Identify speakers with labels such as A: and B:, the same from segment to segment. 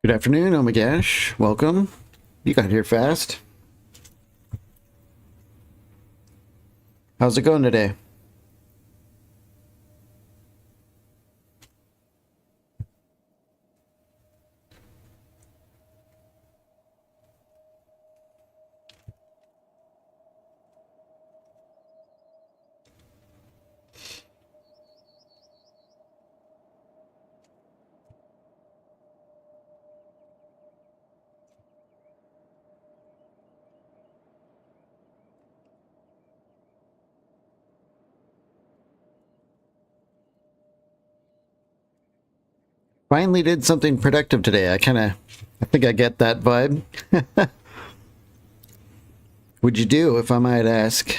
A: Good afternoon, oh my gosh. Welcome. You got here fast. How's it going today? Finally did something productive today. I think I get that vibe. What'd you do, if I might ask?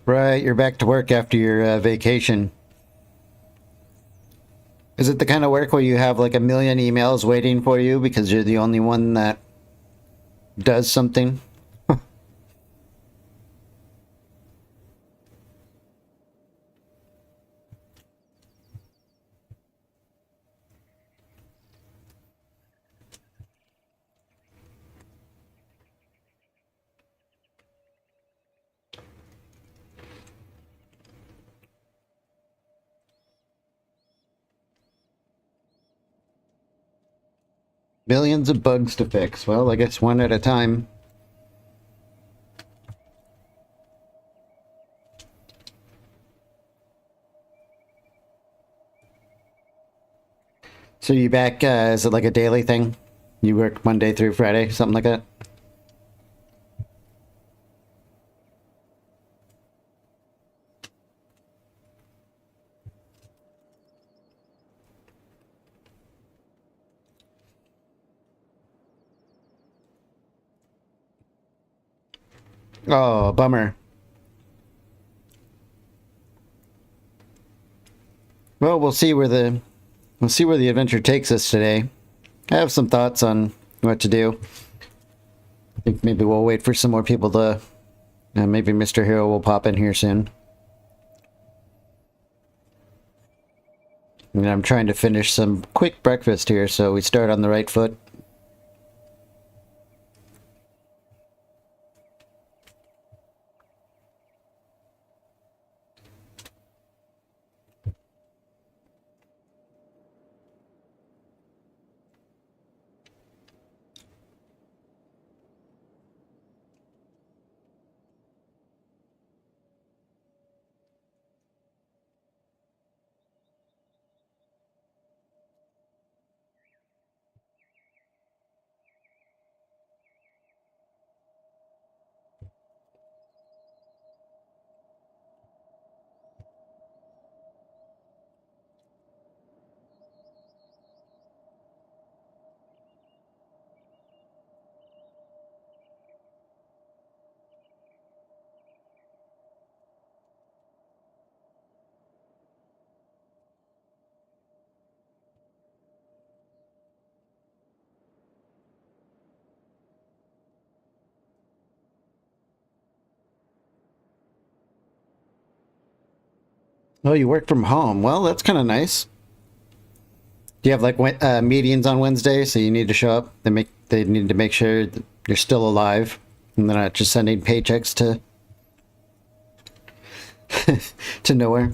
A: Right, you're back to work after your vacation. Is it the kind of work where you have like a million emails waiting for you because you're the only one that does something? Millions of bugs to fix. Well, I guess one at a time. So you back, is it like a daily thing? You work Monday through Friday, something like that? Oh, bummer. Well, we'll see where the adventure takes us today. I have some thoughts on what to do. I think maybe we'll wait for some more people to... maybe Mr. Hero will pop in here soon. And I'm trying to finish some quick breakfast here so we start on the right foot. Oh, you work from home. Well, that's kind of nice. Do you have like meetings on Wednesday, so you need to show up? They need to make sure that you're still alive, and they're not just sending paychecks to to nowhere.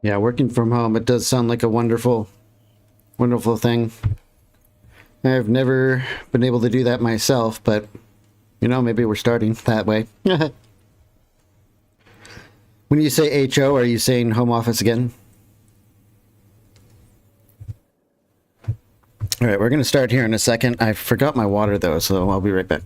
A: Yeah, working from home, it does sound like a wonderful, wonderful thing. I've never been able to do that myself, but, you know, maybe we're starting that way. When you say HO, are you saying home office again? All right, we're going to start here in a second. I forgot my water, though, so I'll be right back.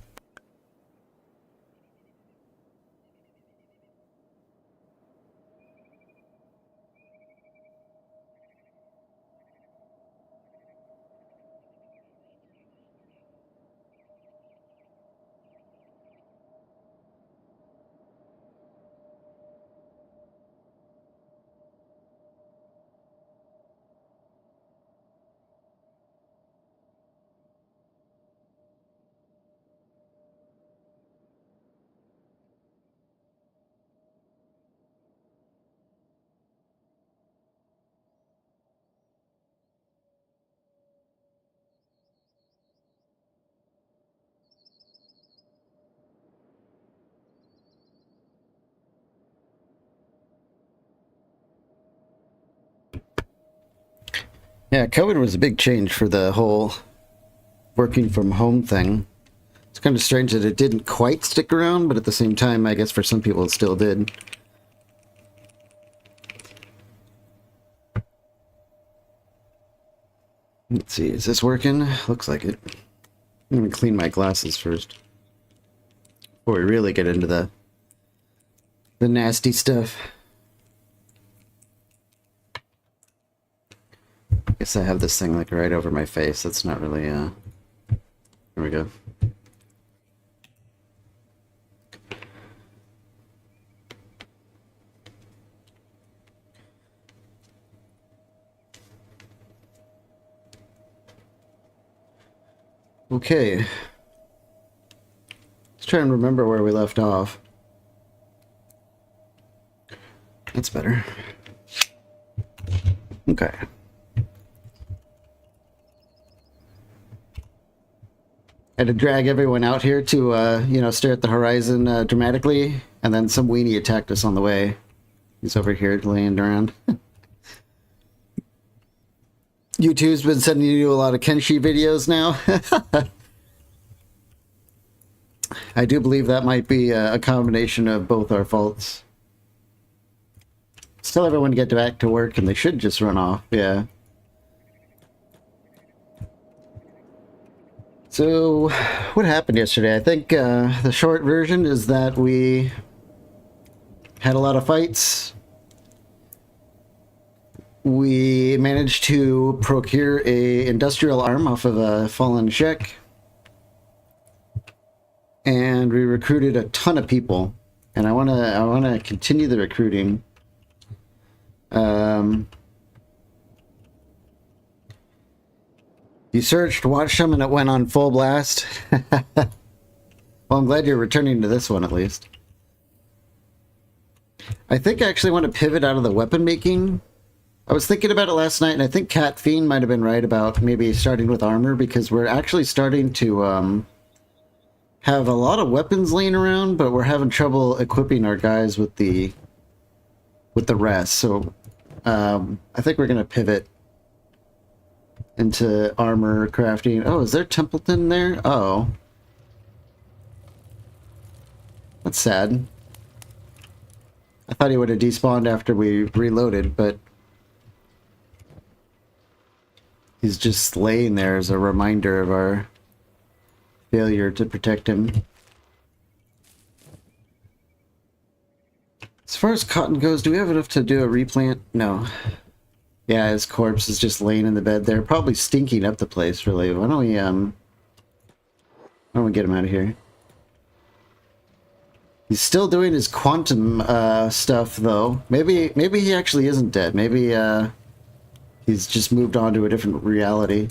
A: Yeah, COVID was a big change for the whole working from home thing. It's kind of strange that it didn't quite stick around, but at the same time, I guess for some people it still did. Let's see, is this working? Looks like it. I'm gonna clean my glasses first before we really get into the nasty stuff. Guess I have this thing like right over my face. That's not really Here we go. Okay. Let's try and remember where we left off. That's better. Okay. I had to drag everyone out here to, you know, stare at the horizon dramatically, and then some weenie attacked us on the way. He's over here laying around. YouTube's been sending you a lot of Kenshi videos now. I do believe that might be a combination of both our faults. Tell everyone to get back to work, and they should just run off, yeah. So, what happened yesterday? I think the short version is that we had a lot of fights. We managed to procure a industrial arm off of a fallen Czech. And we recruited a ton of people. And I wanna continue the recruiting. You searched, watched them, and it went on full blast. Well, I'm glad you're returning to this one at least. I think I actually want to pivot out of the weapon making. I was thinking about it last night, and I think Cat Fiend might have been right about maybe starting with armor, because we're actually starting to have a lot of weapons laying around, but we're having trouble equipping our guys with the rest. So I think we're going to pivot into armor crafting. Oh, is there Templeton there? Oh. That's sad. I thought he would have despawned after we reloaded, but he's just laying there as a reminder of our failure to protect him. As far as cotton goes, do we have enough to do a replant? No. Yeah, his corpse is just laying in the bed there, probably stinking up the place, really. Why don't we get him out of here? He's still doing his quantum stuff, though. Maybe he actually isn't dead. Maybe he's just moved on to a different reality.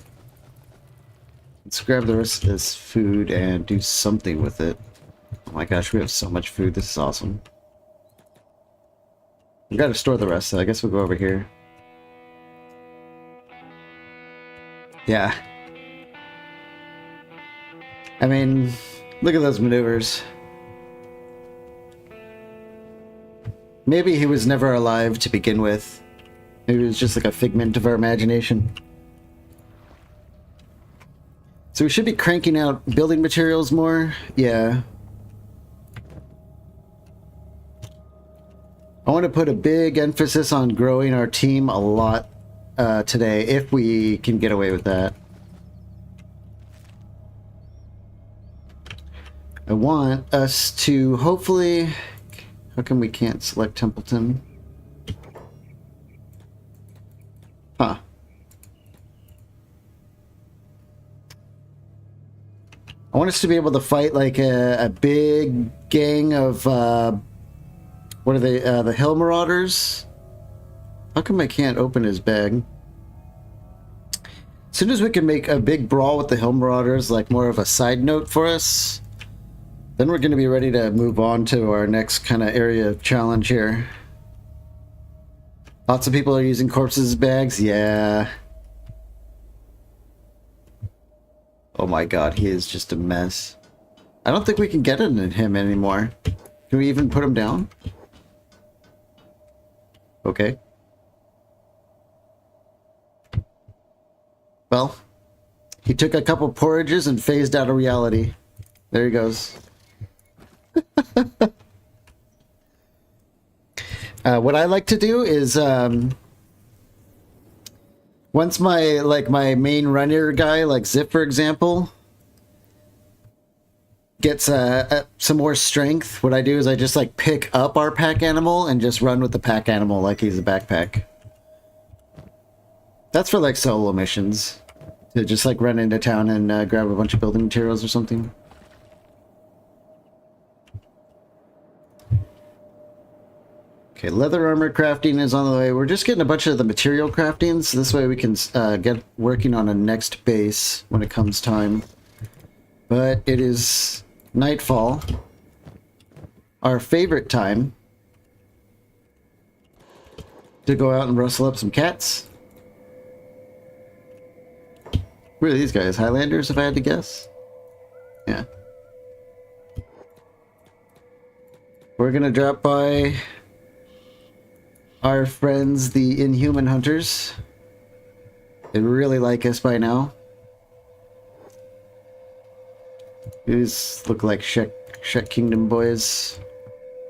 A: Let's grab the rest of this food and do something with it. Oh my gosh, we have so much food. This is awesome. We gotta store the rest, so I guess we'll go over here. Yeah. I mean, look at those maneuvers. Maybe he was never alive to begin with, Maybe it was just like a figment of our imagination. So we should be cranking out building materials more. Yeah. I want to put a big emphasis on growing our team a lot today, if we can get away with that. I want us to hopefully... How come we can't select Templeton? Huh. I want us to be able to fight like a big gang of... what are they? The Hill Marauders? How come I can't open his bag? As soon as we can make a big brawl with the Hill Marauders, like more of a side note for us, then we're going to be ready to move on to our next kind of area of challenge here. Lots of people are using corpses as bags. Yeah. Oh my god, he is just a mess. I don't think we can get it in him anymore. Can we even put him down? Okay. Well, he took a couple porridges and phased out of reality. There he goes. What I like to do is once my main runner guy, like Zip for example, gets some more strength, what I do is I just like pick up our pack animal and just run with the pack animal like he's a backpack. That's for like solo missions. To just like run into town and grab a bunch of building materials or something. Okay, leather armor crafting is on the way. We're just getting a bunch of the material crafting, so this way we can get working on a next base when it comes time. But it is nightfall, our favorite time to go out and rustle up some cats. Who are these guys? Highlanders, if I had to guess? Yeah. We're gonna drop by our friends, the Inhuman Hunters. They really like us by now. These look like Shek Kingdom boys.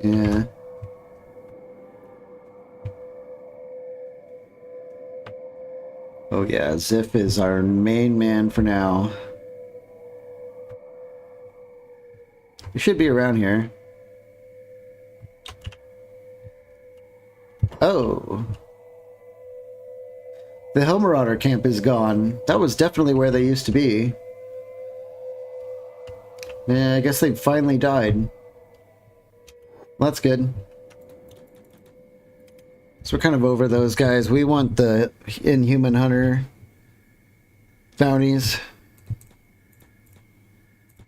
A: Yeah. Oh yeah, Ziff is our main man for now. He should be around here. Oh. The Helmarauder camp is gone. That was definitely where they used to be. Yeah, I guess they finally died. Well, that's good. So we're kind of over those guys. We want the Inhuman Hunter bounties.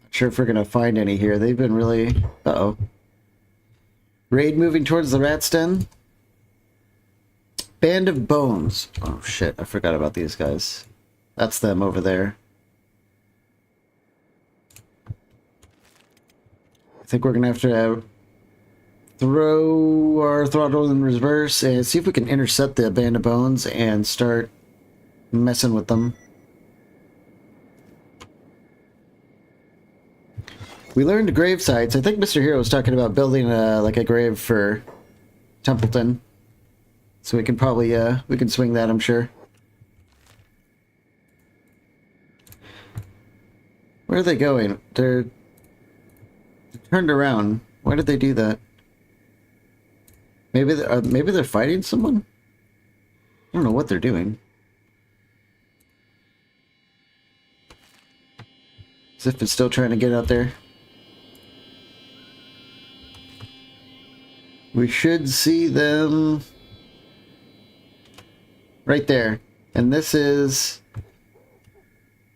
A: Not sure if we're going to find any here. They've been really... Uh-oh. Raid moving towards the Rat's Den. Band of Bones. Oh shit, I forgot about these guys. That's them over there. I think we're gonna have to throw our throttle in reverse and see if we can intercept the Band of Bones and start messing with them. We learned grave sites. I think Mr. Hero was talking about building like a grave for Templeton. So we can probably, we can swing that, I'm sure. Where are they going? They're turned around. Why did they do that? Maybe they're fighting someone? I don't know what they're doing. As if it's still trying to get out there. We should see them... right there. And this is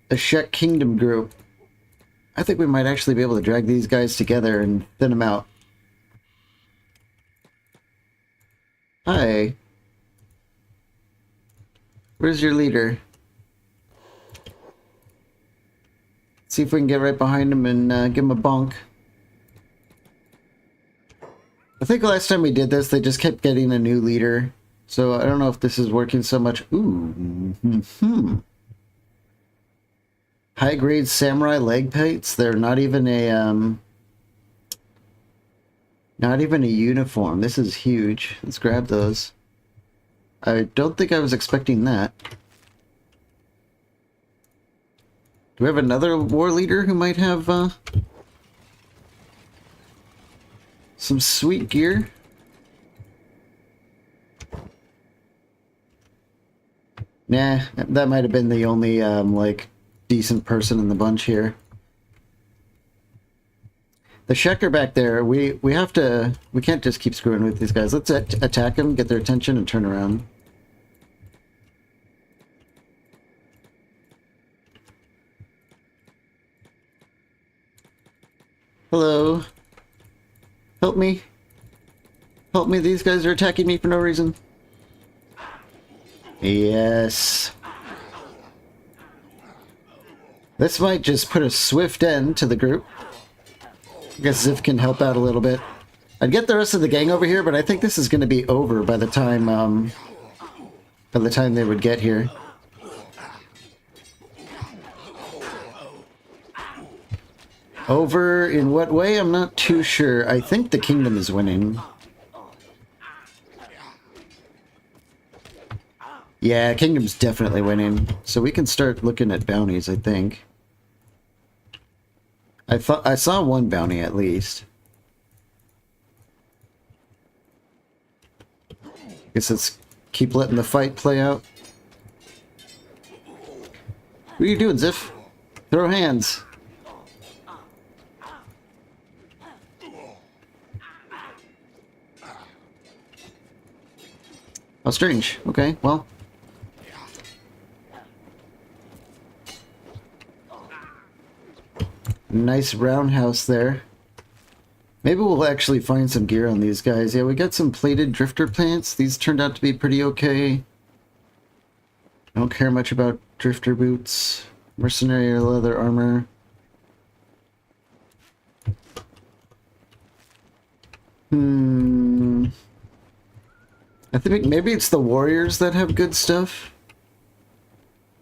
A: a Shek Kingdom group. I think we might actually be able to drag these guys together and thin them out. Hi. Where's your leader? See if we can get right behind him and give him a bonk. I think last time we did this, they just kept getting a new leader. So I don't know if this is working so much. Ooh. High-grade samurai leg plates. They're not even a uniform. This is huge. Let's grab those. I don't think I was expecting that. Do we have another war leader who might have some sweet gear? Nah, that might have been the only like decent person in the bunch here. The Shecker back there, we can't just keep screwing with these guys. Let's attack them, get their attention, and turn around. Hello. Help me. Help me, these guys are attacking me for no reason. Yes. This might just put a swift end to the group. I guess Ziff can help out a little bit. I'd get the rest of the gang over here, but I think this is going to be over by the time they would get here. Over in what way? I'm not too sure. I think the kingdom is winning. Yeah, kingdom's definitely winning. So we can start looking at bounties, I think. I saw one bounty at least. Guess let's keep letting the fight play out. What are you doing, Ziff? Throw hands. Oh, strange. Okay, well. Nice roundhouse there. Maybe we'll actually find some gear on these guys. Yeah, we got some plated drifter pants. These turned out to be pretty okay. I don't care much about drifter boots. Mercenary leather armor. I think maybe it's the warriors that have good stuff.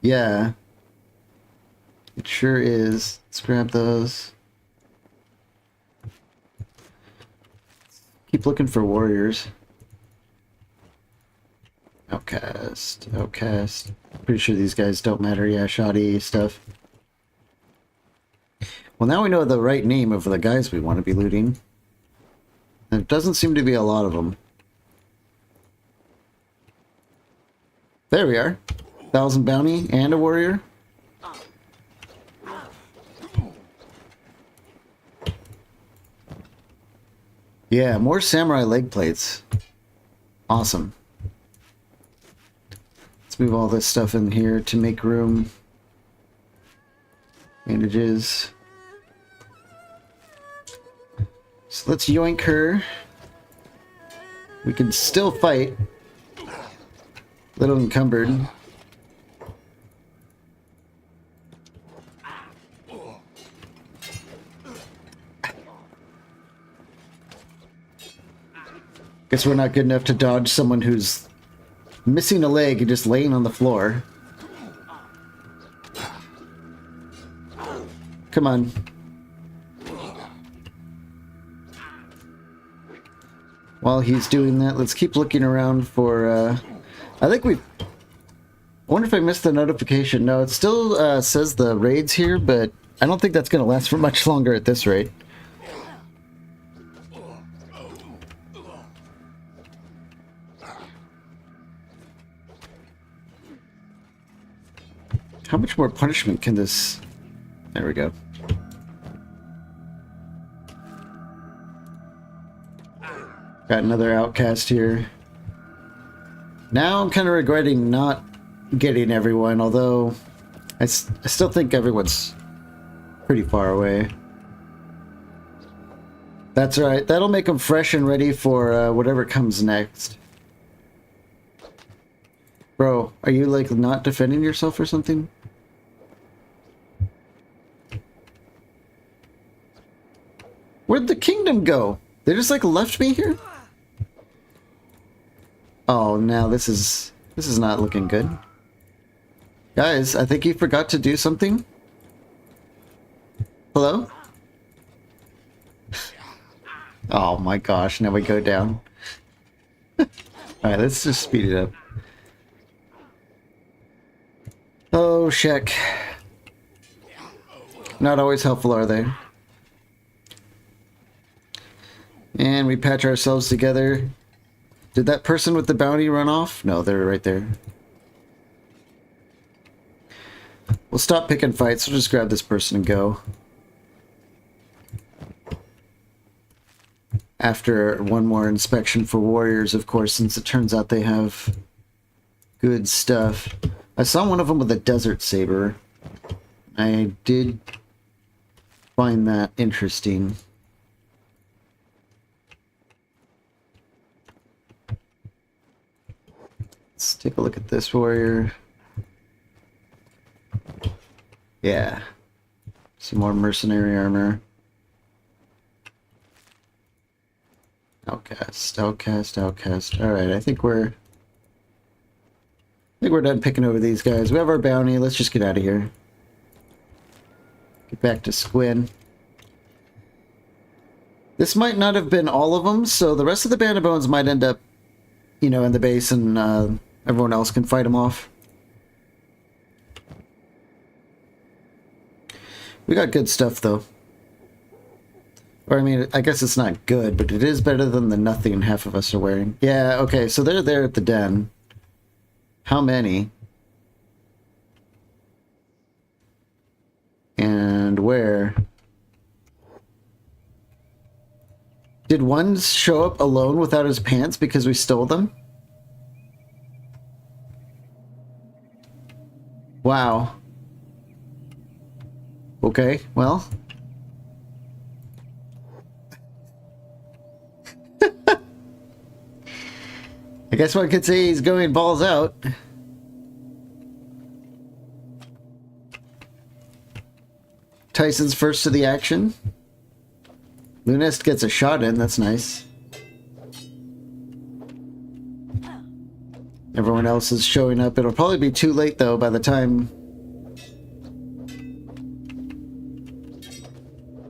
A: Yeah. It sure is. Let's grab those. Keep looking for warriors. Outcast. Outcast. Pretty sure these guys don't matter. Yeah, shoddy stuff. Well, now we know the right name of the guys we want to be looting. And it doesn't seem to be a lot of them. There we are. 1,000 bounty and a warrior. Yeah, more samurai leg plates. Awesome. Let's move all this stuff in here to make room. Bandages. So let's yoink her. We can still fight. A little encumbered. Guess we're not good enough to dodge someone who's missing a leg and just laying on the floor. Come on. While he's doing that, let's keep looking around for, I think I wonder if I missed the notification. No, it still says the raids here, but I don't think that's going to last for much longer at this rate. How much more punishment can this... There we go. Got another outcast here. Now I'm kind of regretting not getting everyone, although I still think everyone's pretty far away. That's right. That'll make them fresh and ready for whatever comes next. Bro, are you like not defending yourself or something? Where'd the kingdom go? They just like left me here? Oh, now this is not looking good. Guys, I think you forgot to do something. Hello? Oh my gosh, now we go down. Alright, let's just speed it up. Oh, Shek. Not always helpful, are they? And we patch ourselves together. Did that person with the bounty run off? No, they're right there. We'll stop picking fights. We'll just grab this person and go. After one more inspection for warriors, of course, since it turns out they have good stuff. I saw one of them with a desert saber. I did find that interesting. Let's take a look at this warrior. Yeah. Some more mercenary armor. Outcast, outcast, outcast. Alright, I think we're done picking over these guys. We have our bounty. Let's just get out of here. Get back to Squin. This might not have been all of them, so the rest of the Band of Bones might end up, you know, in the base, and everyone else can fight them off. We got good stuff, though. Or, I mean, I guess it's not good, but it is better than the nothing half of us are wearing. Yeah, okay, so they're there at the den. How many? And where? Did one show up alone without his pants because we stole them? Wow. Okay, well. I guess one could say he's going balls out. Tyson's first to the action. Lunest gets a shot in, that's nice. Everyone else is showing up. It'll probably be too late, though, by the time...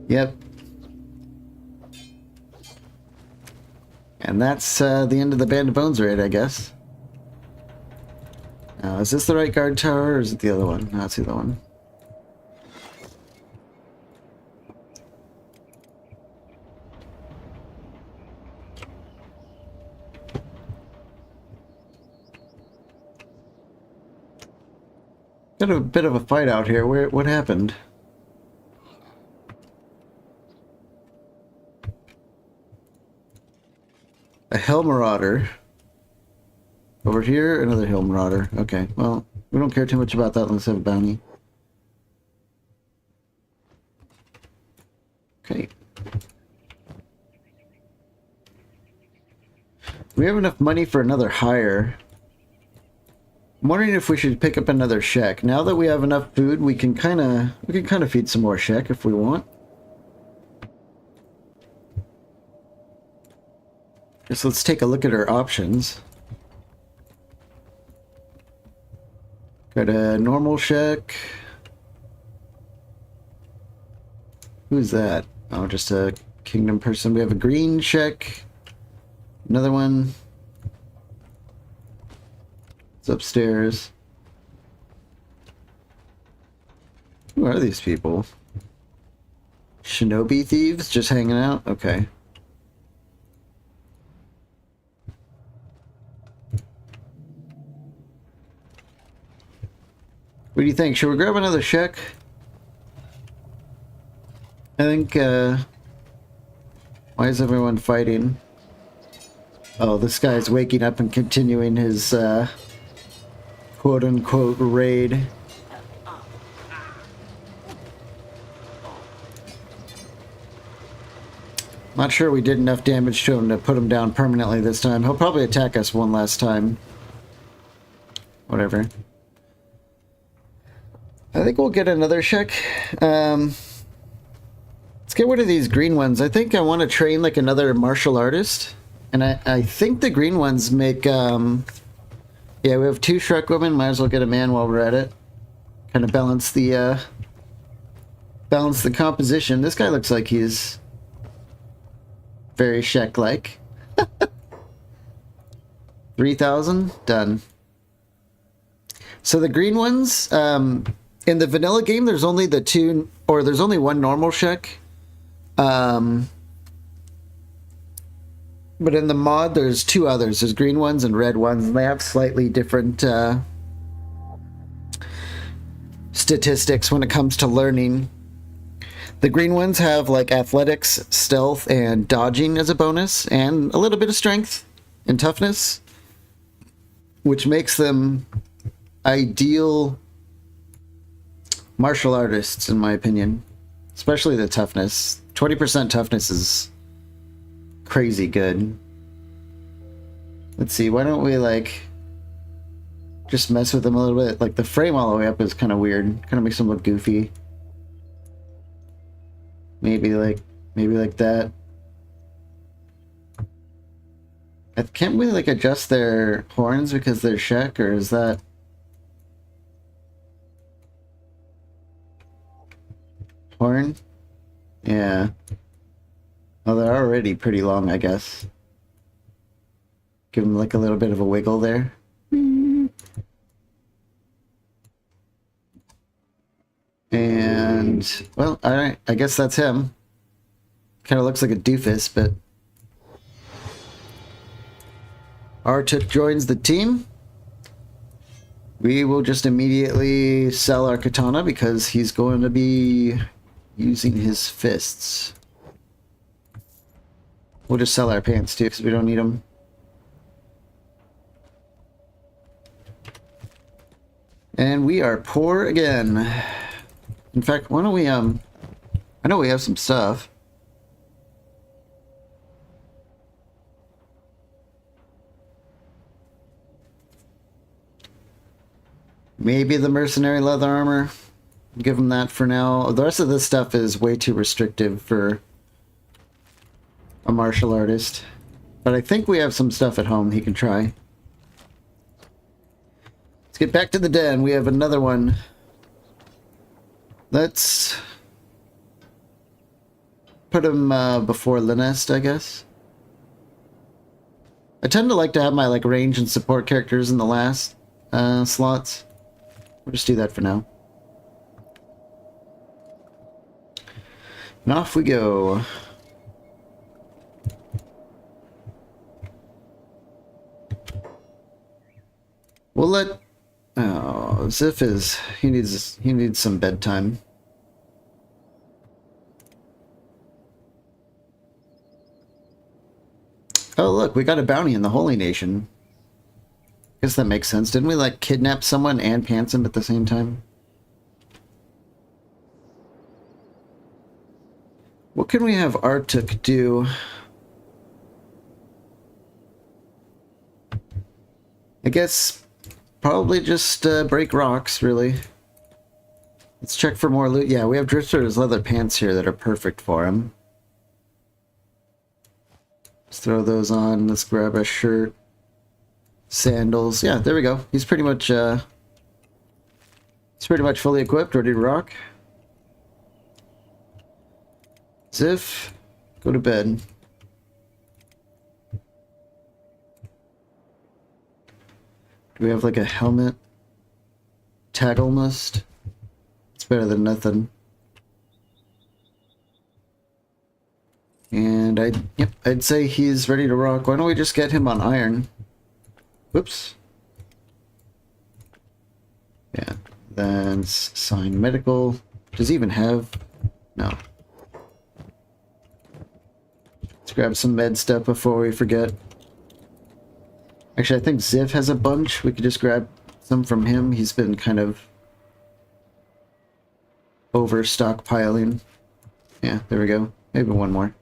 A: Yep. And that's the end of the Band of Bones raid, I guess. Now, is this the right guard tower, or is it the other one? No, it's the other one. Got a bit of a fight out here. What happened? A Hell Marauder. Over here, another Hell Marauder. Okay, well, we don't care too much about that unless we have a bounty. Okay. We have enough money for another hire. I'm wondering if we should pick up another Shek. Now that we have enough food, we can kind of feed some more Shek if we want. Guess let's take a look at our options. Got a normal Shek. Who's that? Oh, just a kingdom person. We have a green Shek. Another one. It's upstairs. Who are these people? Shinobi thieves just hanging out? Okay. What do you think? Should we grab another Shek? I think, why is everyone fighting? Oh, this guy's waking up and continuing his, quote-unquote raid. Not sure we did enough damage to him to put him down permanently this time. He'll probably attack us one last time. Whatever. I think we'll get another Shek. Let's get rid of these green ones. I think I want to train like another martial artist. And I think the green ones make, yeah, we have 2 Shrek women. Might as well get a man while we're at it. Kind of balance the composition. This guy looks like he's very Shrek-like. 3,000? Done. So the green ones, in the vanilla game, there's only there's only 1 normal Shrek. But in the mod, there's 2 others. There's green ones and red ones, and they have slightly different statistics when it comes to learning. The green ones have like athletics, stealth, and dodging as a bonus, and a little bit of strength and toughness, which makes them ideal martial artists, in my opinion. Especially the toughness. 20% toughness is crazy good. Let's see, why don't we like just mess with them a little bit? Like the frame all the way up is kind of weird. Kind of makes them look goofy. Maybe like that. Can't we like adjust their horns because they're Shrek, or is that horn? Yeah. Oh, they're already pretty long, I guess. Give them like a little bit of a wiggle there. And, well, alright, I guess that's him. Kind of looks like a doofus, but... Artuk joins the team. We will just immediately sell our katana because he's going to be using his fists. We'll just sell our pants too because we don't need them. And we are poor again. In fact, why don't we, I know we have some stuff. Maybe the mercenary leather armor. Give him that for now. The rest of this stuff is way too restrictive for a martial artist. But I think we have some stuff at home he can try. Let's get back to the den. We have another one. Let's put him before Linest, I guess. I tend to like to have my like range and support characters in the last slots. We'll just do that for now. And off we go. We'll let... Oh, Ziff is... He needs some bedtime. Oh, look, we got a bounty in the Holy Nation. Guess that makes sense. Didn't we, like, kidnap someone and pants him at the same time? What can we have Artuk do? I guess probably just break rocks, really. Let's check for more loot. Yeah, we have Drifter's leather pants here that are perfect for him. Let's throw those on. Let's grab a shirt. Sandals. Yeah, there we go. He's pretty much fully equipped, ready to rock. Ziff, go to bed. Do we have like a helmet? Taggle must. It's better than nothing. And I'd say he's ready to rock. Why don't we just get him on iron? Whoops. Yeah. Then sign medical. Does he even have? No. Let's grab some med stuff before we forget. Actually, I think Ziv has a bunch. We could just grab some from him. He's been kind of over stockpiling. Yeah, there we go. Maybe one more.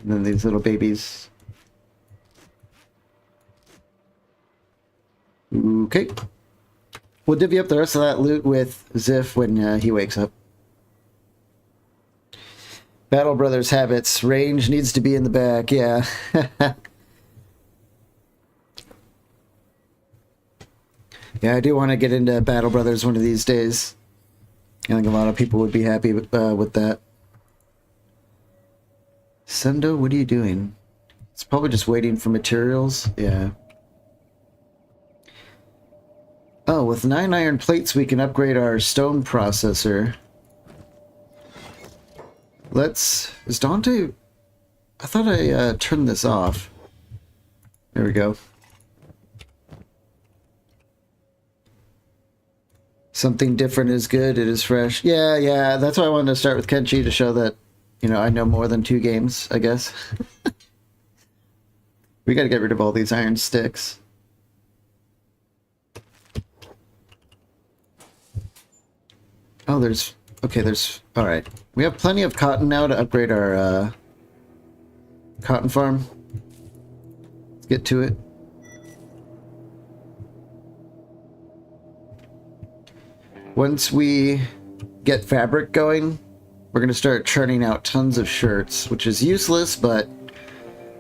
A: And then these little babies. Okay. We'll divvy up the rest of that loot with Ziff when he wakes up. Battle Brothers habits. Range needs to be in the back, yeah. Yeah, I do want to get into Battle Brothers one of these days. I think a lot of people would be happy with that. Sendo, what are you doing? It's probably just waiting for materials. Yeah. Oh, with 9 iron plates, we can upgrade our stone processor. Let's... Is Dante... I thought I turned this off. There we go. Something different is good. It is fresh. Yeah. That's why I wanted to start with Kenshi, to show that, you know, I know more than 2 games, I guess. We gotta get rid of all these iron sticks. Oh, there's... Okay, there's... Alright. We have plenty of cotton now to upgrade our cotton farm. Let's get to it. Once we get fabric going, we're going to start churning out tons of shirts, which is useless, but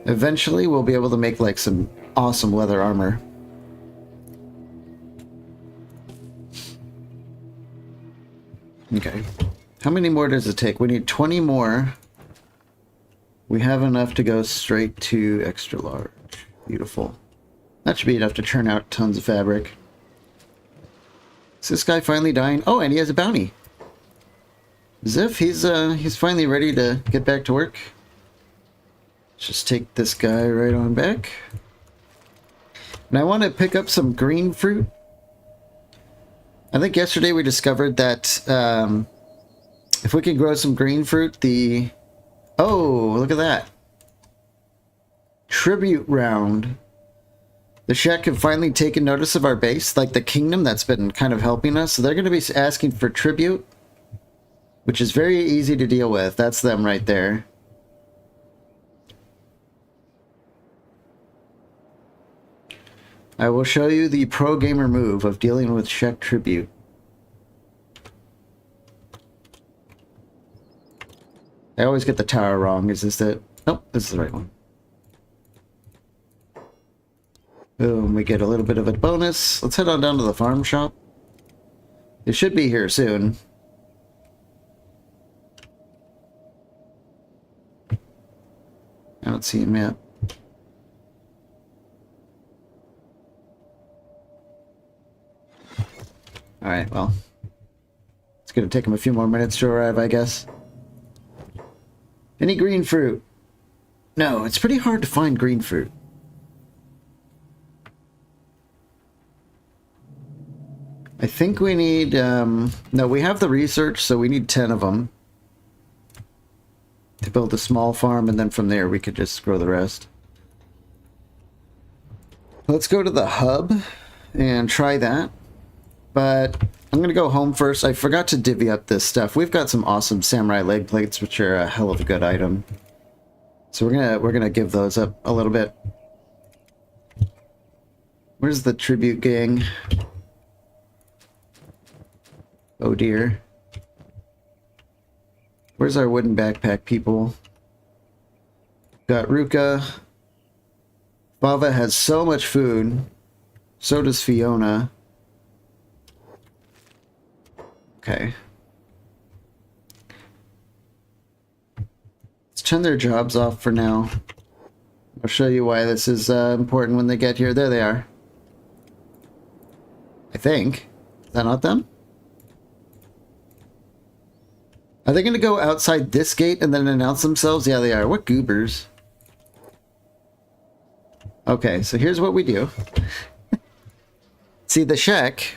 A: eventually we'll be able to make like some awesome leather armor. Okay. How many more does it take? We need 20 more. We have enough to go straight to extra large. Beautiful. That should be enough to churn out tons of fabric. Is this guy finally dying? Oh, and he has a bounty. Ziff, he's finally ready to get back to work. Let's just take this guy right on back. And I want to pick up some green fruit. I think yesterday we discovered that if we can grow some green fruit, the... Oh, look at that. Tribute round. The Shek have finally taken notice of our base, like the kingdom that's been kind of helping us. So they're going to be asking for tribute, which is very easy to deal with. That's them right there. I will show you the pro gamer move of dealing with Shek tribute. I always get the tower wrong. Is this it? Nope, this is the right one. Boom, we get a little bit of a bonus. Let's head on down to the farm shop. It should be here soon. I don't see him yet. Alright, well. It's gonna take him a few more minutes to arrive, I guess. Any green fruit? No, it's pretty hard to find green fruit. I think we need, no, we have the research, so we need 10 of them to build a small farm, and then from there we could just grow the rest. Let's go to the hub and try that. But I'm going to go home first. I forgot to divvy up this stuff. We've got some awesome samurai leg plates, which are a hell of a good item. So we're gonna give those up a little bit. Where's the tribute gang? Oh dear. Where's our wooden backpack people? Got Ruka. Bava has so much food. So does Fiona. Okay. Let's turn their jobs off for now. I'll show you why this is important when they get here. There they are. I think. Is that not them? Are they going to go outside this gate and then announce themselves? Yeah, they are. What goobers. Okay, so here's what we do. See, the Shek,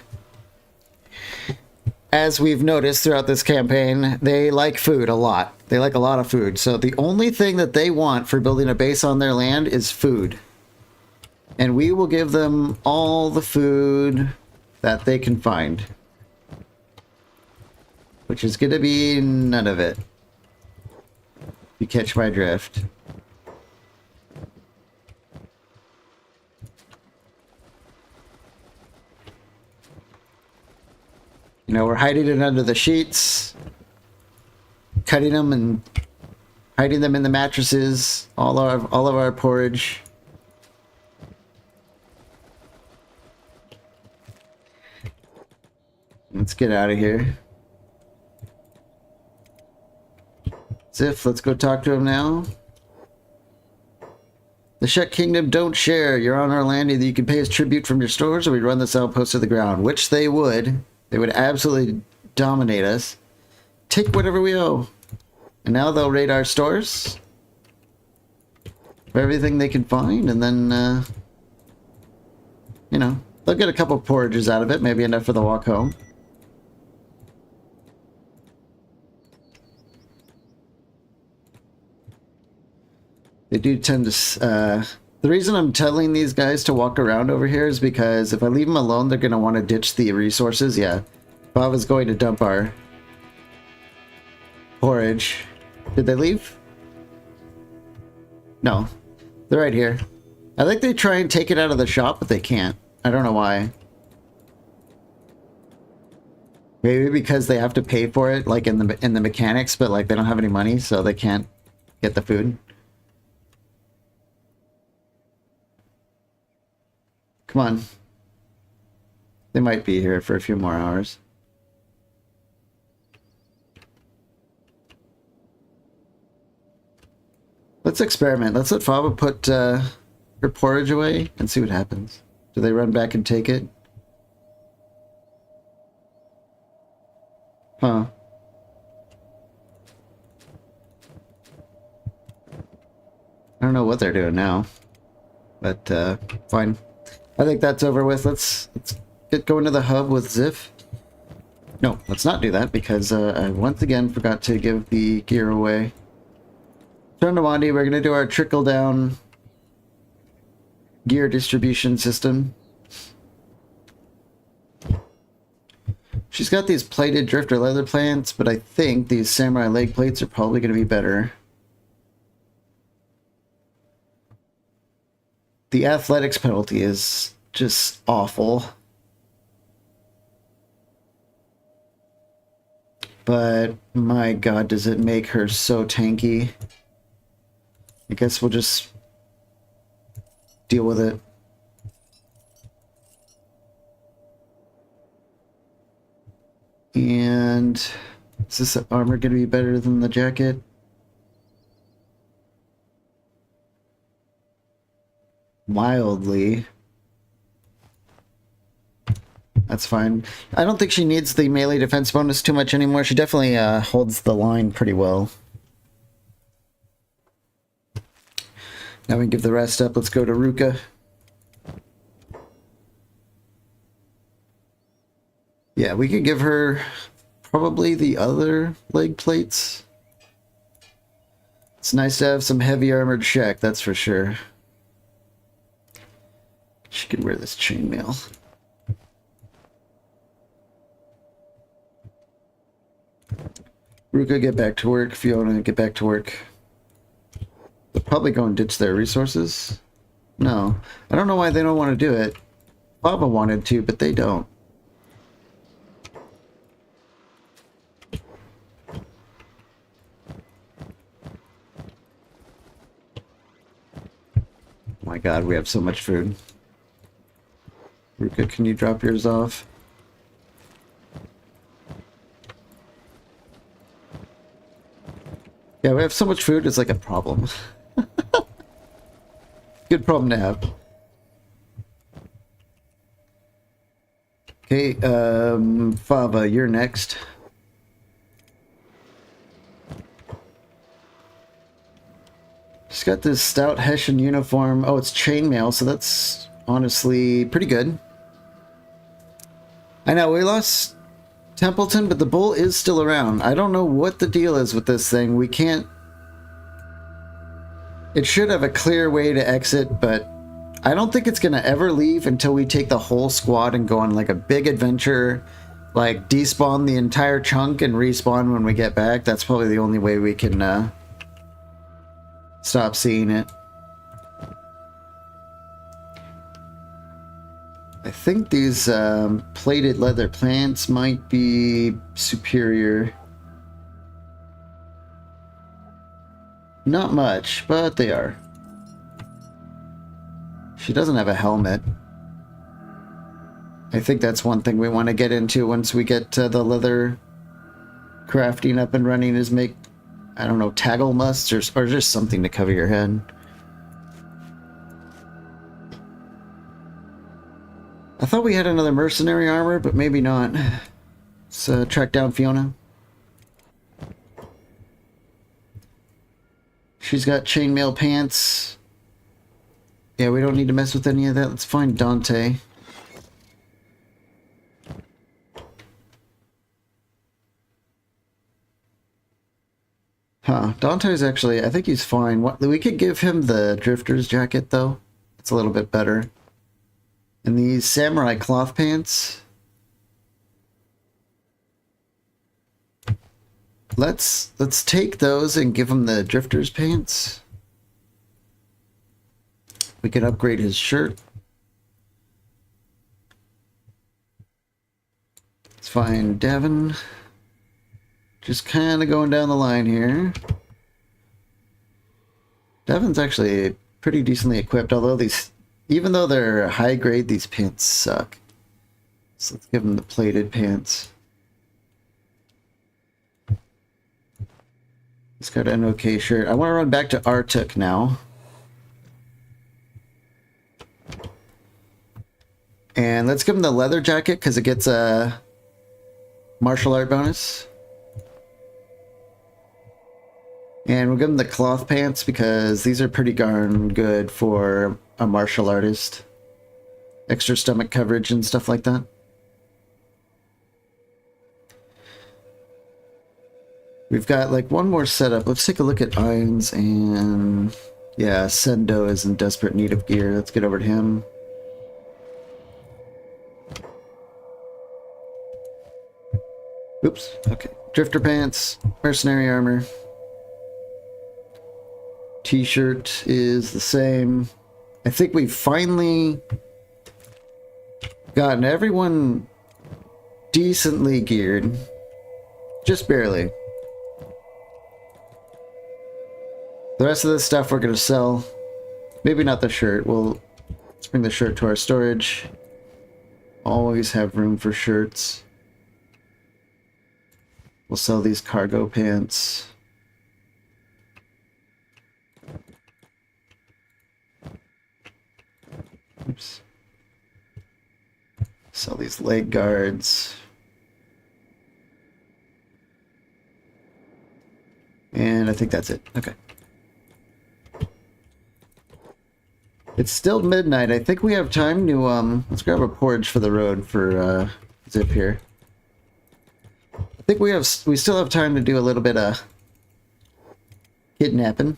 A: as we've noticed throughout this campaign, they like food a lot. They like a lot of food. So the only thing that they want for building a base on their land is food. And we will give them all the food that they can find. Which is going to be none of it. You catch my drift. You know, we're hiding it under the sheets, cutting them and hiding them in the mattresses, all of our porridge. Let's get out of here. Ziff, let's go talk to him now. The Shek Kingdom don't share. You're on our land. Either you can pay us tribute from your stores or we run this outpost to the ground. Which they would. They would absolutely dominate us. Take whatever we owe. And now they'll raid our stores. For everything they can find. And then, you know, they'll get a couple porridges out of it. Maybe enough for the walk home. They do tend to... the reason I'm telling these guys to walk around over here is because if I leave them alone, they're going to want to ditch the resources. Yeah. Bava's going to dump our porridge. Did they leave? No. They're right here. I think they try and take it out of the shop, but they can't. I don't know why. Maybe because they have to pay for it, like in the mechanics, but like they don't have any money, so they can't get the food. Come on. They might be here for a few more hours. Let's experiment. Let's let Fava put her porridge away and see what happens. Do they run back and take it? Huh. I don't know what they're doing now. But, fine. I think that's over with. Let's get going to the hub with Ziff. No, let's not do that because I once again forgot to give the gear away. Turn to Wandi, we're going to do our trickle-down gear distribution system. She's got these plated drifter leather plants, but I think these samurai leg plates are probably going to be better. The athletics penalty is just awful. But my god, does it make her so tanky. I guess we'll just deal with it. And is this armor going to be better than the jacket? Mildly. That's fine. I don't think she needs the melee defense bonus too much anymore. She definitely holds the line pretty well. Now we can give the rest up. Let's go to Ruka. Yeah, we could give her probably the other leg plates. It's nice to have some heavy armored Shek, that's for sure. She could wear this chainmail. Ruka, get back to work. Fiona, get back to work. They'll probably go and ditch their resources. No. I don't know why they don't want to do it. Baba wanted to, but they don't. Oh my god, we have so much food. Ruka, can you drop yours off? Yeah, we have so much food, it's like a problem. Good problem to have. Okay, Fava, you're next. She's got this stout Hessian uniform. Oh, it's chainmail, so that's honestly pretty good. I know, we lost Templeton, but the bull is still around. I don't know what the deal is with this thing. We can't... It should have a clear way to exit, but I don't think it's going to ever leave until we take the whole squad and go on like a big adventure, like despawn the entire chunk and respawn when we get back. That's probably the only way we can stop seeing it. I think these plated leather plants might be superior. Not much, but they are. She doesn't have a helmet. I think that's one thing we want to get into once we get the leather crafting up and running, is make, I don't know, taggle musts or just something to cover your head. I thought we had another mercenary armor, but maybe not. Let's track down Fiona. She's got chainmail pants. Yeah, we don't need to mess with any of that. Let's find Dante. Huh, Dante's actually, I think he's fine. We could give him the drifter's jacket, though. It's a little bit better. And these samurai cloth pants. Let's take those and give him the drifter's pants. We can upgrade his shirt. Let's find Devin. Just kind of going down the line here. Devin's actually pretty decently equipped, although these, even though they're high grade, these pants suck. So let's give him the plated pants. He's got an okay shirt. I want to run back to Artuk now. And let's give him the leather jacket because it gets a martial art bonus. And we'll give him the cloth pants because these are pretty darn good for a martial artist. Extra stomach coverage and stuff like that. We've got like one more setup. Let's take a look at Irons and... yeah, Sendo is in desperate need of gear. Let's get over to him. Oops, okay. Drifter pants, mercenary armor. T-shirt is the same. I think we've finally gotten everyone decently geared. Just barely. The rest of this stuff we're going to sell. Maybe not the shirt. Let's bring the shirt to our storage. Always have room for shirts. We'll sell these cargo pants. Oops. Sell these leg guards. And I think that's it. Okay. It's still midnight. I think we have time to, let's grab a porridge for the road for, Zip here. I think we still have time to do a little bit of kidnapping.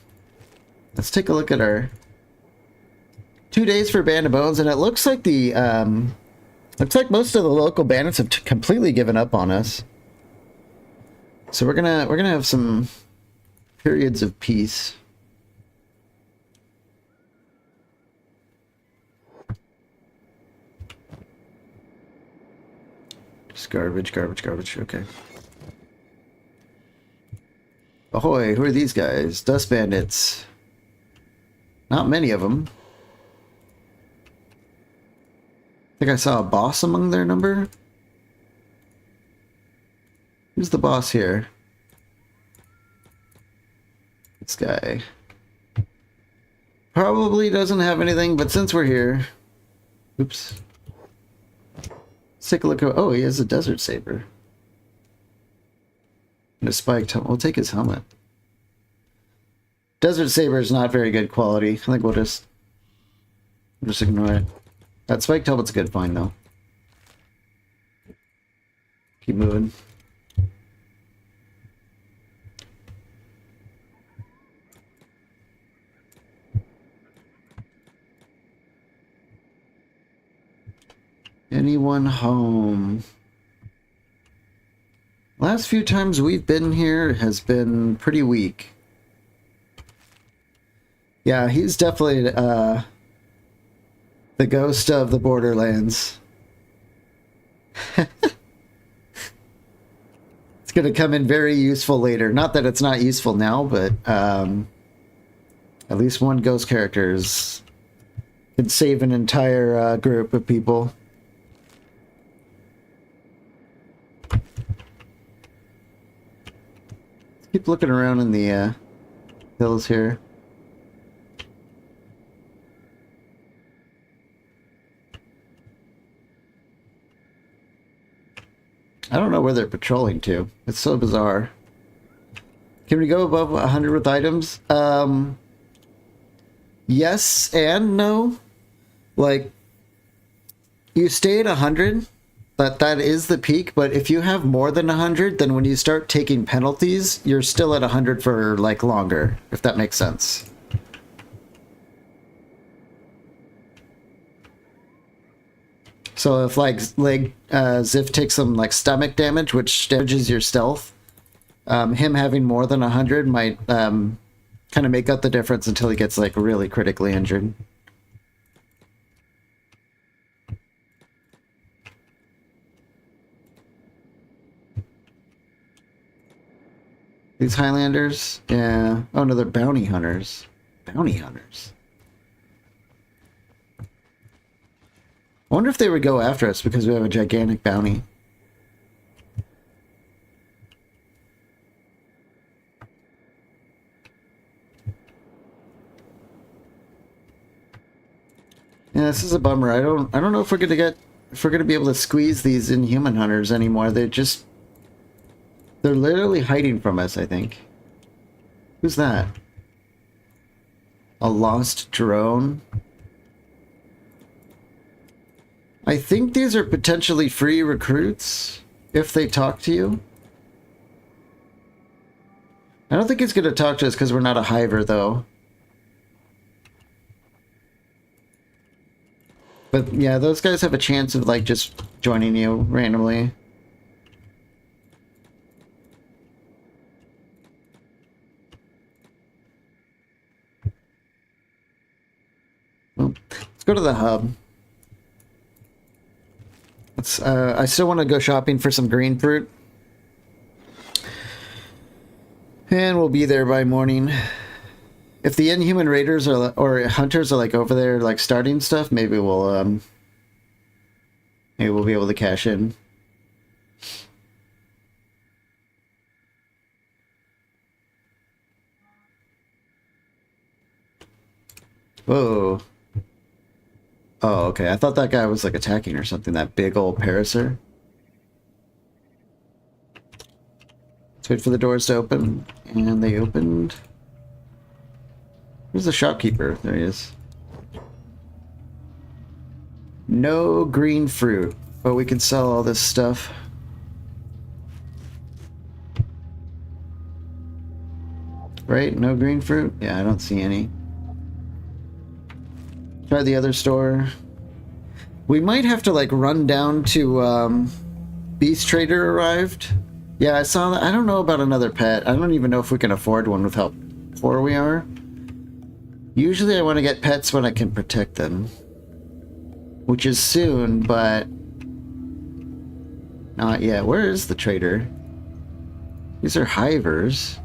A: Let's take a look at our 2 days for Band of Bones, and it looks like looks like most of the local bandits have completely given up on us. So we're gonna have some periods of peace. Just garbage, garbage, garbage. Okay. Ahoy, who are these guys? Dust bandits. Not many of them. I think I saw a boss among their number. Who's the boss here? This guy. Probably doesn't have anything, but since we're here... Oops. Let's take a look at... oh, he has a desert saber. And a spiked helmet. We'll take his helmet. Desert saber is not very good quality. I think we'll just ignore it. That spiked helmet's a good find, though. Keep moving. Anyone home? Last few times we've been here has been pretty weak. Yeah, he's definitely the ghost of the Borderlands. It's going to come in very useful later. Not that it's not useful now, but At least one ghost character could save an entire group of people. Keep looking around in the hills here. I don't know where they're patrolling to. It's so bizarre. Can we go above 100 with items? Yes and no. Like, you stay at 100, but that is the peak. But if you have more than 100, then when you start taking penalties, you're still at 100 for, like, longer, if that makes sense. So if, like Ziff takes some, like, stomach damage, which damages your stealth, him having more than 100 might kind of make up the difference until he gets, like, really critically injured. These Highlanders? Yeah. Oh, no, they're bounty hunters. Bounty hunters. I wonder if they would go after us because we have a gigantic bounty. Yeah, this is a bummer. I don't know if we're gonna be able to squeeze these inhuman hunters anymore. They're literally hiding from us, I think. Who's that? A lost drone? I think these are potentially free recruits if they talk to you. I don't think he's gonna talk to us because we're not a hiver, though. But yeah, those guys have a chance of, like, just joining you randomly. Well, let's go to the hub. I still want to go shopping for some green fruit. And we'll be there by morning. If the inhuman raiders or hunters are, like, over there, like, starting stuff, maybe we'll be able to cash in. Whoa. Oh, okay. I thought that guy was, like, attacking or something, that big old parasaur. Let's wait for the doors to open. And they opened. Where's the shopkeeper? There he is. No green fruit, but we can sell all this stuff. Right? No green fruit? Yeah, I don't see any. Try the other store. We might have to, like, run down to Beast Trader arrived. Yeah, I saw that. I don't know about another pet. I don't even know if we can afford one with how poor we are. Usually I want to get pets when I can protect them. Which is soon, but not yet. Where is the trader? These are hivers.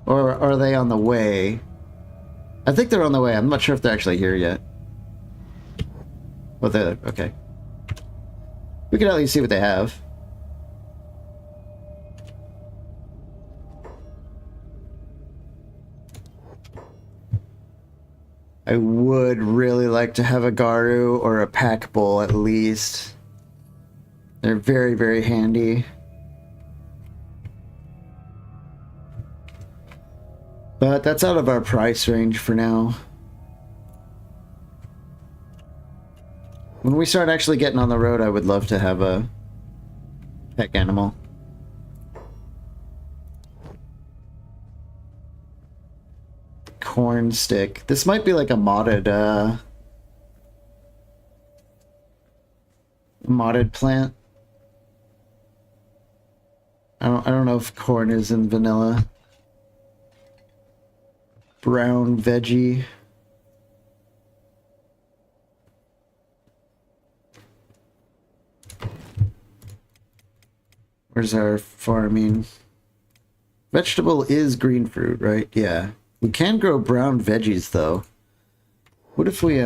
A: Or are they on the way? I think they're on the way. I'm not sure if they're actually here yet. Well, they're okay. We can at least see what they have. I would really like to have a Garu or a Pack Bull at least. They're very, very handy. But that's out of our price range for now. When we start actually getting on the road, I would love to have a pet animal. Corn stick. This might be like a modded plant. I don't know if corn is in vanilla. Brown veggie. Where's our farming? Vegetable is green fruit, right? Yeah. We can grow brown veggies, though. What if we,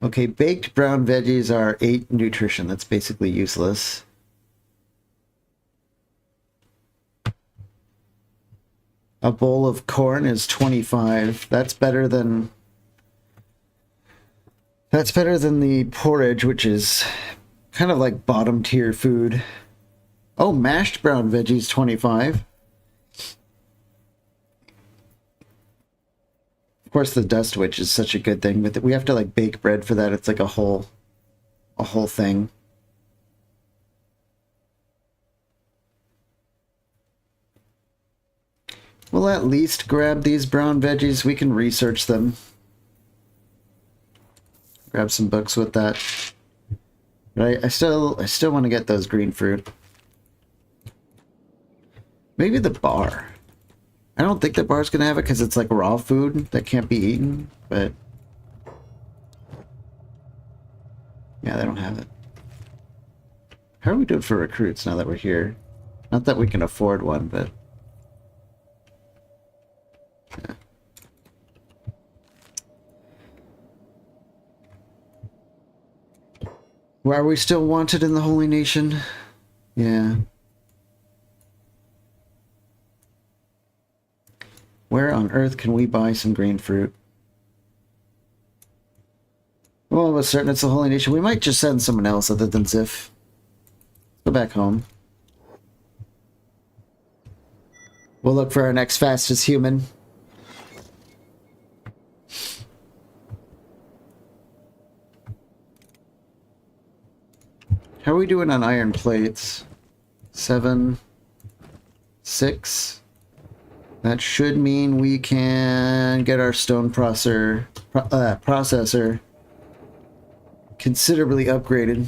A: Okay, baked brown veggies are 8 nutrition. That's basically useless. A bowl of corn is 25. That's better than... That's better than the porridge, which is kind of like bottom tier food. Oh, mashed brown veggies, 25. Of course, the dust witch is such a good thing, but we have to like bake bread for that. It's like a whole thing. We'll at least grab these brown veggies. We can research them. Grab some books with that. But I still want to get those green fruit. Maybe the bar. I don't think the bar's gonna have it because it's like raw food that can't be eaten, but yeah, they don't have it. How are we doing for recruits now that we're here? Not that we can afford one, but yeah. Why are we still wanted in the Holy Nation? Yeah. Where on earth can we buy some green fruit? Well, I was certain it's the Holy Nation. We might just send someone else other than Ziff. Go back home. We'll look for our next fastest human. How are we doing on iron plates? 7, 6. That should mean we can get our stone processor considerably upgraded.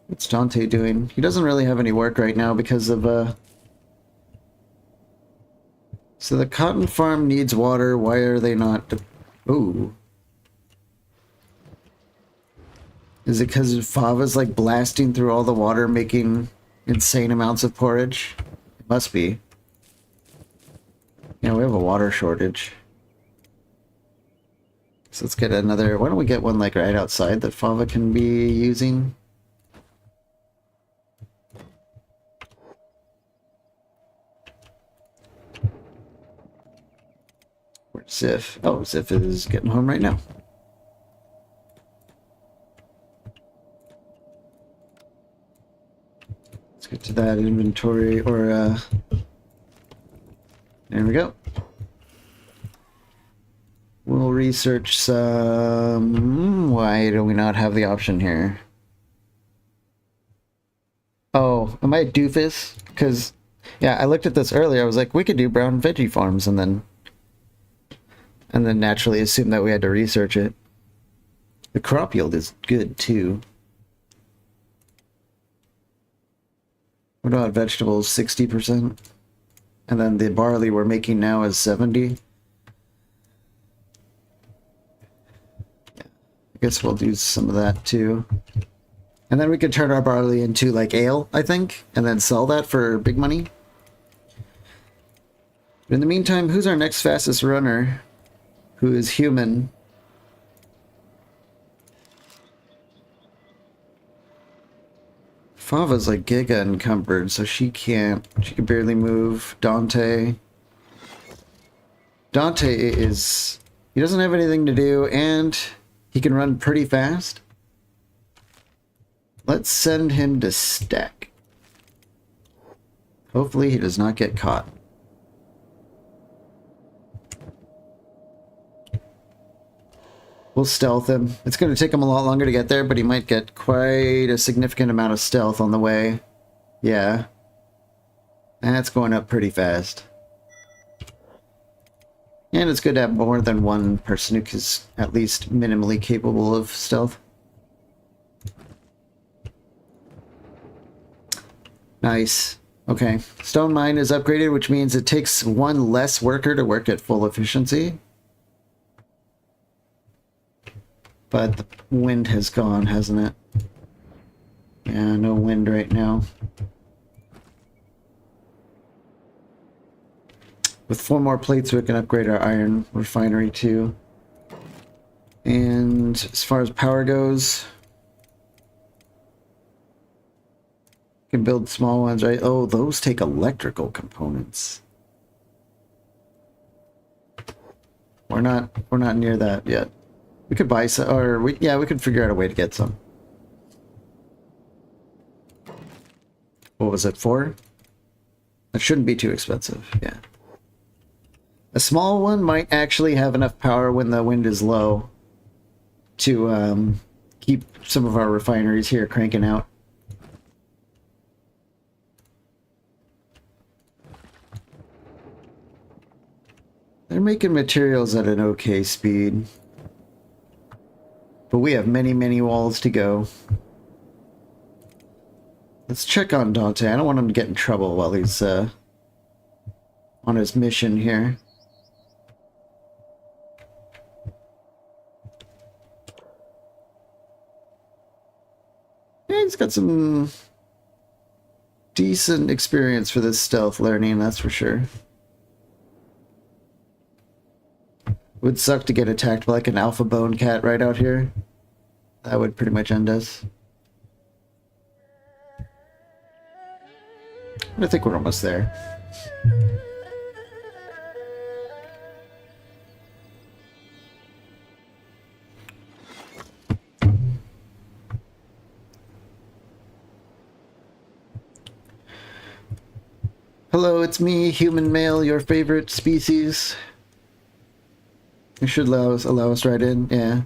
A: What's Dante doing? He doesn't really have any work right now because of So the cotton farm needs water. Why are they not? Ooh. Is it because Fava's like blasting through all the water, making insane amounts of porridge? It must be. Yeah, we have a water shortage. So let's get another... Why don't we get one like right outside that Fava can be using? Where's Ziff? Oh, Ziff is getting home right now. Let's get to that inventory, or there we go. We'll research some... Why do we not have the option here? Oh, am I a doofus? Because, yeah, I looked at this earlier. I was like, we could do brown veggie farms, and then naturally assumed that we had to research it. The crop yield is good, too. What about vegetables? 60%? And then the barley we're making now is 70%. I guess we'll do some of that too. And then we could turn our barley into like ale, I think, and then sell that for big money. But in the meantime, who's our next fastest runner? Who is human? Fava's like giga encumbered, so she can't. She can barely move. Dante is... He doesn't have anything to do, and he can run pretty fast. Let's send him to stack. Hopefully he does not get caught. We'll stealth him. It's going to take him a lot longer to get there, but he might get quite a significant amount of stealth on the way. Yeah. That's going up pretty fast. And it's good to have more than one person who is at least minimally capable of stealth. Nice. Okay. Stone mine is upgraded, which means it takes one less worker to work at full efficiency. But the wind has gone, hasn't it? Yeah, no wind right now. With 4 more plates, we can upgrade our iron refinery too. And as far as power goes, we can build small ones, right? Oh, those take electrical components. We're not near that yet. We could buy some, or we could figure out a way to get some. What was it, 4? That shouldn't be too expensive, yeah. A small one might actually have enough power when the wind is low to keep some of our refineries here cranking out. They're making materials at an okay speed. But we have many, many walls to go. Let's check on Dante. I don't want him to get in trouble while he's on his mission here. Yeah, he's got some decent experience for this stealth learning, that's for sure. Would suck to get attacked by like an alpha bone cat right out here. That would pretty much end us. I think we're almost there. Hello, it's me, human male, your favorite species. You should allow us right in, yeah.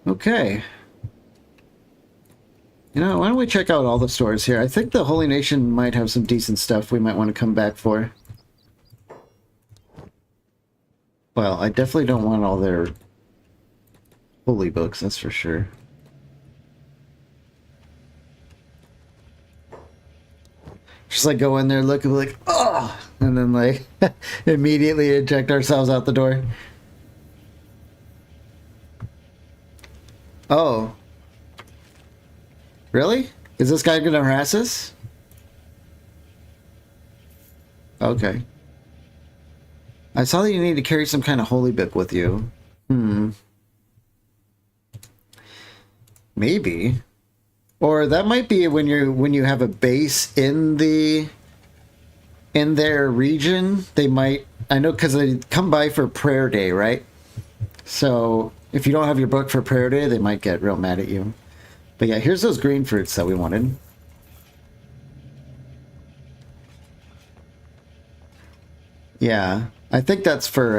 A: Okay. You know, why don't we check out all the stores here? I think the Holy Nation might have some decent stuff we might want to come back for. Well, I definitely don't want all their holy books, that's for sure. Just like go in there, look, and be like, oh, and then like immediately eject ourselves out the door. Oh. Really? Is this guy gonna harass us? Okay. I saw that you need to carry some kind of holy book with you. Maybe. Or that might be when you have a base in their region, they might, I know, because they come by for prayer day, right? So if you don't have your book for prayer day, they might get real mad at you. But yeah, here's those green fruits that we wanted. Yeah, I think that's for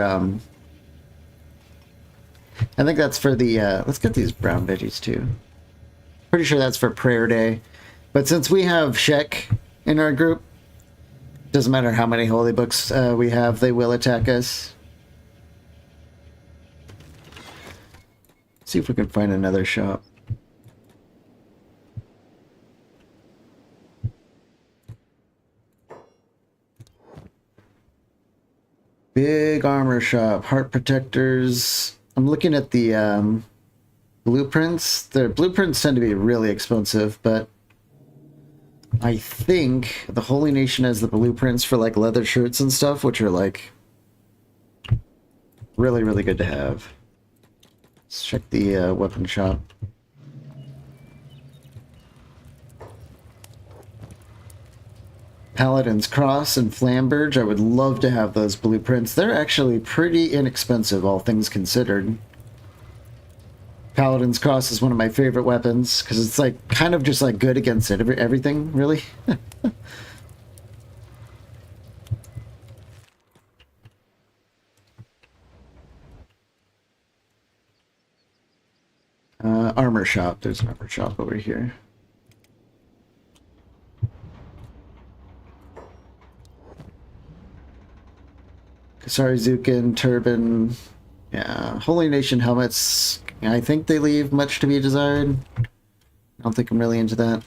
A: the let's get these brown veggies too. Pretty sure that's for prayer day. But since we have Shek in our group, doesn't matter how many holy books we have, they will attack us. See if we can find another shop. Big armor shop, heart protectors. I'm looking at the blueprints. Their blueprints tend to be really expensive, but I think the Holy Nation has the blueprints for like leather shirts and stuff, which are like really, really good to have. Let's check the weapon shop. Paladin's Cross and Flamberge. I would love to have those blueprints. They're actually pretty inexpensive, all things considered. Paladin's Cross is one of my favorite weapons because it's like kind of just like good against everything, really. Armor shop. There's an armor shop over here. Kasari Zukin, Turban. Yeah, Holy Nation helmets. I think they leave much to be desired. I don't think I'm really into that.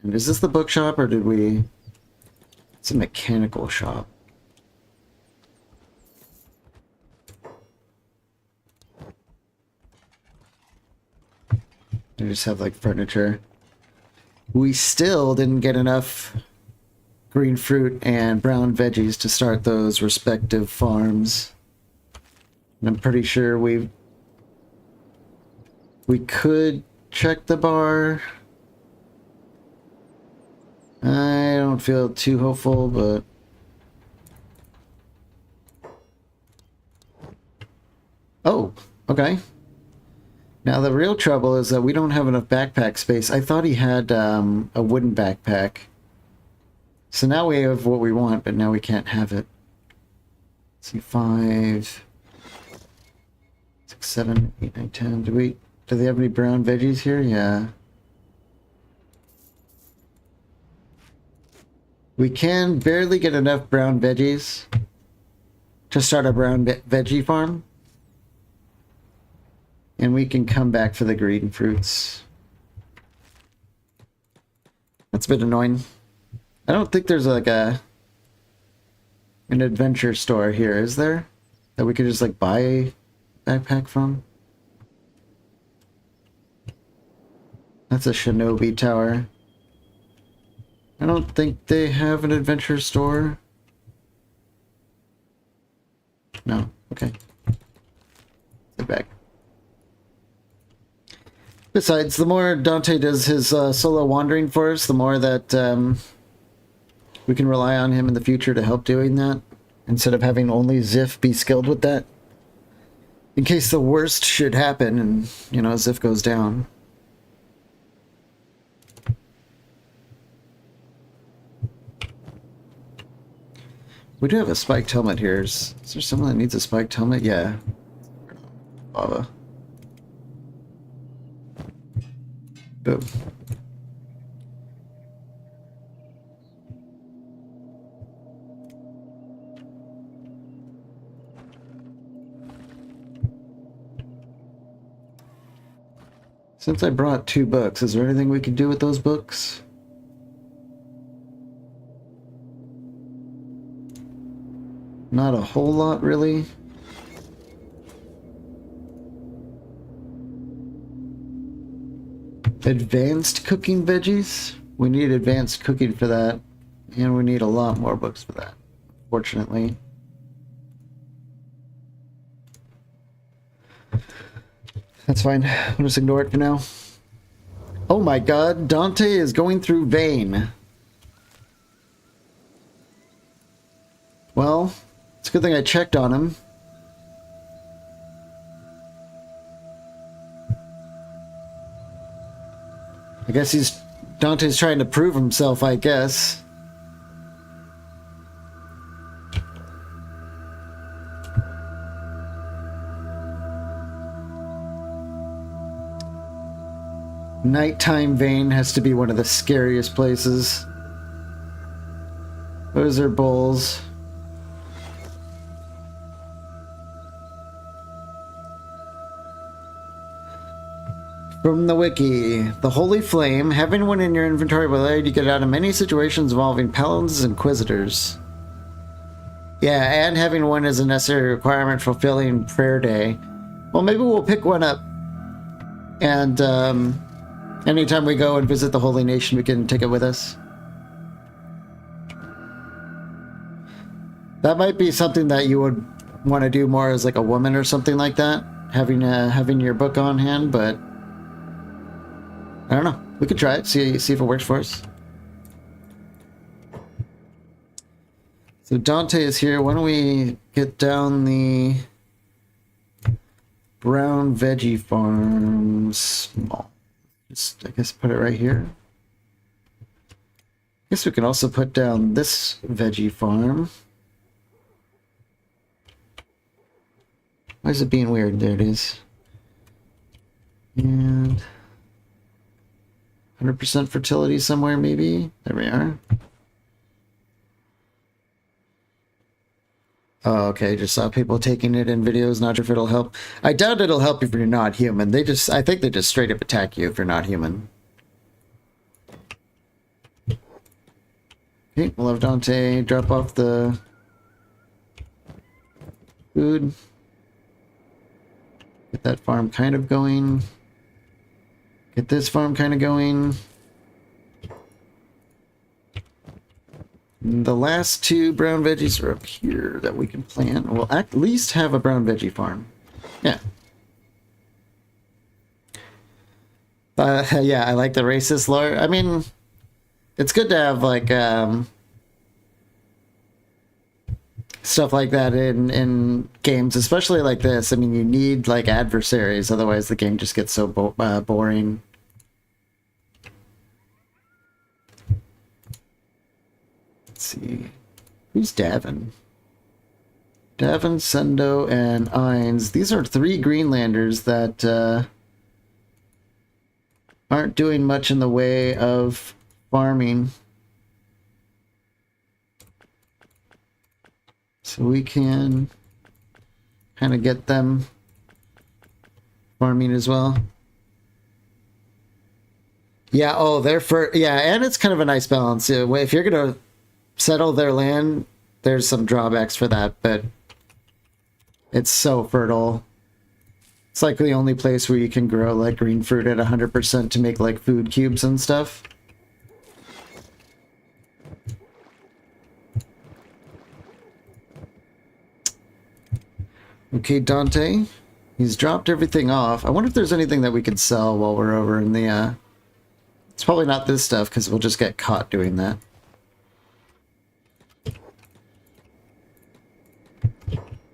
A: And is this the bookshop or did we... It's a mechanical shop. They just have like furniture. We still didn't get enough green fruit and brown veggies to start those respective farms. And I'm pretty sure we could check the bar. I don't feel too hopeful, but oh, okay. Now the real trouble is that we don't have enough backpack space. I thought he had a wooden backpack. So now we have what we want, but now we can't have it. Let's see, 5, 6, 7, 8, 9, 10. Do they have any brown veggies here? Yeah. We can barely get enough brown veggies to start a brown veggie farm. And we can come back for the green fruits. That's a bit annoying. I don't think there's like an adventure store here, is there? That we could just like buy a backpack from? That's a shinobi tower. I don't think they have an adventure store. No, okay. Get back. Besides, the more Dante does his solo wandering for us, the more that we can rely on him in the future to help doing that, instead of having only Ziff be skilled with that. In case the worst should happen and, you know, Ziff goes down. We do have a spiked helmet here. Is there someone that needs a spiked helmet? Yeah. Lava. Boom. Since I brought 2 books, is there anything we can do with those books? Not a whole lot, really. Advanced cooking veggies? We need advanced cooking for that. And we need a lot more books for that, fortunately. That's fine. I'll just ignore it for now. Oh my god, Dante is going through vein. Well, it's a good thing I checked on him. I guess Dante's trying to prove himself, I guess. Nighttime vein has to be one of the scariest places. Those are bowls. From the wiki, the Holy Flame, having one in your inventory will allow you to get out of many situations involving paladins and inquisitors. Yeah, and having one is a necessary requirement for fulfilling Prayer Day. Well, maybe we'll pick one up. And anytime we go and visit the Holy Nation, we can take it with us. That might be something that you would want to do more as like a woman or something like that. Having your book on hand, but I don't know. We could try it, see if it works for us. So Dante is here. Why don't we get down the brown veggie farm small? Just, I guess, put it right here. I guess we can also put down this veggie farm. Why is it being weird? There it is. And 100% fertility somewhere, maybe? There we are. Oh, okay, just saw people taking it in videos, not sure if it'll help. I doubt it'll help if you're not human. I think they just straight up attack you if you're not human. Okay, we'll have Dante drop off the food. Get that farm kind of going. Get this farm kind of going. And the last two brown veggies are up here that we can plant. We'll at least have a brown veggie farm. Yeah. Yeah, I like the racist lore. I mean, it's good to have like stuff like that in games, especially like this. I mean, you need like adversaries, otherwise the game just gets so boring. Let's see, who's Davin? Davin, Sendo, and Ainz. These are 3 Greenlanders that aren't doing much in the way of farming. So we can kind of get them farming as well. Yeah, oh, they're yeah, and it's kind of a nice balance. If you're going to settle their land, there's some drawbacks for that, but it's so fertile. It's like the only place where you can grow like green fruit at 100% to make like food cubes and stuff. Okay, Dante. He's dropped everything off. I wonder if there's anything that we could sell while we're over in the... It's probably not this stuff, because we'll just get caught doing that.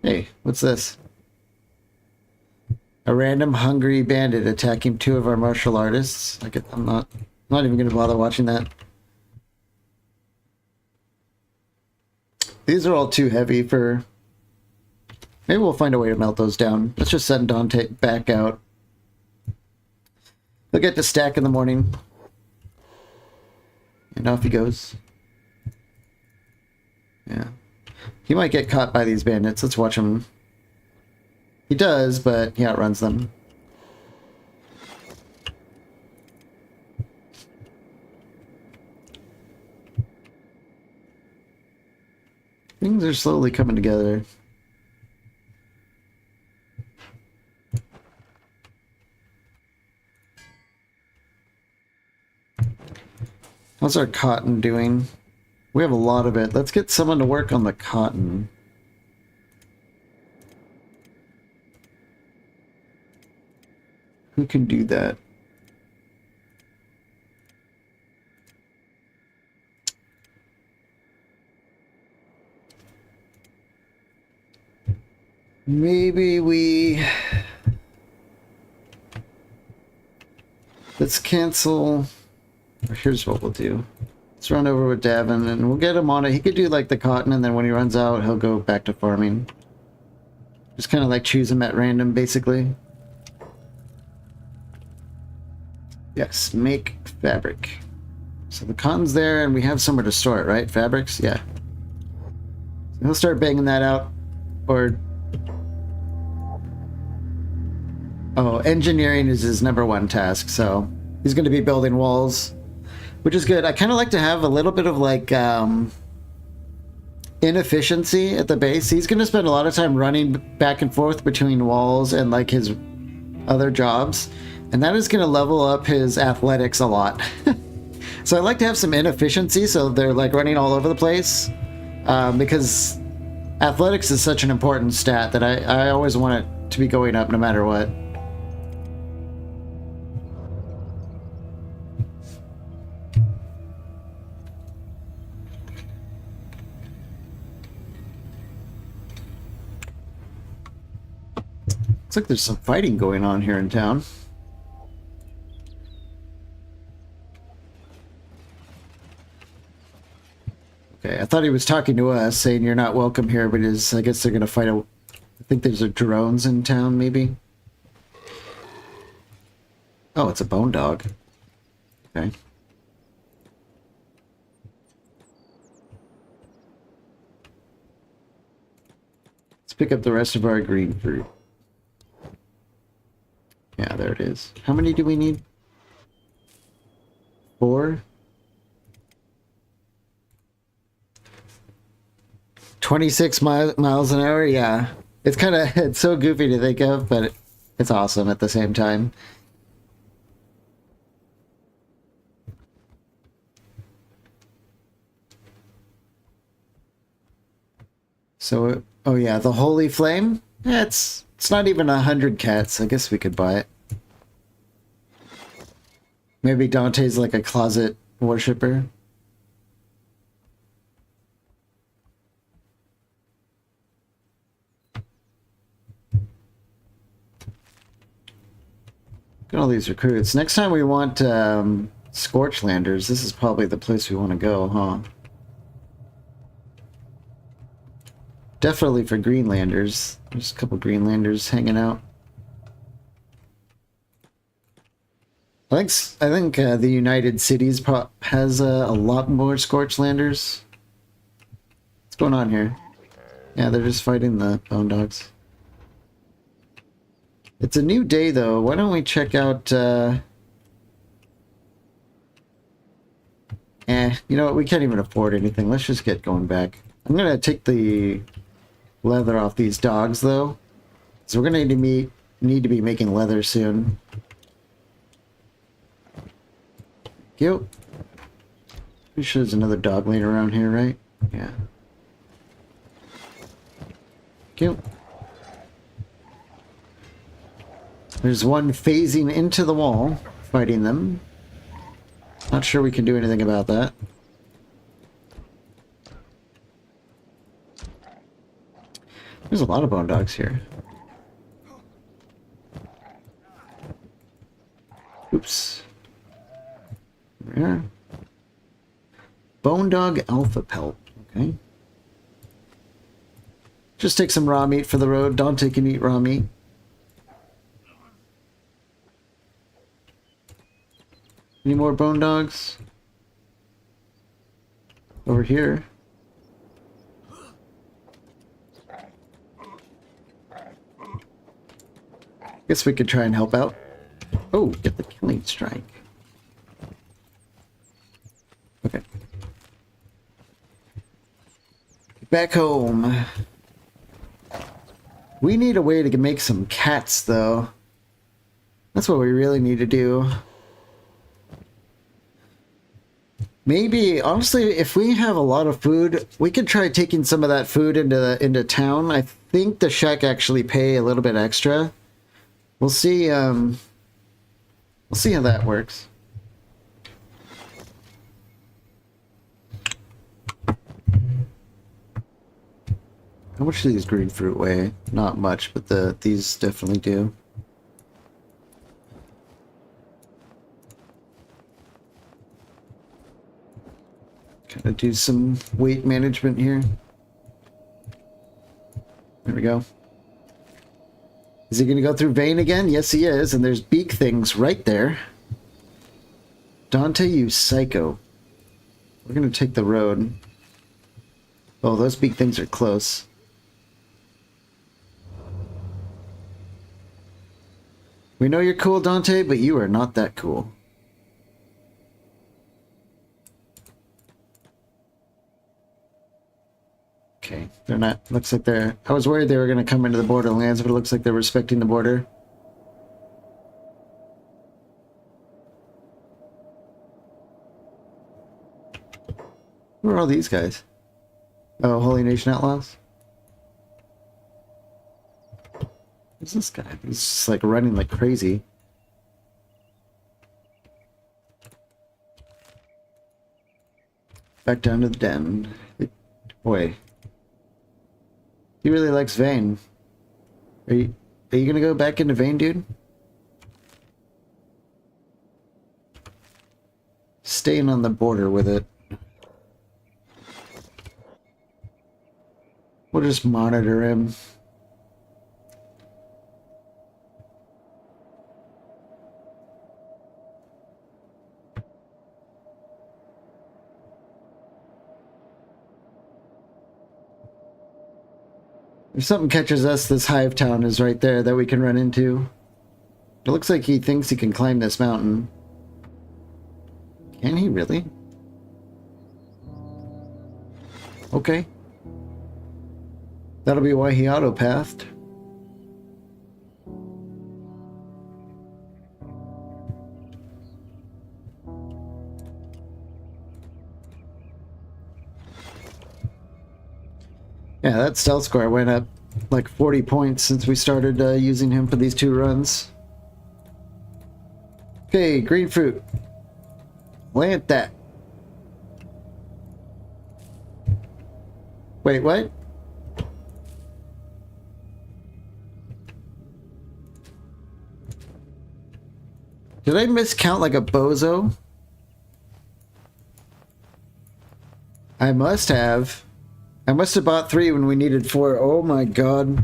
A: Hey, what's this? A random hungry bandit attacking 2 of our martial artists. I'm not even going to bother watching that. These are all too heavy for... Maybe we'll find a way to melt those down. Let's just send Dante back out. He'll get to stack in the morning. And off he goes. Yeah. He might get caught by these bandits. Let's watch him. He does, but he outruns them. Things are slowly coming together. How's our cotton doing? We have a lot of it. Let's get someone to work on the cotton. Who can do that? Maybe we... Let's cancel... Here's what we'll do. Let's run over with Davin and we'll get him on it. He could do like the cotton, and then when he runs out, he'll go back to farming. Just kind of like choose him at random, basically. Yes, make fabric. So the cotton's there and we have somewhere to store it, right? Fabrics? Yeah. So he'll start banging that out. Or... Oh, engineering is his #1 task, so he's going to be building walls. Which is good. I kind of like to have a little bit of like inefficiency at the base. He's going to spend a lot of time running back and forth between walls and like his other jobs. And that is going to level up his athletics a lot. So I like to have some inefficiency so they're like running all over the place. Because athletics is such an important stat that I always want it to be going up no matter what. Looks like there's some fighting going on here in town. Okay, I thought he was talking to us, saying you're not welcome here, but I guess they're going to fight I think there's drones in town, maybe? Oh, it's a bone dog. Okay. Let's pick up the rest of our green fruit. Yeah, there it is. How many do we need? 4? 26 miles an hour? Yeah. It's so goofy to think of, but it's awesome at the same time. So, oh yeah, the Holy Flame? Yeah, it's not even 100 cats. I guess we could buy it. Maybe Dante's like a closet worshipper. Look at all these recruits. Next time we want Scorchlanders, this is probably the place we want to go, huh? Definitely for Greenlanders. There's a couple Greenlanders hanging out. I think the United Cities has a lot more Scorchlanders. What's going on here? Yeah, they're just fighting the Bone Dogs. It's a new day, though. Why don't we check out... you know what? We can't even afford anything. Let's just get going back. I'm going to take the leather off these dogs, though. So we're going to need to be making leather soon. Yo. Pretty sure there's another dog laying around here, right? Yeah. Yo. There's one phasing into the wall, fighting them. Not sure we can do anything about that. There's a lot of bone dogs here. Oops. There. Bone dog alpha pelt. Okay. Just take some raw meat for the road. Dante can eat raw meat. Any more bone dogs? Over here. Guess we could try and help out. Oh, get the killing strike. Okay. Back home. We need a way to make some cats, though. That's what we really need to do. Maybe, honestly, if we have a lot of food, we could try taking some of that food into town. I think the shack actually pay a little bit extra. We'll see how that works. How much do these green fruit weigh? Not much, but these definitely do. Gotta do some weight management here. There we go. Is he gonna go through vein again? Yes, he is, and there's beak things right there. Dante, you psycho. We're gonna take the road. Oh, those beak things are close. We know you're cool, Dante, but you are not that cool. Okay, they're not... Looks like they're... I was worried they were going to come into the borderlands, but it looks like they're respecting the border. Who are all these guys? Oh, Holy Nation Outlaws? Who's this guy? He's just like running like crazy. Back down to the den. Boy. He really likes Vane. Are you gonna go back into Vane, dude? Staying on the border with it. We'll just monitor him. If something catches us, this hive town is right there that we can run into. It looks like he thinks he can climb this mountain. Can he really? Okay. That'll be why he auto-pathed. Yeah, that stealth score went up like 40 points since we started using him for these 2 runs. Okay, green fruit. Plant that. Wait, what? Did I miscount like a bozo? I must have. I must have bought 3 when we needed 4. Oh my god.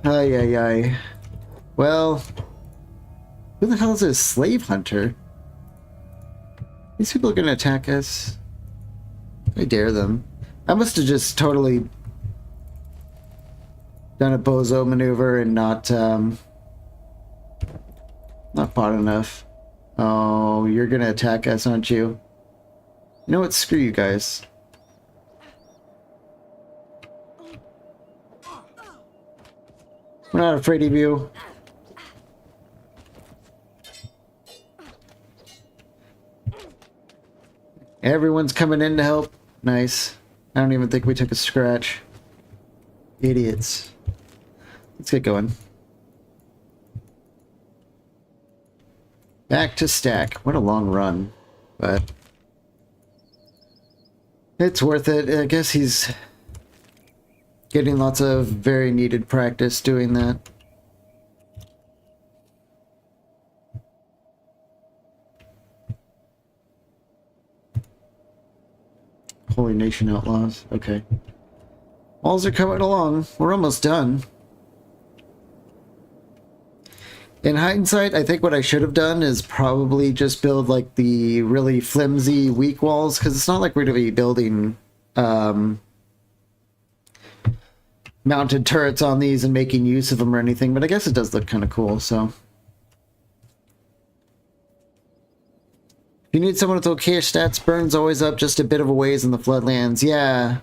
A: Ay, ay, ay. Well, who the hell is a slave hunter? These people are gonna attack us. I dare them. I must have just totally done a bozo maneuver and not fought enough. Oh, you're gonna attack us, aren't you? You know what? Screw you guys. We're not afraid of you. Everyone's coming in to help. Nice. I don't even think we took a scratch. Idiots. Let's get going. Back to stack. What a long run. But it's worth it. I guess he's getting lots of very needed practice doing that. Holy Nation Outlaws. Okay. Walls are coming along. We're almost done. In hindsight, I think what I should have done is probably just build like the really flimsy, weak walls, because it's not like we're going to be building mounted turrets on these and making use of them or anything, but I guess it does look kind of cool, so. If you need someone with okay stats, Burn's always up just a bit of a ways in the Floodlands. Yeah.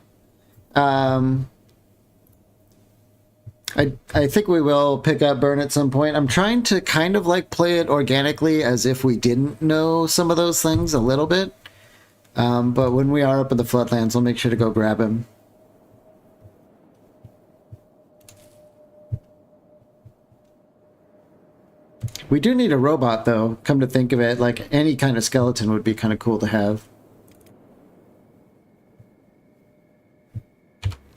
A: I think we will pick up Burn at some point. I'm trying to kind of like play it organically as if we didn't know some of those things a little bit. But when we are up in the Floodlands, I'll make sure to go grab him. We do need a robot, though, come to think of it. Like, any kind of skeleton would be kind of cool to have.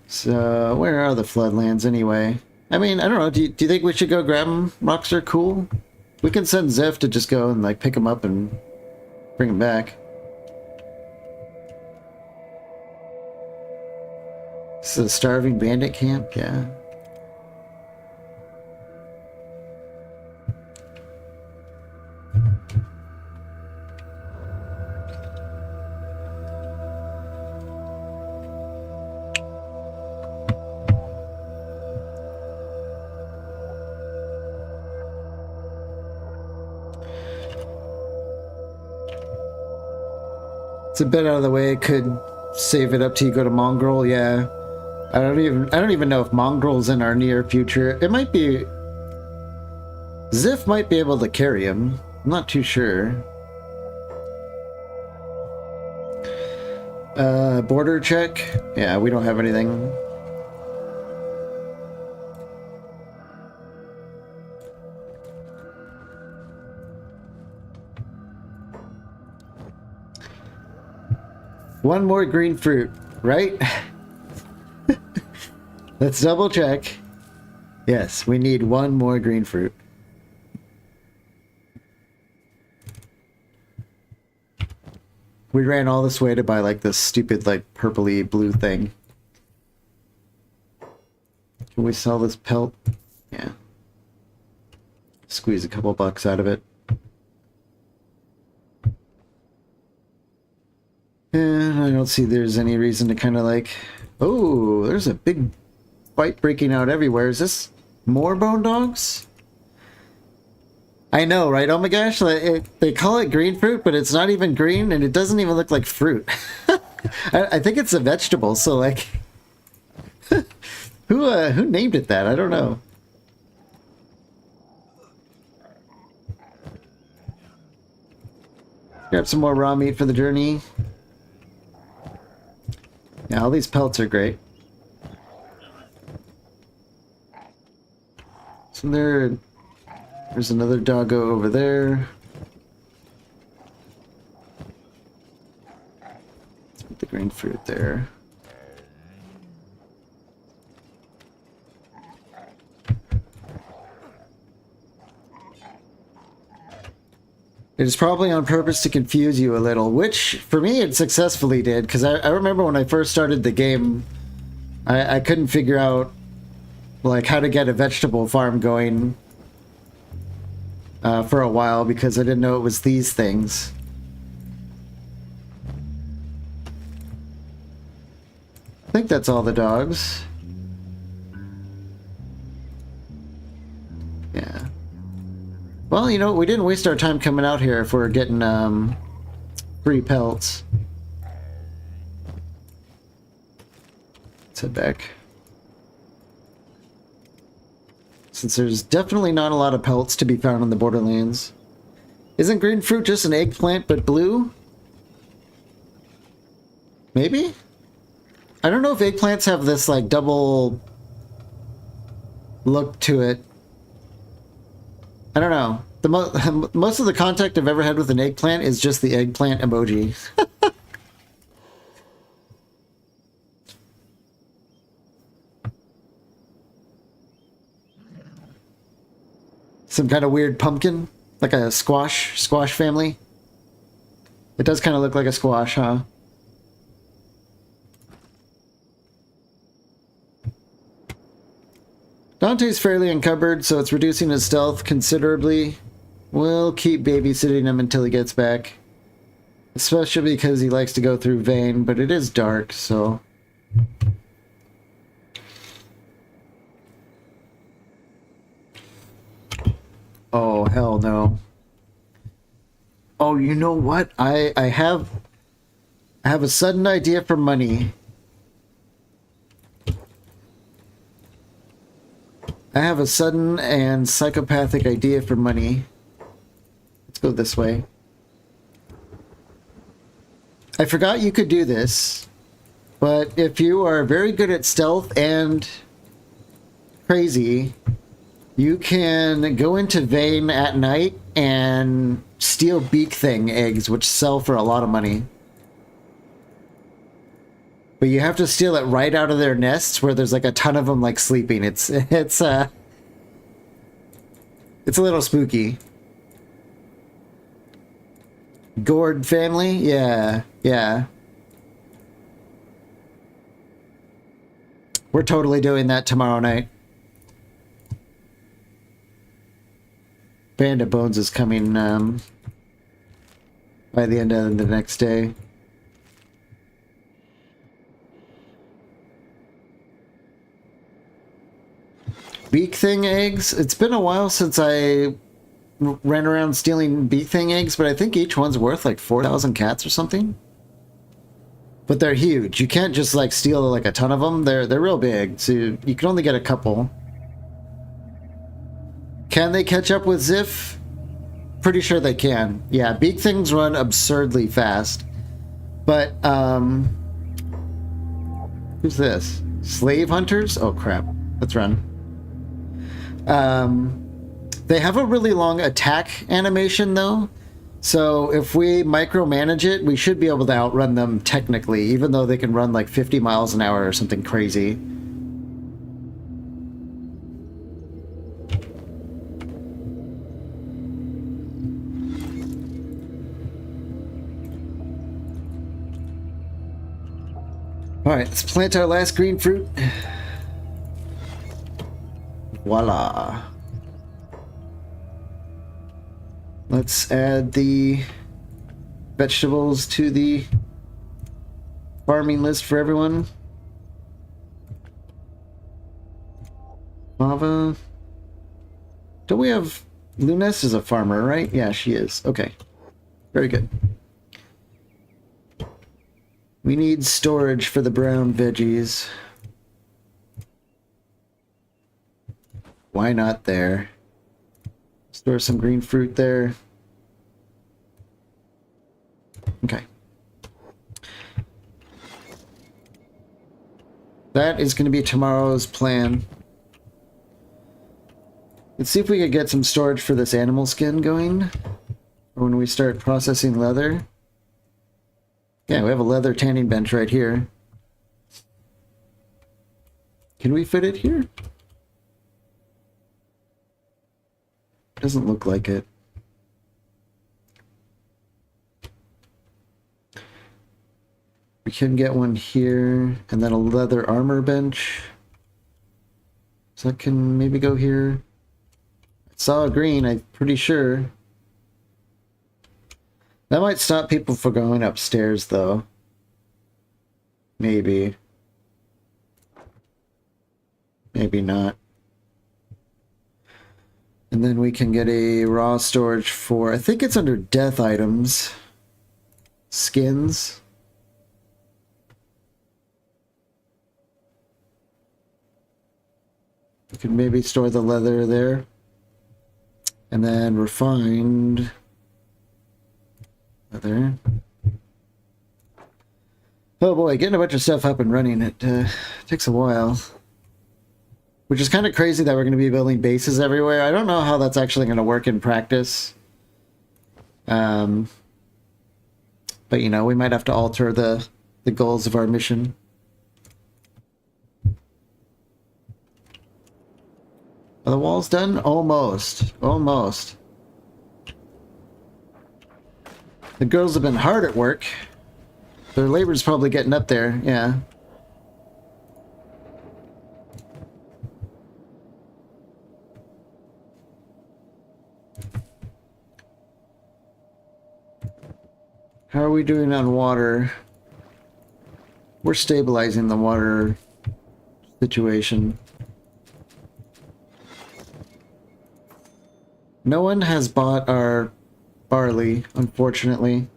A: So, where are the Floodlands, anyway? I mean, I don't know. Do you think we should go grab them? Rocks are cool. We can send Ziff to just go and, like, pick them up and bring them back. This is a starving bandit camp? Yeah. It's a bit out of the way. Could save it up till you go to Mongrel. Yeah, I don't even know if Mongrel's in our near future. It might be. Ziff might be able to carry him. I'm not too sure. Border check. Yeah, we don't have anything. One more green fruit, right? Let's double check. Yes, we need one more green fruit. We ran all this way to buy like this stupid like purpley blue thing. Can we sell this pelt? Yeah. Squeeze a couple bucks out of it. And I don't see there's any reason to kind of like... Oh, there's a big fight breaking out everywhere. Is this more bone dogs? I know, right? Oh my gosh, they call it green fruit, but it's not even green, and it doesn't even look like fruit. I think it's a vegetable, so like... who named it that? I don't know. Grab some more raw meat for the journey. Yeah, all these pelts are great. So there's another doggo over there. Let's put the green fruit there. It is probably on purpose to confuse you a little, which for me it successfully did, because I remember when I first started the game, I couldn't figure out like how to get a vegetable farm going for a while because I didn't know it was these things. I think that's all the dogs. Yeah. Well, you know, we didn't waste our time coming out here if we're getting free pelts. Let's head back. Since there's definitely not a lot of pelts to be found in the Borderlands. Isn't green fruit just an eggplant but blue? Maybe? I don't know if eggplants have this like double look to it. I don't know. The most of the contact I've ever had with an eggplant is just the eggplant emoji. Some kind of weird pumpkin, like a squash family. It does kind of look like a squash, huh? Dante's fairly encumbered, so it's reducing his stealth considerably. We'll keep babysitting him until he gets back. Especially because he likes to go through Vane, but it is dark, so... Oh, hell no. Oh, you know what? I have a sudden idea for money. I have a sudden and psychopathic idea for money. Let's go this way. I forgot you could do this, but if you are very good at stealth and crazy, you can go into Vane at night and steal beak thing eggs, which sell for a lot of money. But you have to steal it right out of their nests where there's like a ton of them like sleeping. It's a little spooky. Gourd family? Yeah, yeah. We're totally doing that tomorrow night. Band of Bones is coming by the end of the next day. Beak thing eggs? It's been a while since I ran around stealing beak thing eggs, but I think each one's worth like 4,000 cats or something. But they're huge. You can't just like steal like a ton of them. They're real big, so you can only get a couple. Can they catch up with Ziff? Pretty sure they can. Yeah, beak things run absurdly fast. But who's this? Slave hunters? Oh crap. Let's run. They have a really long attack animation though, so if we micromanage it, we should be able to outrun them technically, even though they can run like 50 miles an hour or something crazy. Alright, let's plant our last green fruit. Voila. Let's add the vegetables to the farming list for everyone. Lava. Don't we have... Lunes is a farmer, right? Yeah, she is. Okay. Very good. We need storage for the brown veggies. Why not there? Store some green fruit there. Okay. That is going to be tomorrow's plan. Let's see if we could get some storage for this animal skin going. When we start processing leather. Yeah, we have a leather tanning bench right here. Can we fit it here? Doesn't look like it. We can get one here, and then a leather armor bench. So that can maybe go here. I saw green, I'm pretty sure. That might stop people from going upstairs, though. Maybe. Maybe not. And then we can get a raw storage for, I think it's under death items. Skins. We can maybe store the leather there. And then refined leather. Oh boy, getting a bunch of stuff up and running, it takes a while. Which is kind of crazy that we're going to be building bases everywhere. I don't know how that's actually going to work in practice. But, you know, we might have to alter the goals of our mission. Are the walls done? Almost. Almost. The girls have been hard at work. Their labor's probably getting up there, yeah. How are we doing on water? We're stabilizing the water situation. No one has bought our barley, unfortunately.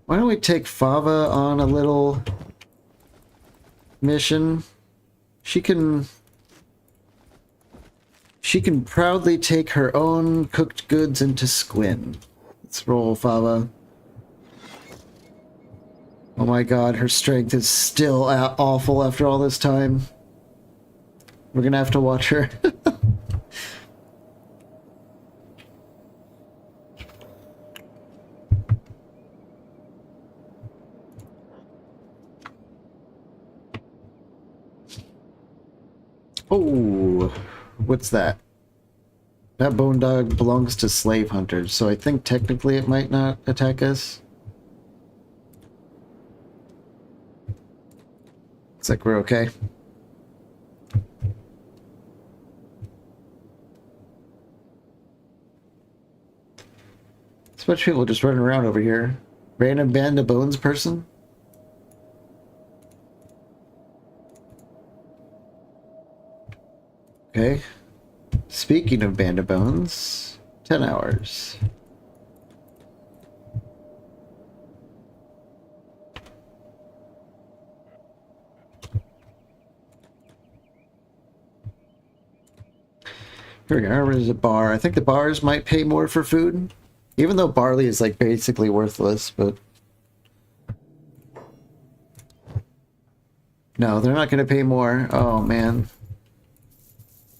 A: Why don't we take Fava on a little mission? She can proudly take her own cooked goods into Squin. Let's roll, Fava. Oh my god, her strength is still awful after all this time. We're gonna have to watch her. Oh, what's that? That bone dog belongs to slave hunters, so I think technically it might not attack us. Looks like we're okay. There's a bunch of people just running around over here. Random band of bones person? Okay. Speaking of Band of Bones, 10 hours. Here we go. There's a bar. I think the bars might pay more for food. Even though barley is like basically worthless, but... No, they're not going to pay more. Oh, man.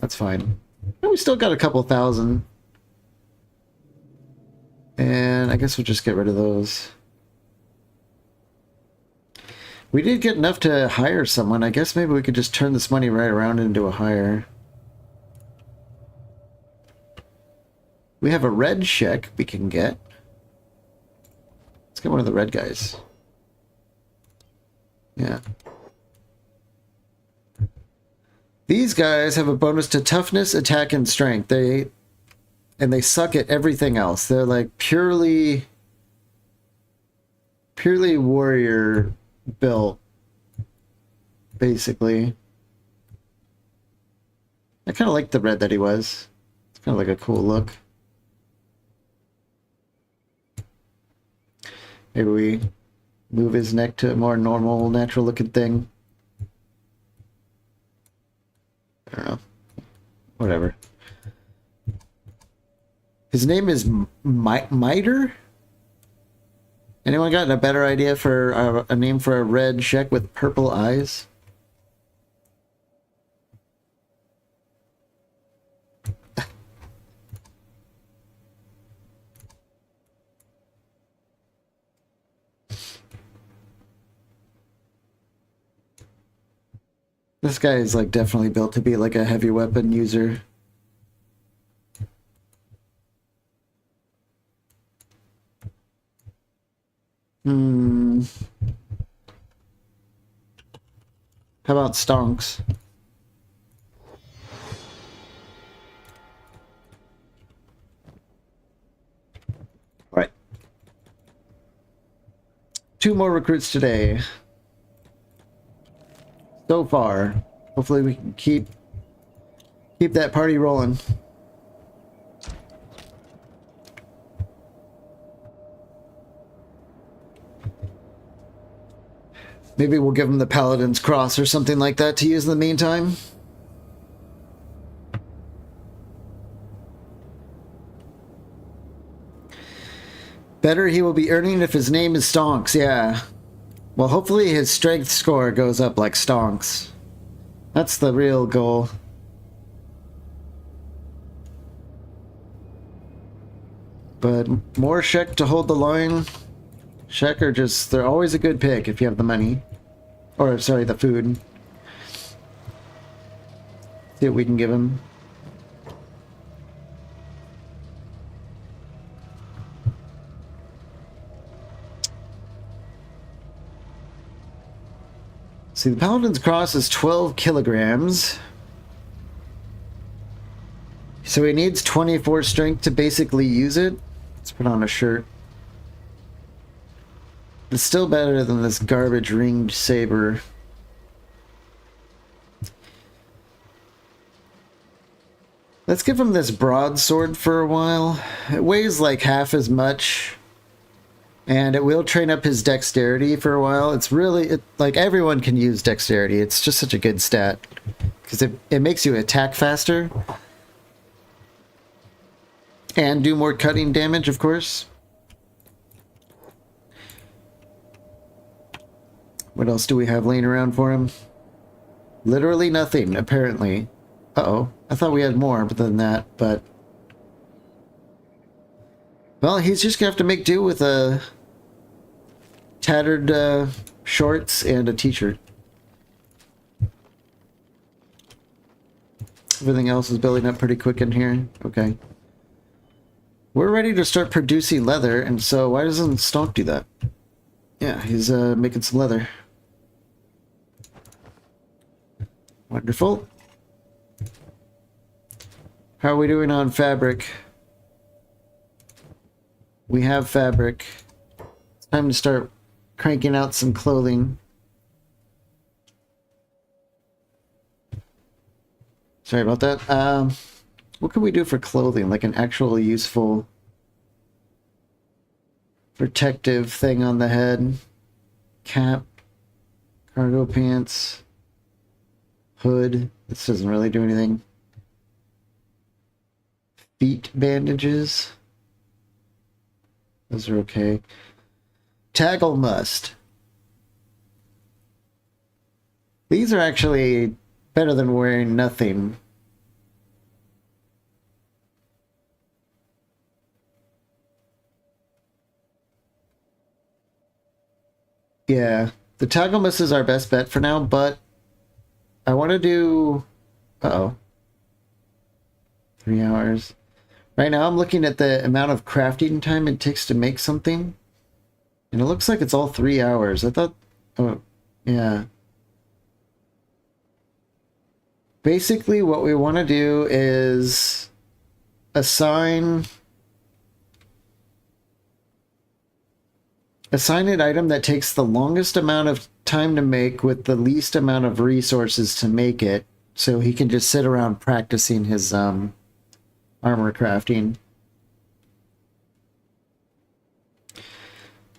A: That's fine. Well, we still got a couple thousand. And I guess we'll just get rid of those. We did get enough to hire someone. I guess maybe we could just turn this money right around into a hire. We have a red check we can get. Let's get one of the red guys. Yeah. These guys have a bonus to toughness, attack, and strength. They suck at everything else. They're like purely warrior built, basically. I kind of like the red that he was. It's kind of like a cool look. Maybe we move his neck to a more normal, natural looking thing. I don't know. Whatever. His name is Miter? Anyone got a better idea for a name for a red Shek with purple eyes? This guy is like definitely built to be like a heavy weapon user. How about Stonks? All right. 2 more recruits today. So far. Hopefully we can keep that party rolling. Maybe we'll give him the Paladin's Cross or something like that to use in the meantime. Better he will be earning if his name is Stonks, yeah. Well, hopefully his strength score goes up like Stonks. That's the real goal. But more Shek to hold the line. Shek are just, they're always a good pick if you have the money. Or, sorry, the food. See what we can give him. See, the Paladin's Cross is 12 kilograms. So he needs 24 strength to basically use it. Let's put on a shirt. It's still better than this garbage ringed saber. Let's give him this broadsword for a while. It weighs like half as much. And it will train up his dexterity for a while. It's really, like, everyone can use dexterity. It's just such a good stat. Because it makes you attack faster. And do more cutting damage, of course. What else do we have laying around for him? Literally nothing, apparently. Uh-oh. I thought we had more than that, but... Well, he's just gonna have to make do with a... tattered shorts and a t-shirt. Everything else is building up pretty quick in here. Okay. We're ready to start producing leather, and so why doesn't Stonk do that? Yeah, he's making some leather. Wonderful. How are we doing on fabric? We have fabric. It's time to start cranking out some clothing. Sorry about that. What can we do for clothing? Like an actual useful protective thing on the head. Cap. Cargo pants. Hood. This doesn't really do anything. Feet bandages. Those are okay. Taggle must. These are actually better than wearing nothing. Yeah, the toggle mist is our best bet for now, but I want to do... Uh-oh. 3 hours. Right now I'm looking at the amount of crafting time it takes to make something. And it looks like it's all 3 hours. I thought... Oh, yeah. Basically what we want to do is assign an item that takes the longest amount of time to make with the least amount of resources to make it, so he can just sit around practicing his armor crafting.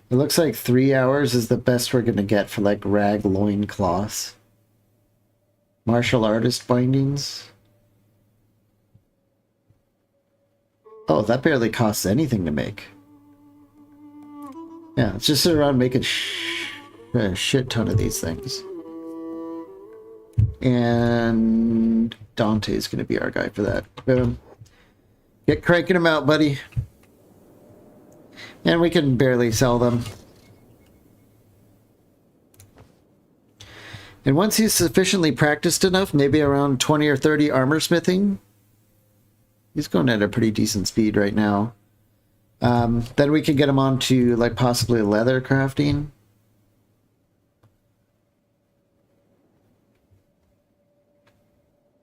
A: It looks like 3 hours is the best we're going to get for like rag loincloths. Martial artist bindings. Oh, that barely costs anything to make. Yeah, let's just sit around making a shit ton of these things. And Dante's going to be our guy for that. Boom. Get cranking them out, buddy. And we can barely sell them. And once he's sufficiently practiced enough, maybe around 20 or 30 armor smithing, he's going at a pretty decent speed right now. Then we can get him on to like possibly leather crafting.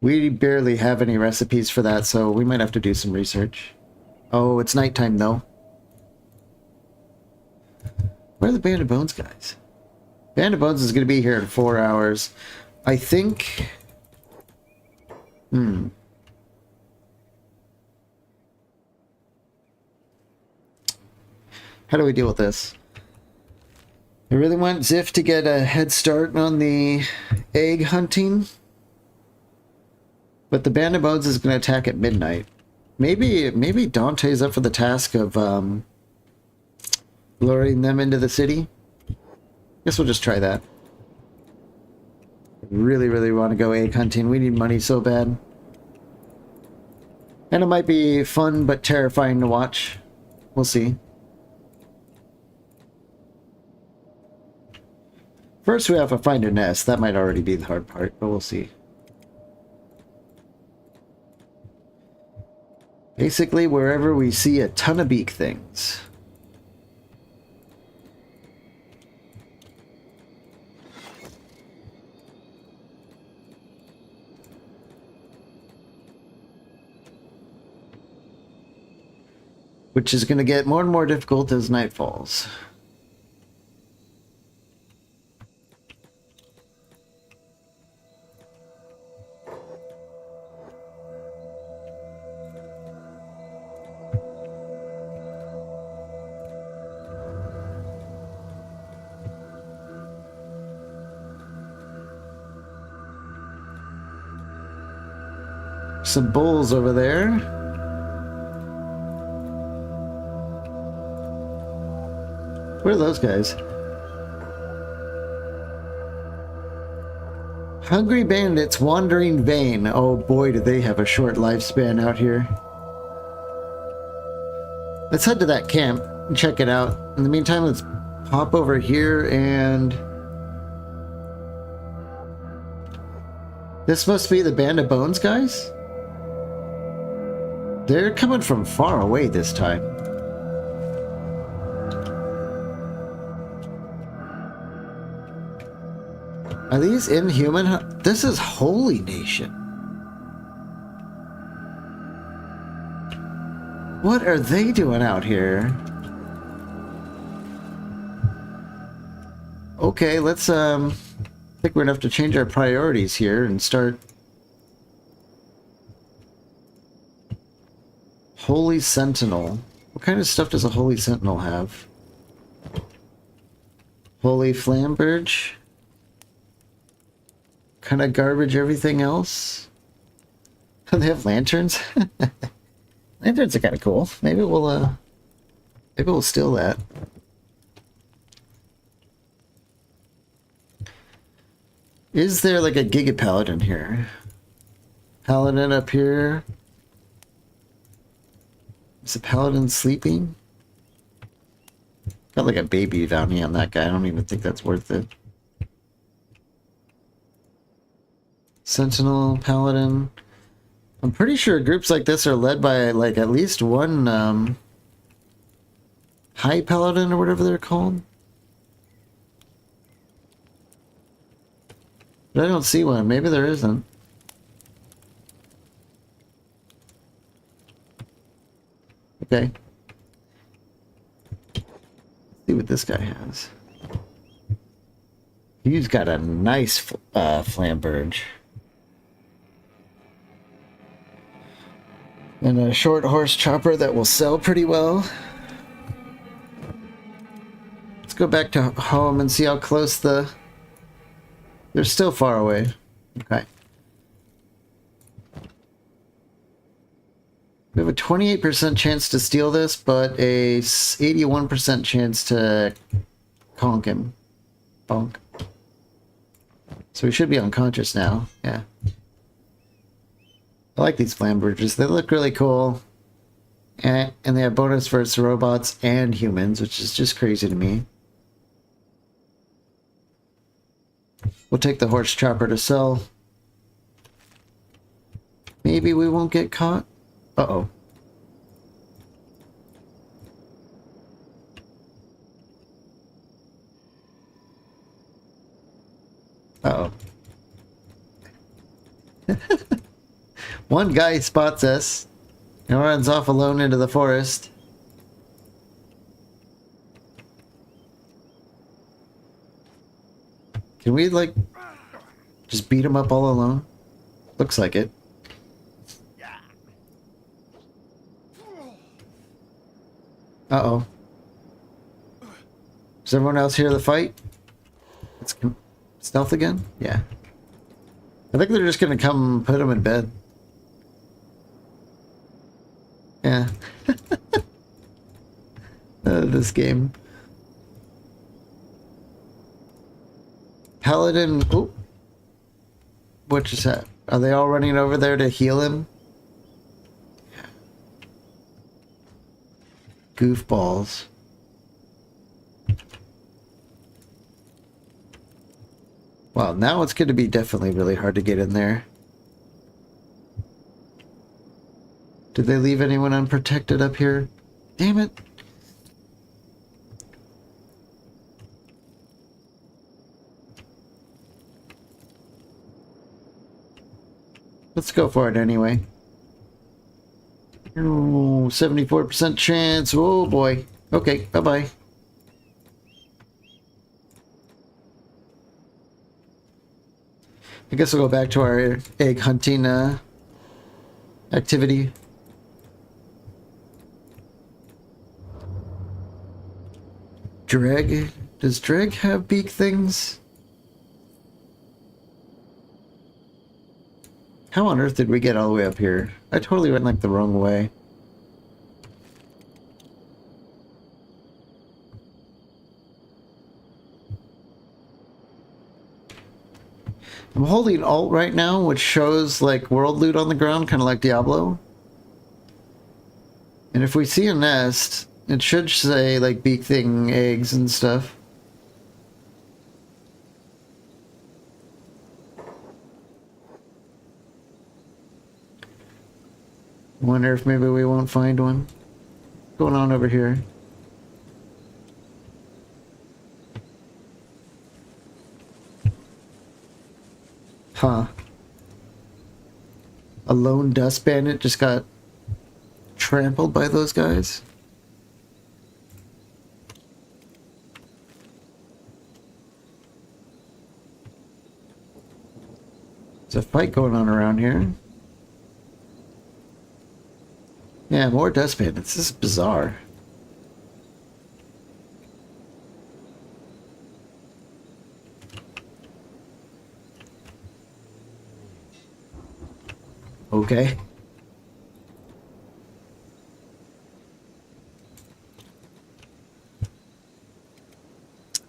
A: We barely have any recipes for that, so we might have to do some research. Oh, it's nighttime though. Where are the Band of Bones guys? Band of Bones is going to be here in 4 hours. I think... How do we deal with this? I really want Ziff to get a head start on the egg hunting. But the Band of Bones is going to attack at midnight. Maybe Dante's up for the task of luring them into the city. Guess we'll just try that. Really, really want to go egg hunting. We need money so bad. And it might be fun but terrifying to watch. We'll see. First we have to find a nest. That might already be the hard part, but we'll see. Basically, wherever we see a ton of beak things. Which is going to get more and more difficult as night falls. Some bulls over there. Where are those guys? Hungry bandits, wandering vain. Oh boy, do they have a short lifespan out here. Let's head to that camp and check it out. In the meantime, let's hop over here and... This must be the Band of Bones guys? They're coming from far away this time. Are these inhuman? This is Holy Nation. What are they doing out here? Okay, let's I think we're gonna have to change our priorities here and start. Holy Sentinel. What kind of stuff does a Holy Sentinel have? Holy Flamberge. Kind of garbage everything else. They have lanterns. Lanterns are kind of cool. Maybe we'll steal that. Is there like a Giga Paladin here? Paladin up here. Is the Paladin sleeping? Got like a baby bounty on that guy. I don't even think that's worth it. Sentinel, Paladin. I'm pretty sure groups like this are led by like at least one High Paladin or whatever they're called. But I don't see one. Maybe there isn't. Okay. Let's see what this guy has. He's got a nice Flamberge. And a short horse chopper that will sell pretty well. Let's go back to home and see how close the... They're still far away. Okay. We have a 28% chance to steal this, but a 81% chance to conk him. Bonk. So we should be unconscious now. Yeah. I like these flame bridges. They look really cool. And they have bonus for its robots and humans, which is just crazy to me. We'll take the horse chopper to sell. Maybe we won't get caught. Uh-oh. Uh-oh. One guy spots us and runs off alone into the forest. Can we, like, just beat him up all alone? Looks like it. Uh-oh. Does everyone else hear the fight? It's stealth again? Yeah. I think they're just gonna come put him in bed. Yeah. This game. Paladin. Oh. What just happened? Are they all running over there to heal him? Goofballs. Wow, now it's going to be definitely really hard to get in there. Did they leave anyone unprotected up here? Damn it. Let's go for it anyway. Oh, 74% chance. Oh boy. Okay, bye-bye. I guess we'll go back to our egg hunting activity. Dreg? Does Dreg have beak things? How on earth did we get all the way up here? I totally went like the wrong way. I'm holding Alt right now, which shows like world loot on the ground, kind of like Diablo. And if we see a nest, it should say like beak thing eggs and stuff. Wonder if maybe we won't find one. What's going on over here? Huh. A lone dust bandit just got trampled by those guys? There's a fight going on around here. Yeah, more dust bandits. This is bizarre. Okay.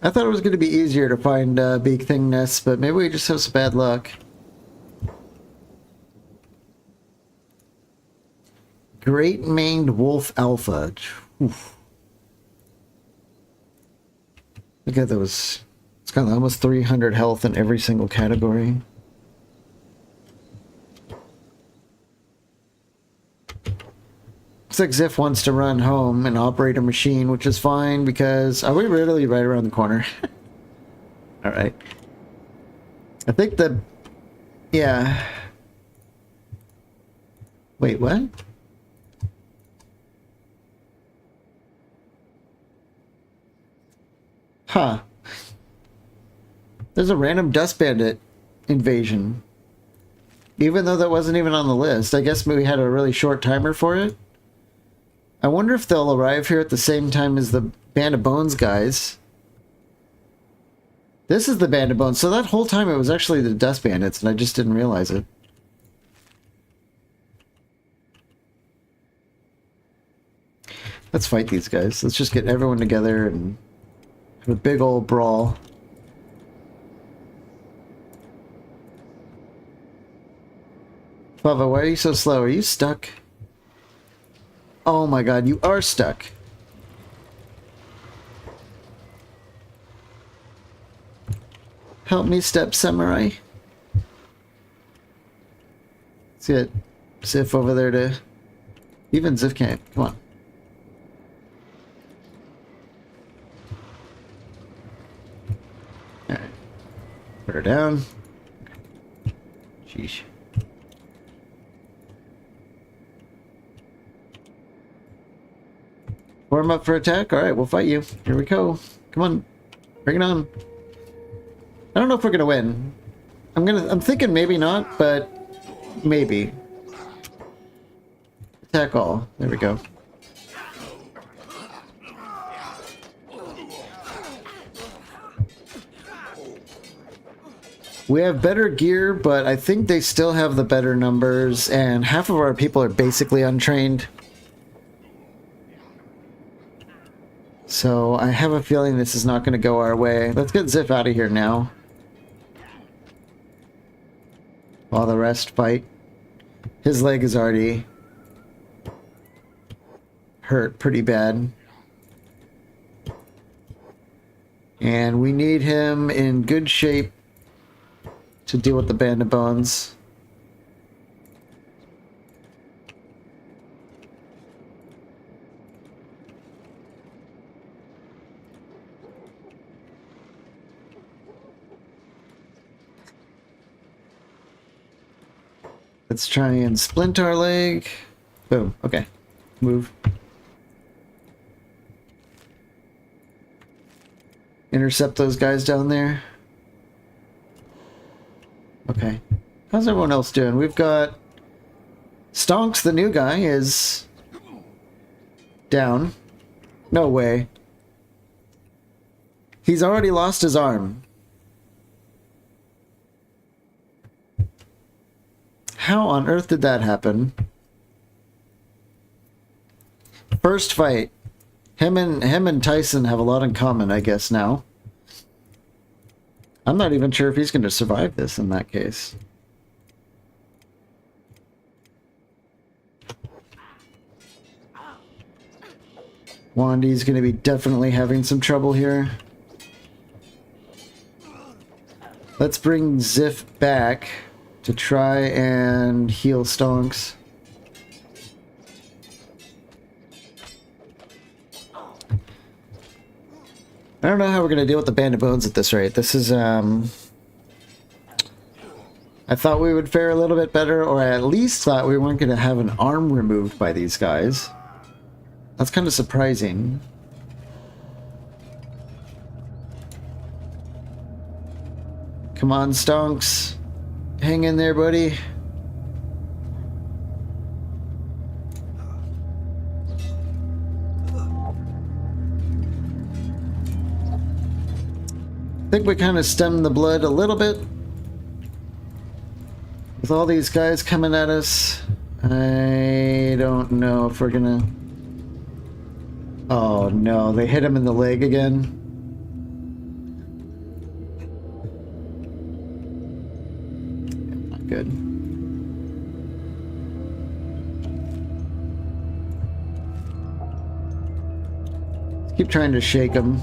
A: I thought it was going to be easier to find beak thing nests, but maybe we just have some bad luck. Great maned wolf alpha. Oof. Look at those. It's got almost 300 health in every single category. Looks like Ziff wants to run home and operate a machine, which is fine because... Are we really right around the corner? Alright. I think the... Yeah. Wait, what? Huh. There's a random dust bandit invasion. Even though that wasn't even on the list. I guess we had a really short timer for it. I wonder if they'll arrive here at the same time as the Band of Bones guys. This is the Band of Bones. So that whole time it was actually the dust bandits and I just didn't realize it. Let's fight these guys. Let's just get everyone together and have a big old brawl. Flava, why are you so slow? Are you stuck? Oh my god, you are stuck. Help me, Step Samurai. Let's get Ziff over there to... Even Ziff can't. Come on. Alright. Put her down. Sheesh. Warm up for attack? Alright, we'll fight you. Here we go. Come on. Bring it on. I don't know if we're gonna win. I'm thinking maybe not, but maybe. Attack all. There we go. We have better gear, but I think they still have the better numbers, and half of our people are basically untrained. So I have a feeling this is not going to go our way. Let's get Ziff out of here now. While the rest fight. His leg is already hurt pretty bad. And we need him in good shape to deal with the Band of Bones. Let's try and splint our leg. Boom. Okay. Move. Intercept those guys down there. Okay. How's everyone else doing? We've got... Stonks, the new guy, is... down. No way. He's already lost his arm. How on earth did that happen? First fight. Him and Tyson have a lot in common, I guess, now. I'm not even sure if he's going to survive this in that case. Wandy's going to be definitely having some trouble here. Let's bring Ziff back to try and heal Stonks. I don't know how we're going to deal with the Band of Bones at this rate. This is, I thought we would fare a little bit better, or I at least thought we weren't going to have an arm removed by these guys. That's kind of surprising. Come on, Stonks. Hang in there, buddy. I think we kind of stemmed the blood a little bit. With all these guys coming at us, I don't know if we're gonna... Oh no, they hit him in the leg again. Not good. Keep trying to shake him.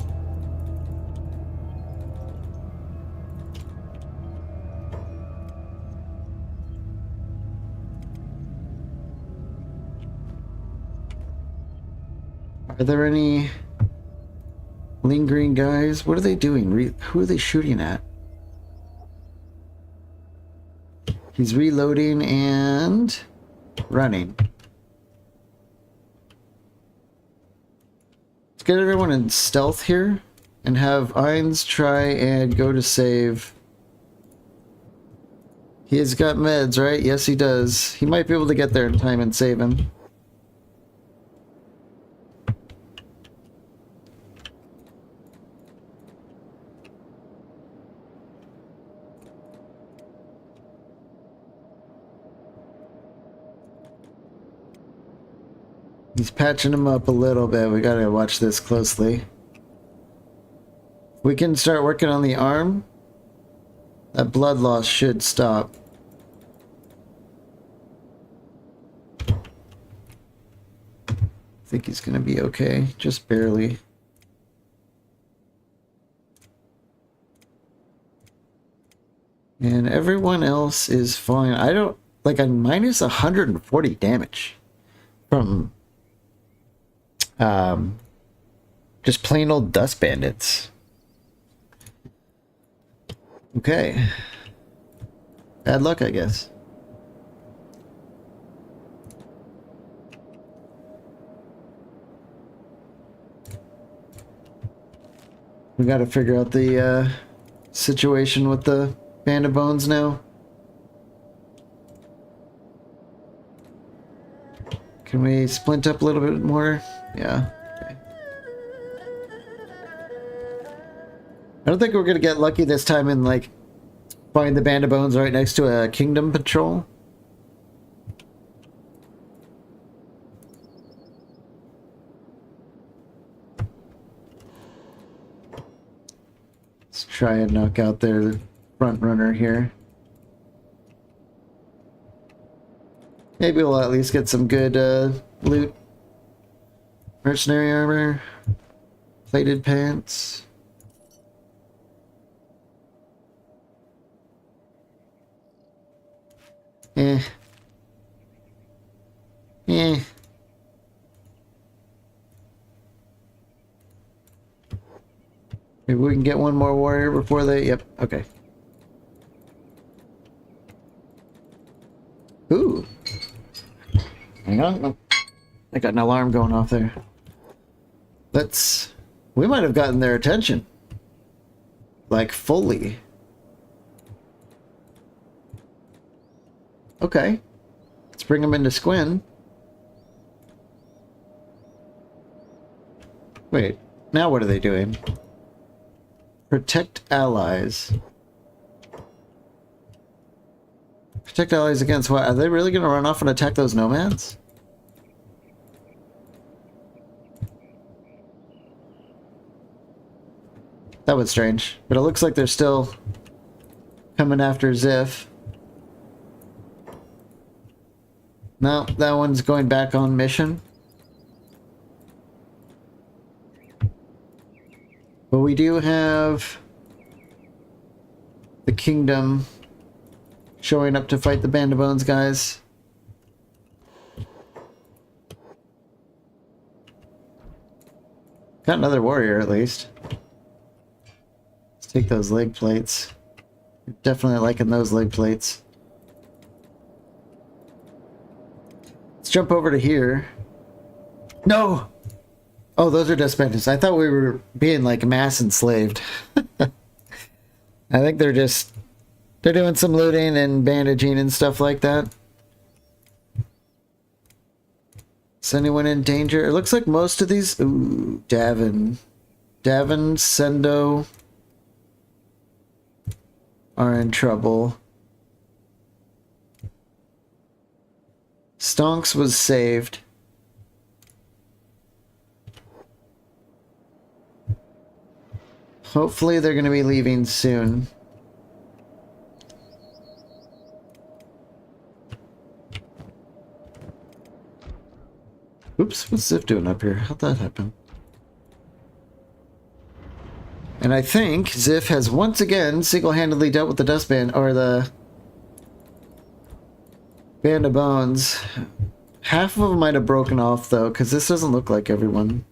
A: Are there any lingering guys? What are they doing? Who are they shooting at? He's reloading and running. Let's get everyone in stealth here and have Ainz try and go to save. He has got meds, right? Yes, he does. He might be able to get there in time and save him. He's patching him up a little bit. We gotta watch this closely. We can start working on the arm. That blood loss should stop. I think he's gonna be okay, just barely. And everyone else is fine. I don't, like, I'm minus 140 damage from just plain old dust bandits. Okay. Bad luck, I guess. We gotta figure out the situation with the Band of Bones now. Can we splint up a little bit more? Yeah. Okay. I don't think we're gonna get lucky this time and like find the Band of Bones right next to a Kingdom Patrol. Let's try and knock out their front runner here. Maybe we'll at least get some good loot. Mercenary armor, plated pants. Eh. Eh. Maybe we can get one more warrior before they... Yep, okay. Ooh. Hang on. I got an alarm going off there. Let's... We might have gotten their attention. Like, fully. Okay. Let's bring them into Squin. Wait. Now what are they doing? Protect allies. Protect allies against what? Are they really going to run off and attack those nomads? That was strange. But it looks like they're still coming after Ziff. No, that one's going back on mission. But we do have the Kingdom showing up to fight the Band of Bones guys. Got another warrior at least. Let's take those leg plates. Definitely liking those leg plates. Let's jump over to here. No! Oh, those are dust bandits. I thought we were being like mass enslaved. I think they're doing some looting and bandaging and stuff like that. Is anyone in danger? It looks like most of these... Ooh, Davin, Sendo are in trouble. Stonks was saved. Hopefully they're going to be leaving soon. Oops, what's Ziff doing up here? How'd that happen? And I think Ziff has once again single-handedly dealt with the dustband, or the Band of Bones. Half of them might have broken off though, because this doesn't look like everyone.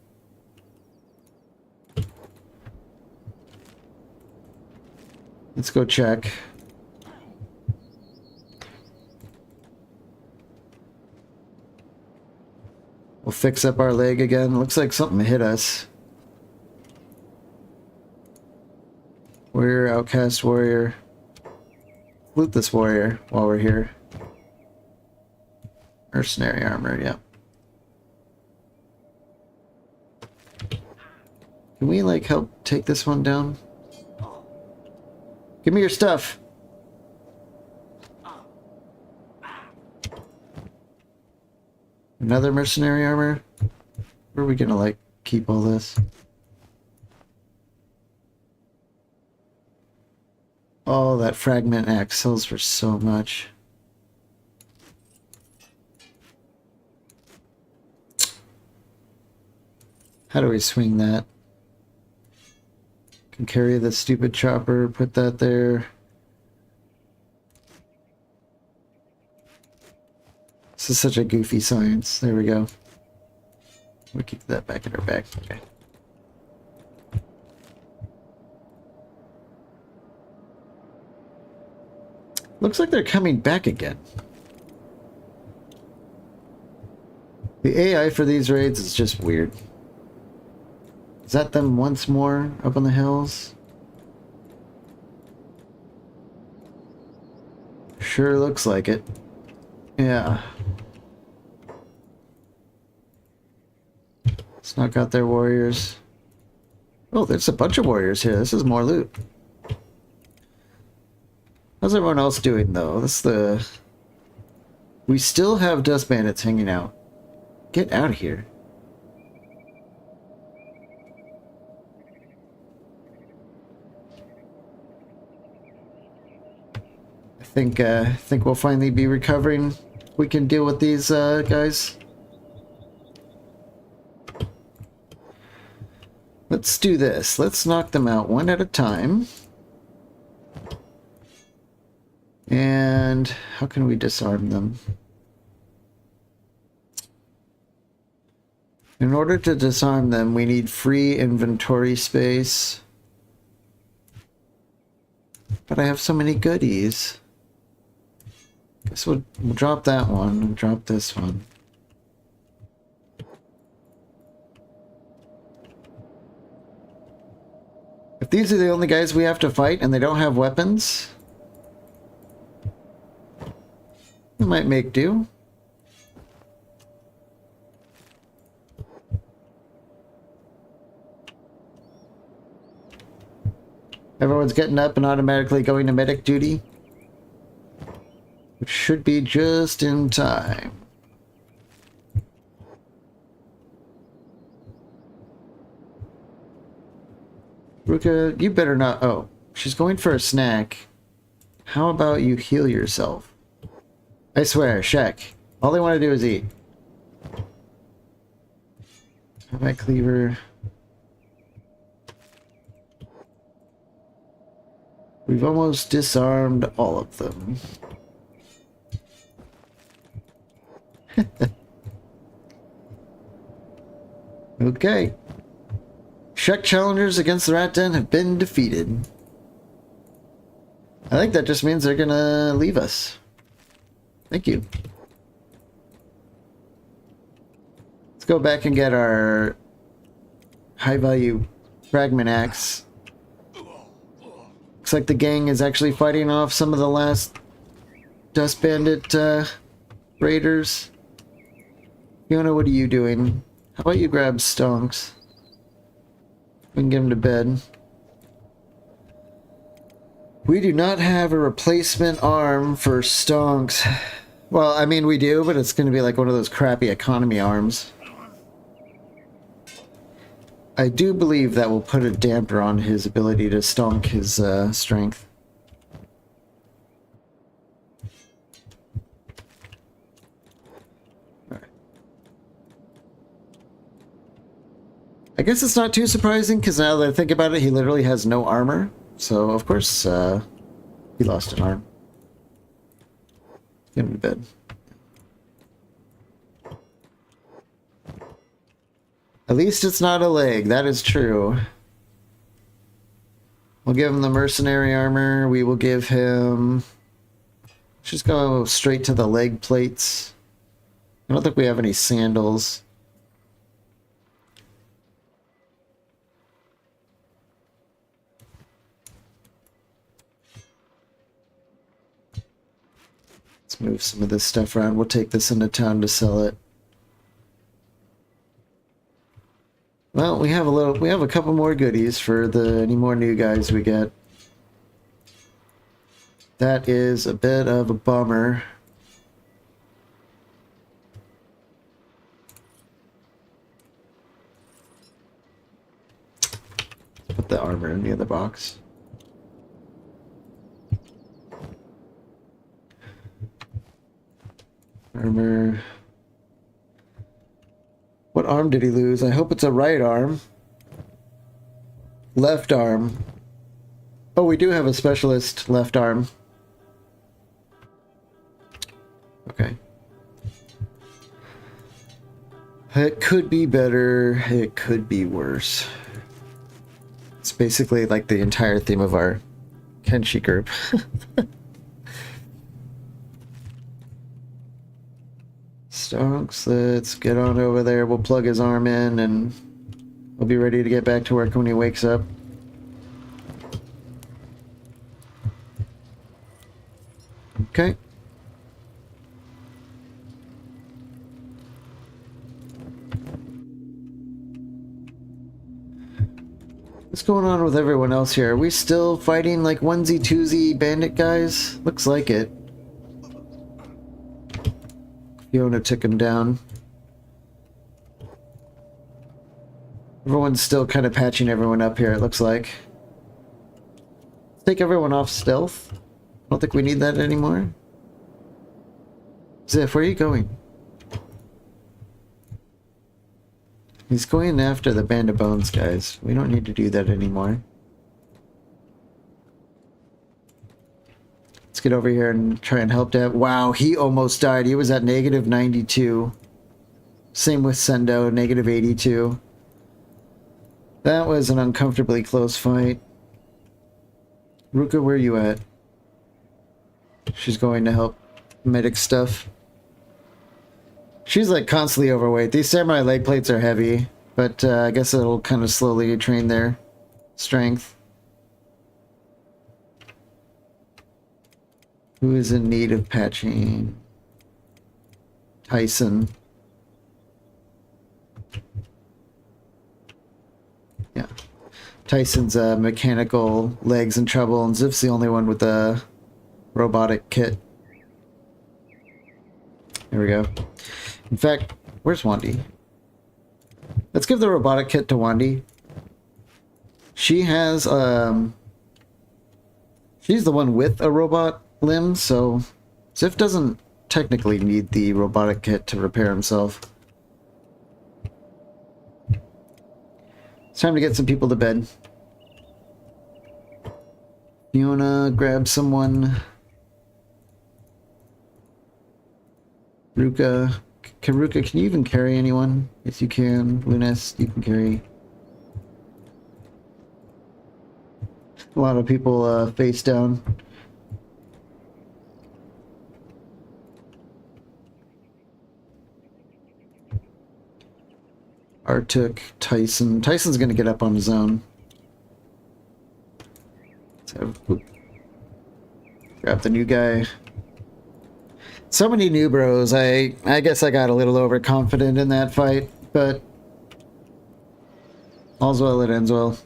A: Let's go check. We'll fix up our leg again. Looks like something hit us. Warrior, outcast warrior. Loot this warrior while we're here. Mercenary armor, yeah. Can we, like, help take this one down? Give me your stuff. Another mercenary armor. Where are we gonna, like, keep all this? Oh, that fragment axe sells for so much. How do we swing that? Can carry the stupid chopper, put that there. This is such a goofy science. There we go. We'll keep that back in our bag. Okay. Looks like they're coming back again. The AI for these raids is just weird. Is that them once more up on the hills? Sure looks like it. Yeah. Snuck out their warriors. Oh, there's a bunch of warriors here. This is more loot. How's everyone else doing, though? We still have dust bandits hanging out. Get out of here. I think we'll finally be recovering. We can deal with these guys. Let's do this. Let's knock them out one at a time. And how can we disarm them? In order to disarm them, we need free inventory space. But I have so many goodies. Guess we'll drop that one and drop this one. If these are the only guys we have to fight and they don't have weapons, we might make do. Everyone's getting up and automatically going to medic duty, which should be just in time. Ruka, you better not... Oh, she's going for a snack. How about you heal yourself? I swear, Shaq. All they want to do is eat. Combat cleaver. We've almost disarmed all of them. Okay. Shaq challengers against the Rat Den have been defeated. I think that just means they're gonna leave us. Thank you. Let's go back and get our high-value fragment axe. Looks like the gang is actually fighting off some of the last Dust Bandit raiders. Fiona, what are you doing? How about you grab Stonks? We can get him to bed. We do not have a replacement arm for Stonks. Well, I mean, we do, but it's going to be like one of those crappy economy arms. I do believe that will put a damper on his ability to stonk his strength. I guess it's not too surprising, because now that I think about it, he literally has no armor. So, of course, he lost an arm. Get him to bed. At least it's not a leg, that is true. We'll give him the mercenary armor. We will give him... Let's just go straight to the leg plates. I don't think we have any sandals. Let's move some of this stuff around. We'll take this into town to sell it. Well, we have a couple more goodies for any more new guys we get. That is a bit of a bummer. the armor in the other box. Armor. What arm did he lose? I hope it's a right arm. Left arm. Oh, we do have a specialist left arm. Okay. It could be better. It could be worse. It's basically like the entire theme of our Kenshi group. Stonks, let's get on over there. We'll plug his arm in and we'll be ready to get back to work when he wakes up. Okay. What's going on with everyone else here? Are we still fighting like onesie-twosie bandit guys? Looks like it. Fiona took him down. Everyone's still kind of patching everyone up here, it looks like. Let's take everyone off stealth. I don't think we need that anymore. Ziff, where are you going? He's going after the Band of Bones guys. We don't need to do that anymore. Let's get over here and try and help Dad. Wow, he almost died. He was at negative 92. Same with Sendo, negative 82. That was an uncomfortably close fight. Ruka, where are you at? She's going to help medic stuff. She's like constantly overweight. These samurai leg plates are heavy, but I guess it'll kind of slowly train their strength. Who is in need of patching? Tyson. Yeah. Tyson's mechanical legs in trouble, and Zif's the only one with the robotic kit. There we go. In fact, where's Wandy? Let's give the robotic kit to Wandy. She has, she's the one with a robot limb, so Zif doesn't technically need the robotic kit to repair himself. It's time to get some people to bed. Fiona, grab someone. Ruka. Ruka, can you even carry anyone? Yes, you can. Lunas, you can carry. A lot of people face down. Artuk, Tyson. Tyson's gonna get up on his own. So, grab the new guy. So many new bros. I guess I got a little overconfident in that fight, but all's well that ends well.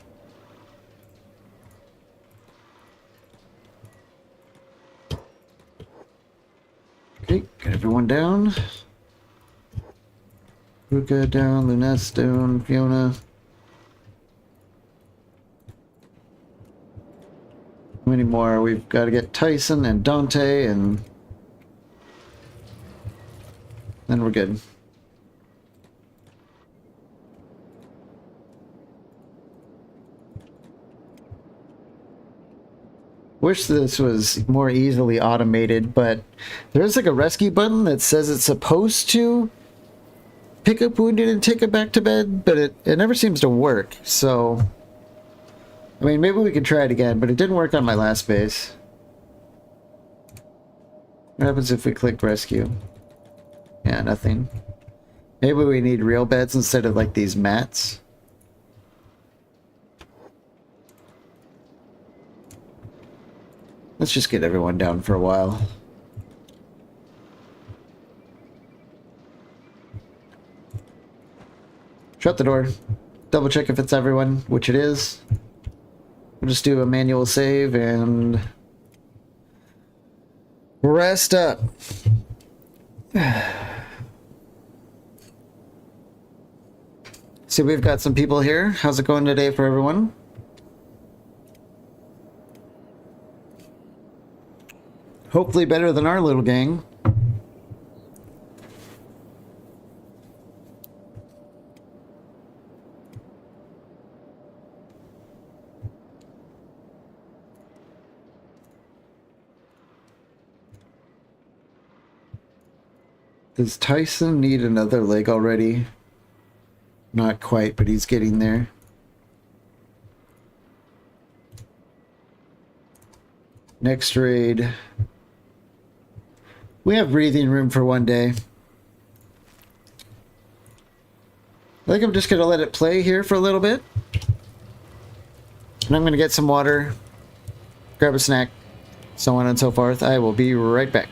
A: Okay, get everyone down. Ruka down, Lunas down, Fiona. How many more? We've got to get Tyson and Dante, and then we're good. Wish this was more easily automated, but there's like a rescue button that says it's supposed to pick up wounded and take it back to bed, but it never seems to work, so I mean, maybe we could try it again, but it didn't work on my last base. What happens if we click rescue? Yeah, nothing. Maybe we need real beds instead of like these mats. Let's just get everyone down for a while. Shut the door. Double check if it's everyone, which it is. We'll just do a manual save and rest up. See, we've got some people here. How's it going today for everyone? Hopefully better than our little gang. Does Tyson need another leg already? Not quite, but he's getting there. Next raid. We have breathing room for one day. I think I'm just going to let it play here for a little bit. And I'm going to get some water, grab a snack, so on and so forth. I will be right back.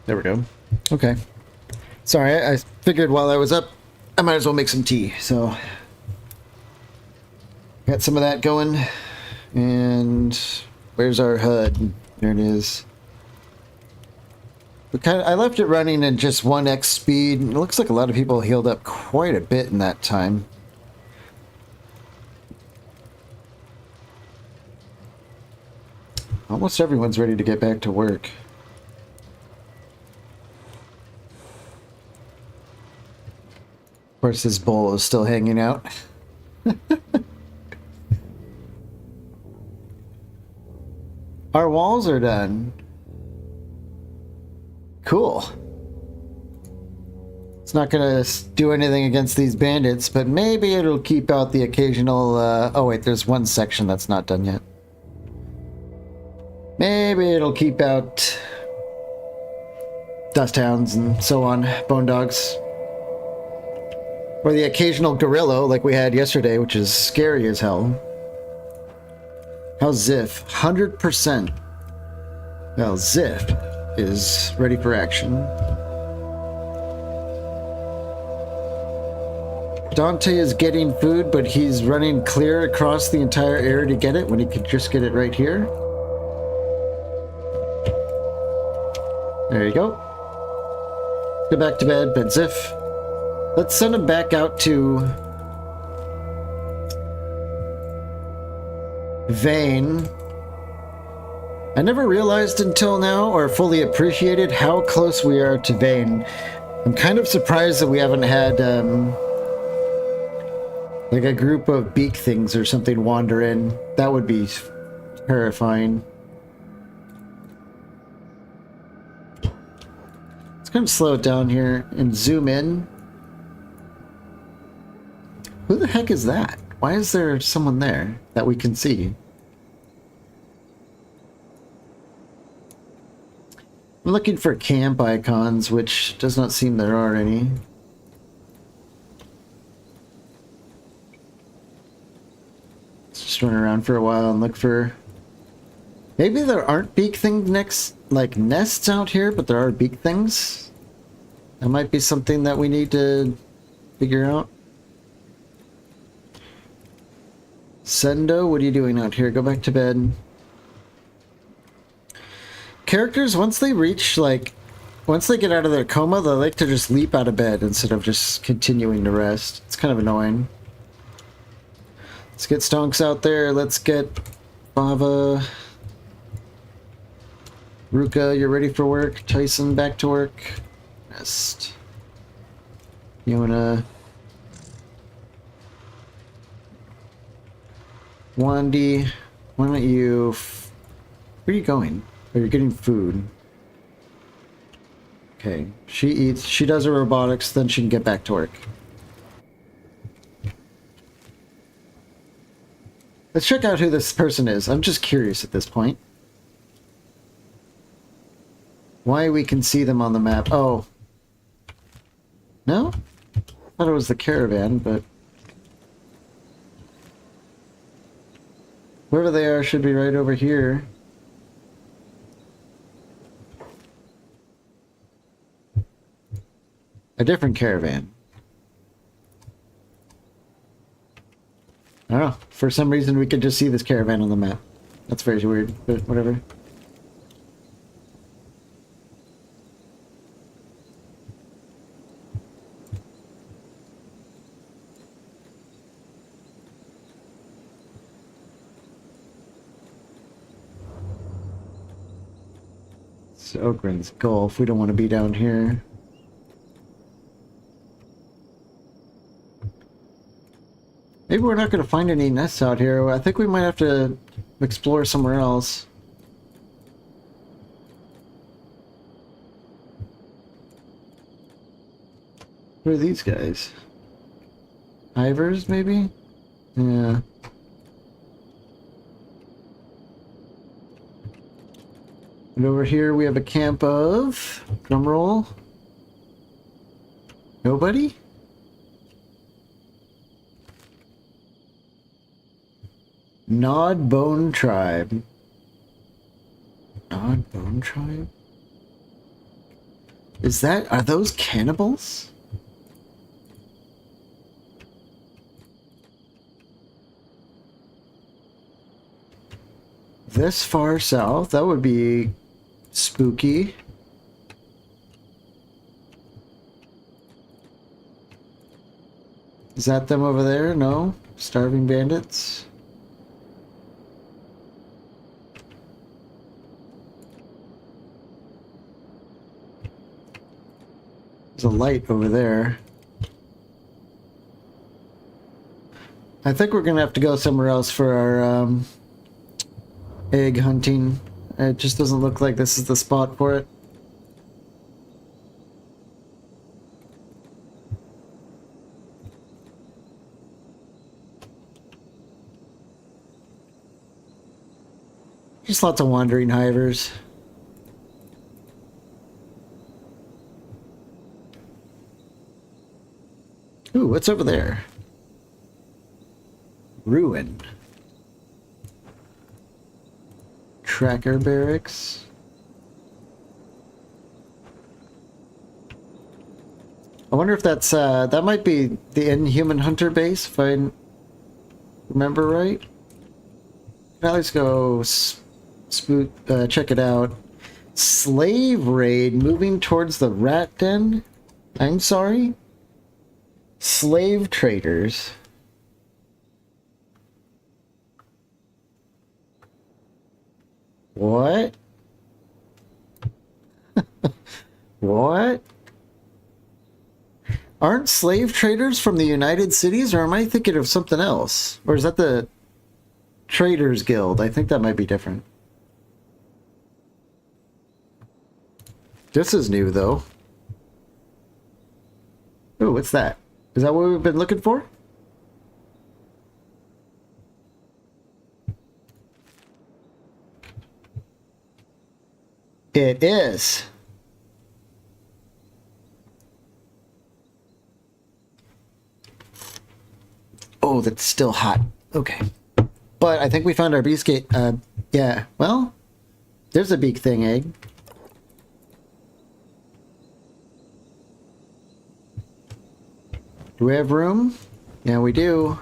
A: There we go. Okay. Sorry, I figured while I was up, I might as well make some tea. So, got some of that going. And where's our HUD? There it is. I left it running at just 1x speed. It looks like a lot of people healed up quite a bit in that time. Almost everyone's ready to get back to work. Of course, this bowl is still hanging out. Our walls are done. Cool. It's not gonna do anything against these bandits, but maybe it'll keep out the occasional, oh wait, there's one section that's not done yet. Maybe it'll keep out dust hounds and so on, bone dogs. Or the occasional gorilla like we had yesterday, which is scary as hell. How's Ziff? 100%. Well, Ziff is ready for action. Dante is getting food, but he's running clear across the entire area to get it when he could just get it right here. There you go. Go back to bed, but Ziff. Let's send him back out to Vane. I never realized until now, or fully appreciated, how close we are to Vane. I'm kind of surprised that we haven't had, like a group of beak things or something wander in. That would be terrifying. Let's kind of slow it down here and zoom in. Who the heck is that? Why is there someone there that we can see? I'm looking for camp icons, which does not seem there are any. Let's just run around for a while and look for... Maybe there aren't beak thing like nests out here, but there are beak things. That might be something that we need to figure out. Sendo, what are you doing out here? Go back to bed. Characters, once they reach, like, once they get out of their coma, they like to just leap out of bed instead of just continuing to rest. It's kind of annoying. Let's get Stonks out there. Let's get Bava. Ruka, you're ready for work. Tyson, back to work. Rest. Yona. Wandy, why don't you... Where are you going? Oh, you're getting food. Okay, she eats, she does her robotics, then she can get back to work. Let's check out who this person is. I'm just curious at this point. Why we can see them on the map. Oh. No? I thought it was the caravan, but... Wherever they are should be right over here. A different caravan. I don't know. For some reason we could just see this caravan on the map. That's very weird, but whatever. Ogren's Gulf. We don't want to be down here. Maybe we're not going to find any nests out here. I think we might have to explore somewhere else. Who are these guys? Ivers, maybe? Yeah. And over here we have a camp of... Drumroll. Nobody? Nod Bone Tribe. Nod Bone Tribe? Is that... Are those cannibals? This far south? That would be spooky. Is that them over there? No? Starving bandits? There's a light over there. I think we're gonna have to go somewhere else for our egg hunting. It just doesn't look like this is the spot for it. Just lots of wandering hivers. Ooh, what's over there? Ruin. Tracker barracks. I wonder if that's, that might be the Inhuman Hunter base, if I remember right. Now let's go check it out. Slave raid moving towards the rat den? I'm sorry? Slave traders. What? What? Aren't slave traders from the United Cities, or am I thinking of something else? Or is that the Traders Guild? I think that might be different. This is new, though. Ooh, what's that? Is that what we've been looking for? It is. Oh, that's still hot. Okay. But I think we found our beast gate. Yeah. Well, there's a beak thing egg. Do we have room? Yeah, we do.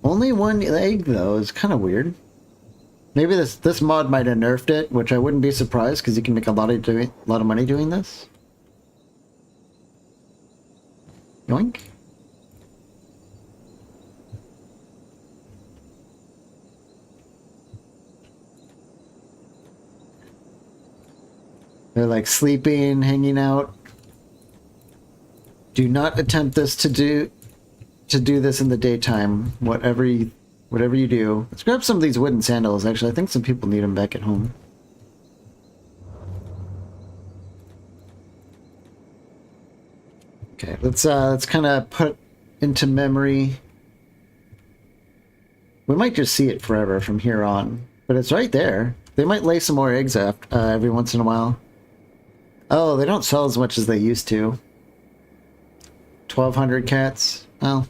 A: Only one egg, though, is kind of weird. Maybe this mod might have nerfed it, which I wouldn't be surprised because you can make a lot of money doing this. Yoink. They're like sleeping, hanging out. Do not attempt this to do this in the daytime. Whatever you do. Let's grab some of these wooden sandals. Actually, I think some people need them back at home. Okay, let's kind of put into memory. We might just see it forever from here on, but it's right there. They might lay some more eggs up every once in a while. Oh, they don't sell as much as they used to. 1,200 cats. Oh.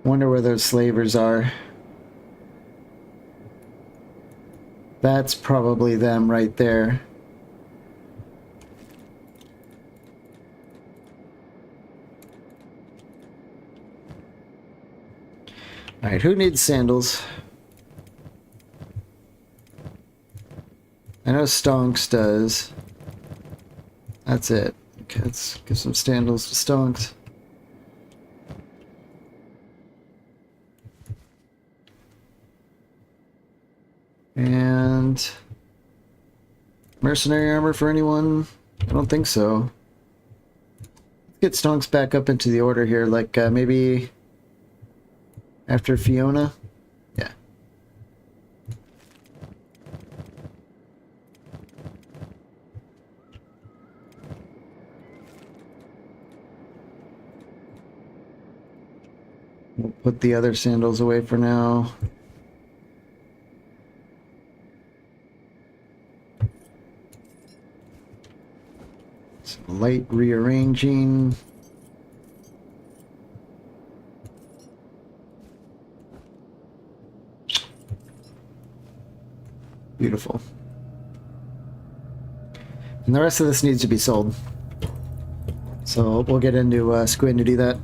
A: Wonder where those slavers are. That's probably them right there. Alright, who needs sandals? I know Stonks does. That's it. Okay, let's give some sandals to Stonks. And mercenary armor for anyone? I don't think so. Let's get Stonks back up into the order here, like maybe after Fiona. Yeah. We'll put the other sandals away for now. Some light rearranging. Beautiful. And the rest of this needs to be sold. So we'll get into Squid to do that.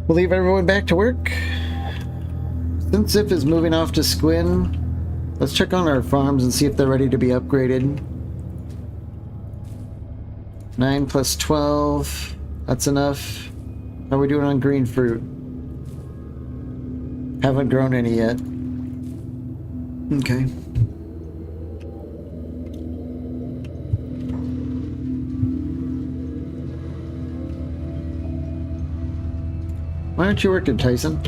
A: We'll leave everyone back to work. Since Zip is moving off to Squin, let's check on our farms and see if they're ready to be upgraded. 9 plus 12. That's enough. How are we doing on green fruit? Haven't grown any yet. Okay. Why aren't you working, Tyson?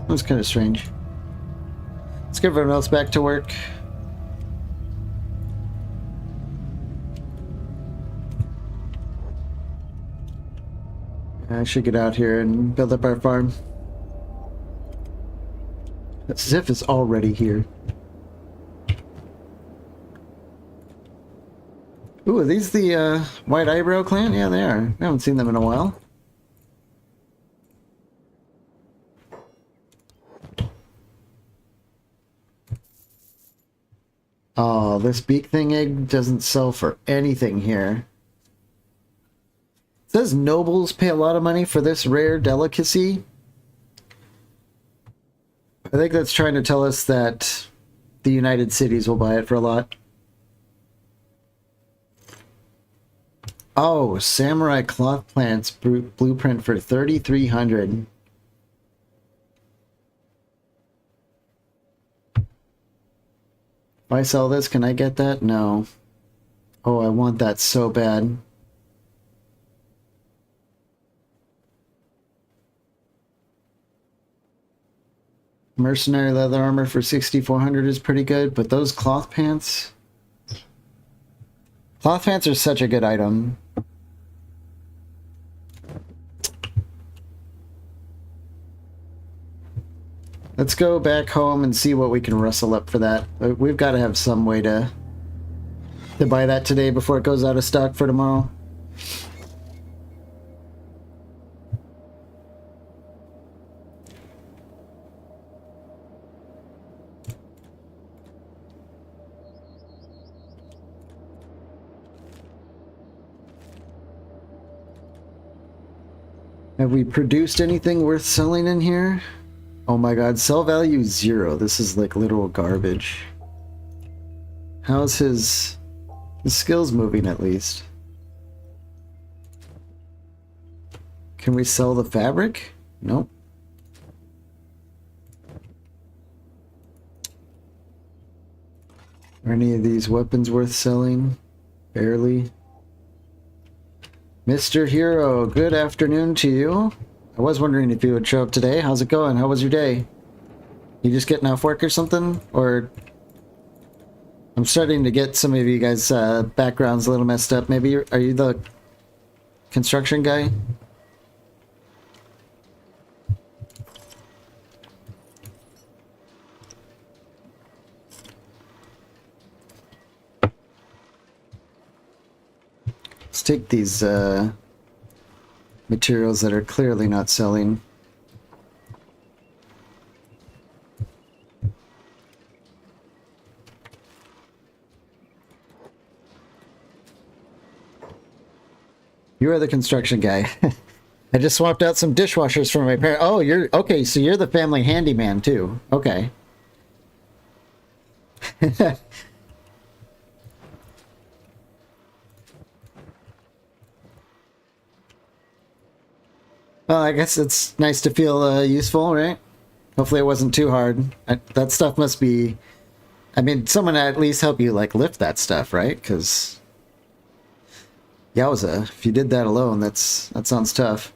A: That's kind of strange. Let's get everyone else back to work. I should get out here and build up our farm. Ziff is already here. Ooh, are these the White Eyebrow clan? Yeah, they are. I haven't seen them in a while. Oh, this beak thing egg doesn't sell for anything here. It says nobles pay a lot of money for this rare delicacy. I think that's trying to tell us that the United Cities will buy it for a lot. Oh, Samurai Cloth Plants blueprint for 3,300. If I sell this, can I get that? No. Oh, I want that so bad. Mercenary leather armor for 6,400 is pretty good, but those cloth pants... Cloth pants are such a good item. Let's go back home and see what we can rustle up for that. We've got to have some way to buy that today before it goes out of stock for tomorrow. Have we produced anything worth selling in here? Oh my god, sell value 0. This is like literal garbage. How's his skills moving at least? Can we sell the fabric? Nope. Are any of these weapons worth selling? Barely. Mr. Hero, good afternoon to you. I was wondering if you would show up today. How's it going? How was your day? You just getting off work or something? Or... I'm starting to get some of you guys' backgrounds a little messed up. Maybe are you the construction guy? Let's take these materials that are clearly not selling. You are the construction guy. I just swapped out some dishwashers for my parents. Oh, you're okay, so you're the family handyman too. Okay. Well, I guess it's nice to feel useful, right? Hopefully it wasn't too hard. That stuff must be... I mean, someone at least help you, like, lift that stuff, right? Because... Yowza, if you did that alone, that sounds tough.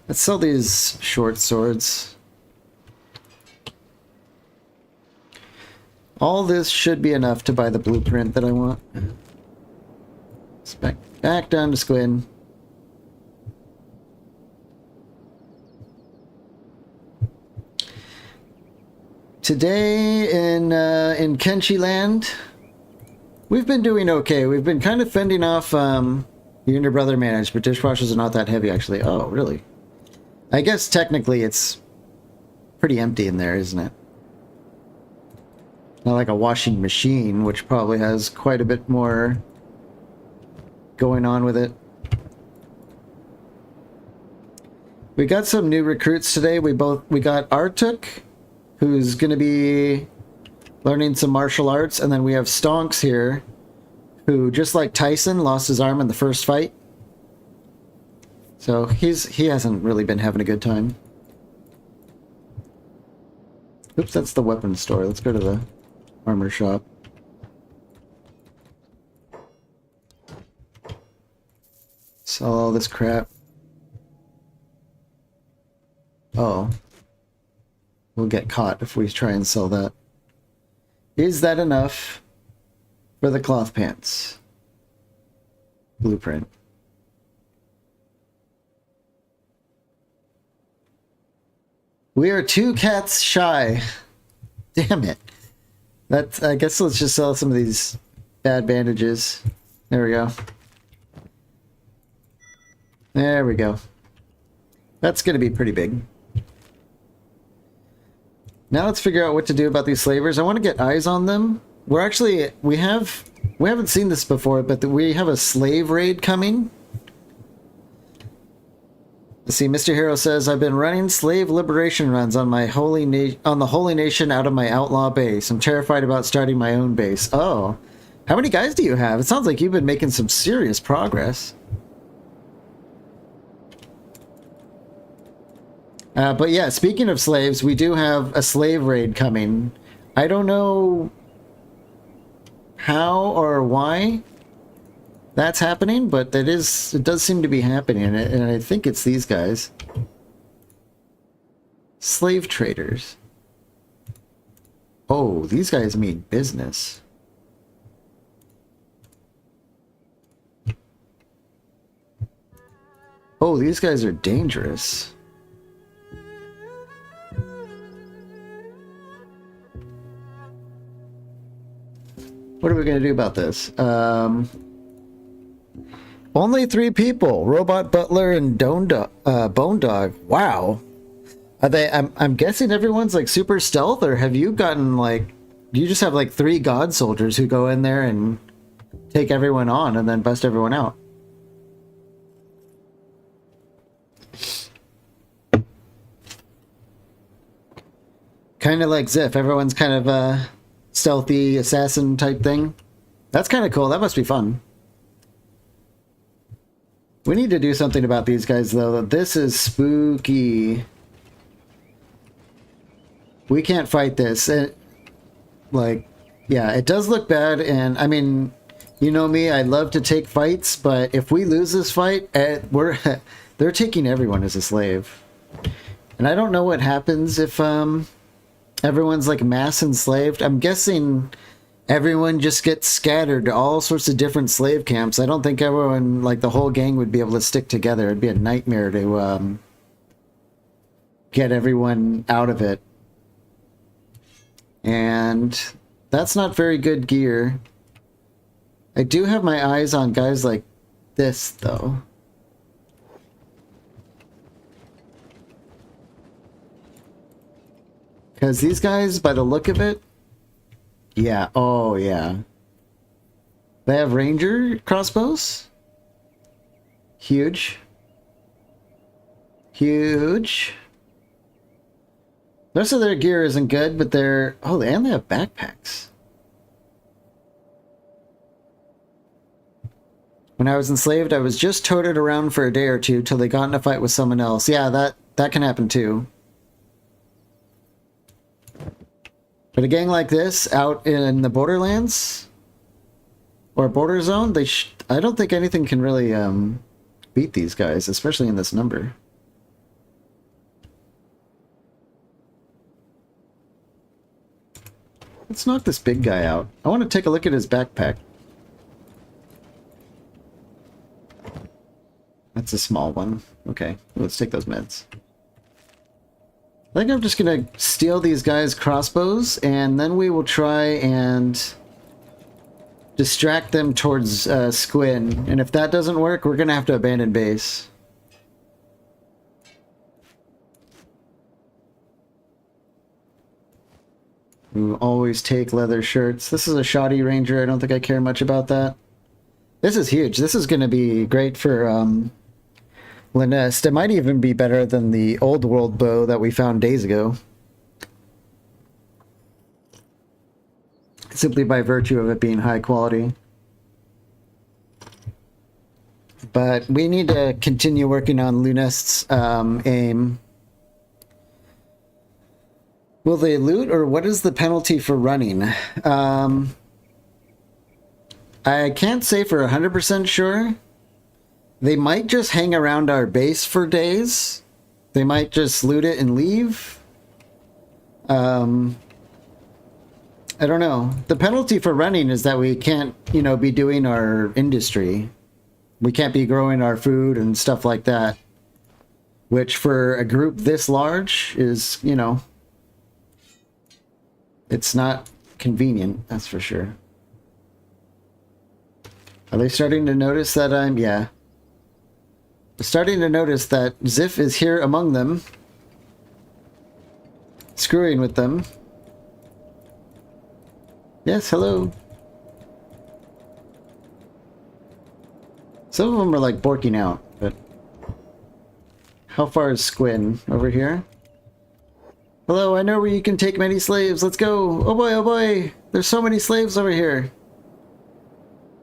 A: Let's sell these short swords. All this should be enough to buy the blueprint that I want. Back down to Squid. Today in Kenshi land, we've been doing okay. We've been kind of fending off You and your brother manage, but dishwashers are not that heavy, actually. Oh, really? I guess technically it's pretty empty in there, isn't it? Not like a washing machine, which probably has quite a bit more going on with it. We got some new recruits today. We got Artuk, who's going to be learning some martial arts, and then we have Stonks here, who, just like Tyson, lost his arm in the first fight. So he hasn't really been having a good time. Oops, that's the weapons store. Let's go to the armor shop. Sell all this crap. Oh. We'll get caught if we try and sell that. Is that enough for the cloth pants? Blueprint. We are 2 cats shy. Damn it. I guess let's just sell some of these bad bandages. There we go. There we go. That's going to be pretty big. Now let's figure out what to do about these slavers. I want to get eyes on them. We haven't seen this before, but we have a slave raid coming. Let's see, Mr. Hero says, I've been running slave liberation runs on the Holy Nation out of my outlaw base. I'm terrified about starting my own base. Oh. How many guys do you have? It sounds like you've been making some serious progress. But yeah, speaking of slaves, we do have a slave raid coming. I don't know how or why that's happening, but it does seem to be happening, and I think it's these guys. Slave traders. Oh, these guys mean business. Oh, these guys are dangerous. What are we going to do about this? Only 3 people. Robot Butler and Bone Dog. Wow. Are they... I'm guessing everyone's like super stealth, or have you gotten like... Do you just have like 3 god soldiers who go in there and take everyone on and then bust everyone out? Kind of like Ziff. Everyone's kind of a stealthy assassin type thing. That's kind of cool. That must be fun. We need to do something about these guys, though. This is spooky. We can't fight this. Yeah, it does look bad, and I mean, you know me, I love to take fights, but if we lose this fight, they're taking everyone as a slave. And I don't know what happens if everyone's like mass enslaved. I'm guessing everyone just gets scattered to all sorts of different slave camps. I don't think everyone, like the whole gang, would be able to stick together. It'd be a nightmare to get everyone out of it. And that's not very good gear. I do have my eyes on guys like this, though. Because these guys, by the look of it, yeah, oh yeah. They have ranger crossbows? Huge. Huge. The rest of their gear isn't good, but they're... Oh, and they have backpacks. When I was enslaved, I was just toted around for a day or two till they got in a fight with someone else. Yeah, that can happen too. But a gang like this out in the borderlands or border zone, I don't think anything can really beat these guys, especially in this number. Let's knock this big guy out. I want to take a look at his backpack. That's a small one. Okay, let's take those meds. I think I'm just going to steal these guys' crossbows, and then we will try and distract them towards Squin. And if that doesn't work, we're going to have to abandon base. We always take leather shirts. This is a shoddy ranger. I don't think I care much about that. This is huge. This is going to be great for Linest. It might even be better than the old world bow that we found days ago. Simply by virtue of it being high quality. But we need to continue working on Lunest's aim. Will they loot, or what is the penalty for running? I can't say for 100% sure. They might just hang around our base for days. They might just loot it and leave. I don't know. The penalty for running is that we can't, you know, be doing our industry. We can't be growing our food and stuff like that. Which for a group this large is, you know, it's not convenient, that's for sure. Are they starting to notice that I'm... Yeah. They're starting to notice that Ziff is here among them. Screwing with them. Yes, hello. Some of them are like borking out, but... How far is Squin? Over here? Hello, I know where you can take many slaves. Let's go. Oh boy, oh boy. There's so many slaves over here.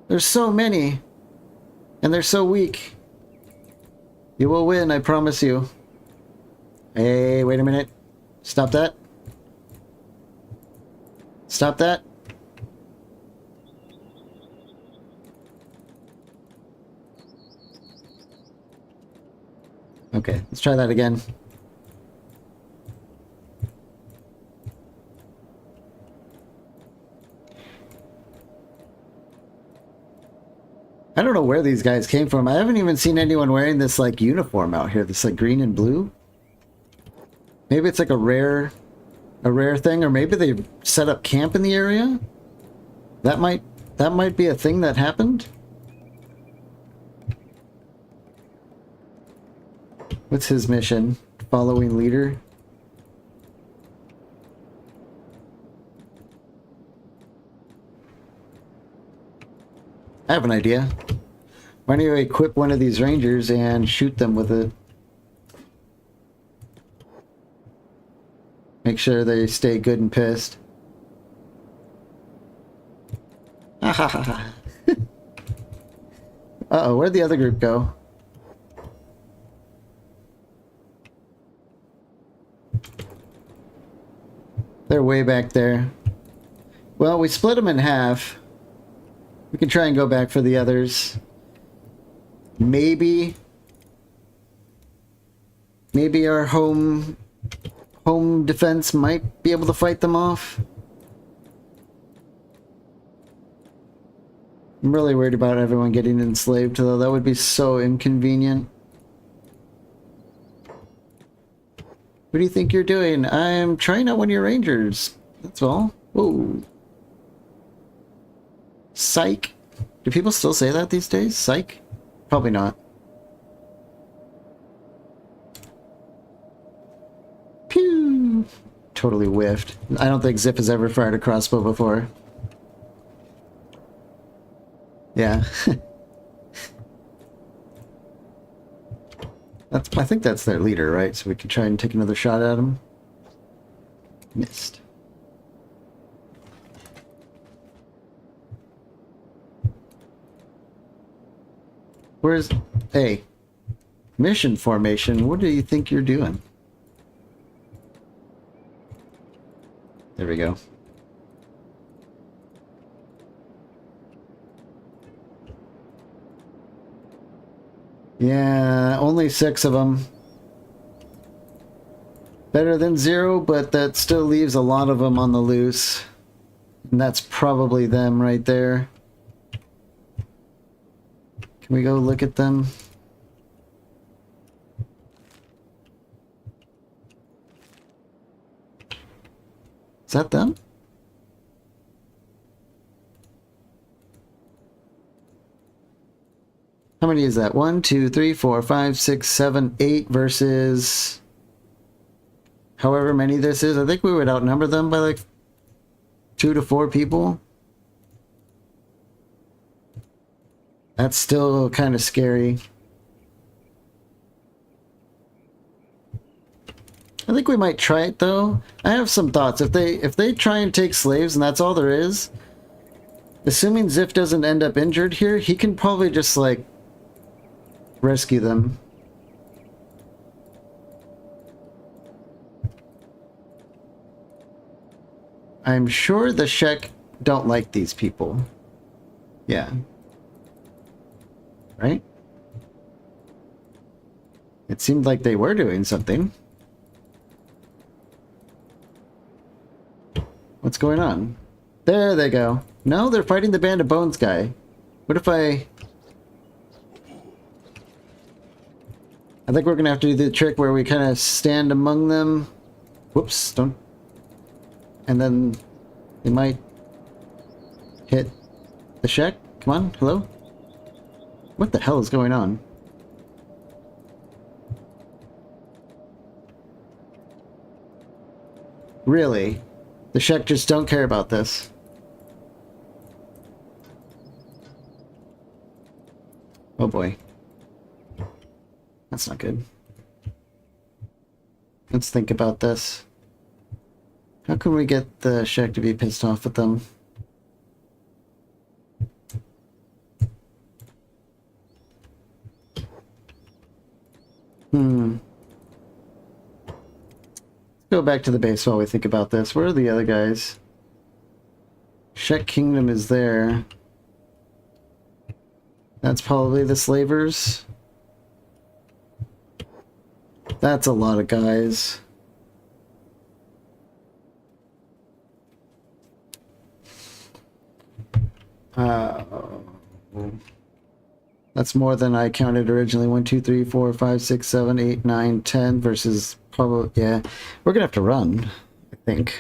A: There's so many. And they're so weak. You will win, I promise you. Hey, wait a minute. Stop that. Stop that. Okay, let's try that again. I don't know where these guys came from. I haven't even seen anyone wearing this, like, uniform out here. This, like, green and blue. Maybe it's, like, a rare thing. Or maybe they set up camp in the area. That might be a thing that happened. What's his mission? Following leader? I have an idea. Why don't you equip one of these rangers and shoot them with it? Make sure they stay good and pissed. Uh-oh, where'd the other group go? They're way back there. Well, we split them in half. We can try and go back for the others. Maybe our home defense might be able to fight them off. I'm really worried about everyone getting enslaved, though. That would be so inconvenient. What do you think you're doing? I'm trying out one of your rangers. That's all. Whoa. Psych. Do people still say that these days? Psych? Probably not. Pew! Totally whiffed. I don't think Zip has ever fired a crossbow before. Yeah. I think that's their leader, right? So we can try and take another shot at him. Missed. Where's... Hey. Mission formation. What do you think you're doing? There we go. Yeah, only 6 of them. Better than 0, but that still leaves a lot of them on the loose. And that's probably them right there. Can we go look at them? Is that them? How many is that? 1, 2, 3, 4, 5, 6, 7, 8 versus however many this is. I think we would outnumber them by like 2 to 4 people. That's still kind of scary. I think we might try it though. I have some thoughts. If they try and take slaves and that's all there is, assuming Ziff doesn't end up injured here, he can probably just like rescue them. I'm sure the Shek don't like these people. Yeah. Right? It seemed like they were doing something. What's going on? There they go. No, they're fighting the Band of Bones guy. What if I think we're gonna have to do the trick where we kind of stand among them. Whoops, don't. And then they might hit the Shek. Come on, hello? What the hell is going on? Really? The Shek just don't care about this. Oh boy. That's not good. Let's think about this. How can we get the Shek to be pissed off at them? Let's go back to the base while we think about this. Where are the other guys? Shek Kingdom is there. That's probably the slavers. That's a lot of guys. That's more than I counted originally. 1, 2, 3, 4, 5, 6, 7, 8, 9, 10 versus probably, yeah. We're gonna have to run, I think.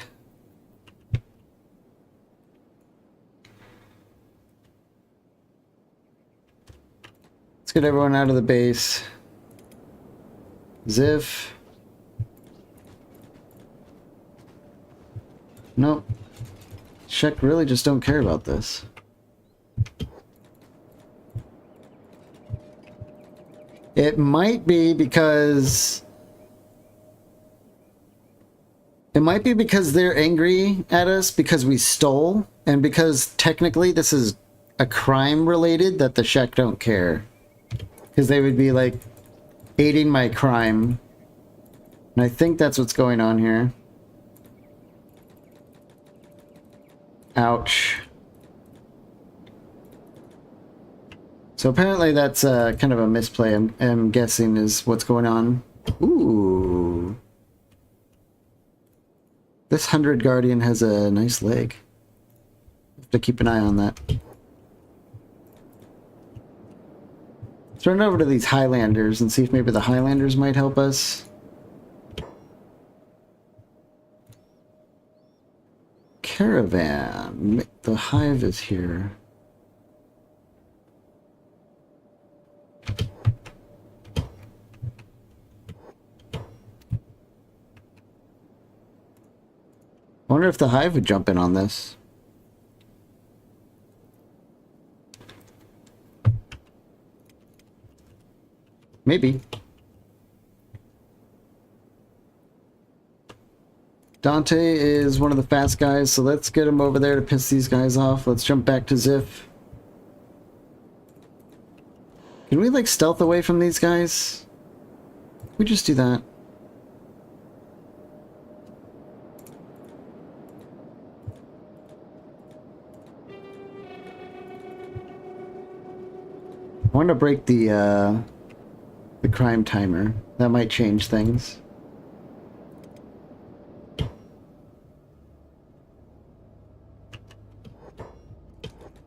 A: Let's get everyone out of the base. Ziff. Nope. Shek really just don't care about this. It might be because they're angry at us because we stole, and because technically this is a crime related that the Shek don't care. Because they would be like aiding my crime. And I think that's what's going on here. Ouch. So apparently that's kind of a misplay, I'm guessing, is what's going on. Ooh. This 100 Guardian has a nice leg. Have to keep an eye on that. Let's run over to these Highlanders and see if maybe the Highlanders might help us. Caravan. The hive is here. I wonder if the hive would jump in on this. Maybe. Dante is one of the fast guys, so let's get him over there to piss these guys off. Let's jump back to Ziff. Can we, like, stealth away from these guys? We just do that. I want to break the crime timer. That might change things.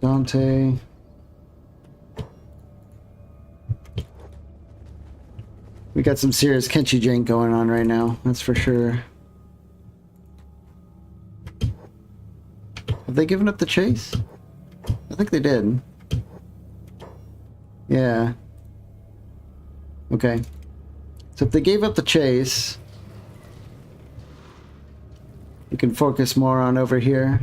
A: Dante. We got some serious Kenshi jank going on right now, that's for sure. Have they given up the chase? I think they did. Yeah. Okay. So if they gave up the chase, we can focus more on over here.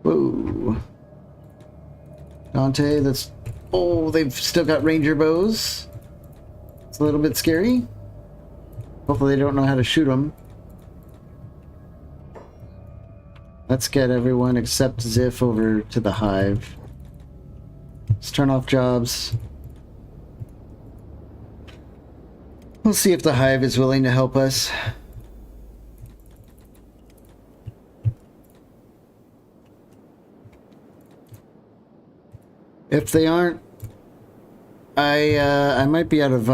A: Whoa. Dante, that's... Oh, they've still got ranger bows. It's a little bit scary. Hopefully they don't know how to shoot them. Let's get everyone except Ziff over to the hive. Let's turn off jobs. We'll see if the hive is willing to help us. If they aren't, I might be out of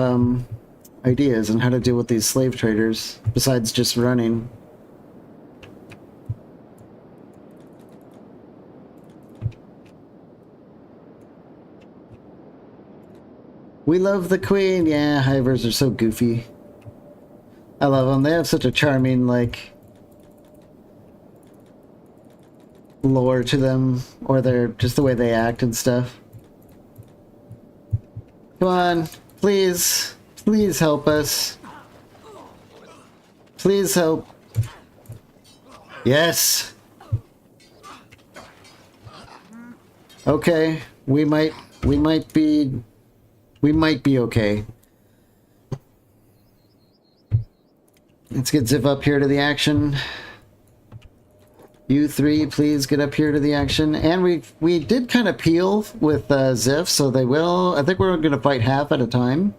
A: ideas on how to deal with these slave traders besides just running. We love the queen. Yeah, hivers are so goofy. I love them. They have such a charming, like, lore to them, or they're just the way they act and stuff. Come on, please. Please help us. Please help. Yes. Okay, we might be okay. Let's get Ziv up here to the action. You three, please get up here to the action. And we did kind of peel with Ziv, so they will. I think we're going to fight half at a time.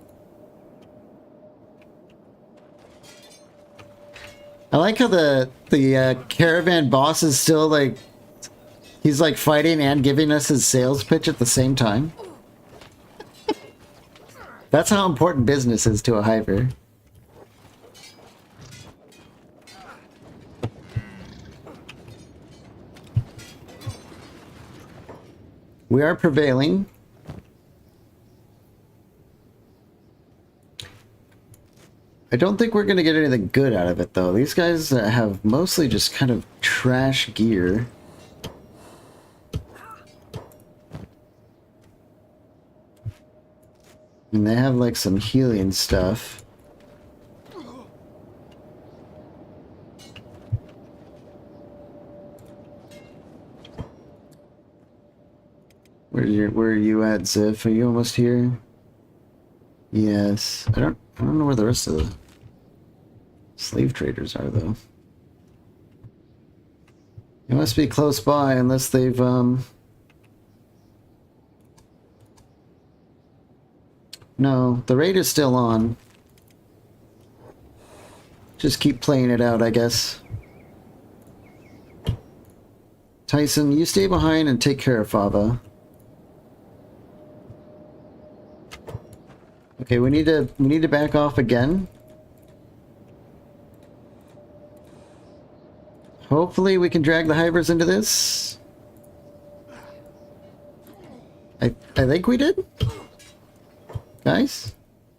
A: I like how the caravan boss is still like, he's like fighting and giving us his sales pitch at the same time. That's how important business is to a hiver. We are prevailing. I don't think we're going to get anything good out of it, though. These guys have mostly just kind of trash gear. And they have, like, some healing stuff. Where are you at, Ziff? Are you almost here? Yes. I don't know where the rest of the slave traders are, though. They must be close by, unless they've No, the raid is still on. Just keep playing it out, I guess. Tyson, you stay behind and take care of Fava. Okay, we need to back off again. Hopefully we can drag the hivers into this. I think we did. Guys,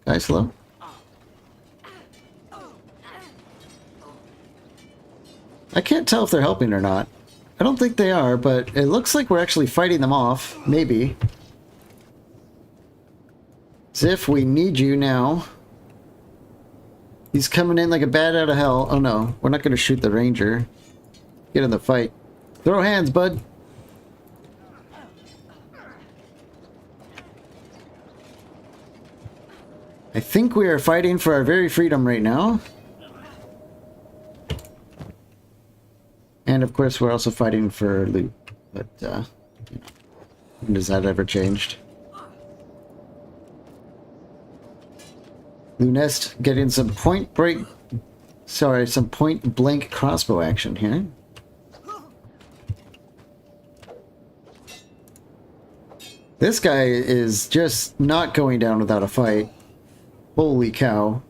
A: hello. I can't tell if they're helping or not. I don't think they are, but it looks like we're actually fighting them off. Maybe. Ziff, we need you now. He's coming in like a bat out of hell. Oh no, we're not going to shoot the ranger. Get in the fight. Throw hands, bud. I think we are fighting for our very freedom right now. And of course we're also fighting for loot. But, you know, when has that ever changed? Lunest getting some point blank crossbow action here. This guy is just not going down without a fight. Holy cow.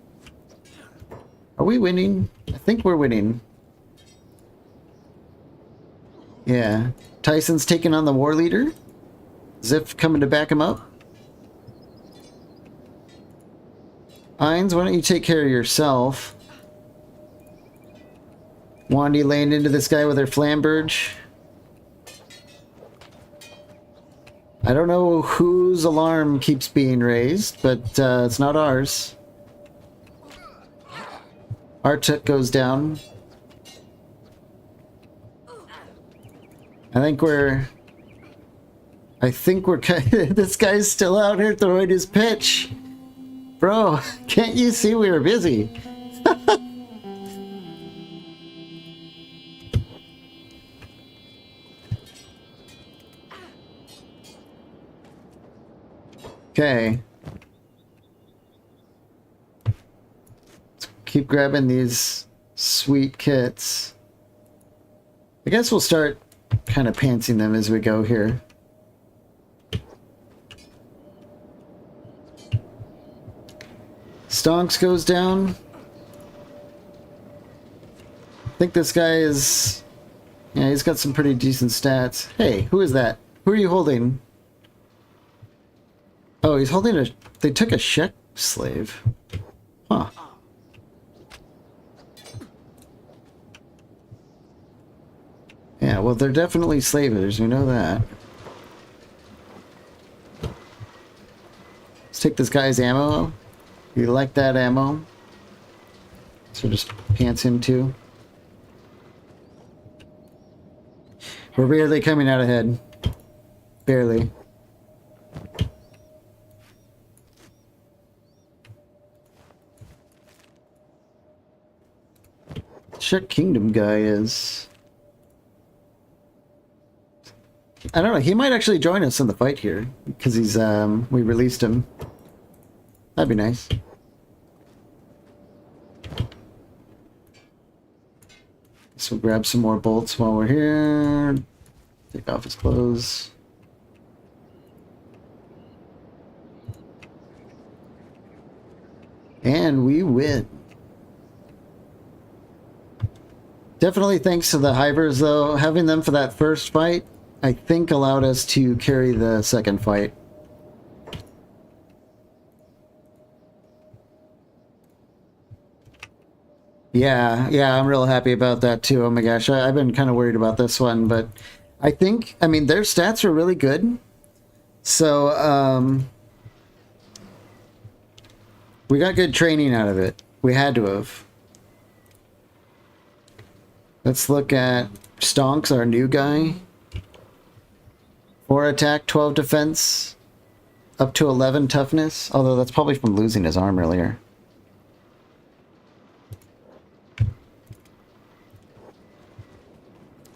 A: Are we winning? I think we're winning. Yeah. Tyson's taking on the war leader. Ziff coming to back him up. Ainz, why don't you take care of yourself? Wandy laying into this guy with her flamberge. I don't know whose alarm keeps being raised, but it's not ours. Our tick goes down. I think we're this guy's still out here throwing his pitch. Bro, can't you see we were busy? Okay. Let's keep grabbing these sweet kits. I guess we'll start kind of pantsing them as we go here. Stonks goes down. I think this guy is... Yeah, he's got some pretty decent stats. Hey, who is that? Who are you holding? Oh, he's holding a... They took a Shek slave. Huh. Yeah, well, they're definitely slavers. We know that. Let's take this guy's ammo. You like that ammo? So just pants him too. We're barely coming out ahead. Barely. Shek Kingdom guy is... I don't know, he might actually join us in the fight here, because he's, we released him. That'd be nice. So we'll grab some more bolts while we're here. Take off his clothes. And we win. Definitely thanks to the Hivers, though. Having them for that first fight, I think allowed us to carry the second fight. Yeah, I'm real happy about that too. Oh my gosh, I've been kind of worried about this one, but I think, I mean, their stats are really good. So, we got good training out of it. We had to have. Let's look at Stonks, our new guy. 4 attack, 12 defense, up to 11 toughness. Although that's probably from losing his arm earlier.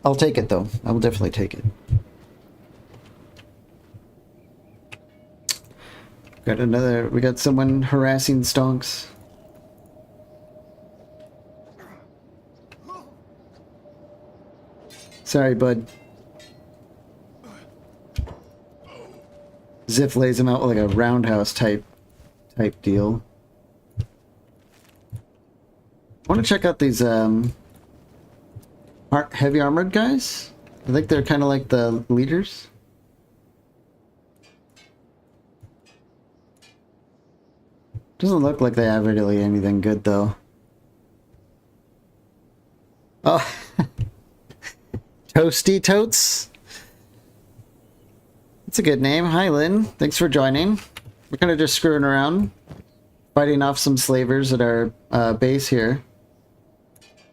A: I'll take it though. I will definitely take it. Got another, we got someone harassing Stonks. Sorry, bud. Ziff lays him out with like a roundhouse type deal. I want to check out these heavy armored guys. I think they're kind of like the leaders. Doesn't look like they have really anything good though. Oh, Toasty Totes. That's a good name. Hi, Lynn. Thanks for joining. We're kind of just screwing around, fighting off some slavers at our base here.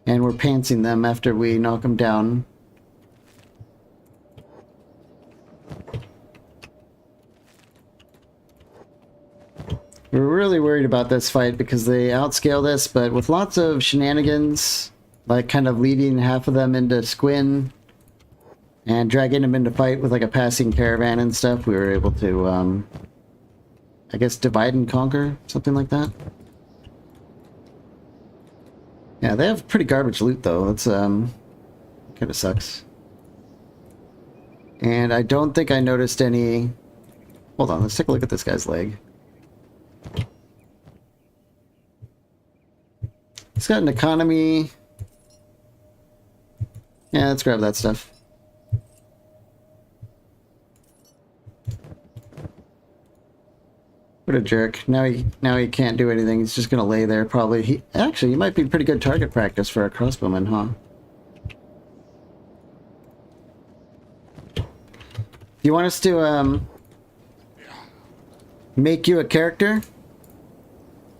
A: And we're pantsing them after we knock them down. We're really worried about this fight because they outscaled us, but with lots of shenanigans, like kind of leading half of them into Squin and dragging them into fight with like a passing caravan and stuff, we were able to, I guess, divide and conquer, something like that. Yeah, they have pretty garbage loot though. That's kind of sucks. And I don't think I noticed any... Hold on, let's take a look at this guy's leg. He's got an economy. Yeah, let's grab that stuff. What a jerk. Now he can't do anything. He's just gonna lay there probably. Actually, he might be pretty good target practice for a crossbowman, huh? Do you want us to make you a character?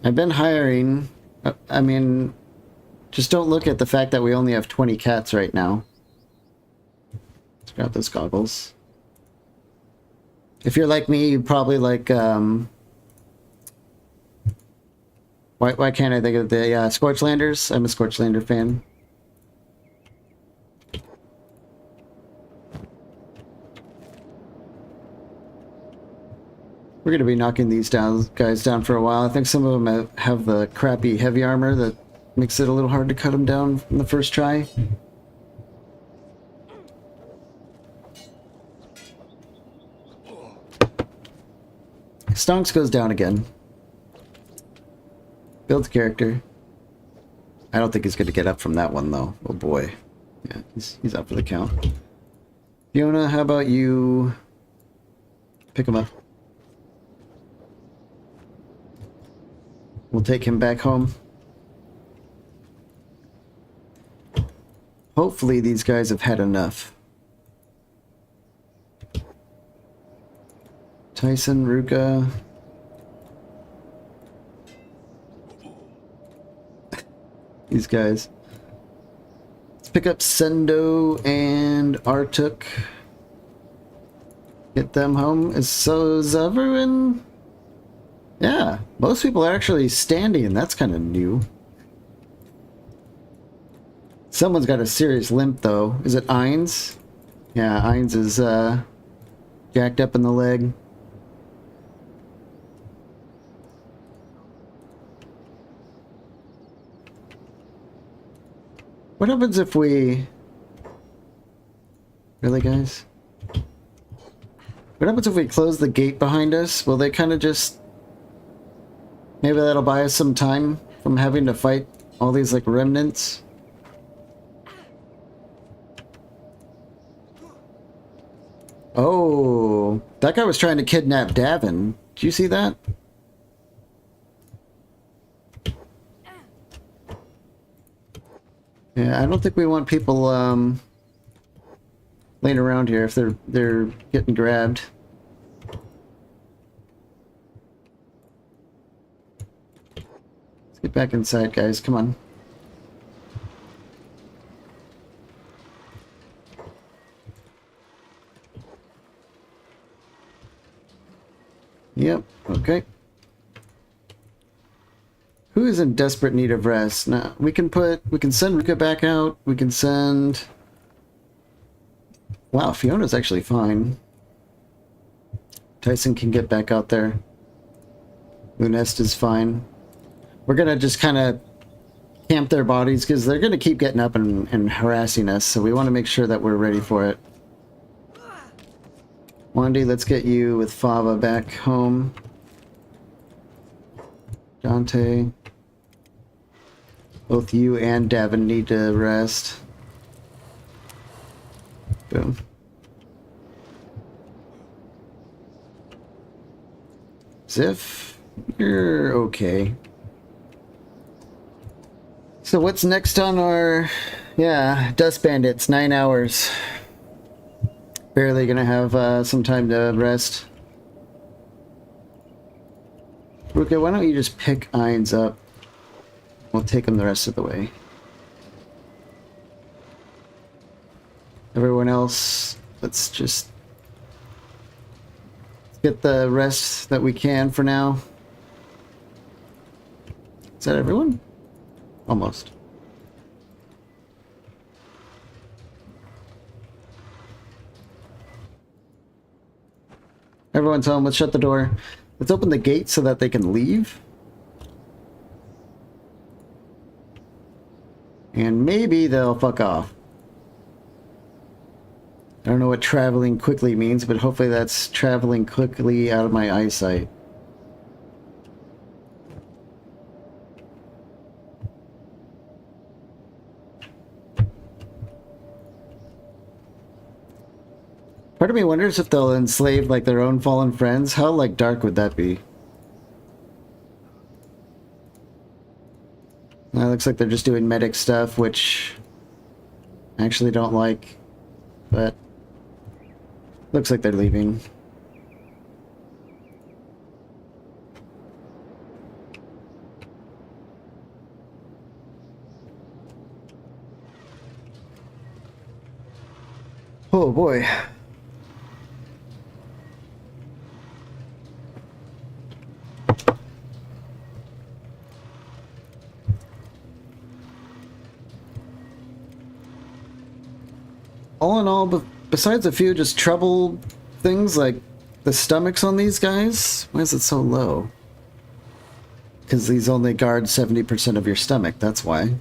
A: I've been hiring. I mean, just don't look at the fact that we only have 20 cats right now. Let's grab those goggles. If you're like me, you probably like, why can't I think of the Scorchlanders? I'm a Scorchlander fan. We're going to be knocking these guys down for a while. I think some of them have the crappy heavy armor that makes it a little hard to cut them down in the first try. Stonks goes down again. Build character. I don't think he's going to get up from that one, though. Oh, boy. Yeah, he's up for the count. Fiona, how about you pick him up? We'll take him back home. Hopefully these guys have had enough. Tyson, Ruka. These guys. Let's pick up Sendo and Artuk. Get them home. Is everyone? Yeah, most people are actually standing. That's kind of new. Someone's got a serious limp, though. Is it Ainz? Yeah, Ainz is jacked up in the leg. What happens if we... Really, guys? What happens if we close the gate behind us? Will they kind of just... Maybe that'll buy us some time from having to fight all these, like, remnants? Oh, that guy was trying to kidnap Davin. Did you see that? Yeah, I don't think we want people laying around here if they're getting grabbed. Let's get back inside, guys. Come on. Yep, okay. Who is in desperate need of rest? Now, we can send Ruka back out. We can send... Wow, Fiona's actually fine. Tyson can get back out there. Lunest is fine. We're gonna just kind of camp their bodies because they're gonna keep getting up and harassing us, so we want to make sure that we're ready for it. Wandy, let's get you with Fava back home. Dante. Both you and Davin need to rest. Boom. Ziff, you're okay. So what's next on our... Yeah, Dust Bandits, 9 hours. Barely gonna have some time to rest. Ruka, why don't you just pick Ainz up? We'll take him the rest of the way. Everyone else, let's just get the rest that we can for now. Is that everyone? Almost. Everyone's home. Let's shut the door. Let's open the gate so that they can leave. And maybe they'll fuck off. I don't know what traveling quickly means, but hopefully that's traveling quickly out of my eyesight. Part of me wonders if they'll enslave like their own fallen friends. How like dark would that be? It looks like they're just doing medic stuff, which I actually don't like, but looks like they're leaving. Oh boy. All in all, besides a few just trouble things like the stomachs on these guys, why is it so low? Because these only guard 70% of your stomach, that's why.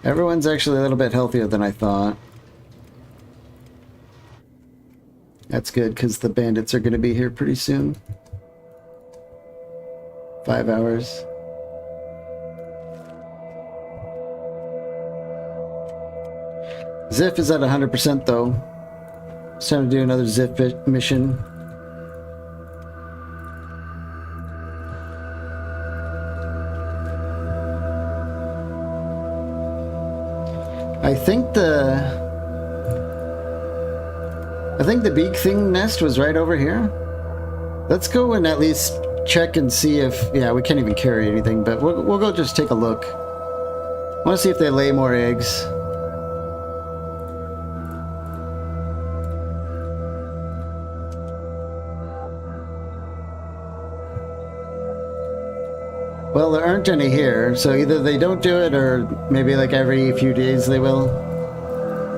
A: Everyone's actually a little bit healthier than I thought. That's good, because the bandits are going to be here pretty soon. 5 hours. Ziff is at 100% though. It's time to do another Ziff mission. I think the beak thing nest was right over here. Let's go and at least check and see if... Yeah, we can't even carry anything, but we'll go just take a look. I want to see if they lay more eggs. Well, there aren't any here, so either they don't do it or maybe like every few days they will.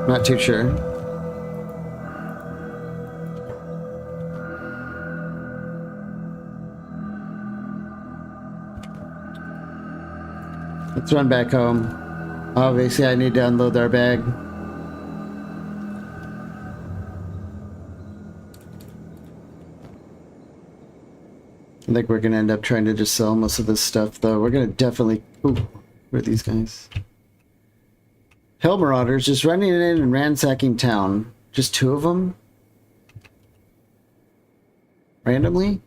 A: Not too sure. Let's run back home. Obviously, I need to unload our bag. I think we're going to end up trying to just sell most of this stuff, though. We're going to definitely... Ooh, who are these guys? Hell Marauders just running in and ransacking town. Just 2 of them? Randomly?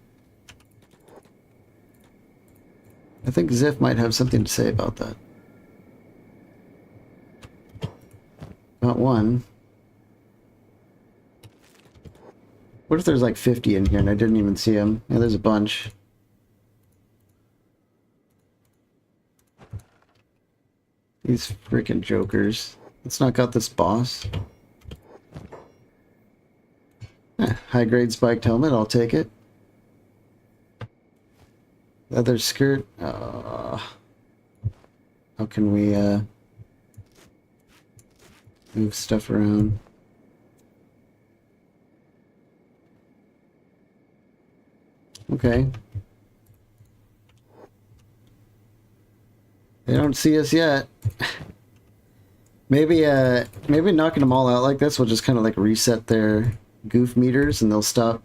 A: I think Ziff might have something to say about that. Got one. What if there's like 50 in here and I didn't even see them? Yeah, there's a bunch. These freaking jokers. Let's knock out this boss. High grade spiked helmet, I'll take it. Leather skirt. How can we move stuff around? Okay. They don't see us yet. Maybe knocking them all out like this will just kind of like reset their goof meters and they'll stop.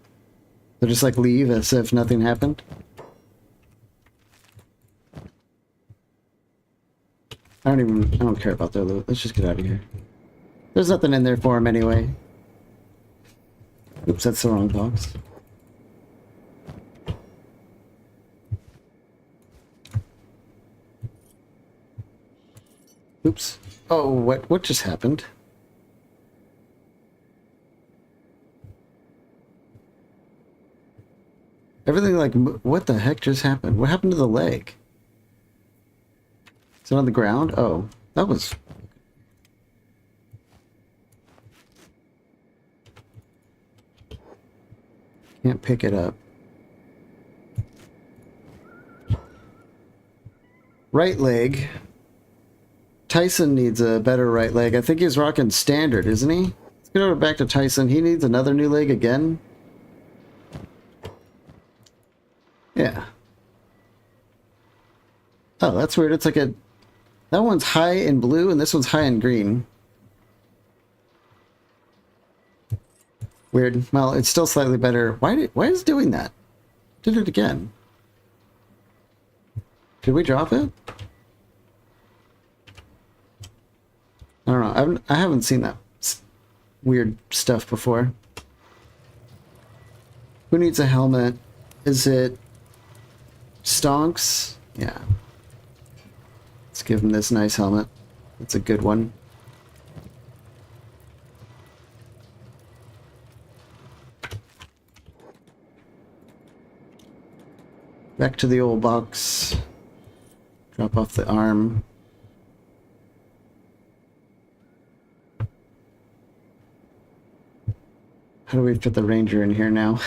A: They'll just like leave as if nothing happened. I don't care about their loot. Let's just get out of here. There's nothing in there for them anyway. Oops, that's the wrong box. Oops. Oh, what just happened? Everything like, what the heck just happened? What happened to the leg? Is it on the ground? Oh, that was... Can't pick it up. Right leg. Tyson needs a better right leg. I think he's rocking standard, isn't he? Let's get over back to Tyson. He needs another new leg again. Yeah. Oh, that's weird. It's like a... That one's high in blue and this one's high in green. Weird. Well, it's still slightly better. Why is it doing that? Did it again. Did we drop it? I don't know. I haven't seen that weird stuff before. Who needs a helmet? Is it Stonks? Yeah. Let's give him this nice helmet. It's a good one. Back to the old box. Drop off the arm. How do we fit the ranger in here now?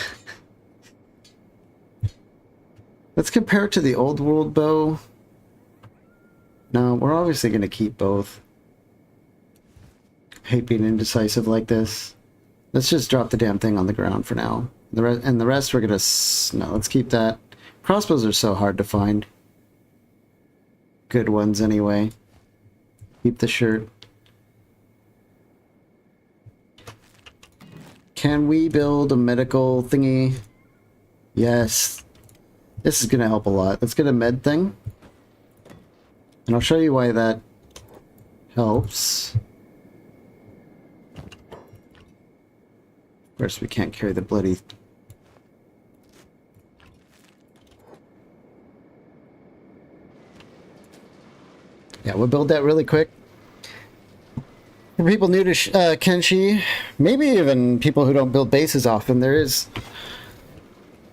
A: Let's compare it to the old world bow. No, we're obviously going to keep both. I hate being indecisive like this. Let's just drop the damn thing on the ground for now. The rest we're going to... No, let's keep that. Crossbows are so hard to find. Good ones anyway. Keep the shirt. Can we build a medical thingy? Yes. This is going to help a lot. Let's get a med thing. And I'll show you why that helps. Of course, we can't carry the bloody... Yeah, we'll build that really quick. For people new to Kenshi, maybe even people who don't build bases often, there is...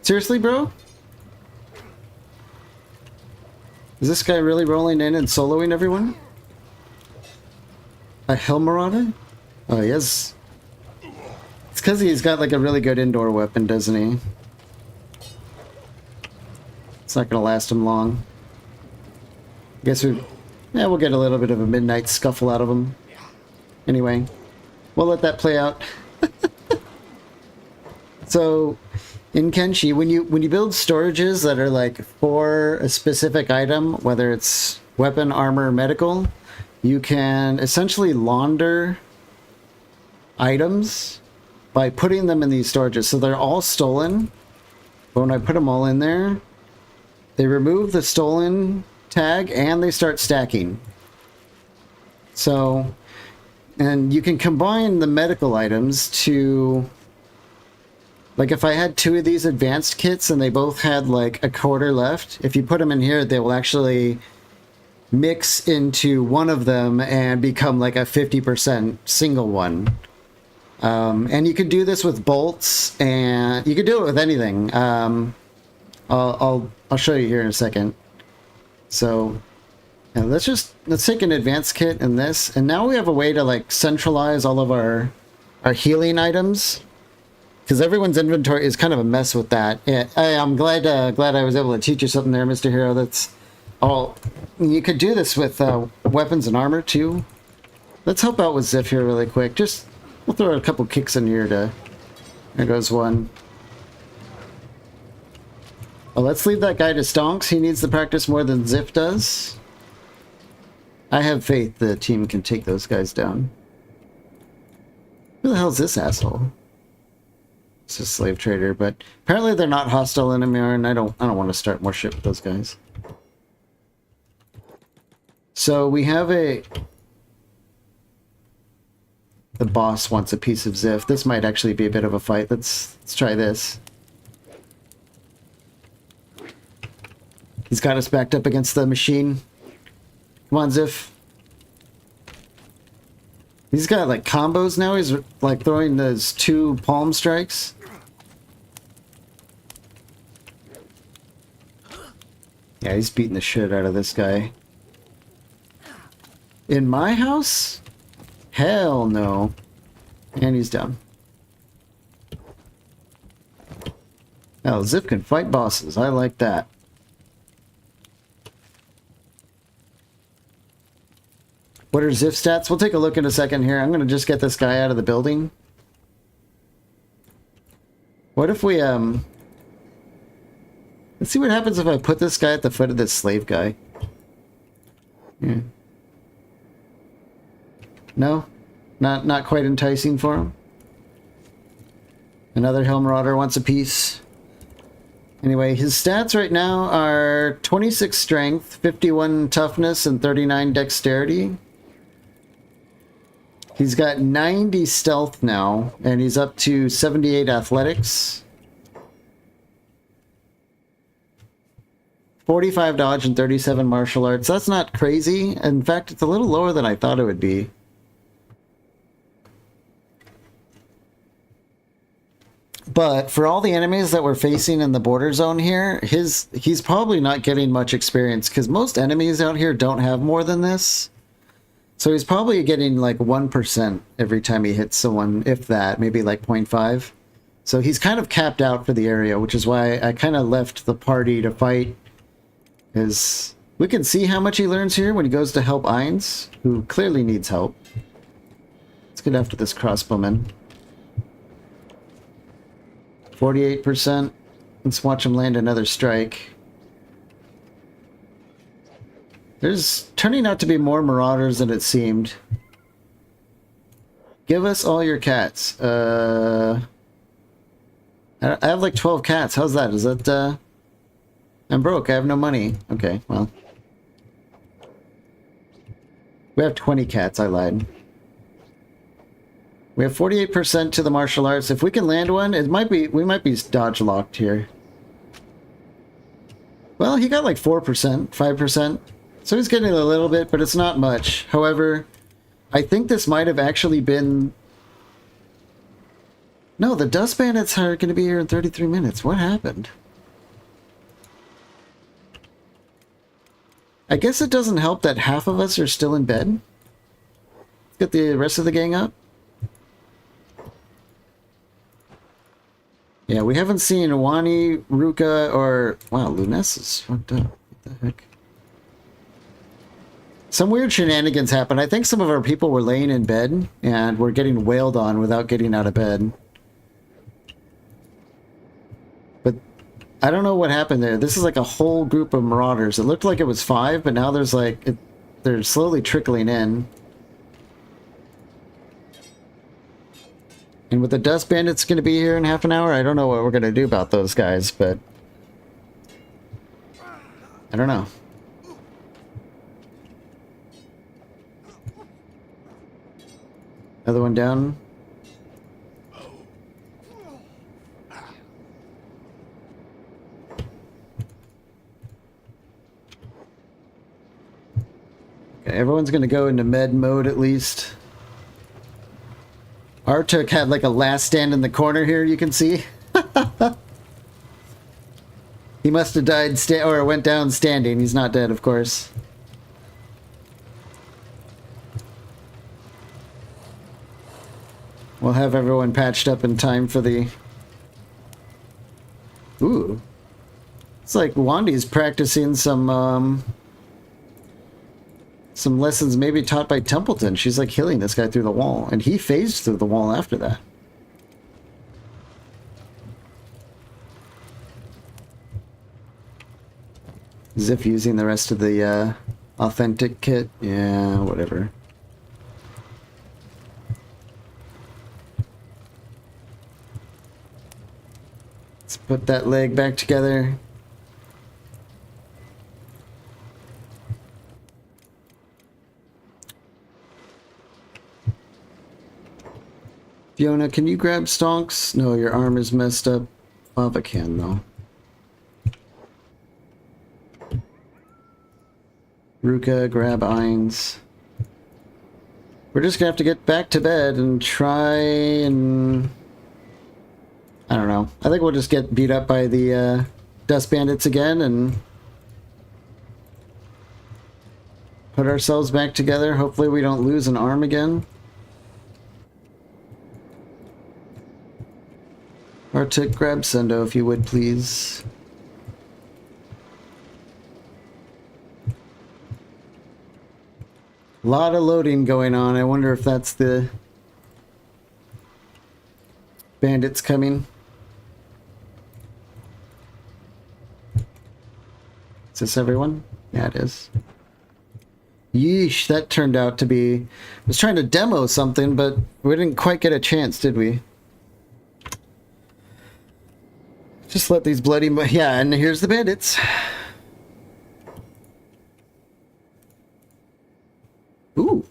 A: Seriously, bro? Is this guy really rolling in and soloing everyone? A Helmarada? Oh, he has... It's because he's got like a really good indoor weapon, doesn't he? It's not going to last him long. I guess we'll get a little bit of a midnight scuffle out of him. Anyway, we'll let that play out. So... In Kenshi, when you build storages that are like for a specific item, whether it's weapon, armor, medical, you can essentially launder items by putting them in these storages. So they're all stolen, but when I put them all in there, they remove the stolen tag and they start stacking. So, and you can combine the medical items to... Like if I had two of these advanced kits and they both had like a quarter left, if you put them in here, they will actually mix into one of them and become like a 50% single one. And you could do this with bolts, and you could do it with anything. I'll show you here in a second. So yeah, let's take an advanced kit in this, and now we have a way to like centralize all of our healing items. Because everyone's inventory is kind of a mess with that. Yeah, I'm glad I was able to teach you something there, Mr. Hero. That's all. You could do this with weapons and armor too. Let's help out with Ziff here really quick. We'll throw a couple kicks in here to... There goes one. Well, let's leave that guy to Stonks. He needs to practice more than Ziff does. I have faith the team can take those guys down. Who the hell's this asshole? It's a slave trader, but apparently they're not hostile anymore, and I don't want to start more shit with those guys. So we have the boss wants a piece of Ziff. This might actually be a bit of a fight. Let's try this. He's got us backed up against the machine. Come on, Ziff. He's got like combos now. He's like throwing those 2 palm strikes. Yeah, he's beating the shit out of this guy. In my house? Hell no. And he's down. Oh, Zip can fight bosses. I like that. What are Ziff stats? We'll take a look in a second here. I'm going to just get this guy out of the building. What if we, let's see what happens if I put this guy at the foot of this slave guy. Yeah. No? Not quite enticing for him? Another Helmarauder wants a piece. Anyway, his stats right now are 26 strength, 51 toughness, and 39 dexterity. He's got 90 stealth now, and he's up to 78 athletics. 45 dodge and 37 martial arts. That's not crazy. In fact, it's a little lower than I thought it would be. But for all the enemies that we're facing in the border zone here, he's probably not getting much experience, because most enemies out here don't have more than this. So he's probably getting like 1% every time he hits someone, if that, maybe like 0.5. So he's kind of capped out for the area, which is why I kind of left the party to fight. Because we can see how much he learns here when he goes to help Ainz, who clearly needs help. Let's get after this crossbowman. 48%. Let's watch him land another strike. There's turning out to be more marauders than it seemed. Give us all your cats. I have like 12 cats. How's that? Is that, I'm broke. I have no money. Okay, well. We have 20 cats. I lied. We have 48% to the martial arts. If we can land one, it might be, we might be dodge locked here. Well, he got like 4%, 5%. So he's getting a little bit, but it's not much. However, I think this might have actually been... No, the Dust Bandits are going to be here in 33 minutes. What happened? I guess it doesn't help that half of us are still in bed. Let's get the rest of the gang up. Yeah, we haven't seen Wani, Ruka, or... Wow, Lunes is fucked up. What the heck? Some weird shenanigans happened. I think some of our people were laying in bed and were getting wailed on without getting out of bed. But I don't know what happened there. This is like a whole group of marauders. It looked like it was 5, but now there's like... they're slowly trickling in. And with the Dust Bandits going to be here in half an hour, I don't know what we're going to do about those guys, but... I don't know. Another one down. Okay, everyone's going to go into med mode at least. Artuk had like a last stand in the corner here, you can see. He must have died or went down standing. He's not dead, of course. We'll have everyone patched up in time for the... Ooh. It's like Wandi's practicing some lessons maybe taught by Templeton. She's like healing this guy through the wall. And he phased through the wall after that. As if using the rest of the authentic kit. Yeah, whatever. Let's put that leg back together. Fiona, can you grab Stonks? No, your arm is messed up. Lava can, though. Ruka, grab Ainz. We're just gonna have to get back to bed and try and... I don't know. I think we'll just get beat up by the Dust Bandits again and put ourselves back together. Hopefully we don't lose an arm again. Arctic, grab Sendo if you would, please. A lot of loading going on. I wonder if that's the bandits coming. Is this everyone? Yeah, it is. Yeesh, that turned out to be... I was trying to demo something, but we didn't quite get a chance, did we? Just let these bloody... Yeah, and here's the bandits. Ooh.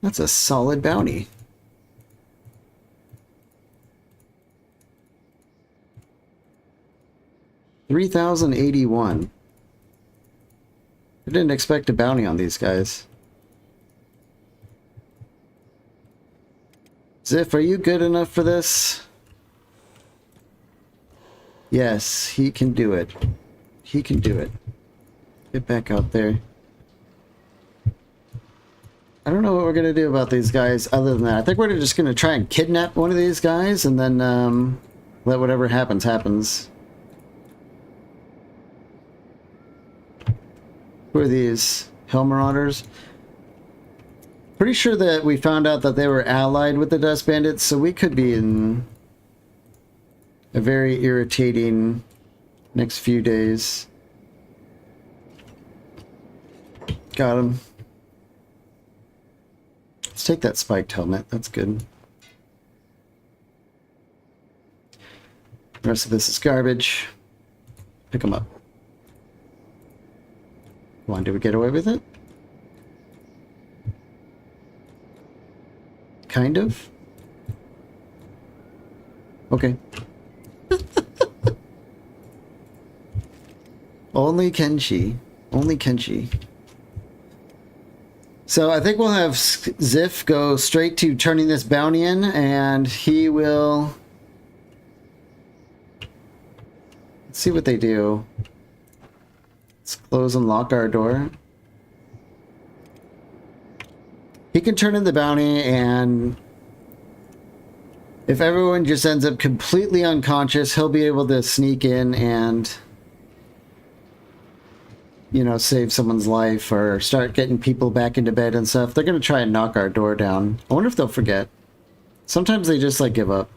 A: That's a solid bounty. $3,081. I didn't expect a bounty on these guys. Ziff, are you good enough for this? Yes, he can do it. He can do it. Get back out there. I don't know what we're gonna do about these guys other than that. I think we're just gonna try and kidnap one of these guys and then let whatever happens happens. Who are these? Hell Marauders? Pretty sure that we found out that they were allied with the Dust Bandits, so we could be in a very irritating next few days. Got him. Let's take that spiked helmet. That's good. The rest of this is garbage. Pick them up. Come on, did we get away with it? Kind of. Okay. Only Kenshi. Only Kenshi. So I think we'll have Ziff go straight to turning this bounty in, and he will... Let's see what they do. Let's close and lock our door. He can turn in the bounty, and if everyone just ends up completely unconscious, he'll be able to sneak in and, you know, save someone's life or start getting people back into bed and stuff. They're going to try and knock our door down. I wonder if they'll forget. Sometimes they just, like, give up.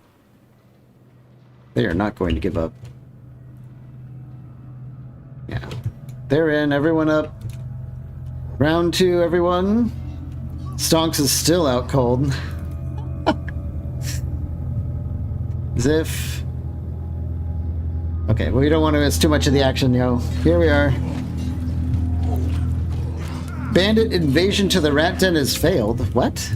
A: They are not going to give up. Yeah. They're in. Everyone up. Round 2, everyone. Stonks is still out cold. Ziff. Okay, well, we don't want to miss too much of the action, yo. Here we are. Bandit invasion to the rat den has failed. What?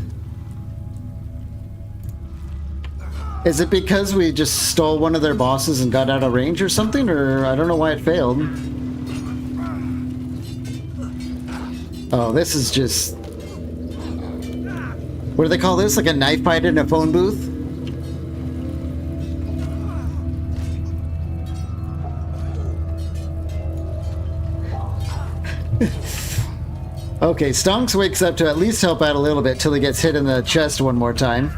A: Is it because we just stole one of their bosses and got out of range or something? Or I don't know why it failed. Oh, this is just... What do they call this? Like a knife fight in a phone booth? Okay, Stonks wakes up to at least help out a little bit till he gets hit in the chest one more time.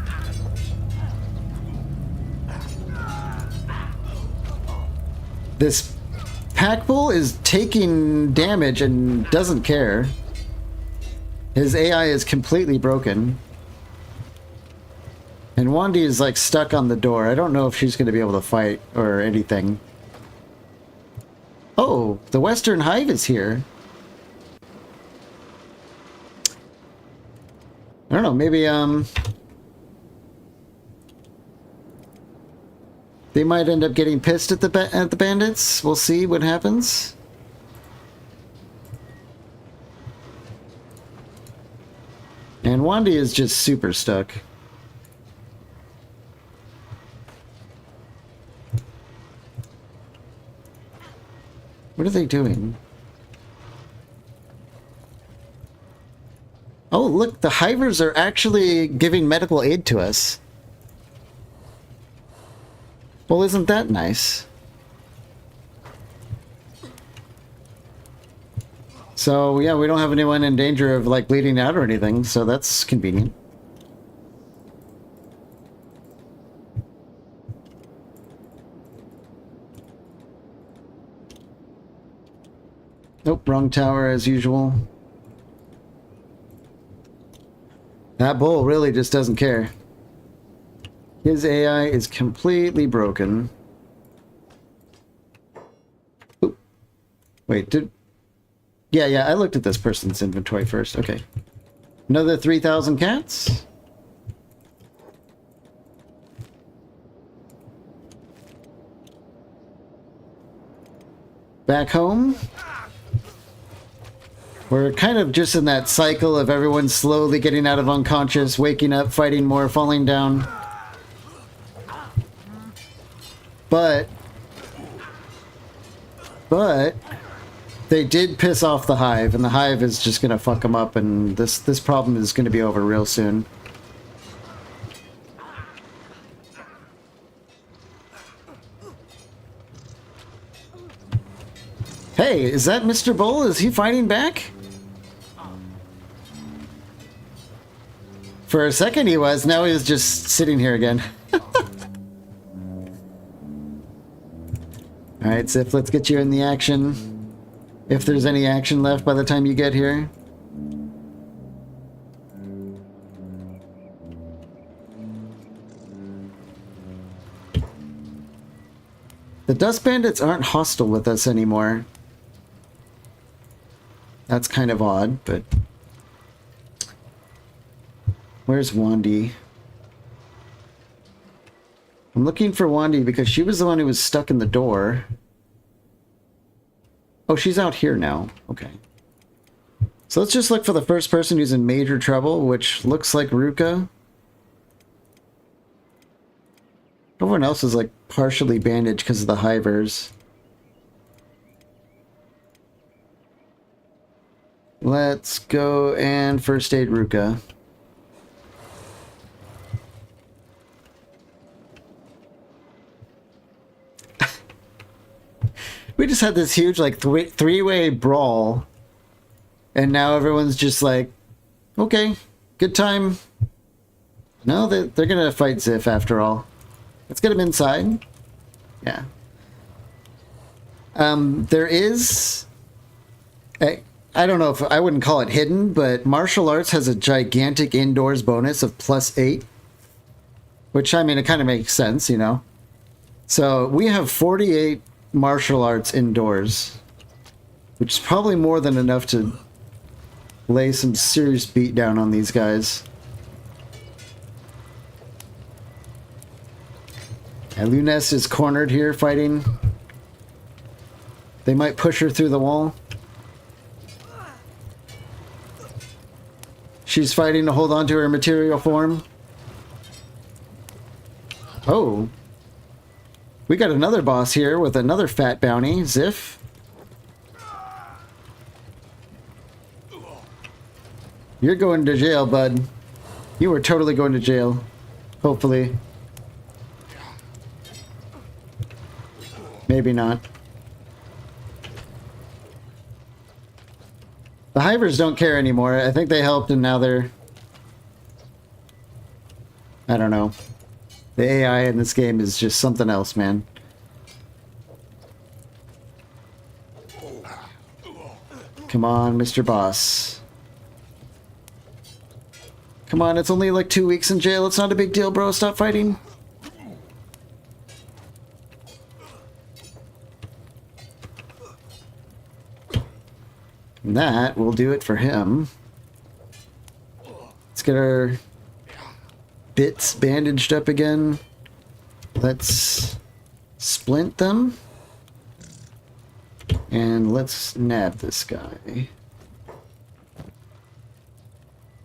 A: This pack bull is taking damage and doesn't care. His AI is completely broken. And Wandy is like stuck on the door. I don't know if she's going to be able to fight or anything. Oh, the Western Hive is here. I don't know, maybe they might end up getting pissed at the bandits. We'll see what happens. And Wandy is just super stuck. What are they doing? Oh, look, the hivers are actually giving medical aid to us. Well, isn't that nice? So, yeah, we don't have anyone in danger of, like, bleeding out or anything, so that's convenient. Nope, wrong tower as usual. That bull really just doesn't care. His AI is completely broken. Oop. Wait, did... Yeah, I looked at this person's inventory first. Okay. Another 3,000 cats? Back home? We're kind of just in that cycle of everyone slowly getting out of unconscious, waking up, fighting more, falling down. But they did piss off the Hive, and the Hive is just gonna fuck them up, and this problem is gonna be over real soon. Hey, is that Mr. Bull? Is he fighting back? For a second he was, now he's just sitting here again. Alright, Sif, let's get you in the action. If there's any action left by the time you get here. The Dust Bandits aren't hostile with us anymore. That's kind of odd, but... Where's Wandy? I'm looking for Wandy because she was the one who was stuck in the door. Oh, she's out here now. Okay. So let's just look for the first person who's in major trouble, which looks like Ruka. Everyone else is like partially bandaged because of the hivers. Let's go and first aid Ruka. We just had this huge, like, three-way brawl. And now everyone's just like, okay, good time. No, they're gonna fight Ziff after all. Let's get him inside. Yeah. There is... I don't know if... I wouldn't call it hidden, but martial arts has a gigantic indoors bonus of +8. Which, I mean, it kind of makes sense, you know? So, we have 48... martial arts indoors, which is probably more than enough to lay some serious beat down on these guys. And Lunes is cornered here fighting. They might push her through the wall. She's fighting to hold on to her material form. Oh. We got another boss here with another fat bounty, Ziff. You're going to jail, bud. You were totally going to jail. Hopefully. Maybe not. The hivers don't care anymore. I think they helped and now they're... I don't know. The AI in this game is just something else, man. Come on, Mr. Boss. Come on, it's only like 2 weeks in jail. It's not a big deal, bro. Stop fighting. And that will do it for him. Let's get our... bits bandaged up again. Let's splint them. And let's nab this guy.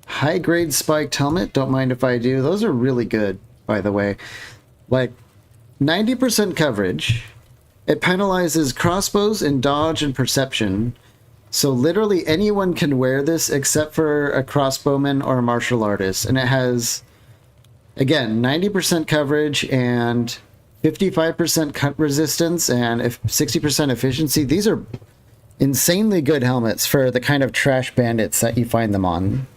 A: High grade spiked helmet. Don't mind if I do. Those are really good, by the way. Like 90% coverage. It penalizes crossbows and dodge and perception. So literally anyone can wear this except for a crossbowman or a martial artist. And it has... Again, 90% coverage and 55% cut resistance and 60% efficiency. These are insanely good helmets for the kind of trash bandits that you find them on.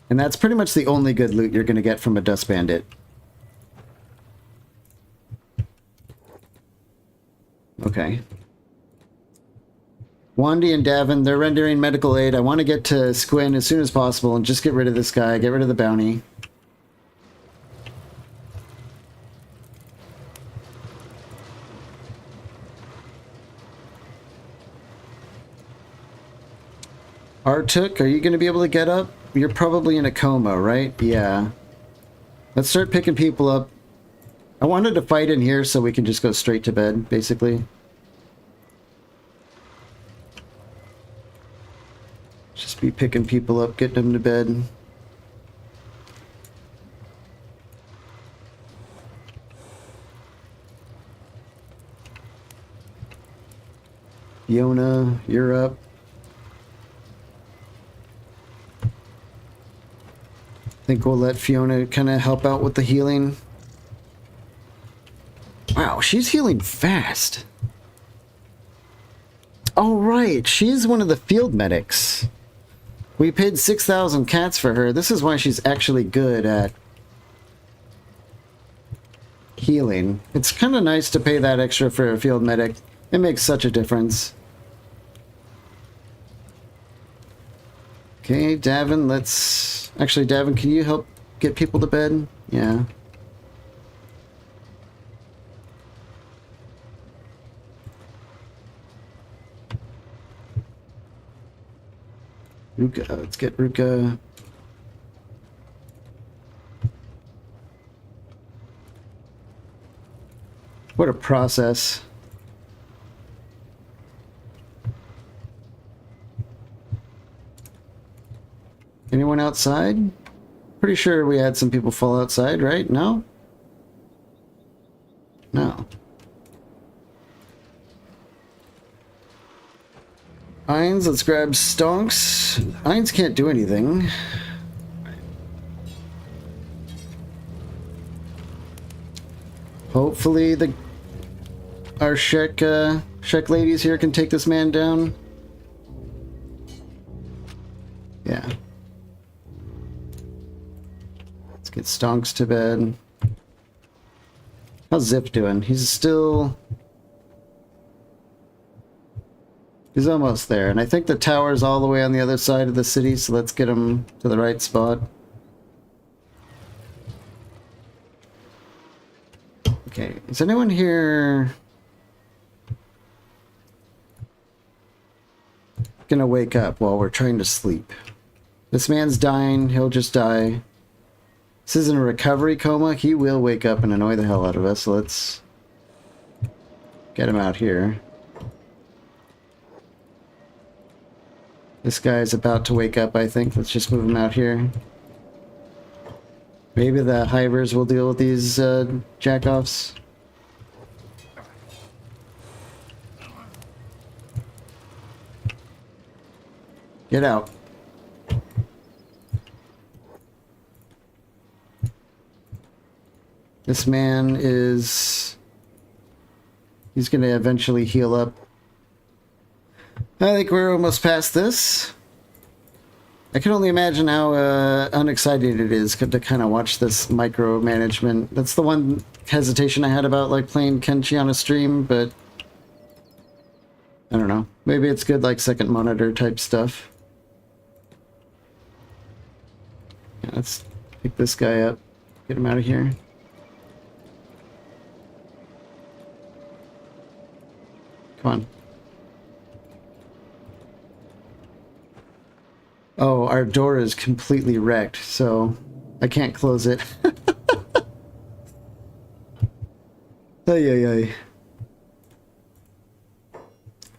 A: And that's pretty much the only good loot you're going to get from a dust bandit. Okay. Wandy and Davin, they're rendering medical aid. I want to get to Squin as soon as possible and just get rid of this guy, get rid of the bounty. Artuk, are you going to be able to get up? You're probably in a coma, right? Yeah. Let's start picking people up. I wanted to fight in here so we can just go straight to bed, basically. Just be picking people up, getting them to bed. Yona, you're up. I think we'll let Fiona kind of help out with the healing. Wow, she's healing fast. Oh, right. She's one of the field medics. We paid 6,000 cats for her. This is why she's actually good at healing. It's kind of nice to pay that extra for a field medic. It makes such a difference. Okay, Davin, let's... Actually, Davin, can you help get people to bed? Yeah. Ruka, let's get Ruka. What a process. Anyone outside? Pretty sure we had some people fall outside, right? No? No. Ainz, let's grab Stonks. Ainz can't do anything. Hopefully our Shek ladies here can take this man down. Yeah. Let's get Stonks to bed. How's Zip doing? He's almost there, and I think the tower's all the way on the other side of the city, so let's get him to the right spot. Okay, is anyone here gonna wake up while we're trying to sleep? This man's dying, he'll just die. This isn't a recovery coma, he will wake up and annoy the hell out of us, so let's get him out here. This guy's about to wake up, I think. Let's just move him out here. Maybe the hivers will deal with these jackoffs. Get out. This man is... He's going to eventually heal up. I think we're almost past this. I can only imagine how unexciting it is to kind of watch this micromanagement. That's the one hesitation I had about like playing Kenshi on a stream, but I don't know. Maybe it's good like second monitor type stuff. Yeah, let's pick this guy up. Get him out of here. Come on. Oh, our door is completely wrecked, so I can't close it. Ay, ay, ay.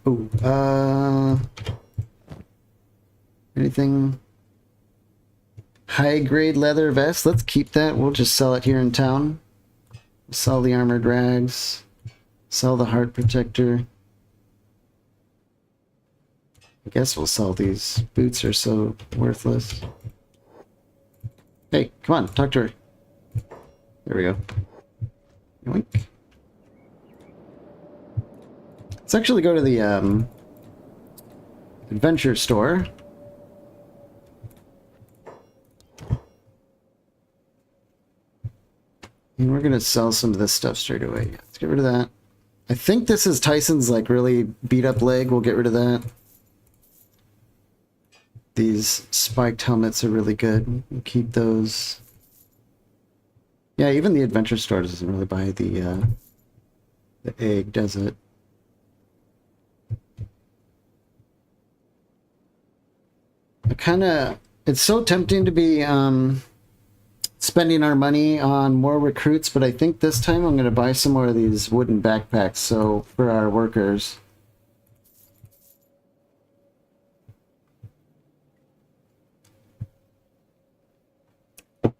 A: Oh, anything? High-grade leather vest. Let's keep that. We'll just sell it here in town. Sell the armored rags. Sell the heart protector. I guess we'll sell these. Boots are so worthless. Hey, come on, talk to her. There we go. Yoink. Let's actually go to the adventure store. And we're gonna sell some of this stuff straight away. Let's get rid of that. I think this is Tyson's like really beat up leg. We'll get rid of that. These spiked helmets are really good. We'll keep those. Yeah, even the adventure store doesn't really buy the egg, does it? It's so tempting to be spending our money on more recruits, but I think this time I'm going to buy some more of these wooden backpacks so for our workers.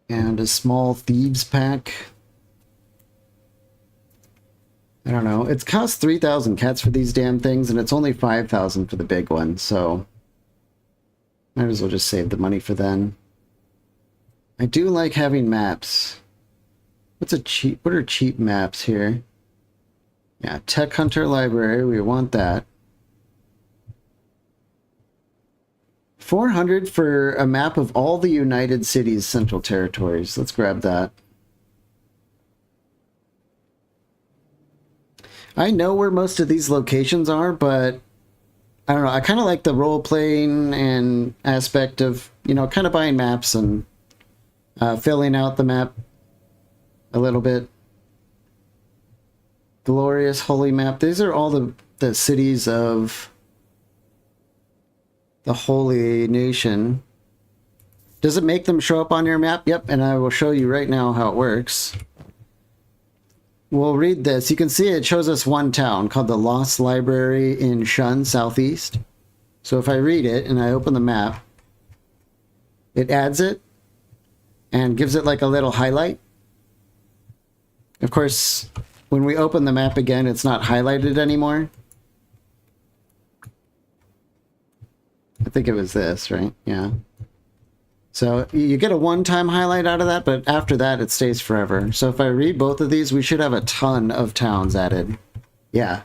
A: And a small thieves pack. I don't know. It's cost 3,000 cats for these damn things, and it's only 5,000 for the big one, so might as well just save the money for then. I do like having maps. What are cheap maps here? Yeah, Tech Hunter Library, we want that. 400 for a map of all the United Cities Central Territories. Let's grab that. I know where most of these locations are, but I don't know. I kind of like the role-playing and aspect of, you know, kind of buying maps and filling out the map a little bit. Glorious Holy Map. These are all the cities of the Holy Nation. Does it make them show up on your map? Yep, and I will show you right now how it works. We'll read this. You can see it shows us one town called the Lost Library in Shun, Southeast. So if I read it and I open the map, it adds it and gives it like a little highlight. Of course, when we open the map again, it's not highlighted anymore. I think it was this, right? Yeah. So you get a one-time highlight out of that, but after that, it stays forever. So if I read both of these, we should have a ton of towns added. Yeah.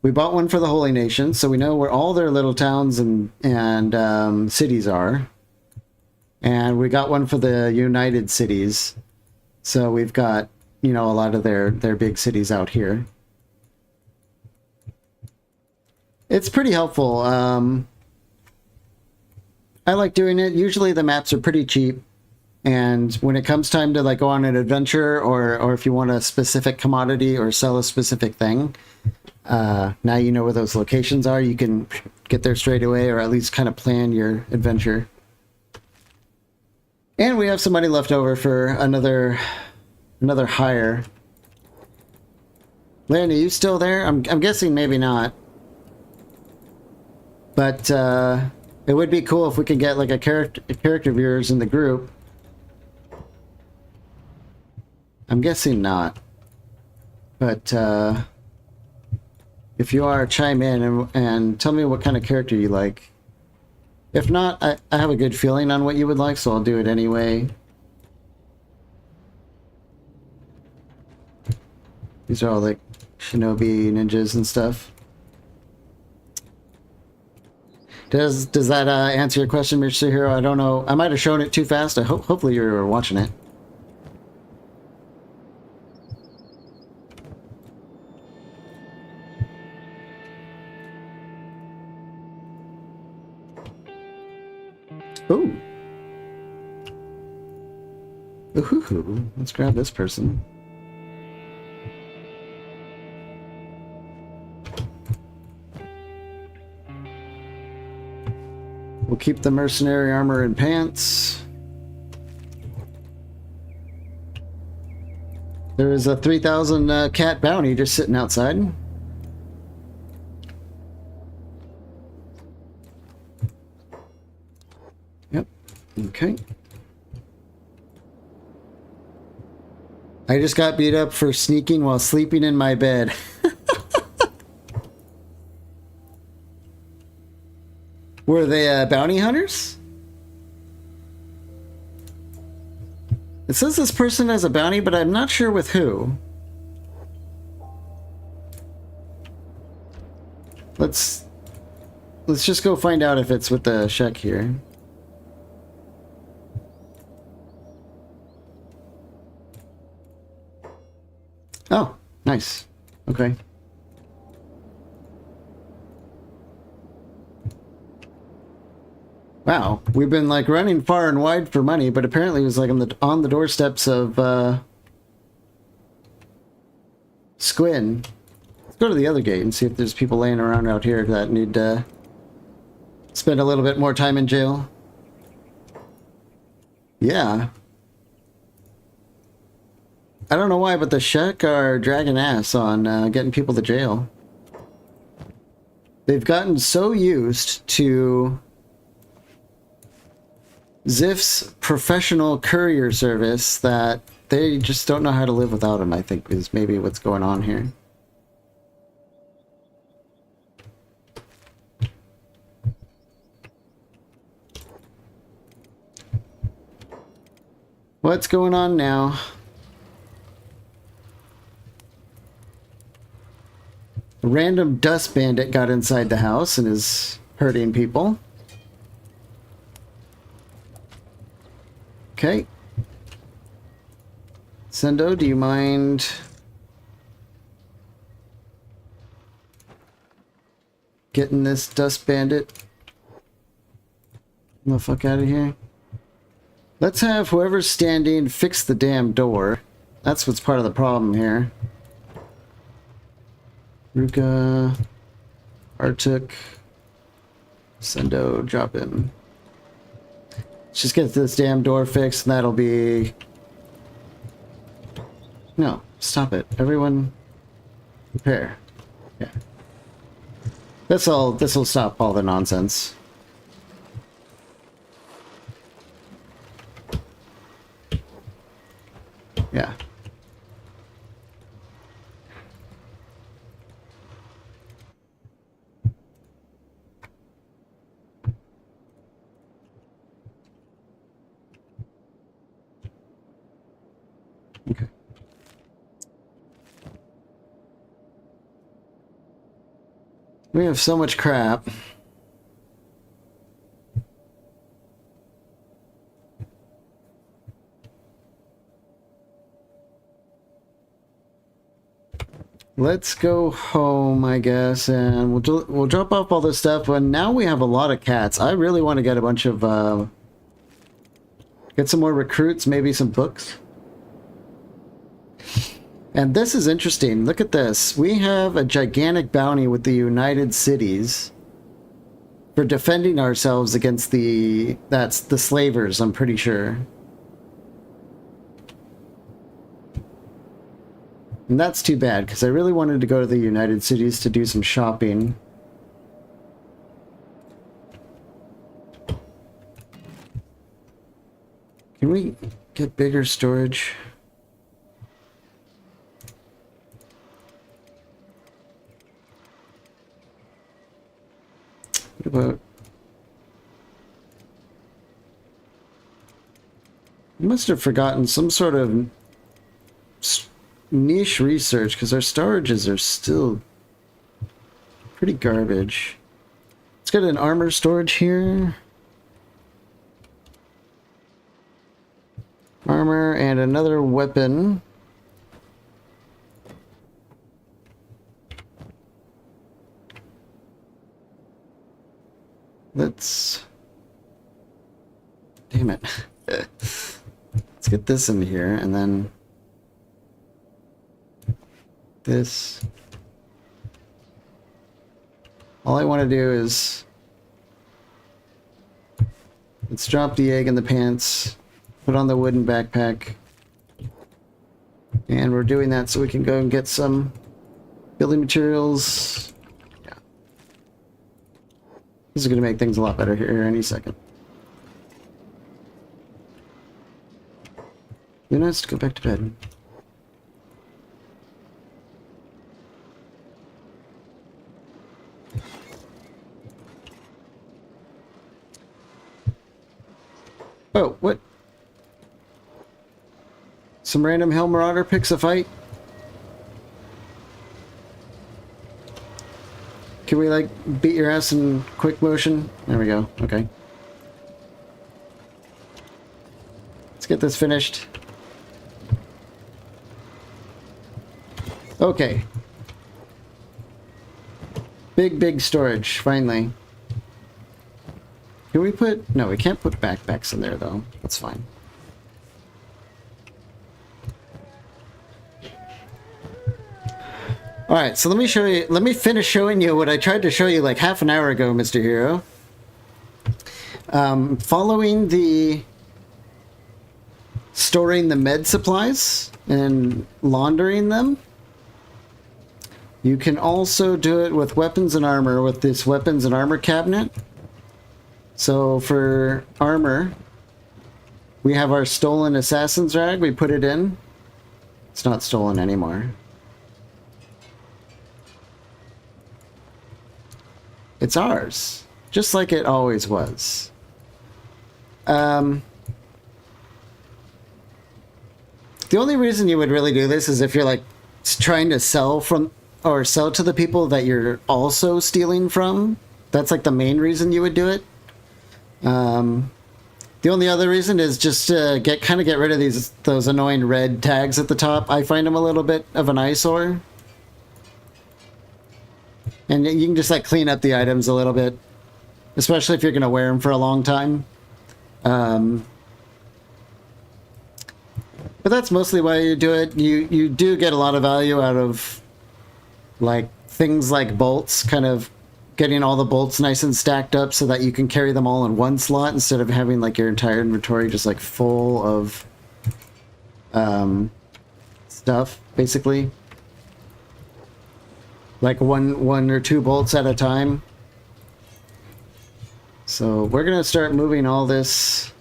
A: We bought one for the Holy Nation, so we know where all their little towns and cities are. And we got one for the United Cities. So we've got, you know, a lot of their big cities out here. It's pretty helpful. I like doing it. Usually the maps are pretty cheap. And when it comes time to like go on an adventure or if you want a specific commodity or sell a specific thing, now you know where those locations are. You can get there straight away or at least kind of plan your adventure. And we have some money left over for another hire. Lan, are you still there? I'm guessing maybe not. But it would be cool if we could get like a character of yours in the group. I'm guessing not. But if you are, chime in and tell me what kind of character you like. If not, I have a good feeling on what you would like, so I'll do it anyway. These are all like shinobi ninjas and stuff. Does that answer your question, Mr. Hero? I don't know. I might have shown it too fast. Hopefully you were watching it. Ooh. Ooh. Let's grab this person. We'll keep the mercenary armor and pants. There is a 3,000 cat bounty just sitting outside. Yep. Okay. I just got beat up for sneaking while sleeping in my bed. Were they bounty hunters? It says this person has a bounty, but I'm not sure with who. Let's just go find out if it's with the Shek here. Oh, nice. Okay. Wow, we've been like running far and wide for money, but apparently it was like on the doorsteps of Squin. Let's go to the other gate and see if there's people laying around out here that need to spend a little bit more time in jail. Yeah. I don't know why, but the Shek are dragging ass on getting people to jail. They've gotten so used to Ziff's professional courier service that they just don't know how to live without him, I think, is maybe what's going on here. What's going on now? A random dust bandit got inside the house and is hurting people. Okay. Sendo, do you mind getting this dust bandit the fuck out of here? Let's have whoever's standing fix the damn door. That's what's part of the problem here. Ruka, Artuk, Sendo, drop in. Let's just get this damn door fixed and that'll be... No, stop it. Everyone prepare. Yeah. This'll stop all the nonsense. Yeah. Okay. We have so much crap. Let's go home, I guess, and we'll drop off all this stuff. And now we have a lot of cats. I really want to get a bunch of get some more recruits, maybe some books. And this is interesting. Look at this. We have a gigantic bounty with the United Cities for defending ourselves against the slavers, I'm pretty sure. And that's too bad, because I really wanted to go to the United Cities to do some shopping. Can we get bigger storage? What about... I must have forgotten some sort of niche research, because our storages are still pretty garbage. Let's get an armor storage here. Armor and another weapon. Let's... Damn it. Let's get this in here, and then... this. All I want to do is... let's drop the egg in the pants, put on the wooden backpack, and we're doing that so we can go and get some building materials. Yeah. This is going to make things a lot better here any second. Luna has to go back to bed. Oh, what? Some random Hell Marauder picks a fight? Can we, like, beat your ass in quick motion? There we go. Okay. Let's get this finished. Okay. Big storage, finally. Can we put... no, we can't put backpacks in there, though. That's fine. Alright, so let me show you... let me finish showing you what I tried to show you like half an hour ago, Mr. Hero. Following the... storing the med supplies and laundering them. You can also do it with weapons and armor with this weapons and armor cabinet. So for armor, we have our stolen assassin's rag. We put it in. It's not stolen anymore. It's ours, just like it always was. The only reason you would really do this is if you're like trying to sell from or sell to the people that you're also stealing from. That's like the main reason you would do it. The only other reason is just to get rid of those annoying red tags at the top. I find them a little bit of an eyesore. And you can just like clean up the items a little bit, especially if you're going to wear them for a long time. But that's mostly why you do it. You do get a lot of value out of like things like bolts, kind of getting all the bolts nice and stacked up so that you can carry them all in one slot instead of having like your entire inventory just like full of stuff, basically. Like one or two bolts at a time. So we're gonna start moving all this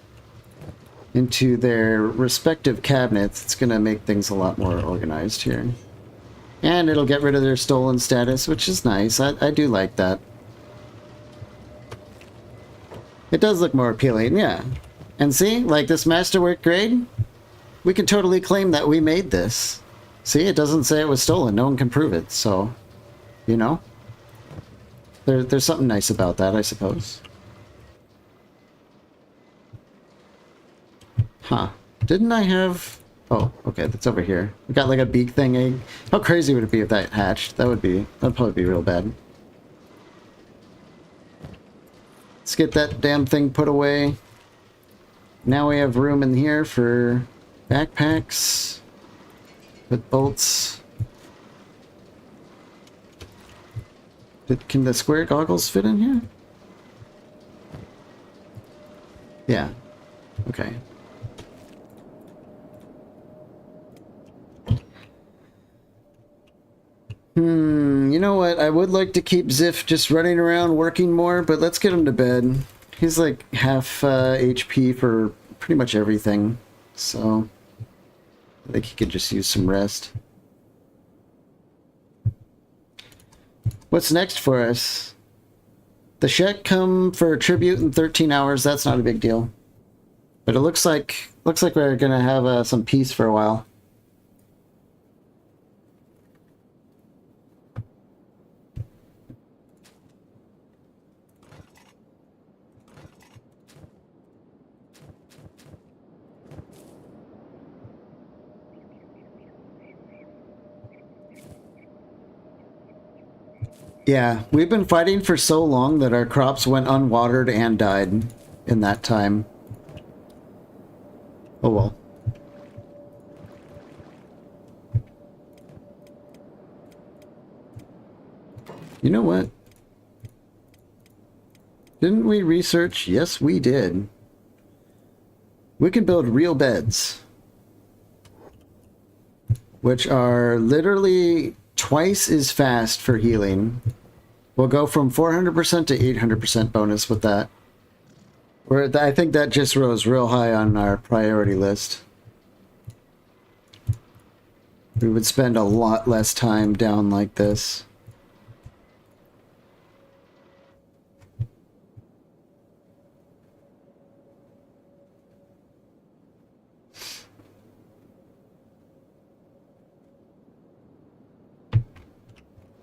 A: into their respective cabinets. It's gonna make things a lot more organized here. And it'll get rid of their stolen status, which is nice. I do like that. It does look more appealing, yeah. And see, like this masterwork grade, we can totally claim that we made this. See, it doesn't say it was stolen. No one can prove it, so, you know. There's something nice about that, I suppose. Huh. Didn't I have... Oh, okay, that's over here. We got like a beak thing egg. How crazy would it be if that hatched? That'd probably be real bad. Let's get that damn thing put away. Now we have room in here for backpacks with bolts. Can the square goggles fit in here? Yeah. Okay. You know what? I would like to keep Ziff just running around working more, but let's get him to bed. He's like half HP for pretty much everything, so I think he could just use some rest. What's next for us? The Shek come for a tribute in 13 hours. That's not a big deal, but it looks like we're gonna have some peace for a while. Yeah, we've been fighting for so long that our crops went unwatered and died in that time. Oh well. You know what? Didn't we research? Yes, we did. We can build real beds, which are literally twice as fast for healing. We'll go from 400% to 800% bonus with that. I think that just rose real high on our priority list. We would spend a lot less time down like this. Look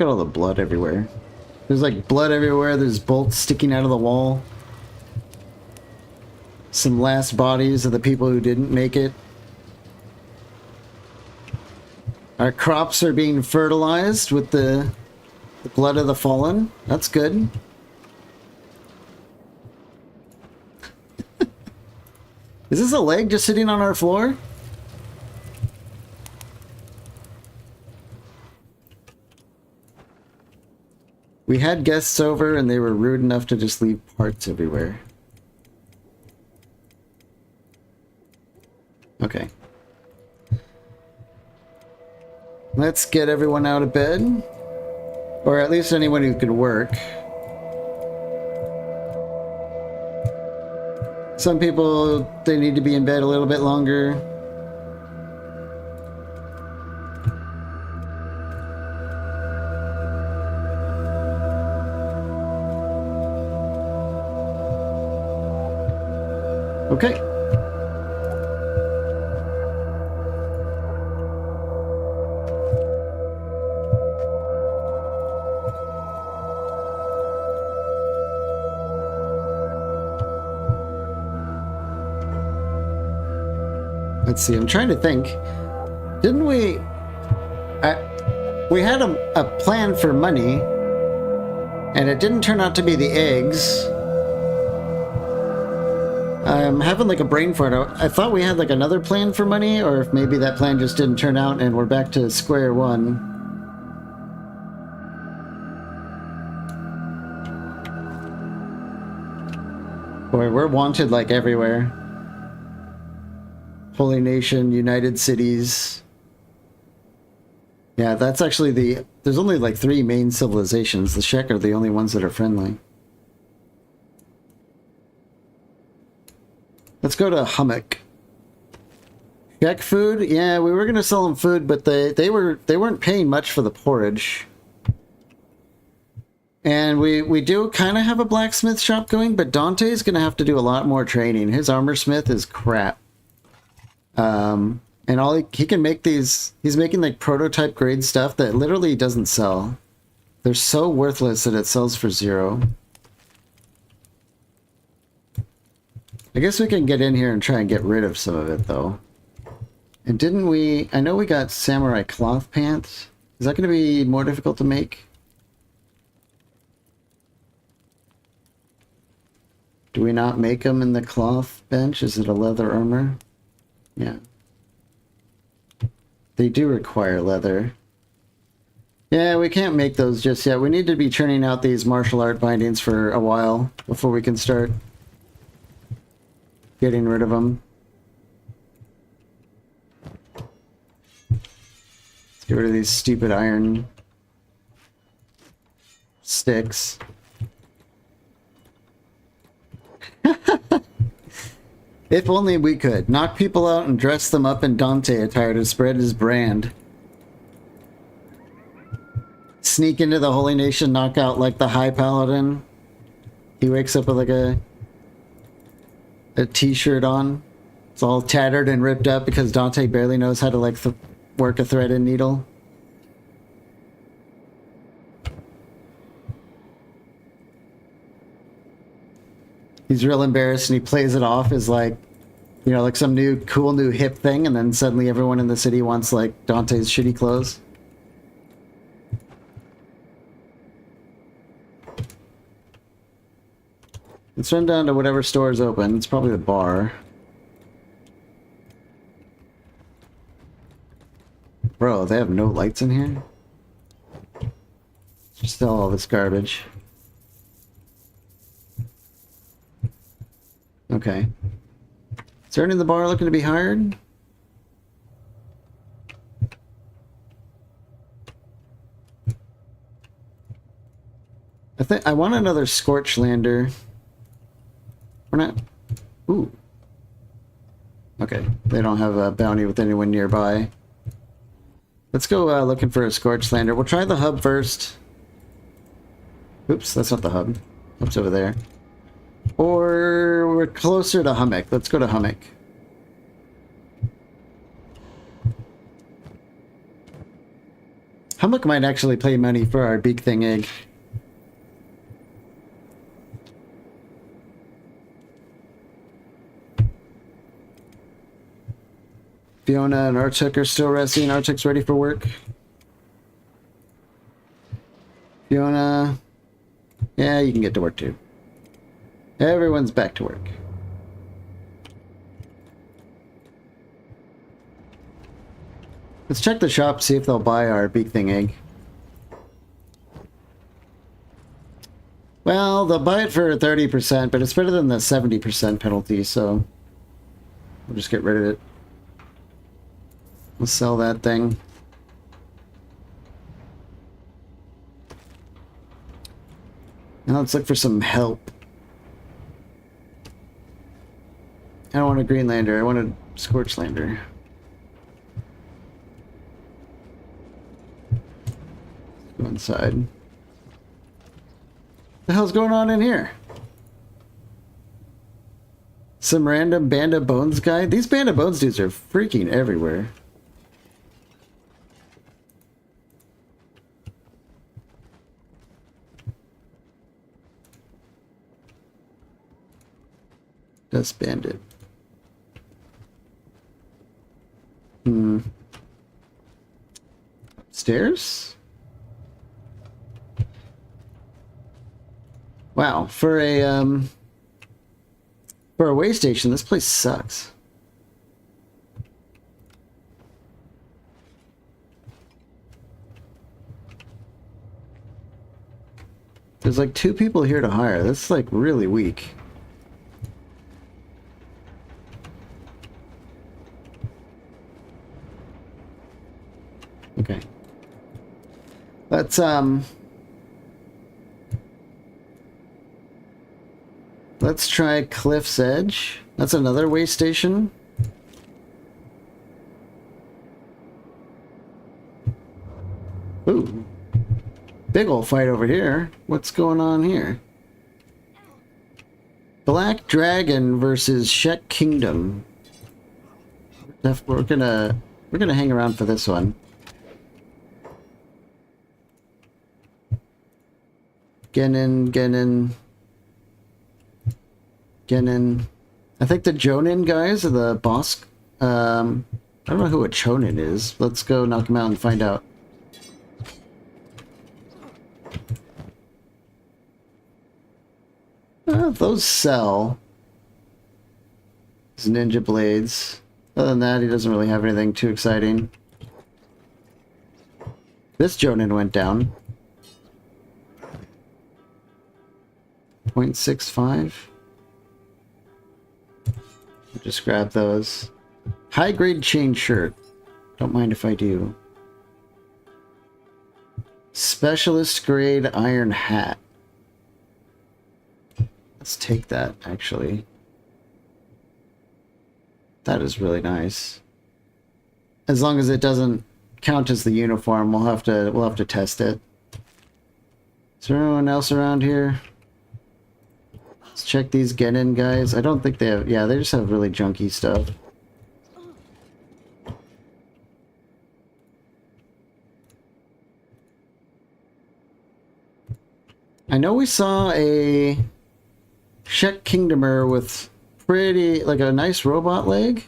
A: at all the blood everywhere. There's like blood everywhere. There's bolts sticking out of the wall. Some last bodies of the people who didn't make it. Our crops are being fertilized with the blood of the fallen. That's good. Is this a leg just sitting on our floor? We had guests over and they were rude enough to just leave parts everywhere. Okay. Let's get everyone out of bed. Or at least anyone who can work. Some people, they need to be in bed a little bit longer. Okay. Let's see, I'm trying to think. Didn't we... we had a plan for money, and it didn't turn out to be the eggs. I'm having like a brain fart. I thought we had like another plan for money, or if maybe that plan just didn't turn out and we're back to square one. Boy, we're wanted like everywhere. Holy Nation, United Cities. Yeah, that's actually the... There's only like 3 main civilizations. The Shek are the only ones that are friendly. Let's go to Hummock. Shek food? Yeah, we were gonna sell them food, but they weren't paying much for the porridge. And we do kind of have a blacksmith shop going, but Dante's gonna have to do a lot more training. His armor smith is crap. And all he can make these... He's making like prototype grade stuff that literally doesn't sell. They're so worthless that it sells for 0. I guess we can get in here and try and get rid of some of it, though. And didn't we... I know we got samurai cloth pants. Is that going to be more difficult to make? Do we not make them in the cloth bench? Is it a leather armor? Yeah. They do require leather. Yeah, we can't make those just yet. We need to be churning out these martial art bindings for a while before we can start getting rid of them. Let's get rid of these stupid iron sticks. If only we could. Knock people out and dress them up in Dante attire to spread his brand. Sneak into the Holy Nation, knock out like the High Paladin. He wakes up with like a t-shirt on. It's all tattered and ripped up because Dante barely knows how to like work a thread and needle. He's real embarrassed and he plays it off as like, you know, like some new cool new hip thing, and then suddenly everyone in the city wants like Dante's shitty clothes. Let's run down to whatever store is open. It's probably the bar. Bro, they have no lights in here? Just sell all this garbage. Okay. Is there any in the bar looking to be hired? I want another Scorchlander. We're not... Ooh. Okay, they don't have a bounty with anyone nearby. Let's go looking for a Scorchlander. We'll try the hub first. Oops, that's not the hub. Hub's over there. Or we're closer to Hummock. Let's go to Hummock. Hummock might actually pay money for our big thing egg. Fiona and Artuk are still resting. Artuk's ready for work. Fiona... Yeah, you can get to work too. Everyone's back to work. Let's check the shop, see if they'll buy our big thing egg. Well, they'll buy it for 30%, but it's better than the 70% penalty, so we'll just get rid of it. We'll sell that thing. Now let's look for some help. I don't want a Greenlander, I want a Scorchlander. Let's go inside. What the hell's going on in here? Some random Band of Bones guy? These Band of Bones dudes are freaking everywhere. Dust Bandit. Stairs? Wow, for a way station, this place sucks. There's like 2 people here to hire. That's like really weak. Okay. Let's try Cliff's Edge. That's another way station. Ooh. Big ol' fight over here. What's going on here? Black Dragon versus Shek Kingdom. We're gonna hang around for this one. Genin. I think the Jonin guys are the boss. I don't know who a Chonin is. Let's go knock him out and find out. Those sell. His ninja blades. Other than that, he doesn't really have anything too exciting. This Jonin went down. 0.65. Just grab those. High grade chain shirt. Don't mind if I do. Specialist grade iron hat. Let's take that, actually. That is really nice. As long as it doesn't count as the uniform, we'll have to test it. Is there anyone else around here? Let's check these Genin guys. I don't think they have... Yeah, they just have really junky stuff. I know we saw a Shek Kingdomer with pretty... like a nice robot leg.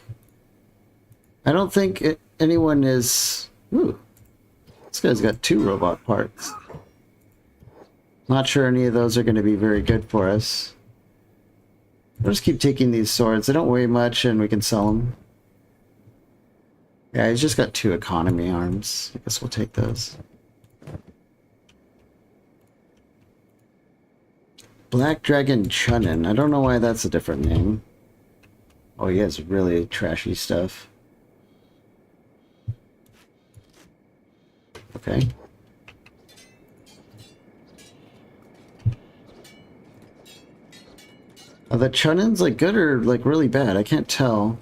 A: I don't think anyone is... Ooh. This guy's got 2 robot parts. Not sure any of those are going to be very good for us. We'll just keep taking these swords. They don't weigh much and we can sell them. Yeah, he's just got 2 economy arms. I guess we'll take those. Black Dragon Chunin. I don't know why that's a different name. Oh, he has really trashy stuff. Okay. Are the Chunins like good or like really bad? I can't tell.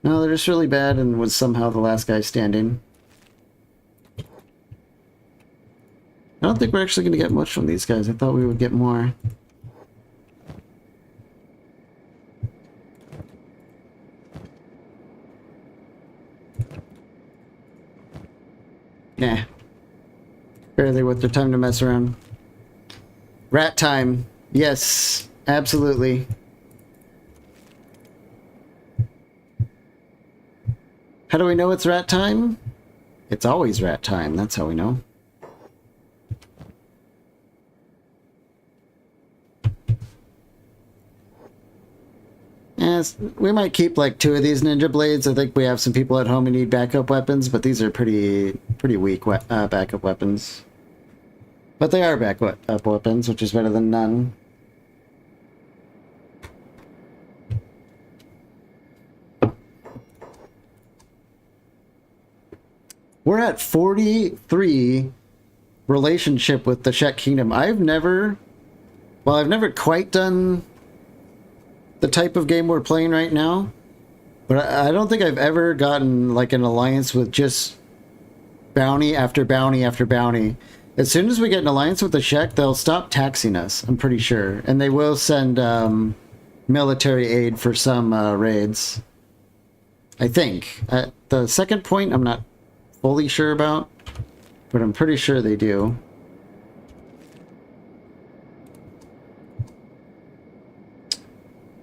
A: No, they're just really bad and was somehow the last guy standing. I don't think we're actually going to get much from these guys. I thought we would get more. Nah. Barely worth their time to mess around. Rat time. Yes, absolutely. How do we know it's rat time? It's always rat time. That's how we know. Yes, we might keep like 2 of these ninja blades. I think we have some people at home who need backup weapons, but these are pretty weak backup weapons. But they are backup weapons, which is better than none. We're at 43 relationship with the Shek Kingdom. I've never quite done the type of game we're playing right now, but I don't think I've ever gotten like an alliance with just bounty after bounty after bounty. As soon as we get an alliance with the Shek, they'll stop taxing us, I'm pretty sure. And they will send military aid for some raids. I think. The second point, I'm not fully sure about, but I'm pretty sure they do.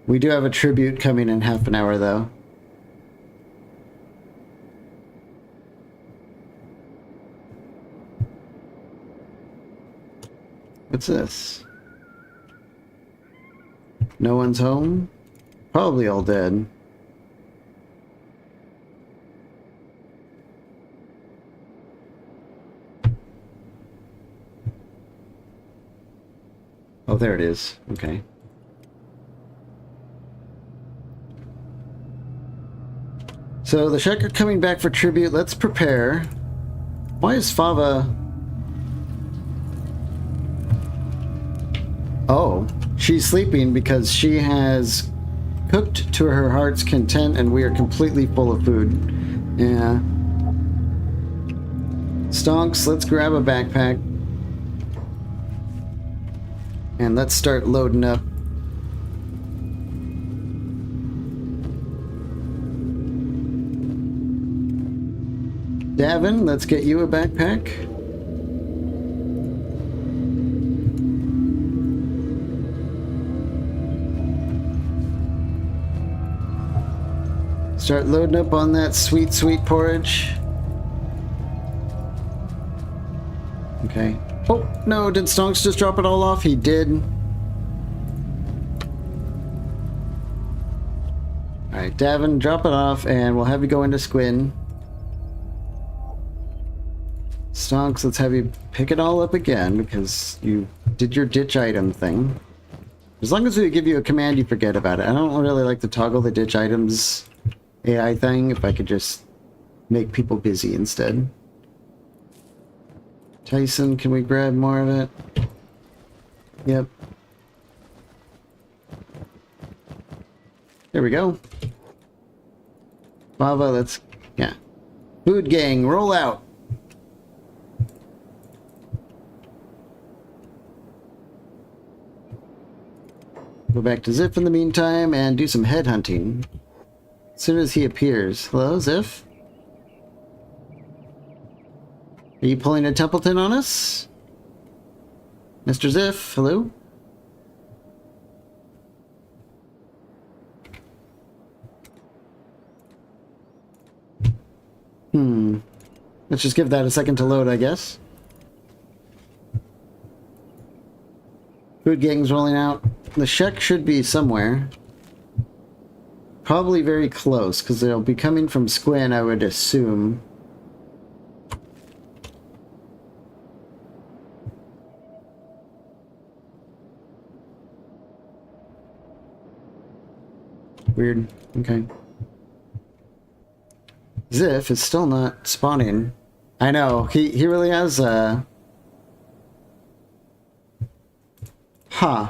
A: We do have a tribute coming in half an hour, though. What's this? No one's home? Probably all dead. Oh, there it is. Okay. So the Shek are coming back for tribute. Let's prepare. Why is Fava... Oh, she's sleeping because she has cooked to her heart's content and we are completely full of food. Yeah. Stonks, let's grab a backpack. And let's start loading up. Davin, let's get you a backpack. Start loading up on that sweet, sweet porridge. Okay. Oh, no, did Stonks just drop it all off? He did. Alright, Davin, drop it off and we'll have you go into Squin. Stonks, let's have you pick it all up again because you did your ditch item thing. As long as we give you a command, you forget about it. I don't really like to toggle the ditch items AI thing if I could just make people busy instead. Tyson, can we grab more of it? Yep. There we go. Lava, let's... yeah. Food gang, roll out! Go back to Ziff in the meantime and do some headhunting. As soon as he appears. Hello, Ziff? Are you pulling a Templeton on us? Mr. Ziff, hello? Let's just give that a second to load, I guess. Food gang's rolling out. The Shek should be somewhere. Probably very close, because they'll be coming from Squin, I would assume. Weird. Okay. Ziff is still not spawning. I know. He really has a... Huh.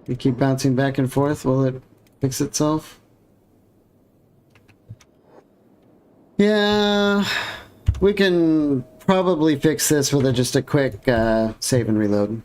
A: You keep bouncing back and forth. Will it fix itself? Yeah, we can probably fix this with just a quick save and reload.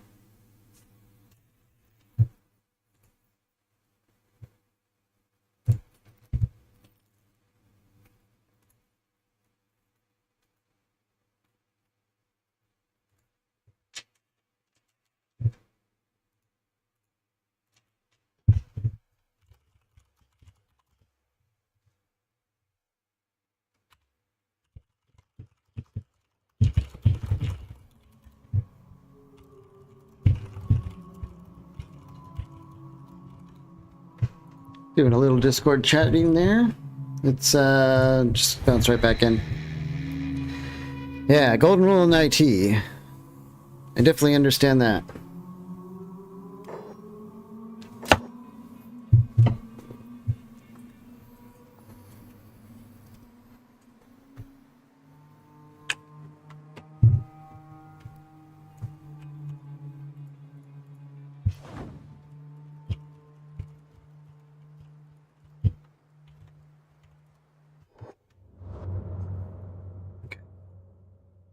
A: Doing a little Discord chatting there. It's just bounce right back in. Yeah, golden rule in IT. I definitely understand that.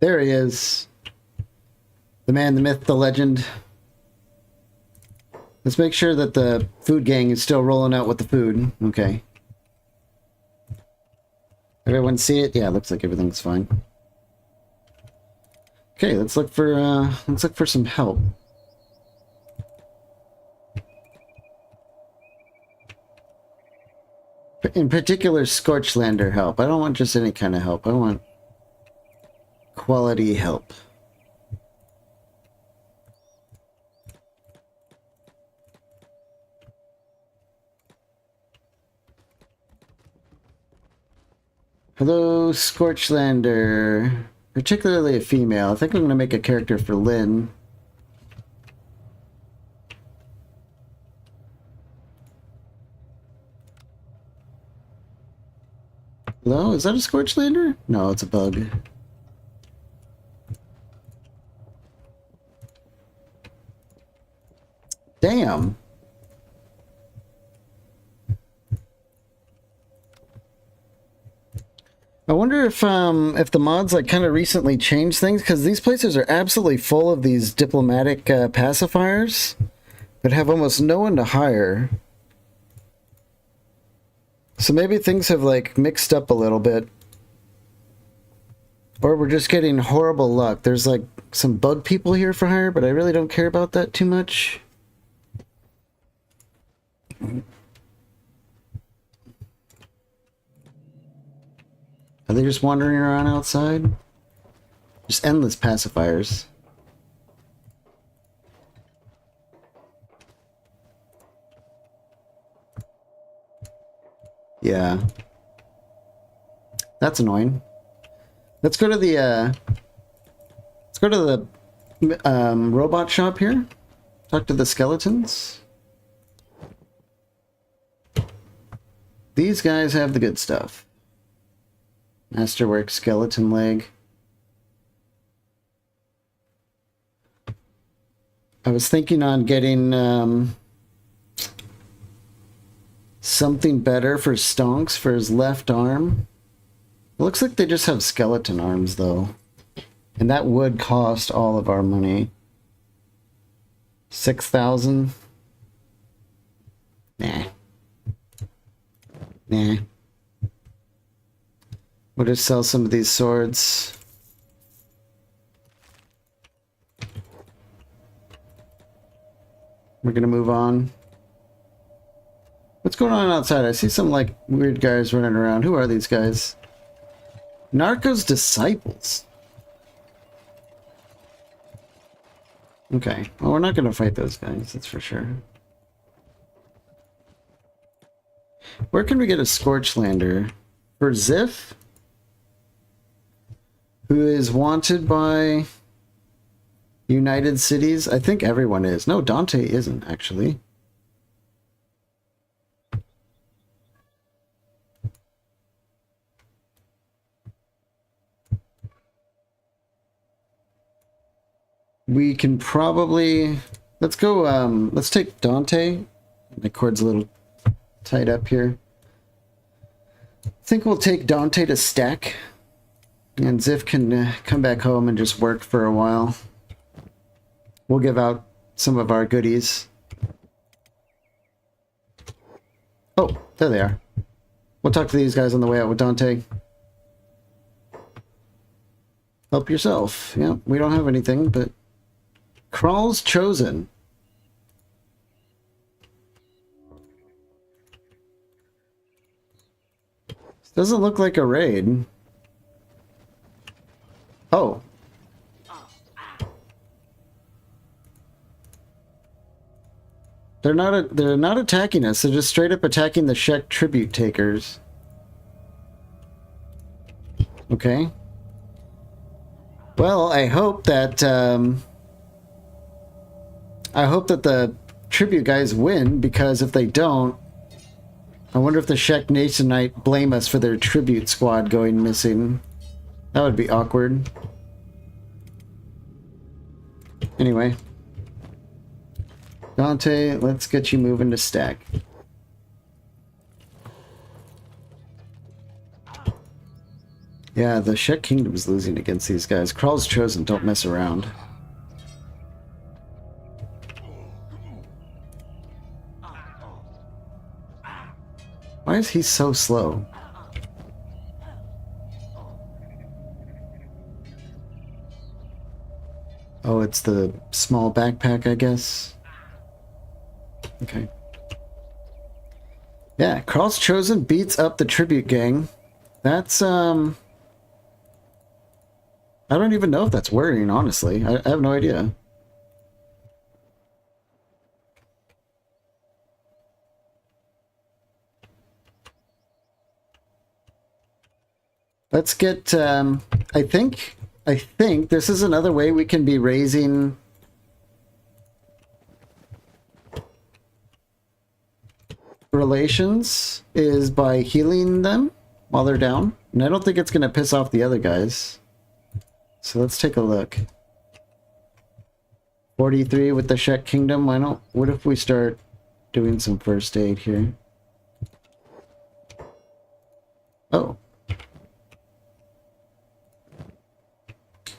A: There he is. The man, the myth, the legend. Let's make sure that the food gang is still rolling out with the food. Okay. Everyone see it? Yeah, looks like everything's fine. Okay, let's look for some help. In particular, Scorchlander help. I don't want just any kind of help. I want quality help. Hello, Scorchlander. Particularly a female. I think I'm going to make a character for Lynn. Hello? Is that a Scorchlander? No, it's a bug. Damn. I wonder if the mods like kind of recently changed things, because these places are absolutely full of these diplomatic pacifiers that have almost no one to hire. So maybe things have like mixed up a little bit. Or we're just getting horrible luck. There's like some bug people here for hire, but I really don't care about that too much. Are they just wandering around outside? Just endless pacifiers. Yeah. That's annoying. Let's go to the robot shop here. Talk to the skeletons. These guys have the good stuff. Masterwork skeleton leg. I was thinking on getting something better for Stonks for his left arm. It looks like they just have skeleton arms though. And that would cost all of our money. 6,000? Nah. Nah. We'll just sell some of these swords. We're gonna move on. What's going on outside? I see some like weird guys running around. Who are these guys? Narco's disciples. Okay. Well, we're not gonna fight those guys, that's for sure. Where can we get a Scorchlander? For Ziff? Who is wanted by United Cities? I think everyone is. No, Dante isn't, actually. We can probably... Let's go, let's take Dante. My cord's a little tied up here. I think we'll take Dante to stack. And Ziff can come back home and just work for a while. We'll give out some of our goodies. Oh, there they are. We'll talk to these guys on the way out with Dante. Help yourself. Yeah, we don't have anything, but... Crawl's chosen. This doesn't look like a raid. Oh. They're not attacking us. They're just straight up attacking the Shek tribute takers. Okay. Well, I hope that the tribute guys win, because if they don't, I wonder if the Shek Nation might blame us for their tribute squad going missing. That would be awkward. Anyway. Dante, let's get you moving to stack. Yeah, the Shek Kingdom's losing against these guys. Crawl's chosen, don't mess around. Why is he so slow? Oh, it's the small backpack, I guess. Okay. Yeah, Carl's Chosen beats up the Tribute Gang. That's, I don't even know if that's worrying, honestly. I have no idea. Let's get, I think this is another way we can be raising relations, is by healing them while they're down. And I don't think it's going to piss off the other guys. So let's take a look. 43 with the Shek Kingdom. What if we start doing some first aid here? Oh.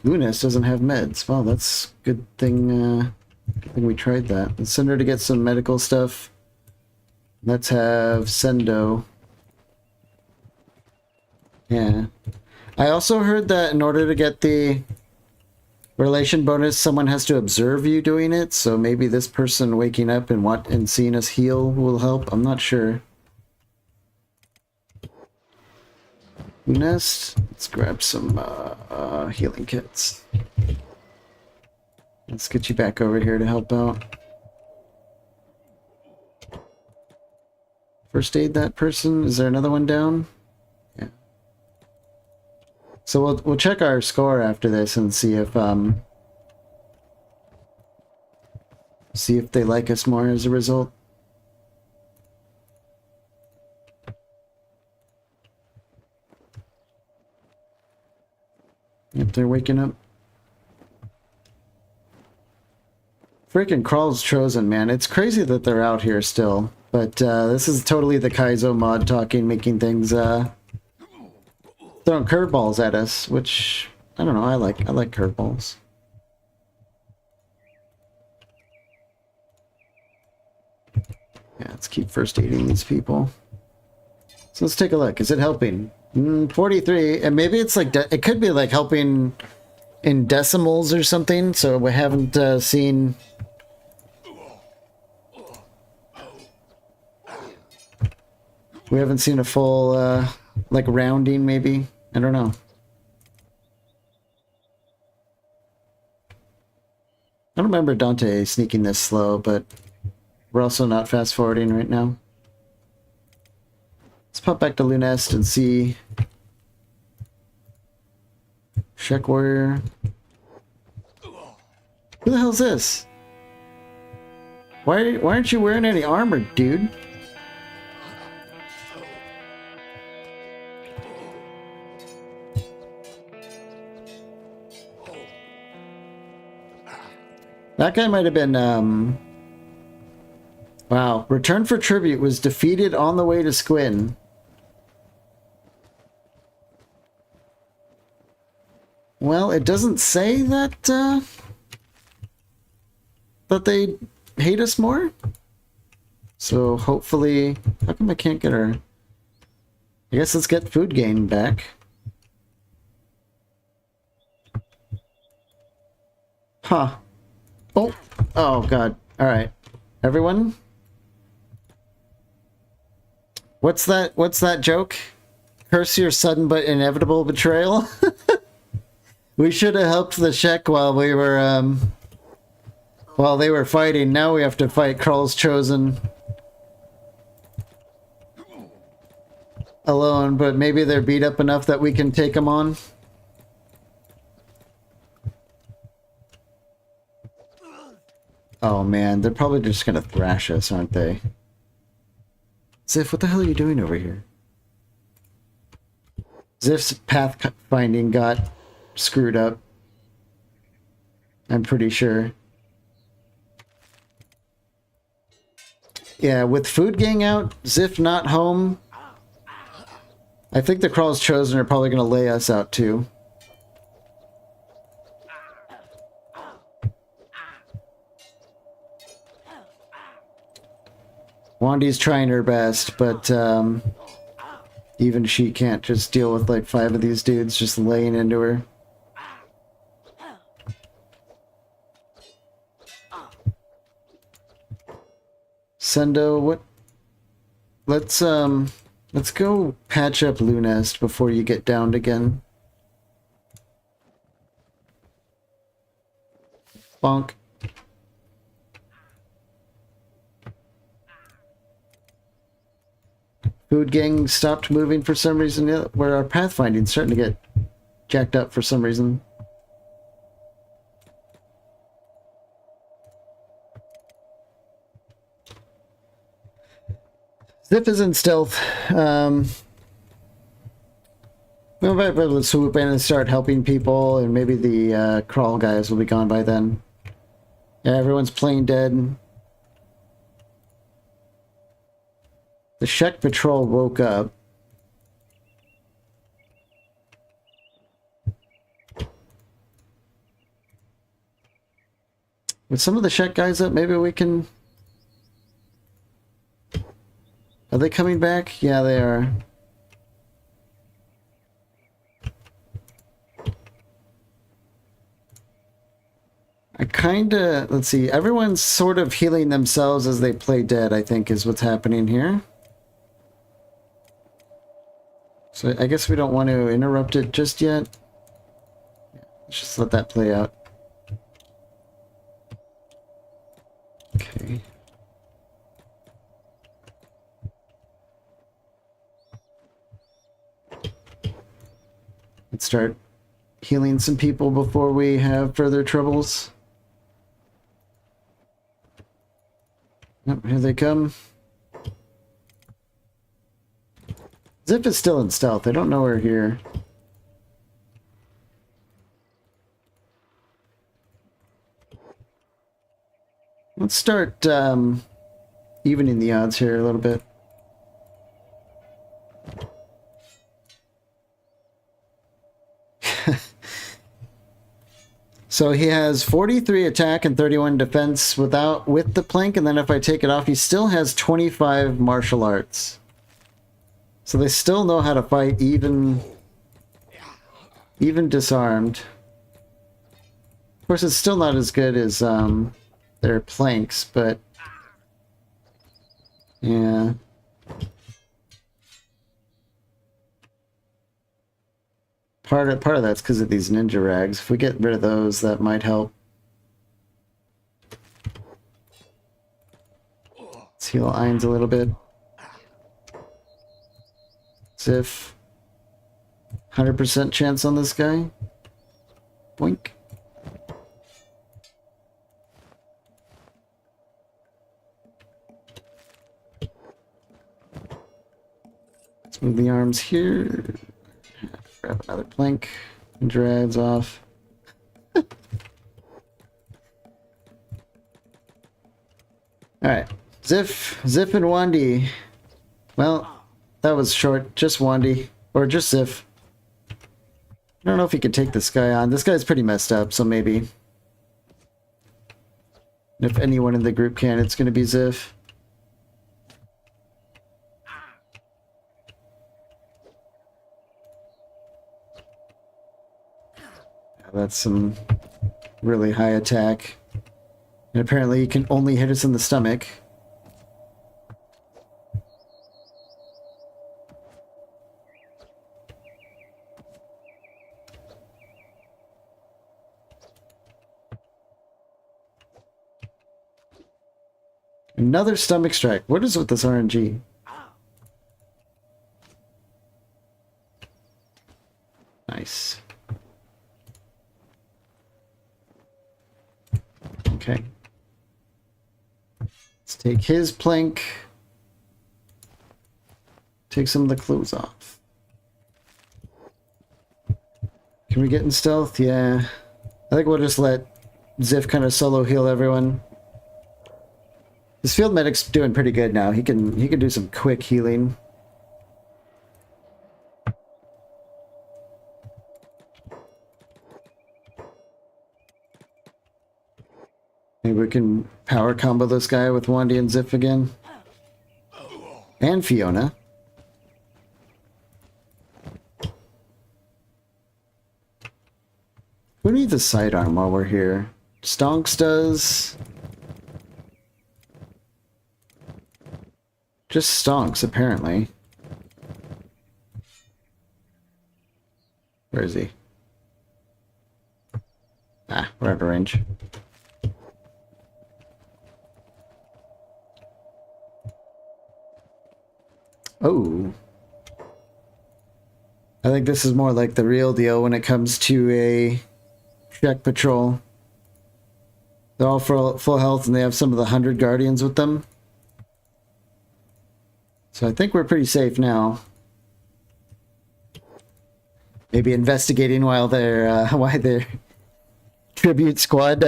A: Lunas doesn't have meds. Wow, that's good thing we tried that. Let's send her to get some medical stuff. Let's have Sendo. Yeah. I also heard that in order to get the relation bonus, someone has to observe you doing it, so maybe this person waking up and seeing us heal will help. I'm not sure. Nest. Let's grab some healing kits. Let's get you back over here to help out. First aid that person. Is there another one down? Yeah. So we'll check our score after this and see if they like us more as a result. Yep, they're waking up. Freaking Crawl's Chosen, man. It's crazy that they're out here still. But this is totally the Kaizo mod talking, making things, throwing curveballs at us, which, I don't know, I like curveballs. Yeah, let's keep first aiding these people. So let's take a look. Is it helping? 43, and maybe it's like, it could be like helping in decimals or something, so we haven't seen... We haven't seen a full, like, rounding, maybe? I don't know. I don't remember Dante sneaking this slow, but we're also not fast-forwarding right now. Let's pop back to Lunest and see... Shek Warrior. Who the hell's this? Why aren't you wearing any armor, dude? That guy might have been, wow. Return for Tribute was defeated on the way to Squin. Well, it doesn't say that, that they hate us more. So hopefully... How come I can't get her... I guess let's get Food Gain back. Huh. Oh, oh god. Alright. Everyone? What's that joke? Curse your sudden but inevitable betrayal? We should have helped the Shek while we were, while they were fighting. Now we have to fight Crawl's Chosen alone, but maybe they're beat up enough that we can take them on. Oh man, they're probably just gonna thrash us, aren't they? Ziff, what the hell are you doing over here? Ziff's pathfinding got screwed up. I'm pretty sure. Yeah, with Food Gang out, Ziff not home, I think the Crawl's Chosen are probably gonna lay us out too. Wandy's trying her best, but even she can't just deal with like 5 of these dudes just laying into her. Sendo, let's go patch up Lunest before you get downed again. Bonk. Food gang stopped moving for some reason. Yeah, where our pathfinding's starting to get jacked up for some reason. Zip is in stealth. We might be able to swoop in and start helping people, and maybe the crawl guys will be gone by then. Yeah, everyone's playing dead. The Shek Patrol woke up. With some of the Shek guys up, maybe we can... Are they coming back? Yeah, they are. I kinda... Let's see. Everyone's sort of healing themselves as they play dead, I think, is what's happening here. So I guess we don't want to interrupt it just yet. Let's just let that play out. Okay. Let's start healing some people before we have further troubles. Yep, here they come. Zip is still in stealth. I don't know we're here. Let's start evening the odds here a little bit. So he has 43 attack and 31 defense with the plank, and then if I take it off, he still has 25 martial arts. So they still know how to fight, even disarmed. Of course, it's still not as good as their planks, but yeah. Part of that's because of these ninja rags. If we get rid of those, that might help. Let's heal Ainz a little bit. Ziff. 100% chance on this guy. Boink. Let's move the arms here. Grab another plank and drags off. Alright. Ziff and Wandy. Well, that was short. Just Wandy. Or just Ziff. I don't know if he could take this guy on. This guy's pretty messed up, so maybe. If anyone in the group can, it's going to be Ziff. That's some really high attack. And apparently he can only hit us in the stomach. Another stomach strike. What is with this RNG? Nice. Okay. Let's take his plank. Take some of the clothes off. Can we get in stealth? Yeah. I think we'll just let Ziff kind of solo heal everyone. This field medic's doing pretty good now. He can do some quick healing. Maybe we can power combo this guy with Wandy and Ziff again. And Fiona. Who needs a sidearm while we're here? Stonks does. Just stonks, apparently. Where is he? Ah, we're out of range. Oh. I think this is more like the real deal when it comes to a check patrol. They're all full health and they have some of the 100 guardians with them. So I think we're pretty safe now. Maybe investigating while why their tribute squad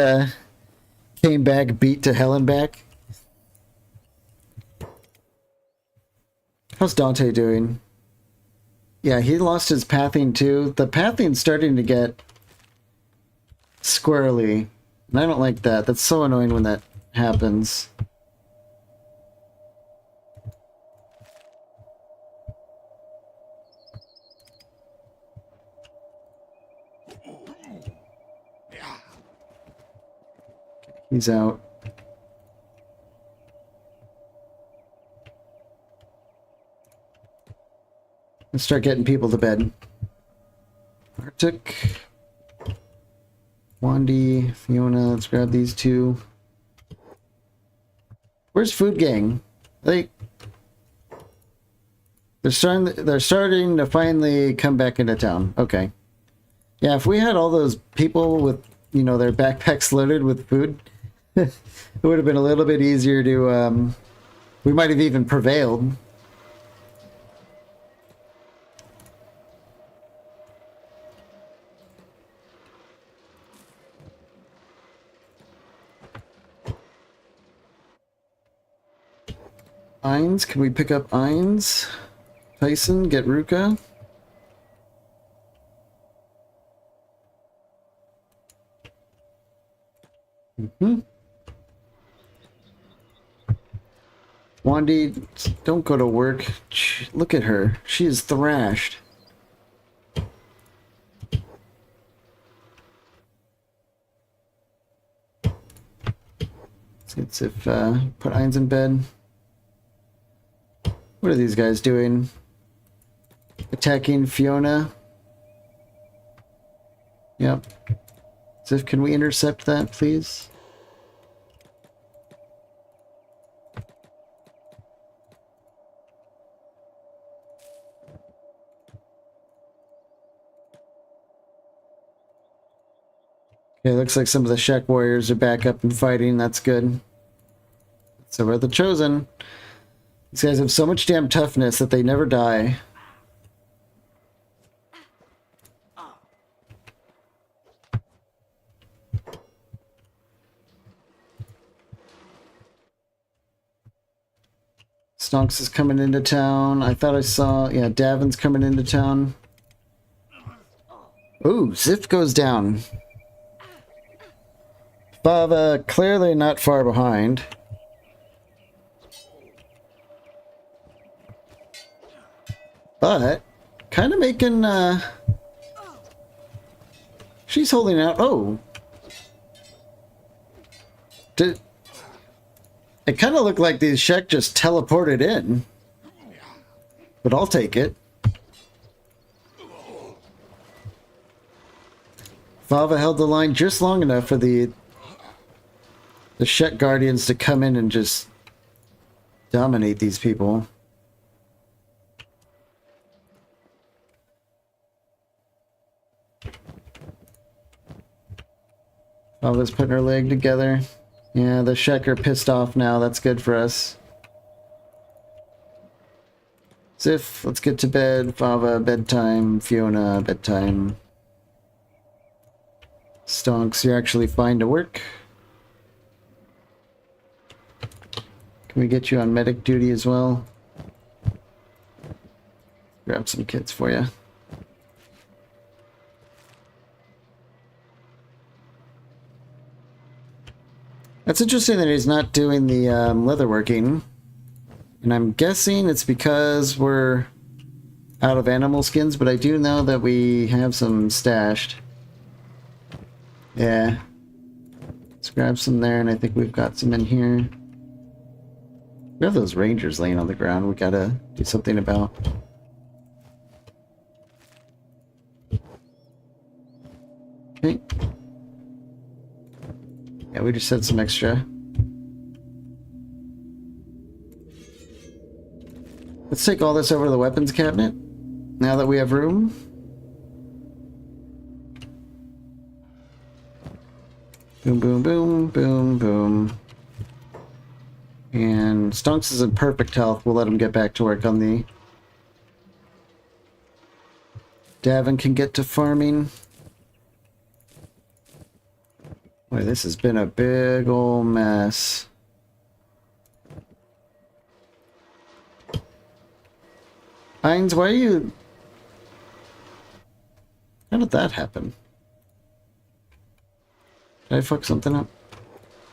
A: came back, beat to hell and back. How's Dante doing? Yeah, he lost his pathing too. The pathing's starting to get squirrely. And I don't like that. That's so annoying when that happens. He's out. Let's start getting people to bed. Arctic. Wandy, Fiona, let's grab these two. Where's Food Gang? They're starting to finally come back into town. Okay. Yeah, if we had all those people with, you know, their backpacks loaded with food, it would have been a little bit easier to, we might have even prevailed. Ines, can we pick up Ines? Tyson, get Ruka. Wandy, don't go to work. Look at her. She is thrashed. Let's see if put Ines in bed. What are these guys doing? Attacking Fiona. Yep. Ziff, can we intercept that, please? Okay, looks like some of the Shek warriors are back up and fighting. That's good. So we're the Chosen. These guys have so much damn toughness that they never die. Stonks is coming into town. I thought I saw... Yeah, Davin's coming into town. Ooh, Ziff goes down. Bava clearly not far behind. But, kind of making, she's holding out. Oh. It kind of looked like these Shek just teleported in. But I'll take it. Fava held the line just long enough for the Shek Guardians to come in and just dominate these people. Fava's putting her leg together. Yeah, the Shek are pissed off now. That's good for us. Ziff, let's get to bed. Fava, bedtime. Fiona, bedtime. Stonks, you're actually fine to work. Can we get you on medic duty as well? Grab some kits for you. That's interesting that he's not doing the leatherworking. And I'm guessing it's because we're out of animal skins, but I do know that we have some stashed. Yeah. Let's grab some there, and I think we've got some in here. We have those rangers laying on the ground we gotta do something about. Okay. Yeah, we just had some extra. Let's take all this over to the weapons cabinet, now that we have room. Boom, boom, boom, boom, boom. And Stonks is in perfect health. We'll let him get back to work on the... Davin can get to farming. Boy, this has been a big ol' mess. Heinz, why are you... How did that happen? Did I fuck something up?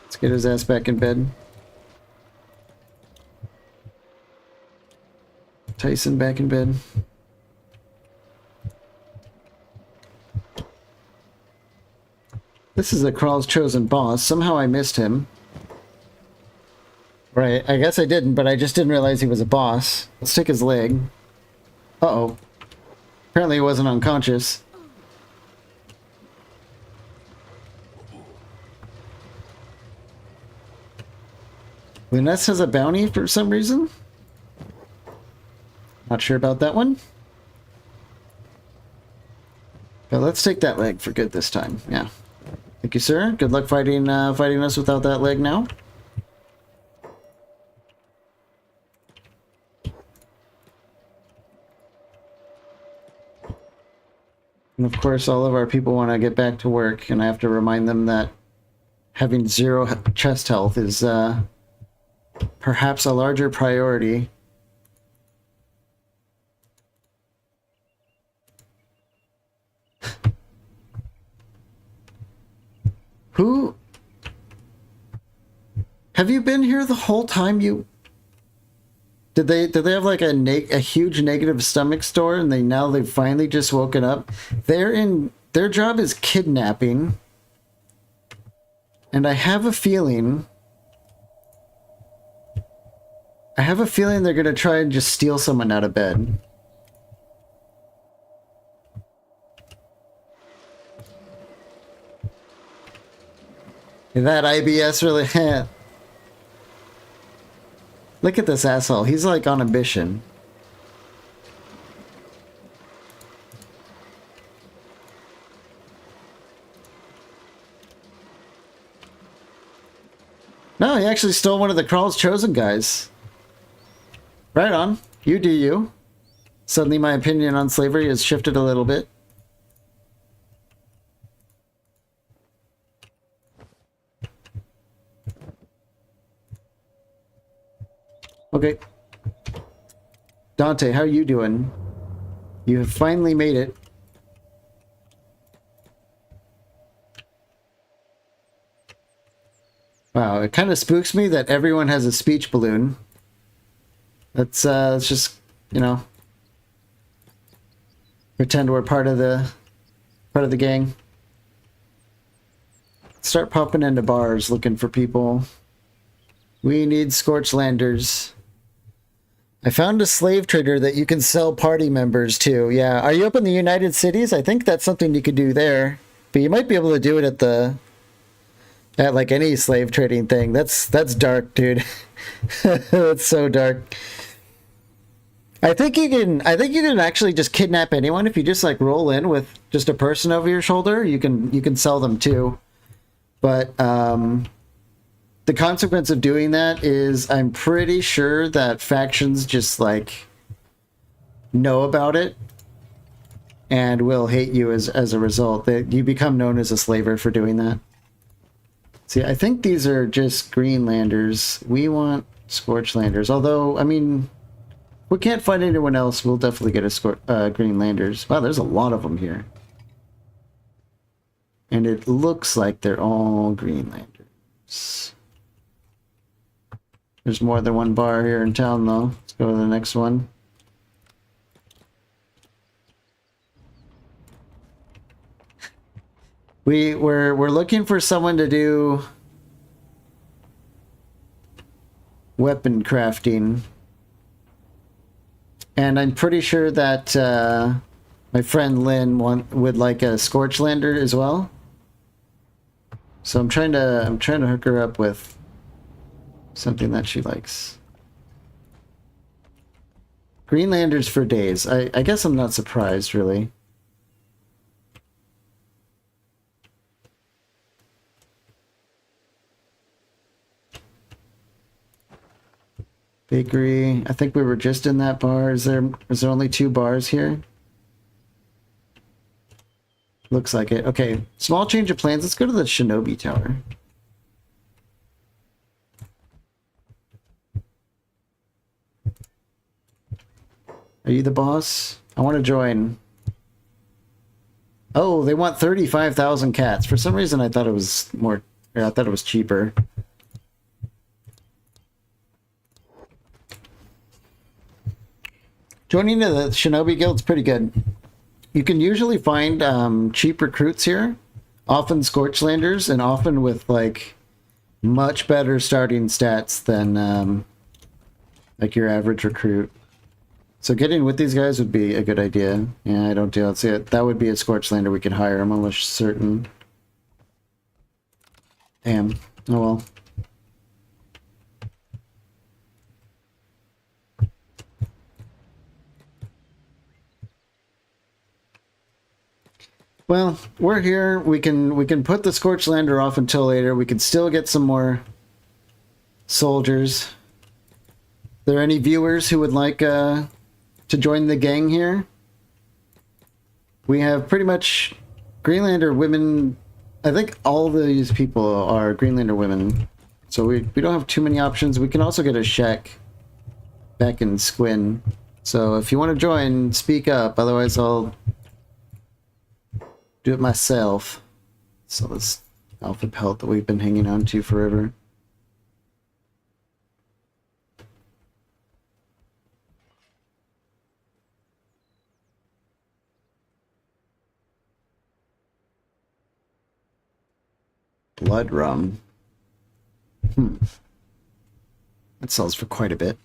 A: Let's get his ass back in bed. Tyson back in bed. This is the Kral's chosen boss. Somehow I missed him. Right, I guess I didn't, but I just didn't realize he was a boss. Let's take his leg. Uh-oh. Apparently he wasn't unconscious. Luness has a bounty for some reason? Not sure about that one. But let's take that leg for good this time. Yeah. Thank you, sir. Good luck fighting fighting us without that leg now. And of course, all of our people want to get back to work, and I have to remind them that having 0 chest health is perhaps a larger priority. Who? Have you been here the whole time you... Did they have like a huge negative stomach store and they've finally just woken up? Their job is kidnapping. And I have a feeling they're gonna try and just steal someone out of bed. That IBS really... Look at this asshole. He's like on a mission. No, he actually stole one of the Kral's chosen guys. Right on. You do you. Suddenly my opinion on slavery has shifted a little bit. Okay. Dante, how are you doing? You have finally made it. Wow, it kind of spooks me that everyone has a speech balloon. Let's just, you know, pretend we're part of the gang. Start popping into bars looking for people. We need Scorchlanders. I found a slave trader that you can sell party members to. Yeah, are you up in the United Cities? I think that's something you could do there. But you might be able to do it at like any slave trading thing. That's dark, dude. That's so dark. I think you can actually just kidnap anyone if you just like roll in with just a person over your shoulder. You can sell them too. But the consequence of doing that is I'm pretty sure that factions just like know about it and will hate you as a result. That you become known as a slaver for doing that. See, I think these are just Greenlanders. We want Scorchlanders. Although, I mean, we can't find anyone else. We'll definitely get a Greenlanders. Wow, there's a lot of them here. And it looks like they're all Greenlanders. There's more than one bar here in town, though. Let's go to the next one. We're looking for someone to do... weapon crafting. And I'm pretty sure that my friend Lynn would like a Scorchlander as well. So I'm trying to hook her up with something that she likes. Greenlanders for days. I guess I'm not surprised, really. Bakery. I think we were just in that bar. Is there only 2 bars here? Looks like it. Okay. Small change of plans. Let's go to the Shinobi Tower. Are you the boss? I want to join. Oh, they want 35,000 cats. For some reason, I thought it was more. Or I thought it was cheaper. Joining the Shinobi Guild's pretty good. You can usually find cheap recruits here, often Scorchlanders, and often with like much better starting stats than like your average recruit. So getting with these guys would be a good idea. Yeah, I don't do it. That would be a Scorchlander we could hire. I'm almost certain. Damn. Oh well. Well, we're here. We can put the Scorchlander off until later. We can still get some more soldiers. Are there any viewers who would like to join the gang here? We have pretty much Greenlander women. I think all these people are Greenlander women. So we don't have too many options. We can also get a Shek back in Squin. So if you want to join, speak up. Otherwise, I'll do it myself. So this alpha pelt that we've been hanging on to forever. Blood rum. That sells for quite a bit.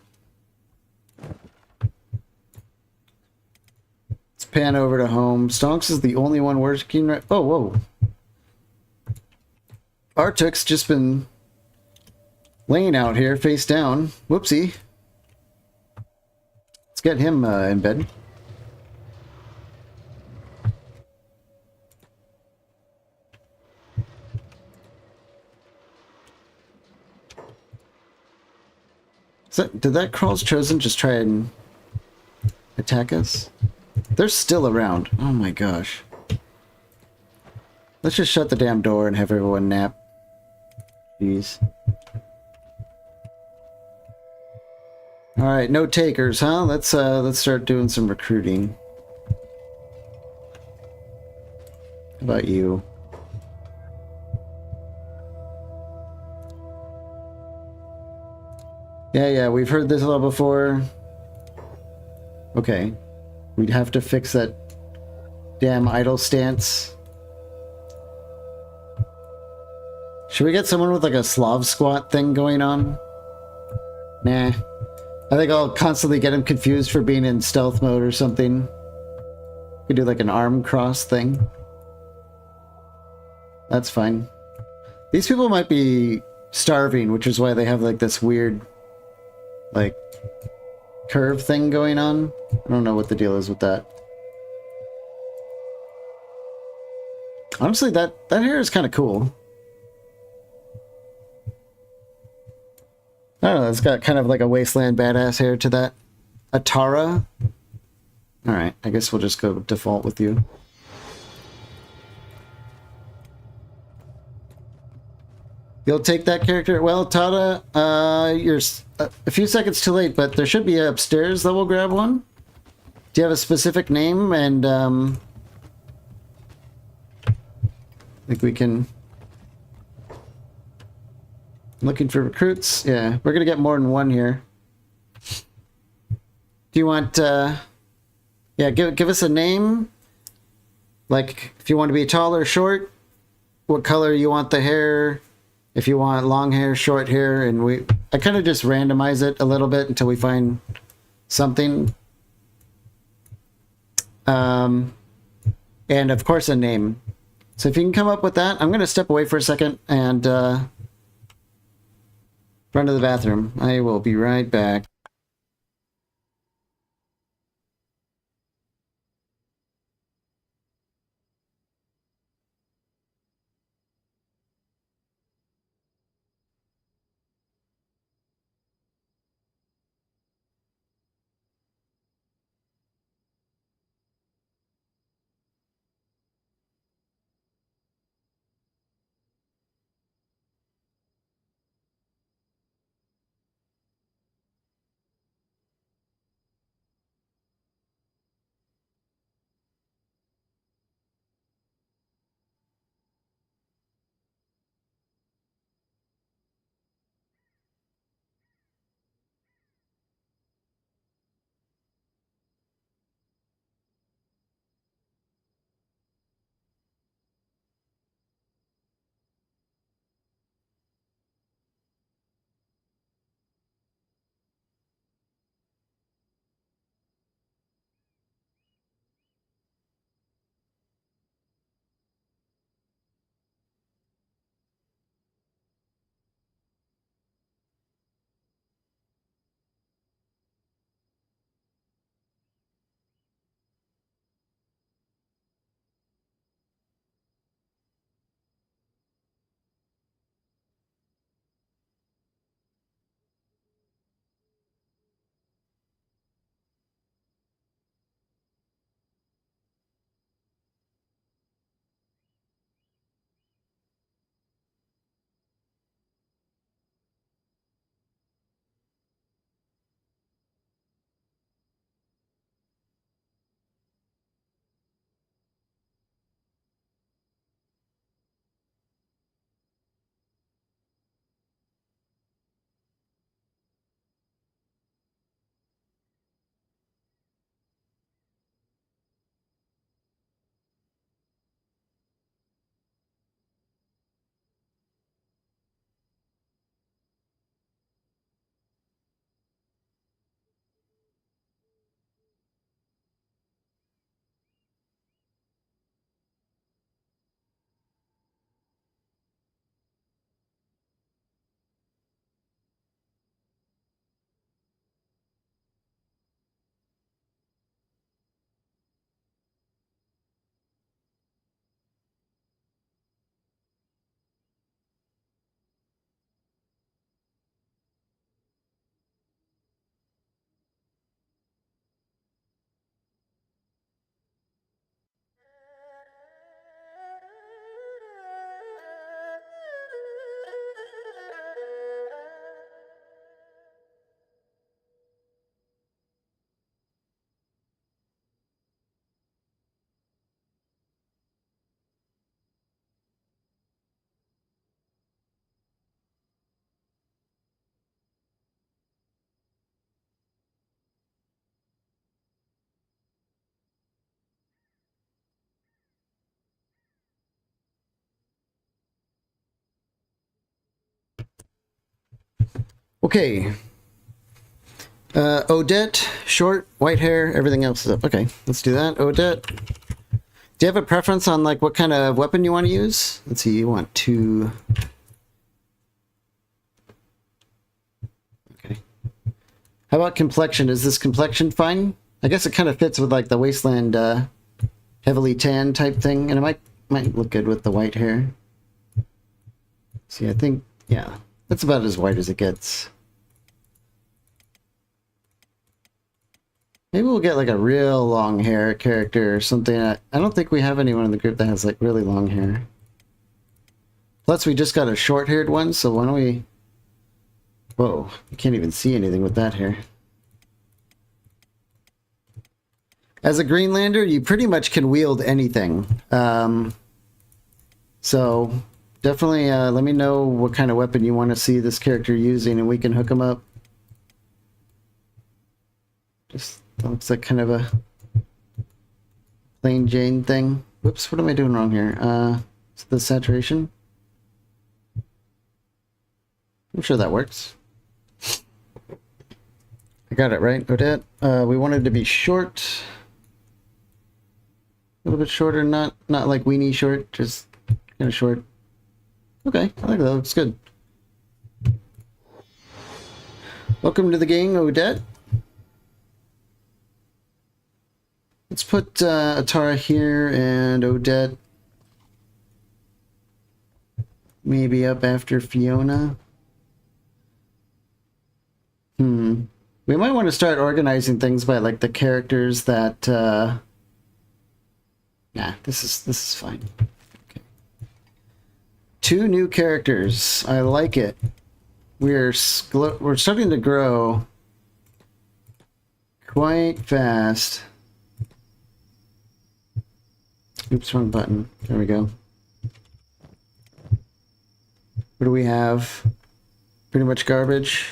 A: Let's pan over to home. Stonks is the only one working right. Oh, whoa. Artuk's just been laying out here face down. Whoopsie. Let's get him in bed. Did that Crawl's Chosen just try and attack us? They're still around. Oh my gosh. Let's just shut the damn door and have everyone nap. Jeez. Alright, no takers, huh? Let's start doing some recruiting. How about you? Yeah, we've heard this all before. Okay. We'd have to fix that damn idle stance. Should we get someone with like a Slav squat thing going on? Nah. I think I'll constantly get him confused for being in stealth mode or something. We do like an arm cross thing. That's fine. These people might be starving, which is why they have like this weird like curve thing going on. I don't know what the deal is with that. Honestly, that hair is kind of cool. I don't know, it's got kind of like a wasteland badass hair to that. Atara? Alright, I guess we'll just go default with you. You'll take that character? Well, Tada, you're a few seconds too late, but there should be upstairs that will grab one. Do you have a specific name? And, I think we can... Looking for recruits? Yeah, we're gonna get more than one here. Do you want, yeah, give us a name. Like, if you want to be tall or short, what color you want the hair, if you want long hair, short hair, and I kind of just randomize it a little bit until we find something. And of course a name. So if you can come up with that, I'm going to step away for a second and run to the bathroom. I will be right back. Okay. Odette, short, white hair, everything else is up. Okay, let's do that. Odette, do you have a preference on like what kind of weapon you want to use? Let's see, you want to... Okay. How about complexion? Is this complexion fine? I guess it kind of fits with like the wasteland heavily tan type thing, and it might look good with the white hair. See, I think, yeah, that's about as white as it gets. Maybe we'll get like a real long hair character or something. I don't think we have anyone in the group that has like really long hair. Plus we just got a short-haired one, so why don't we... Whoa, you can't even see anything with that hair. As a Greenlander, you pretty much can wield anything. So definitely let me know what kind of weapon you want to see this character using and we can hook him up. Just looks like kind of a plain Jane thing. Whoops, what am I doing wrong here? Is the saturation? I'm sure that works. I got it right, Odette. We wanted to be short. A little bit shorter, not like weenie short, just kind of short. Okay, I think that looks good. Welcome to the gang, Odette. Let's put Atara here and Odette maybe up after Fiona. We might want to start organizing things by like the characters that nah, this is fine. Okay. 2 new characters. I like it. We're starting to grow quite fast. Oops, wrong button. There we go. What do we have? Pretty much garbage.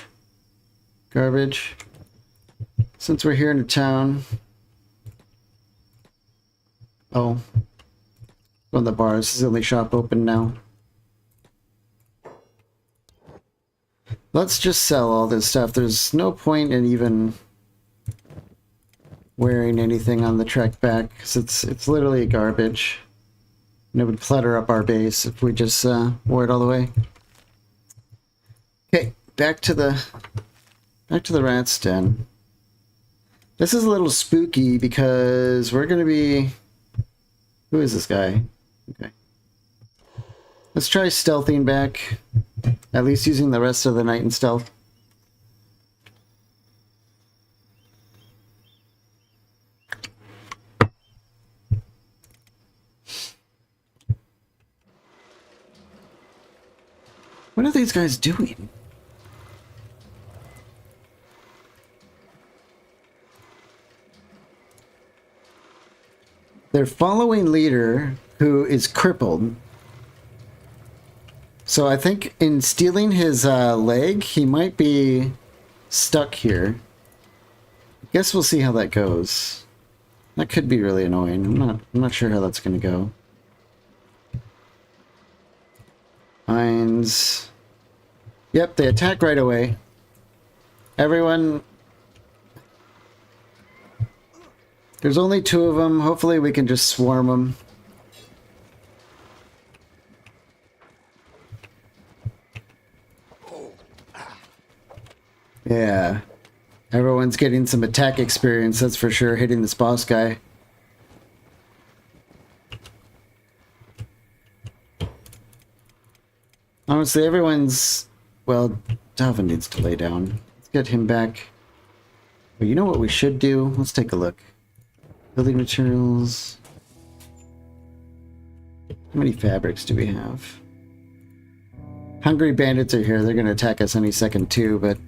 A: Garbage. Since we're here in the town. Oh. Go in the bar. This is the only shop open now. Let's just sell all this stuff. There's no point in even wearing anything on the trek back, because it's literally garbage. And it would clutter up our base if we just wore it all the way. Okay, back to the rat's den. This is a little spooky because we're gonna be... Who is this guy? Okay. Let's try stealthing back. At least using the rest of the night in stealth. What are these guys doing? They're following leader who is crippled. So I think in stealing his leg, he might be stuck here. I guess we'll see how that goes. That could be really annoying. I'm not sure how that's gonna go. Mines. Yep, they attack right away. Everyone. There's only 2 of them. Hopefully we can just swarm them. Yeah. Everyone's getting some attack experience, that's for sure, hitting this boss guy. Honestly, everyone's... Well, Dalvin needs to lay down. Let's get him back. But you know what we should do? Let's take a look. Building materials. How many fabrics do we have? Hungry bandits are here. They're going to attack us any second too, but...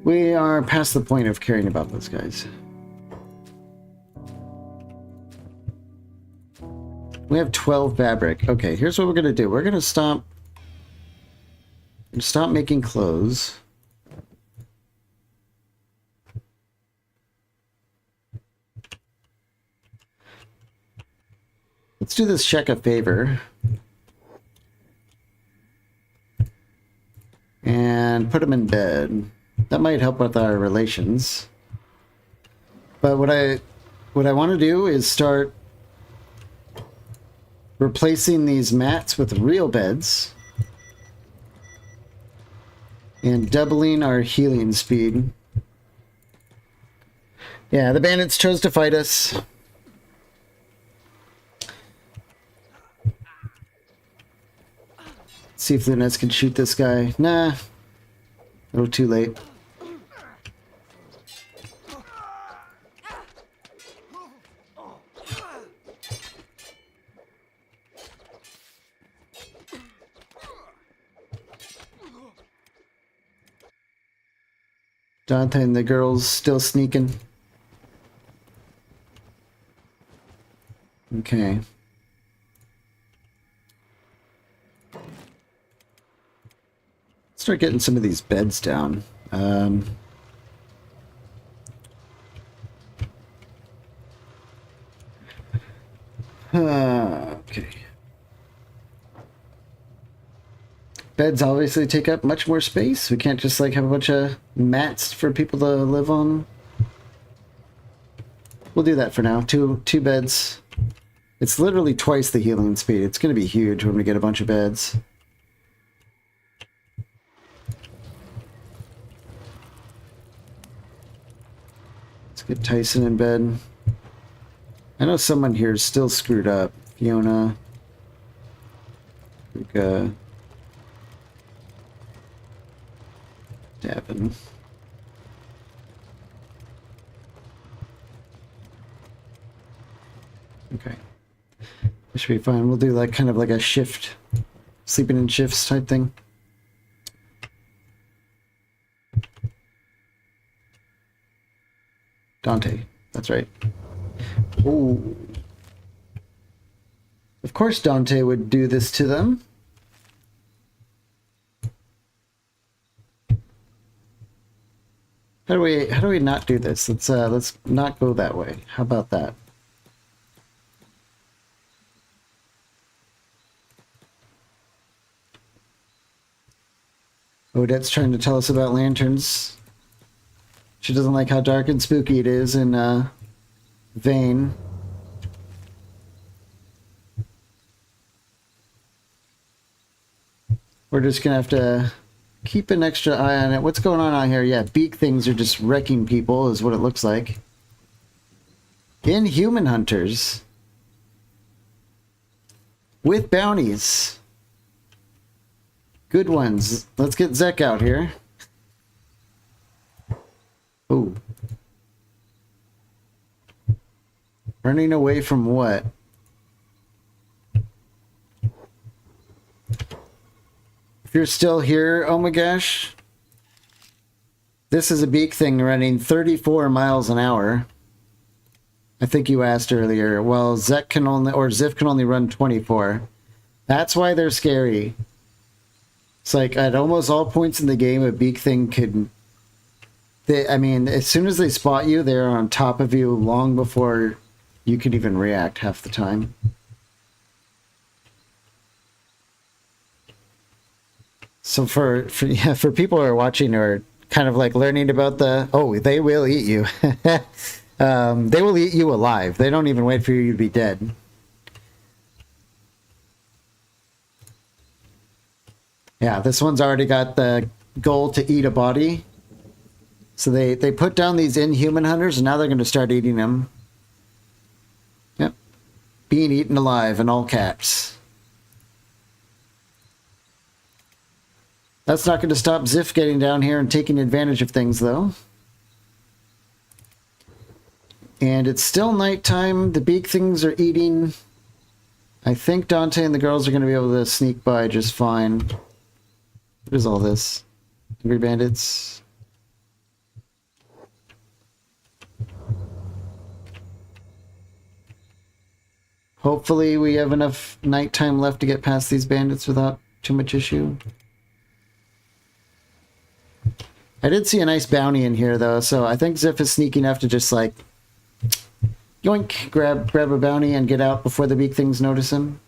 A: We are past the point of caring about those guys. We have 12 fabric. Okay, here's what we're going to do. We're going to stop making clothes. Let's do this check a favor. And put them in bed. That might help with our relations. But what I want to do is start replacing these mats with real beds and doubling our healing speed. Yeah, the bandits chose to fight us. Let's see if Lunes can shoot this guy. Nah. A little too late. Dante and the girls still sneaking. Okay. Start getting some of these beds down. Okay. Beds obviously take up much more space. We can't just like have a bunch of mats for people to live on. We'll do that for now. Two beds. It's literally twice the healing speed. It's going to be huge when we get a bunch of beds. Let's get Tyson in bed. I know someone here is still screwed up. Fiona. Luca. Davin. Okay. This should be fine. We'll do like kind of like a shift, sleeping in shifts type thing. Dante. That's right. Oh. Of course Dante would do this to them. How do we not do this? Let's not go that way. How about that? Odette's trying to tell us about lanterns. She doesn't like how dark and spooky it is in Vane. We're just gonna have to keep an extra eye on it. What's going on out here? Yeah, beak things are just wrecking people is what it looks like. Inhuman hunters. With bounties. Good ones. Let's get Zek out here. Ooh. Running away from what? If you're still here, oh my gosh. This is a beak thing running 34 miles an hour. I think you asked earlier. Well, Zek can only, or Ziff can only run 24. That's why they're scary. It's like at almost all points in the game, a beak thing could... I mean, as soon as they spot you, they're on top of you long before you can even react half the time. So for people who are watching or kind of like learning about the... Oh, they will eat you. They will eat you alive. They don't even wait for you to be dead. Yeah, this one's already got the goal to eat a body. So they put down these inhuman hunters, and now they're going to start eating them. Yep. Being eaten alive in all caps. That's not going to stop Ziff getting down here and taking advantage of things, though. And it's still nighttime. The beak things are eating. I think Dante and the girls are going to be able to sneak by just fine. What is all this? Hungry bandits. Hopefully we have enough nighttime left to get past these bandits without too much issue. I did see a nice bounty in here though, so I think Ziff is sneaky enough to just like yoink, grab a bounty and get out before the beak things notice him.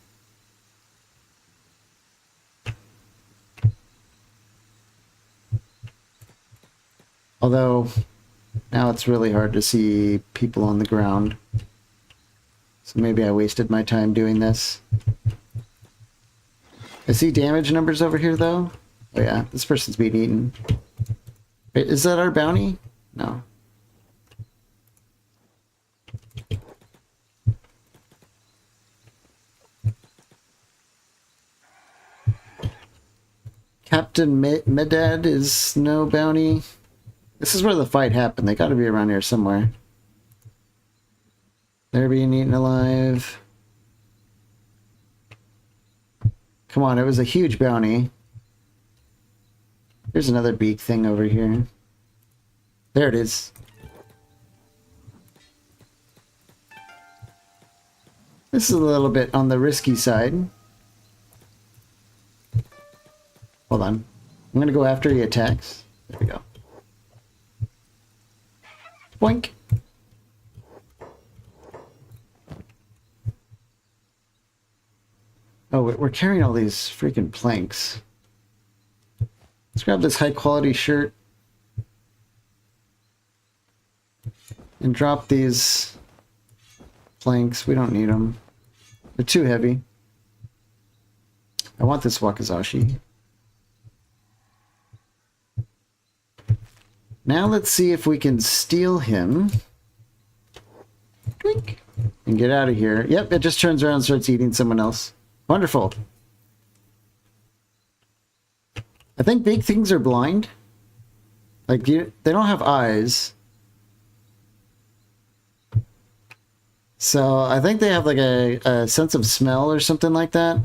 A: Although now it's really hard to see people on the ground. So maybe I wasted my time doing this. I see damage numbers over here though. Oh yeah, this person's being eaten. Wait, is that our bounty? No. Captain Medad is no bounty. This is where the fight happened. They gotta be around here somewhere. They're being eaten alive. Come on, it was a huge bounty. There's another beak thing over here. There it is. This is a little bit on the risky side. Hold on. I'm gonna go after he attacks. There we go. Boink. Oh, we're carrying all these freaking planks. Let's grab this high quality shirt and drop these planks. We don't need them. They're too heavy. I want this Wakizashi. Now let's see if we can steal him. Twink. And get out of here. Yep, it just turns around and starts eating someone else. Wonderful. I think big things are blind. Like, they don't have eyes. So I think they have like a sense of smell or something like that.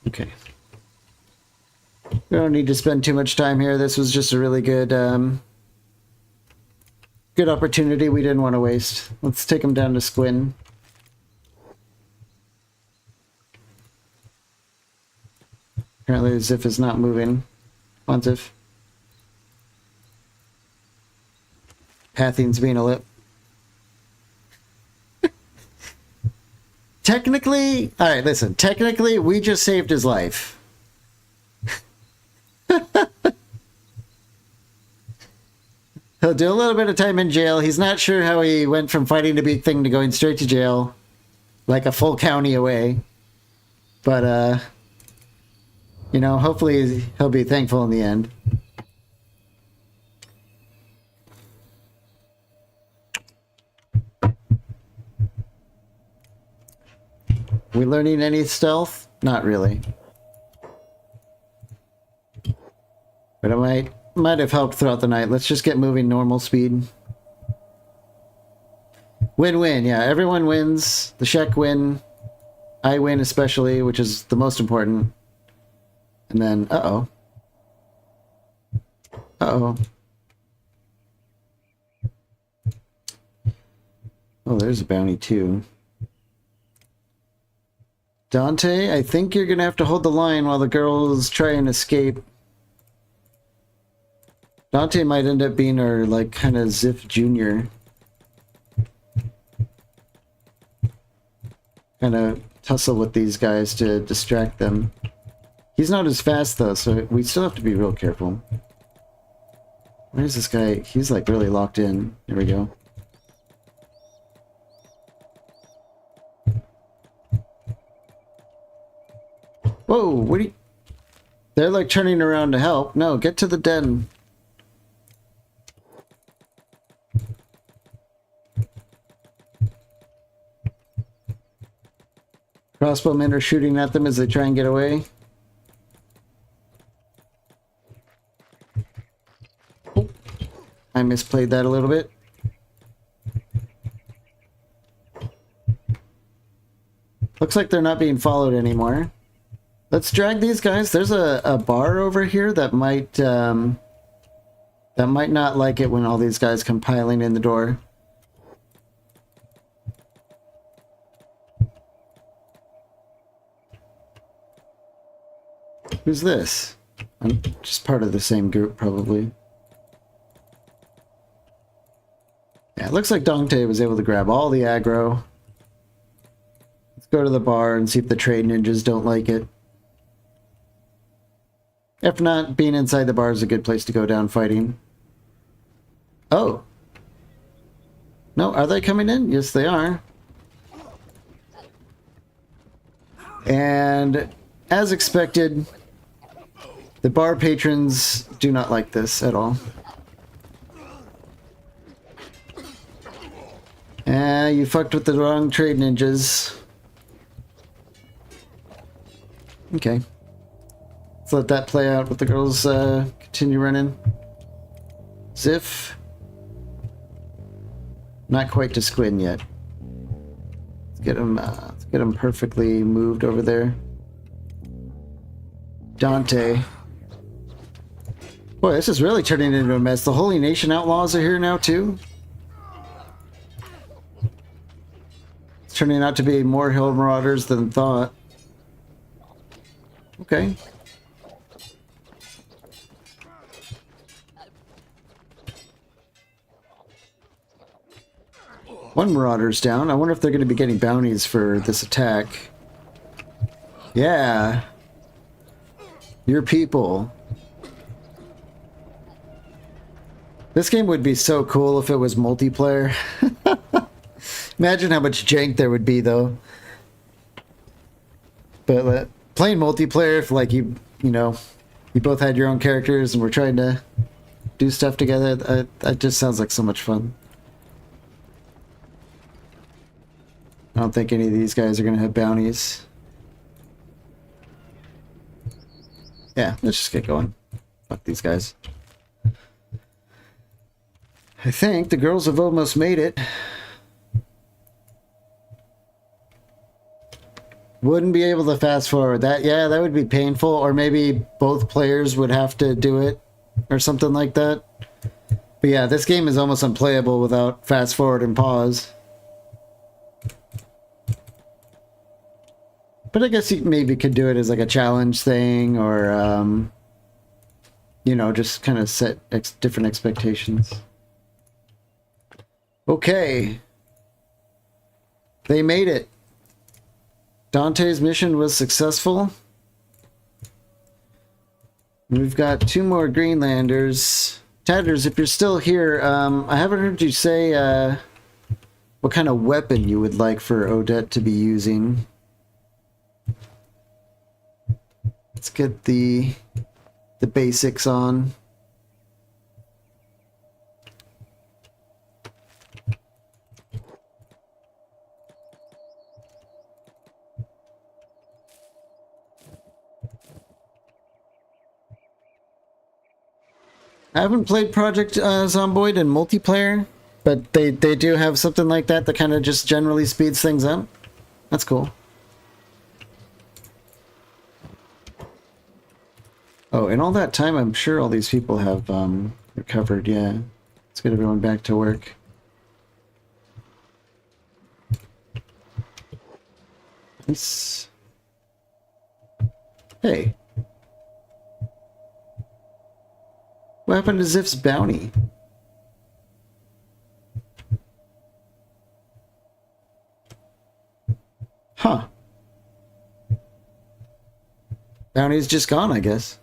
A: Okay. We don't need to spend too much time here. This was just a really good good opportunity we didn't want to waste. Let's take him down to Squin. Apparently Ziff is not moving. Come on, Ziff. Pathing's being a lip. Technically, alright, listen. Technically, we just saved his life. He'll do a little bit of time in jail. He's not sure how he went from fighting a big thing to going straight to jail. Like a full county away. But, you know, hopefully he'll be thankful in the end. We learning any stealth? Not really. But it might have helped throughout the night. Let's just get moving normal speed. Win-win, yeah. Everyone wins. The Shek win. I win especially, which is the most important. And then, uh-oh. Uh-oh. Oh, there's a bounty too. Dante, I think you're gonna have to hold the line while the girls try and escape. Dante might end up being our, like, kind of Ziff Jr. Kind of tussle with these guys to distract them. He's not as fast, though, so we still have to be real careful. Where's this guy? He's, like, really locked in. There we go. Whoa, what are you... They're, like, turning around to help. No, get to the den. Crossbowmen are shooting at them as they try and get away. Oh, I misplayed that a little bit. Looks like they're not being followed anymore. Let's drag these guys. There's a bar over here that might not like it when all these guys come piling in the door. Who's this? I'm just part of the same group, probably. Yeah, it looks like Dante was able to grab all the aggro. Let's go to the bar and see if the trade ninjas don't like it. If not, being inside the bar is a good place to go down fighting. Oh. No, are they coming in? Yes, they are. And as expected, the bar patrons do not like this at all. You fucked with the wrong trade ninjas. Okay. Let's let that play out with the girls continue running. Ziff. Not quite to Squin yet. Let's get him perfectly moved over there. Dante. Boy, this is really turning into a mess. The Holy Nation Outlaws are here now, too. It's turning out to be more Hill Marauders than thought. Okay. One marauder's down. I wonder if they're going to be getting bounties for this attack. Yeah. Your people. This game would be so cool if it was multiplayer. Imagine how much jank there would be, though. But playing multiplayer, if like you know, you both had your own characters and we're trying to do stuff together, that just sounds like so much fun. I don't think any of these guys are going to have bounties. Yeah, let's just get going. Fuck these guys. I think the girls have almost made it. Wouldn't be able to fast forward that. Yeah, that would be painful. Or maybe both players would have to do it or something like that. But yeah, this game is almost unplayable without fast forward and pause. But I guess you maybe could do it as like a challenge thing, or you know, just kind of set different expectations. Okay. They made it. Dante's mission was successful. We've got 2 more Greenlanders. Tatters, if you're still here, I haven't heard you say what kind of weapon you would like for Odette to be using. Let's get the basics on. I haven't played Project Zomboid in multiplayer, but they do have something like that that kind of just generally speeds things up. That's cool. Oh, in all that time, I'm sure all these people have recovered, yeah. Let's get everyone back to work. Nice. Hey. What happened to Ziff's bounty? Huh. Bounty's just gone, I guess.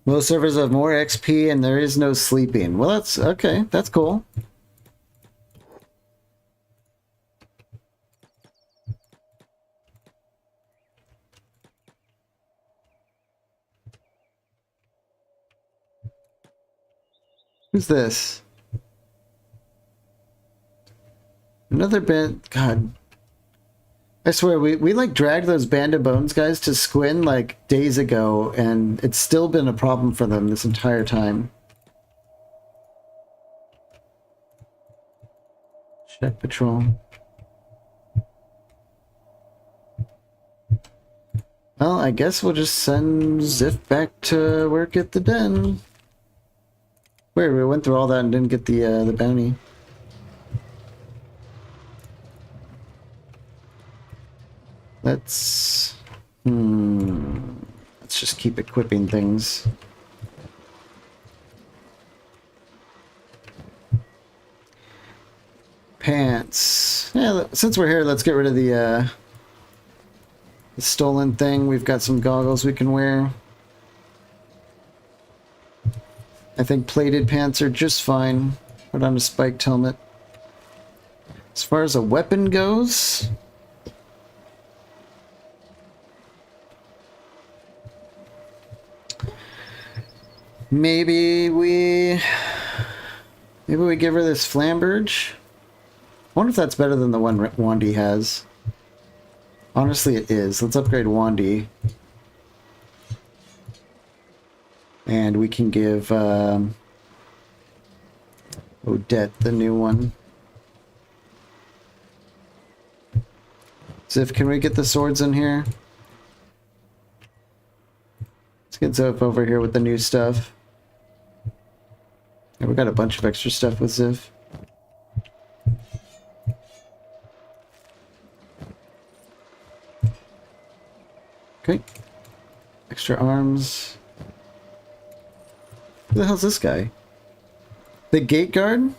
A: Most servers have more XP and there is no sleeping. Well, that's okay. That's cool. Who's this? Another band. God. I swear, we like dragged those Band of Bones guys to Squin like days ago, and it's still been a problem for them this entire time. Check patrol. Well, I guess we'll just send Ziff back to work at the den. Wait, we went through all that and didn't get the bounty. Let's just keep equipping things. Pants. Yeah, since we're here, let's get rid of the stolen thing. We've got some goggles we can wear. I think plated pants are just fine. Put on a spiked helmet. As far as a weapon goes, maybe we give her this flamberge. I wonder if that's better than the one Wandy has. Honestly, it is. Let's upgrade Wandy. And we can give Odette the new one. Ziff, can we get the swords in here? Let's get Ziff over here with the new stuff. Yeah, we got a bunch of extra stuff with Ziff. Okay. Extra arms. Who the hell's this guy? The gate guard?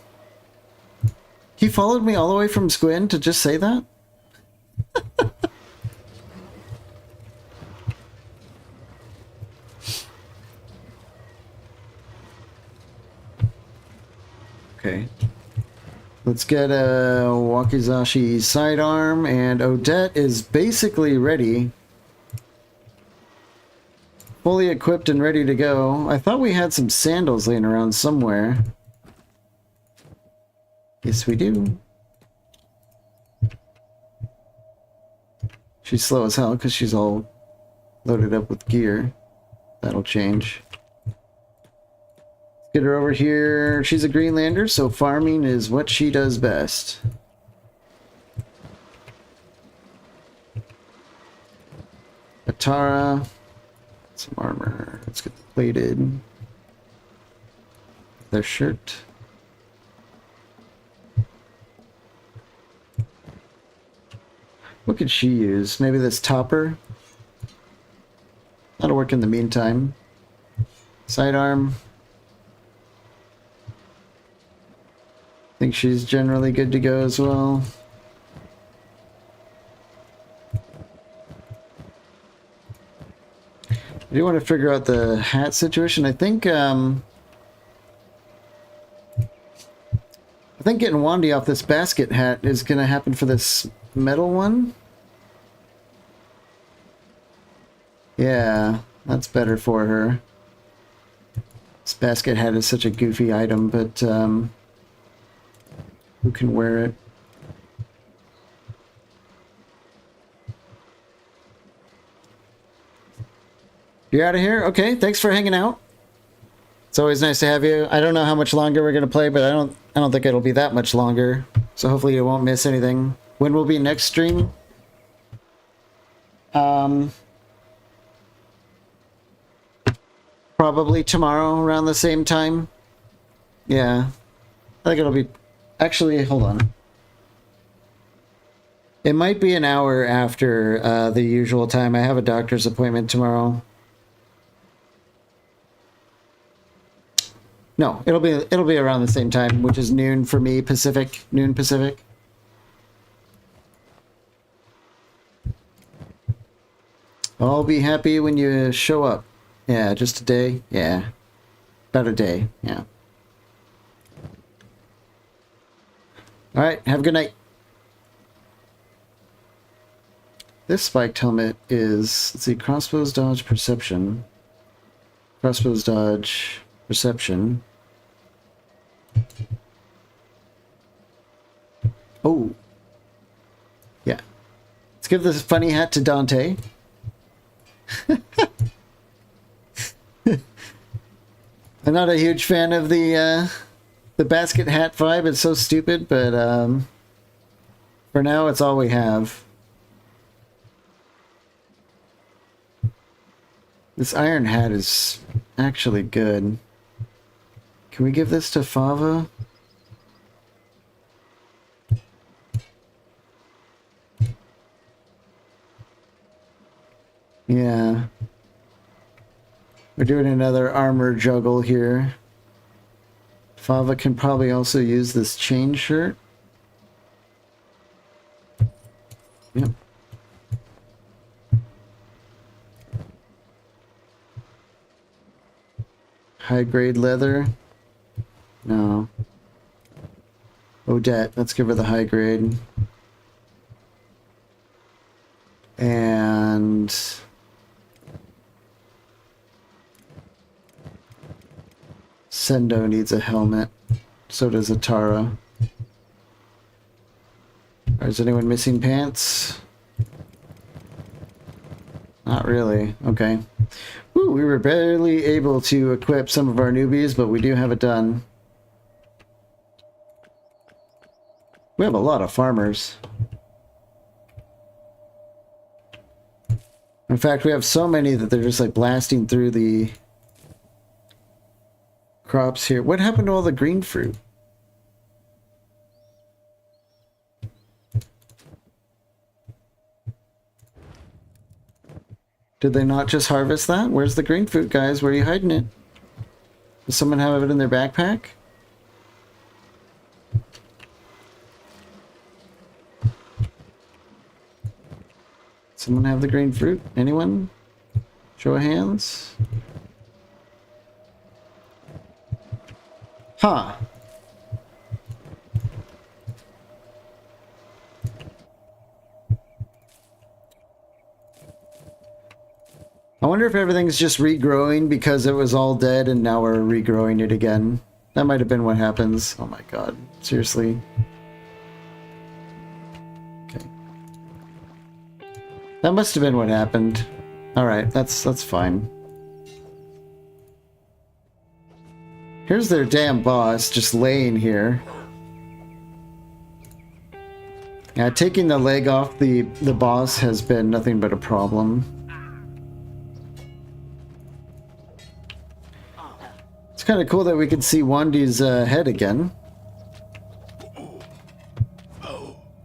A: He followed me all the way from Squin to just say that? Okay. Let's get a Wakizashi sidearm, and Odette is basically ready. Fully equipped and ready to go. I thought we had some sandals laying around somewhere. Yes, we do. She's slow as hell because she's all loaded up with gear. That'll change. Get her over here. She's a Greenlander, so farming is what she does best. Atara. Some armor. Let's get the plated. Their shirt. What could she use? Maybe this topper? That'll work in the meantime. Sidearm. I think she's generally good to go as well. I do want to figure out the hat situation. I think getting Wandy off this basket hat is going to happen for this metal one. Yeah, that's better for her. This basket hat is such a goofy item, but who can wear it? You're out of here? Okay, thanks for hanging out. It's always nice to have you. I don't know how much longer we're gonna play, but I don't think it'll be that much longer. So hopefully you won't miss anything. When will be next stream? Probably tomorrow around the same time. Yeah. I think it'll be... Actually, hold on. It might be an hour after the usual time. I have a doctor's appointment tomorrow. No, it'll be around the same time, which is noon for me, Pacific. Noon Pacific. I'll be happy when you show up. Yeah, just a day. Yeah. About a day. Yeah. Alright, have a good night. This spiked helmet is, let's see, crossbows dodge perception. Crossbows dodge perception. Oh. Yeah. Let's give this funny hat to Dante. I'm not a huge fan of the basket hat vibe. It's so stupid, but for now it's all we have. This iron hat is actually good. Can we give this to Fava? Yeah. We're doing another armor juggle here. Fava can probably also use this chain shirt. Yep. High grade leather. No. Odette, let's give her the high grade. And Sendo needs a helmet. So does Atara. Is anyone missing pants? Not really. Okay. Woo, we were barely able to equip some of our newbies, but we do have it done. We have a lot of farmers. In fact, we have so many that they're just like blasting through the crops here. What happened to all the green fruit? Did they not just harvest that? Where's the green fruit, guys? Where are you hiding it? Does someone have it in their backpack? Someone have the green fruit? Anyone? Show of hands. Huh. I wonder if everything's just regrowing because it was all dead and now we're regrowing it again. That might have been what happens. Oh my god. Seriously. Okay. That must have been what happened. Alright, that's fine. Here's their damn boss just laying here. Yeah, taking the leg off the boss has been nothing but a problem. It's kind of cool that we can see Wandy's head again.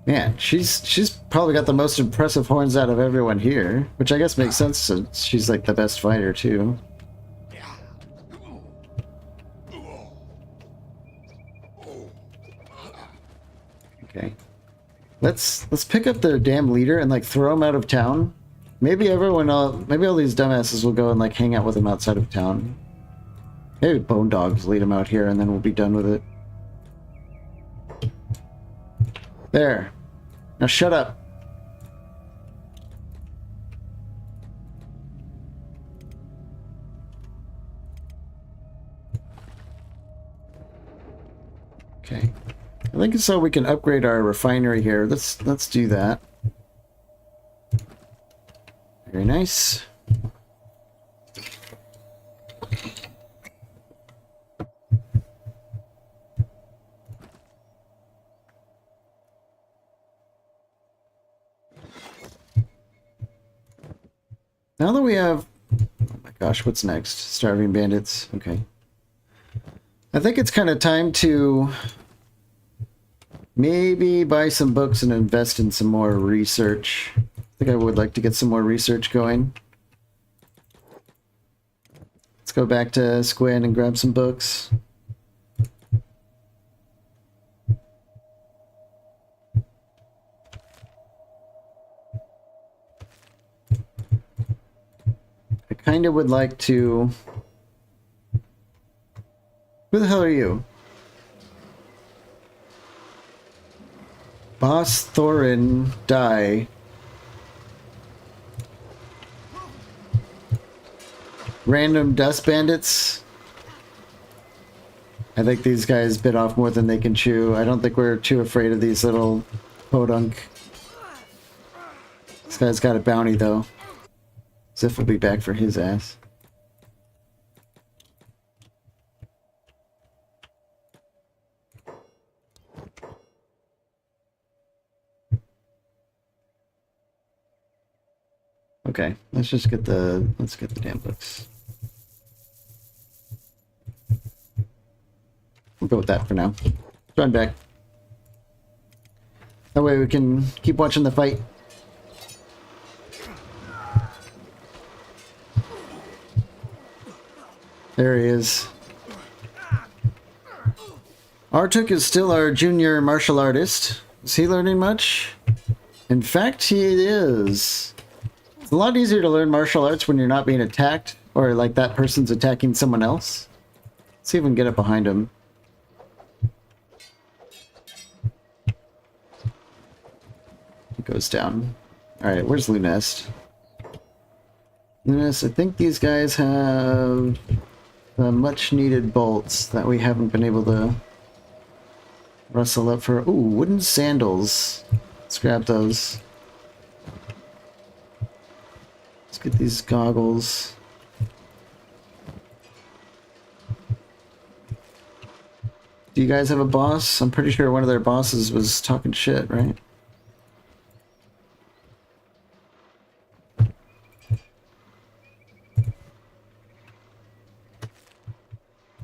A: Man, she's probably got the most impressive horns out of everyone here, which I guess makes sense since she's like the best fighter too. Okay, let's pick up their damn leader and like throw him out of town. Maybe everyone, maybe all these dumbasses will go and like hang out with him outside of town. Maybe Bone Dogs lead him out here and then we'll be done with it. There. Now shut up. Okay. I think so we can upgrade our refinery here. Let's do that. Very nice. Now that we have... Oh my gosh, what's next? Starving Bandits. Okay. I think it's kind of time to maybe buy some books and invest in some more research. I think I would like to get some more research going. Let's go back to Squan and grab some books. I kind of would like to... Who the hell are you? Boss Thorin die. Random dust bandits. I think these guys bit off more than they can chew. I don't think we're too afraid of these little podunk. This guy's got a bounty though. Ziff will be back for his ass. Okay, let's get the damn books. We'll go with that for now. Run back. That way we can keep watching the fight. There he is. Artuk is still our junior martial artist. Is he learning much? In fact, he is. It's a lot easier to learn martial arts when you're not being attacked, or like that person's attacking someone else. Let's see if we can get up behind him. It goes down. Alright, where's Lunest? Lunest, I think these guys have the much needed bolts that we haven't been able to rustle up for. Ooh, wooden sandals. Let's grab those. Let's get these goggles. Do you guys have a boss? I'm pretty sure one of their bosses was talking shit, right?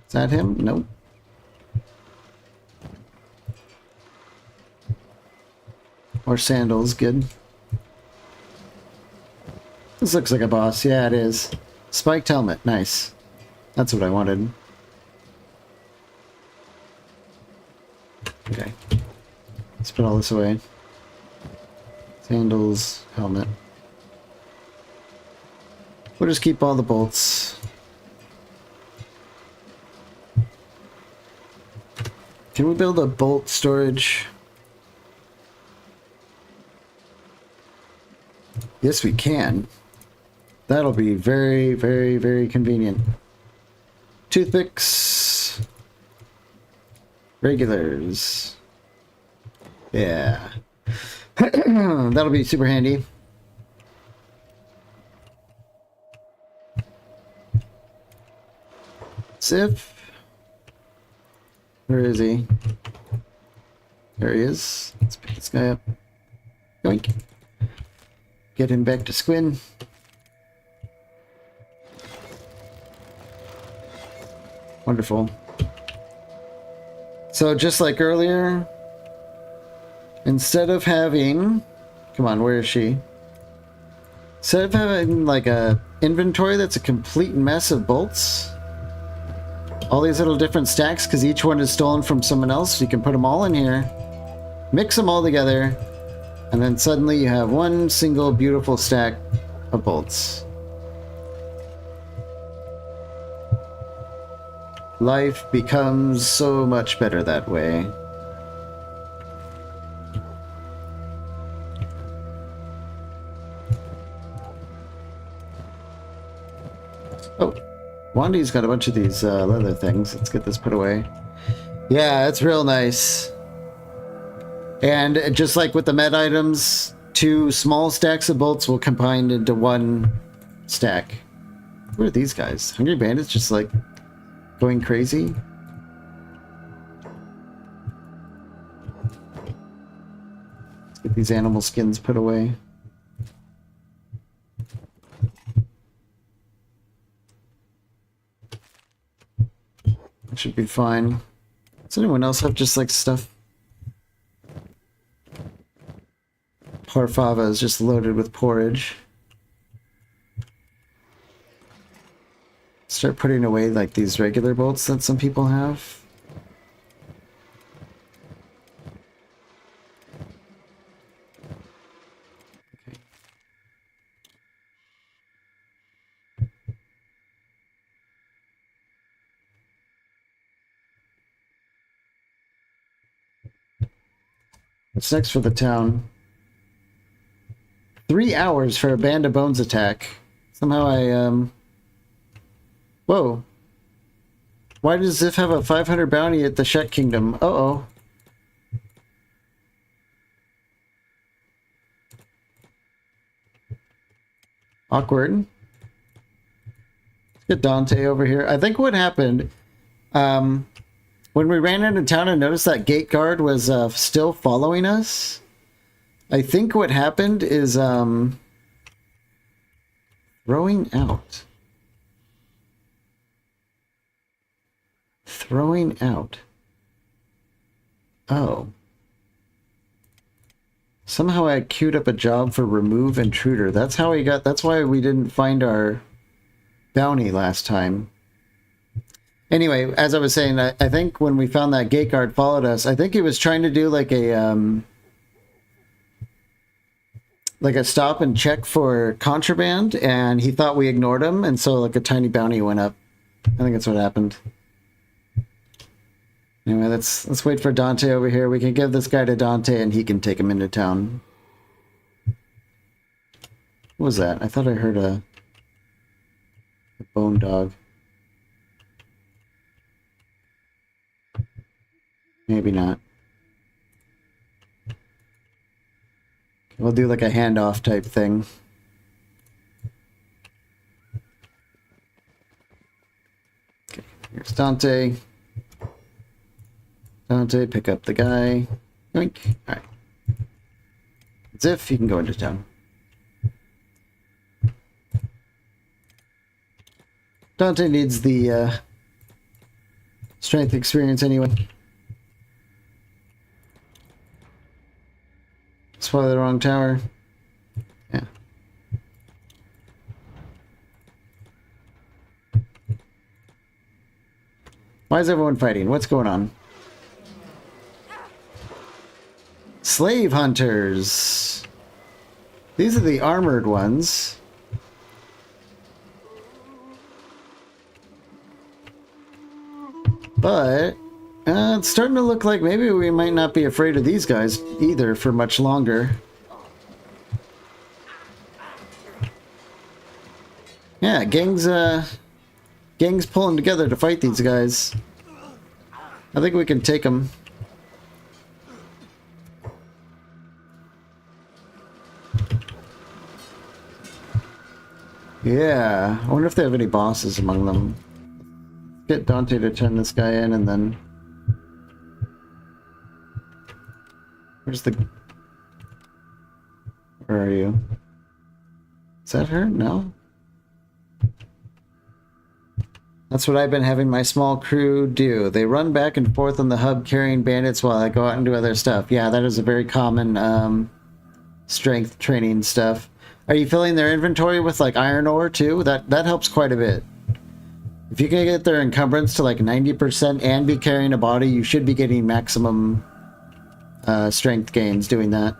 A: Is that him? Nope. Or sandals, good. This looks like a boss. Yeah, it is. Spiked helmet, nice. That's what I wanted. Okay. Let's put all this away. Sandals, helmet. We'll just keep all the bolts. Can we build a bolt storage? Yes, we can. That'll be very, very, very convenient. Toothpicks. Regulars. Yeah. That'll be super handy. Zip. Where is he? There he is. Let's pick this guy up. Yoink. Get him back to Squin. Wonderful. So just like earlier, instead of having... Come on, where is she? Instead of having like a inventory that's a complete mess of bolts, all these little different stacks, because each one is stolen from someone else, you can put them all in here, mix them all together, and then suddenly you have one single beautiful stack of bolts. Life becomes so much better that way. Oh, Wandy's got a bunch of these leather things. Let's get this put away. Yeah, it's real nice. And just like with the med items, 2 small stacks of bolts will combine into 1 stack. Who are these guys? Hungry Bandits just like going crazy? Let's get these animal skins put away. That should be fine. Does anyone else have just like stuff? Parfava is just loaded with porridge. Start putting away like these regular bolts that some people have. Okay. What's next for the town? 3 hours for a Band of Bones attack. Somehow I, Whoa. Why does Ziff have a 500 bounty at the Shet Kingdom? Uh-oh. Awkward. Let's get Dante over here. I think what happened, when we ran into town and noticed that gate guard was still following us, I think what happened is throwing out. Throwing out. Oh. Somehow I queued up a job for remove intruder. That's how we got, that's why we didn't find our bounty last time. Anyway, as I was saying, I think when we found that gate guard followed us, I think he was trying to do like a stop and check for contraband, and he thought we ignored him, and so like a tiny bounty went up. I think that's what happened. Anyway, let's wait for Dante over here. We can give this guy to Dante and he can take him into town. What was that? I thought I heard a bone dog. Maybe not. We'll do like a handoff type thing. Okay, here's Dante. Dante, pick up the guy. Yoink. Alright. Ziff, you can go into town. Dante needs the strength experience anyway. It's probably the wrong tower. Yeah. Why is everyone fighting? What's going on? Slave hunters. These are the armored ones. But it's starting to look like maybe we might not be afraid of these guys either for much longer. Yeah, gangs pulling together to fight these guys. I think we can take them. Yeah, I wonder if they have any bosses among them. Get Dante to turn this guy in and then... Where's the... Where are you? Is that her? No? That's what I've been having my small crew do. They run back and forth on the hub carrying bandits while I go out and do other stuff. Yeah, that is a very common strength training stuff. Are you filling their inventory with like iron ore too? That helps quite a bit. If you can get their encumbrance to like 90% and be carrying a body, you should be getting maximum strength gains doing that.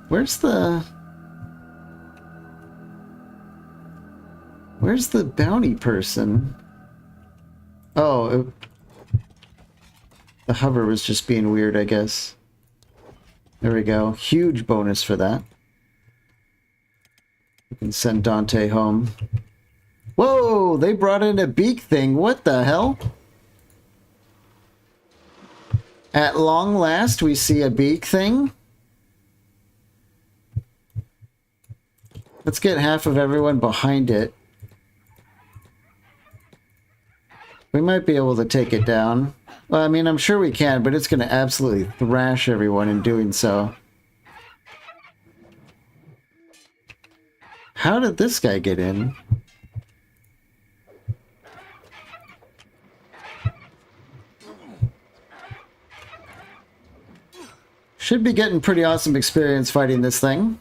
A: Where's the bounty person? Oh, the hover was just being weird, I guess. There we go. Huge bonus for that. We can send Dante home. Whoa! They brought in a beak thing. What the hell? At long last, we see a beak thing. Let's get half of everyone behind it. We might be able to take it down. Well, I mean, I'm sure we can, but it's going to absolutely thrash everyone in doing so. How did this guy get in? Should be getting pretty awesome experience fighting this thing.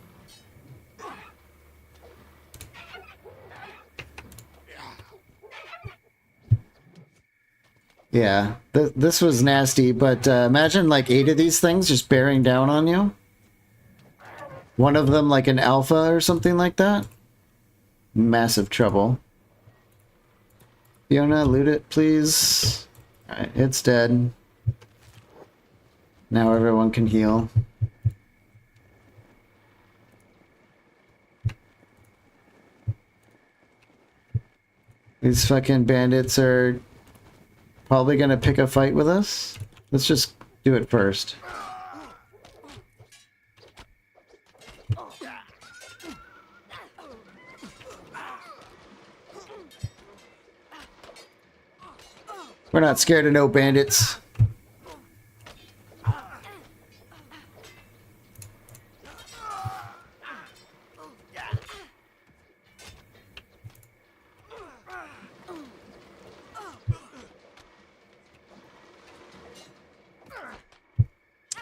A: Yeah, this was nasty, but imagine like 8 of these things just bearing down on you. One of them like an alpha or something like that. Massive trouble. Fiona, loot it, please. Alright, it's dead. Now everyone can heal. These fucking bandits are probably gonna pick a fight with us. Let's just do it first. We're not scared of no bandits.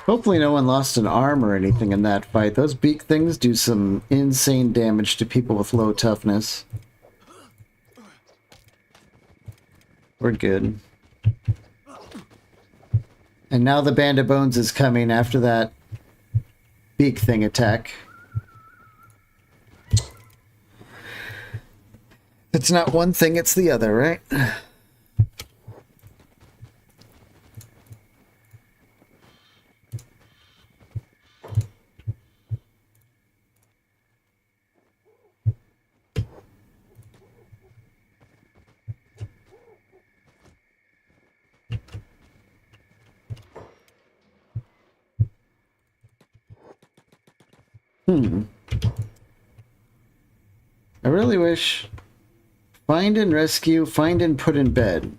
A: Hopefully no one lost an arm or anything in that fight. Those beak things do some insane damage to people with low toughness. We're good. And now the Band of Bones is coming after that beak thing attack. It's not one thing, it's the other, right? I really wish... Find and rescue, find and put in bed.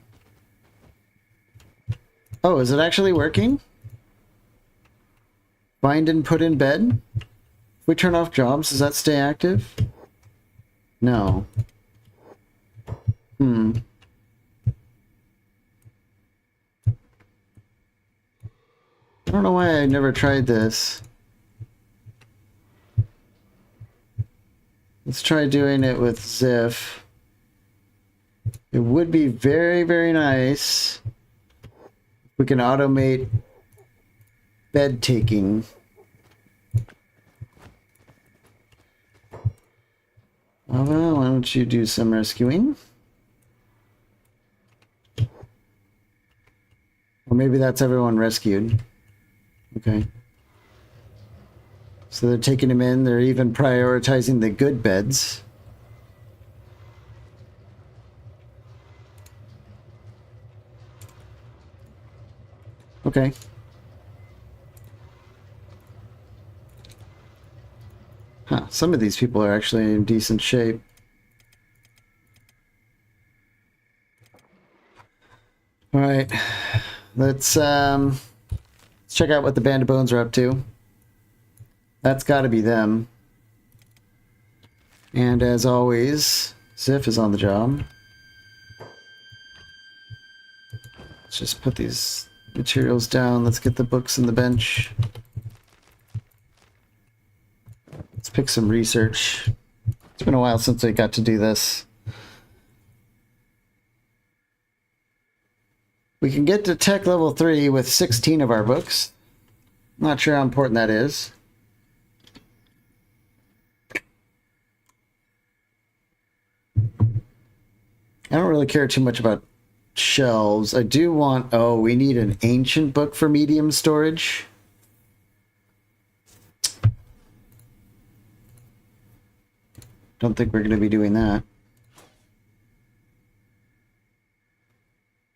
A: Oh, is it actually working? Find and put in bed? If we turn off jobs, does that stay active? No. I don't know why I never tried this. Let's try doing it with Ziff. It would be very, very nice if we can automate bed taking. Well, why don't you do some rescuing? Or maybe that's everyone rescued. Okay. So they're taking him in. They're even prioritizing the good beds. Okay. Huh. Some of these people are actually in decent shape. All right. Let's check out what the Band of Bones are up to. That's got to be them. And as always, Ziff is on the job. Let's just put these materials down. Let's get the books in the bench. Let's pick some research. It's been a while since I got to do this. We can get to tech level 3 with 16 of our books. Not sure how important that is. I don't really care too much about shelves. I do want... Oh, we need an ancient book for medium storage. Don't think we're going to be doing that.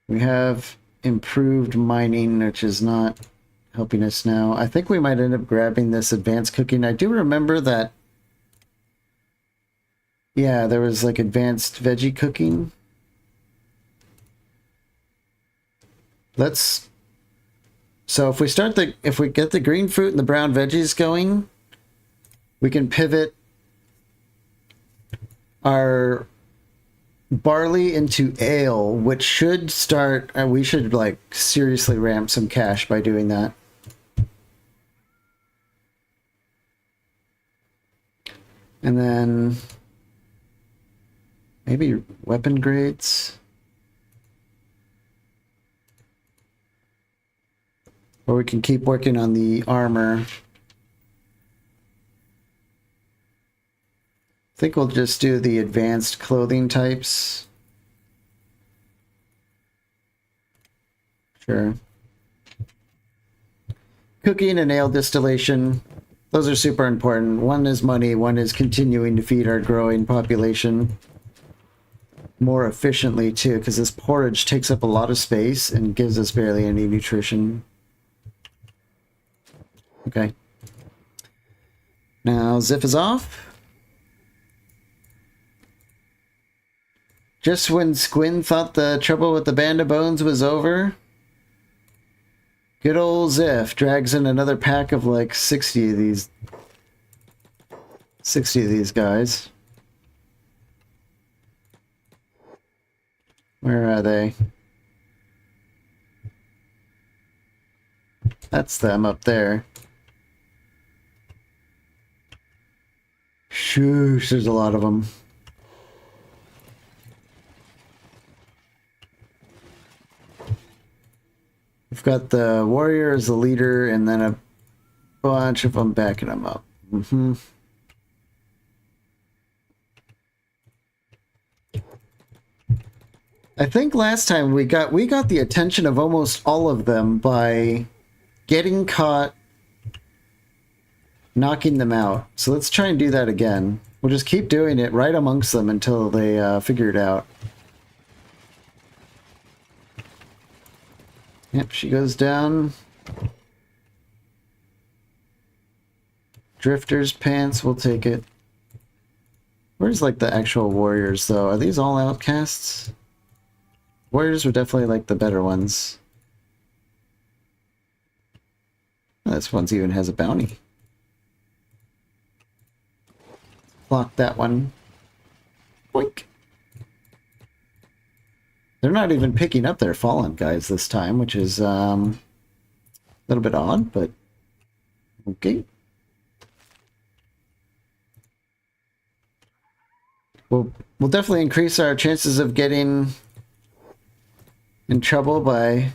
A: We have improved mining, which is not helping us now. I think we might end up grabbing this advanced cooking. I do remember that... Yeah, there was like advanced veggie cooking. Let's... So if we start the... If we get the green fruit and the brown veggies going, we can pivot our barley into ale, which should start... we should like seriously ramp some cash by doing that. And then maybe weapon grades. Or we can keep working on the armor. I think we'll just do the advanced clothing types. Sure. Cooking and ale distillation. Those are super important. One is money, one is continuing to feed our growing population more efficiently too, because this porridge takes up a lot of space and gives us barely any nutrition. Okay. Now Ziff is off. Just when Squin thought the trouble with the Band of Bones was over, good old Ziff drags in another pack of like 60 of these. 60 of these guys. Where are they? That's them up there. Shoosh, there's a lot of them. We've got the warrior as the leader, and then a bunch of them backing them up. I think last time we got the attention of almost all of them by getting caught, knocking them out. So let's try and do that again. We'll just keep doing it right amongst them until they figure it out. Yep, she goes down. Drifter's pants, we'll take it. Where's like the actual warriors though? Are these all outcasts? Warriors were definitely like the better ones. Oh, this one's even has a bounty. Block that one. Boink. They're not even picking up their fallen guys this time, which is a little bit odd, but okay. We'll definitely increase our chances of getting in trouble by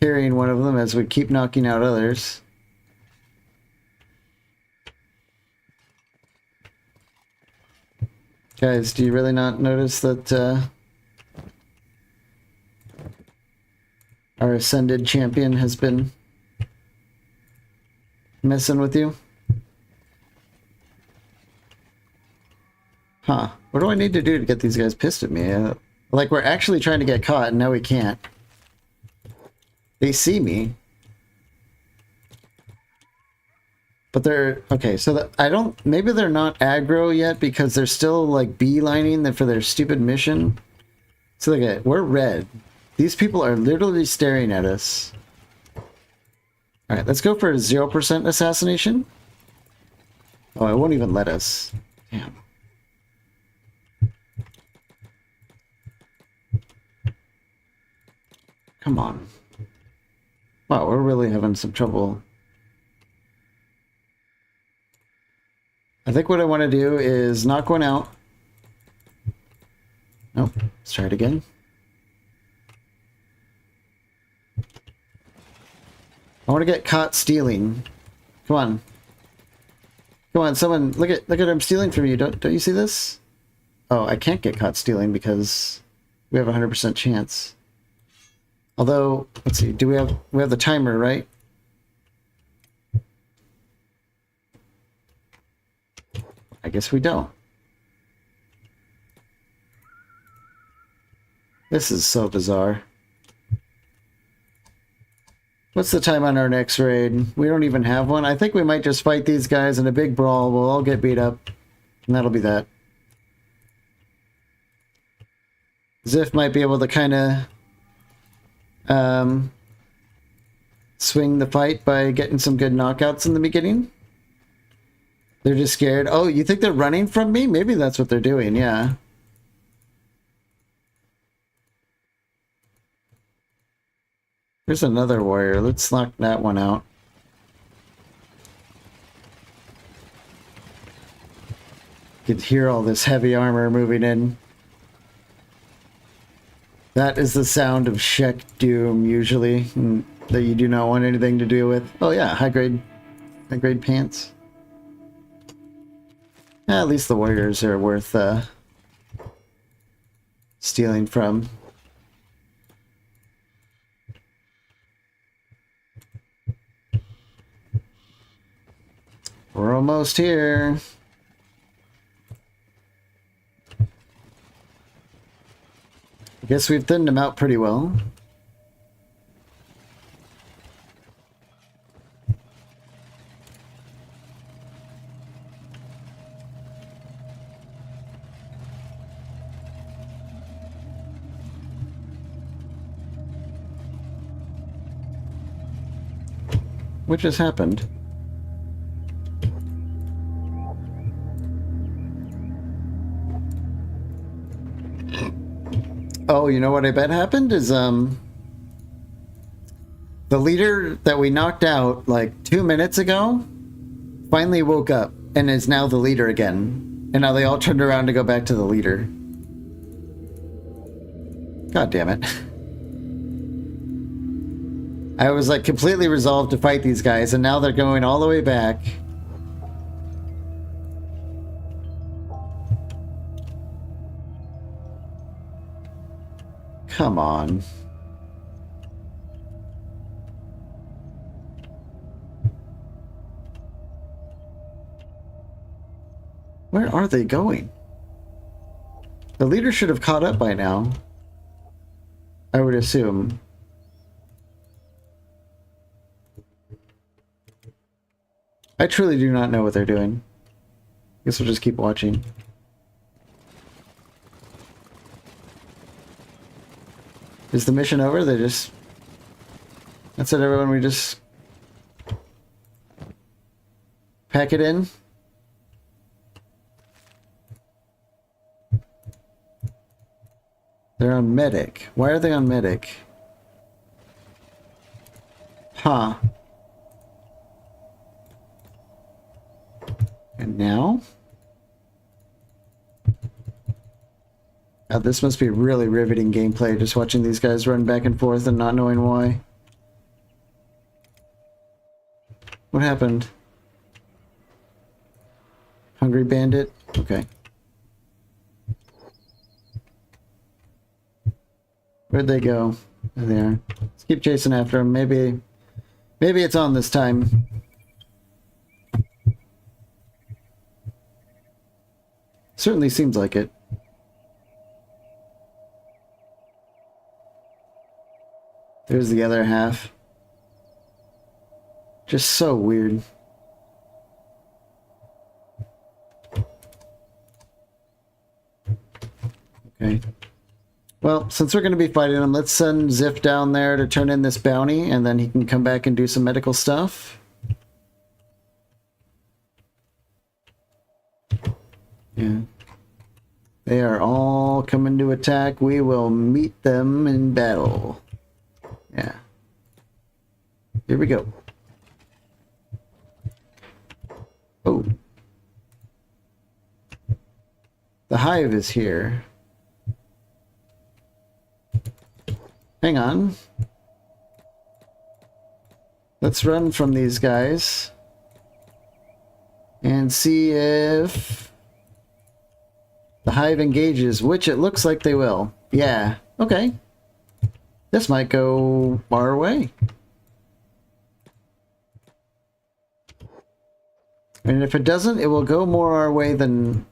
A: carrying one of them as we keep knocking out others. Guys, do you really not notice that our ascended champion has been messing with you? Huh. What do I need to do to get these guys pissed at me? Like, we're actually trying to get caught, and now we can't. They see me. But they're... Okay, so I don't... Maybe they're not aggro yet because they're still, like, beelining for their stupid mission. So, look, we're red. These people are literally staring at us. Alright, let's go for a 0% assassination. Oh, it won't even let us. Damn. Come on. Wow, we're really having some trouble. I think what I want to do is knock one out. Nope. Let's try it again. I want to get caught stealing. Come on. Come on, someone look at I'm stealing from you. Don't you see this? Oh, I can't get caught stealing because we have a 100% chance. Although, let's see, we have the timer, right? I guess we don't. This is so bizarre. What's the time on our next raid? We don't even have one. I think we might just fight these guys in a big brawl. We'll all get beat up. And that'll be that. Ziff might be able to kind of swing the fight by getting some good knockouts in the beginning. They're just scared. Oh, you think they're running from me? Maybe that's what they're doing, yeah. There's another warrior. Let's knock that one out. You can hear all this heavy armor moving in. That is the sound of Shek Doom, usually, that you do not want anything to do with. Oh yeah, high grade pants. Yeah, at least the warriors are worth stealing from. We're almost here. I guess we've thinned them out pretty well. What just happened? Oh, you know what I bet happened is, the leader that we knocked out like 2 minutes ago finally woke up and is now the leader again. And now they all turned around to go back to the leader. God damn it. I was like completely resolved to fight these guys and now they're going all the way back. Come on. Where are they going? The leader should have caught up by now, I would assume. I truly do not know what they're doing. Guess we'll just keep watching. Is the mission over? They just... That's it, everyone. We just... pack it in. They're on medic. Why are they on medic? Huh. And now? This must be really riveting gameplay, just watching these guys run back and forth and not knowing why. What happened? Hungry bandit? Okay. Where'd they go? There they are. Let's keep chasing after them. Maybe it's on this time. Certainly seems like it. There's the other half. Just so weird. Okay. Well, since we're going to be fighting him, let's send Ziff down there to turn in this bounty, and then he can come back and do some medical stuff. Yeah. They are all coming to attack. We will meet them in battle. Yeah. Here we go. Oh. The hive is here. Hang on. Let's run from these guys and see if the hive engages, which it looks like they will. Yeah, okay. This might go our way. And if it doesn't, it will go more our way than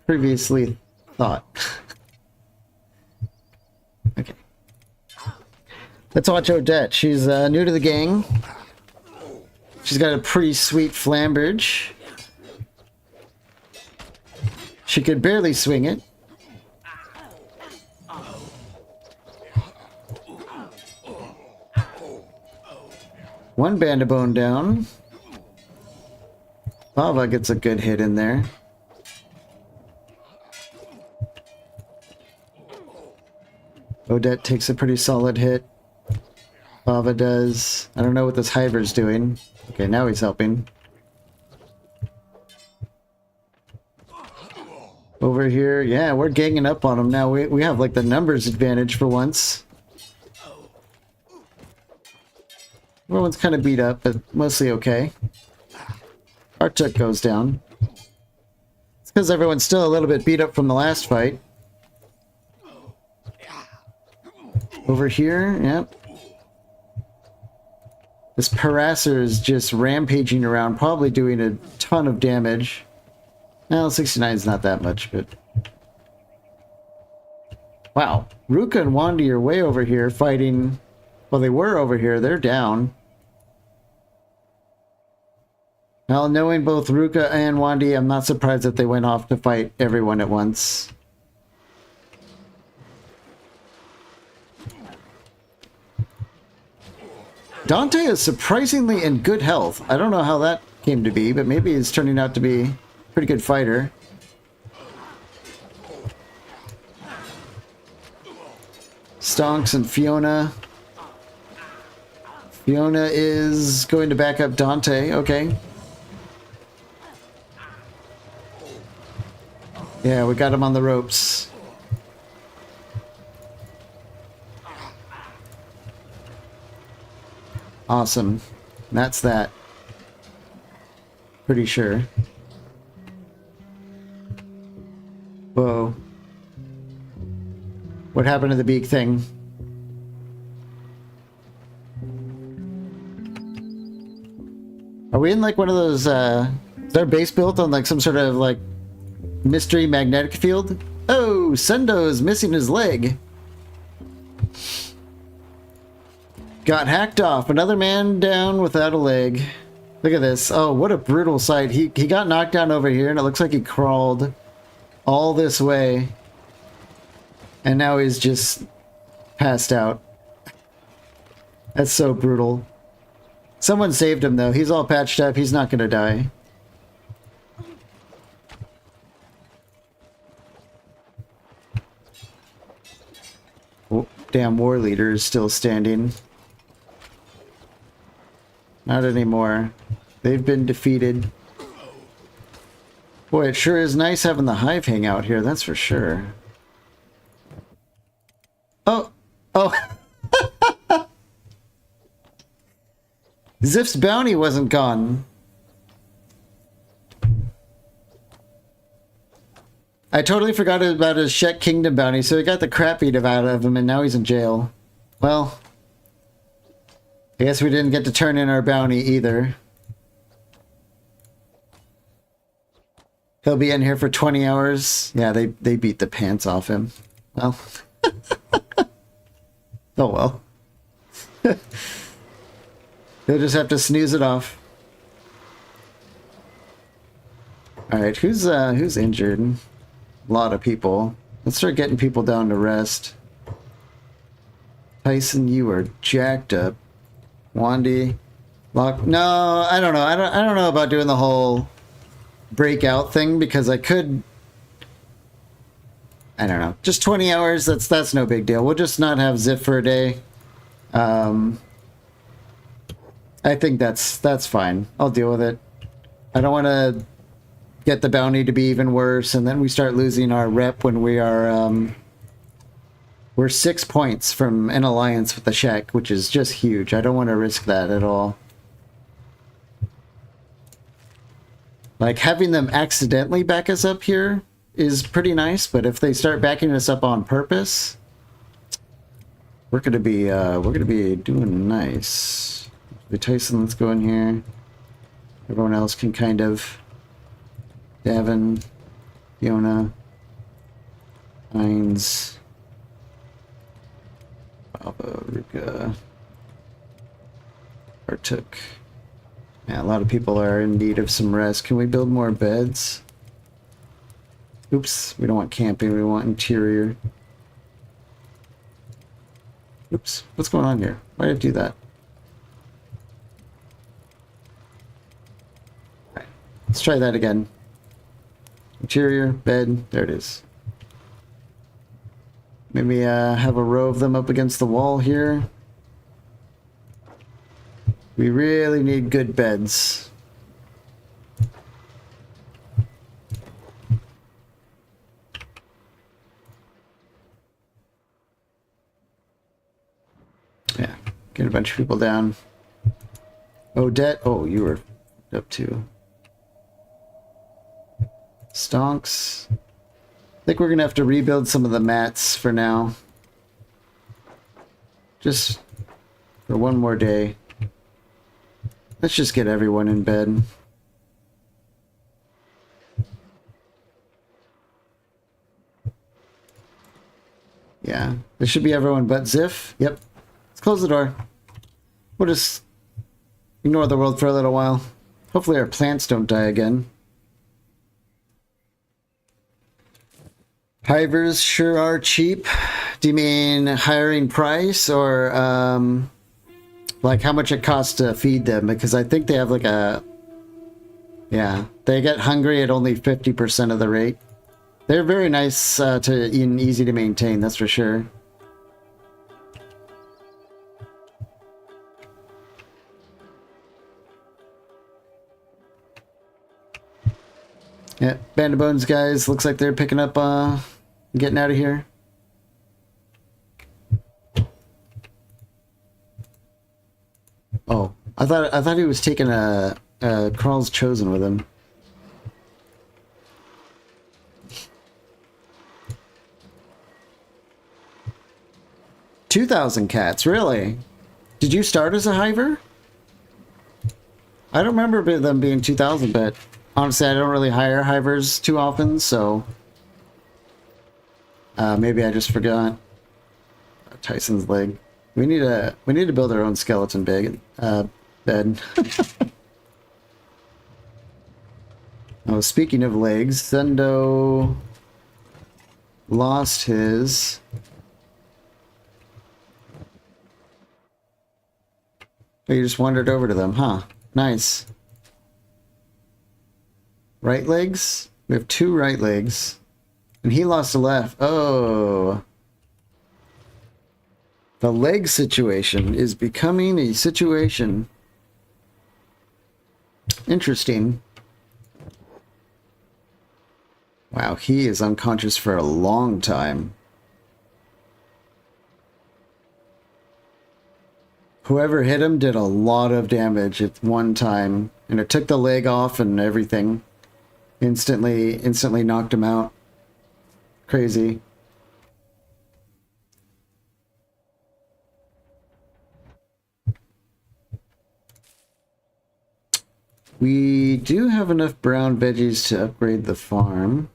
A: previously thought. Okay. Let's watch Odette. She's new to the gang. She's got a pretty sweet flambridge. She could barely swing it. One band of bone down. Lava gets a good hit in there. Odette takes a pretty solid hit. Lava does. I don't know what this Hyver's doing. Okay, now he's helping. Over here, yeah, we're ganging up on them now. We have like the numbers advantage for once. Everyone's kind of beat up, but mostly okay. Artuk goes down. It's because everyone's still a little bit beat up from the last fight. Over here, yep. This Parasser is just rampaging around, probably doing a ton of damage. Well, 69 is not that much, but... Wow. Ruka and Wandi are way over here fighting... Well, they were over here. They're down. Well, knowing both Ruka and Wandi, I'm not surprised that they went off to fight everyone at once. Dante is surprisingly in good health. I don't know how that came to be, but maybe he's turning out to be a pretty good fighter. Stonks and Fiona. Fiona is going to back up Dante. Okay. Yeah, we got him on the ropes. Awesome. That's that. Pretty sure. Whoa. What happened to the beak thing? Are we in like one of those, is our base built on like some sort of like mystery magnetic field? Oh, Sendo's missing his leg. Got hacked off. Another man down without a leg. Look at this. Oh, what a brutal sight. He got knocked down over here, and it looks like he crawled all this way. And now he's just passed out. That's so brutal. Someone saved him, though. He's all patched up. He's not going to die. Oh, damn war leader is still standing. Not anymore. They've been defeated. Boy, it sure is nice having the hive hang out here, that's for sure. Oh! Oh! Ziff's bounty wasn't gone. I totally forgot about his Shet Kingdom bounty, so he got the crap beat out of him, and now he's in jail. Well, I guess we didn't get to turn in our bounty either. He'll be in here for 20 hours. Yeah, they beat the pants off him. Well. Oh well. He'll just have to snooze it off. Alright, who's injured? A lot of people. Let's start getting people down to rest. Tyson, you are jacked up. Wandy. Lock. No, I don't know. I don't know about doing the whole breakout thing because I could. I don't know. Just 20 hours. That's no big deal. We'll just not have Zip for a day. I think that's fine. I'll deal with it. I don't want to get the bounty to be even worse, and then we start losing our rep when we are. We're 6 points from an alliance with the Shek, which is just huge. I don't want to risk that at all. Like, having them accidentally back us up here is pretty nice, but if they start backing us up on purpose, we're gonna be doing nice. The Tyson, let's go in here. Everyone else can kind of. Davin, Fiona, Hines, Baba, Ruka, Partook. Yeah, a lot of people are in need of some rest. Can we build more beds? Oops, we don't want camping, we want interior. Oops, what's going on here? Why did I do that? Alright, let's try that again. Interior, bed, there it is. Maybe have a row of them up against the wall here. We really need good beds. Yeah, get a bunch of people down. Odette, oh, you were up too. Stonks. I think we're gonna have to rebuild some of the mats for now. Just for one more day. Let's just get everyone in bed. Yeah, there should be everyone but Ziff. Yep. Let's close the door. We'll just ignore the world for a little while. Hopefully our plants don't die again. Hivers sure are cheap. Do you mean hiring price or like how much it costs to feed them? Because I think they have like a... Yeah, they get hungry at only 50% of the rate. They're very nice and easy to maintain, that's for sure. Yeah, Band of Bones guys, looks like they're picking up, getting out of here. Oh, I thought he was taking a Carl's Chosen with him. $2,000 cats, really? Did you start as a hiver? I don't remember them being 2,000, but honestly, I don't really hire hivers too often, so maybe I just forgot. Tyson's leg. We need to build our own skeleton bed. Oh, speaking of legs, Zendo lost his. Oh, you just wandered over to them, huh? Nice. Right legs? We have 2 right legs. And he lost a left. Oh. The leg situation is becoming a situation. Interesting. Wow, he is unconscious for a long time. Whoever hit him did a lot of damage at one time. And it took the leg off and everything. Instantly knocked him out. crazy. We do have enough brown veggies to upgrade the farm.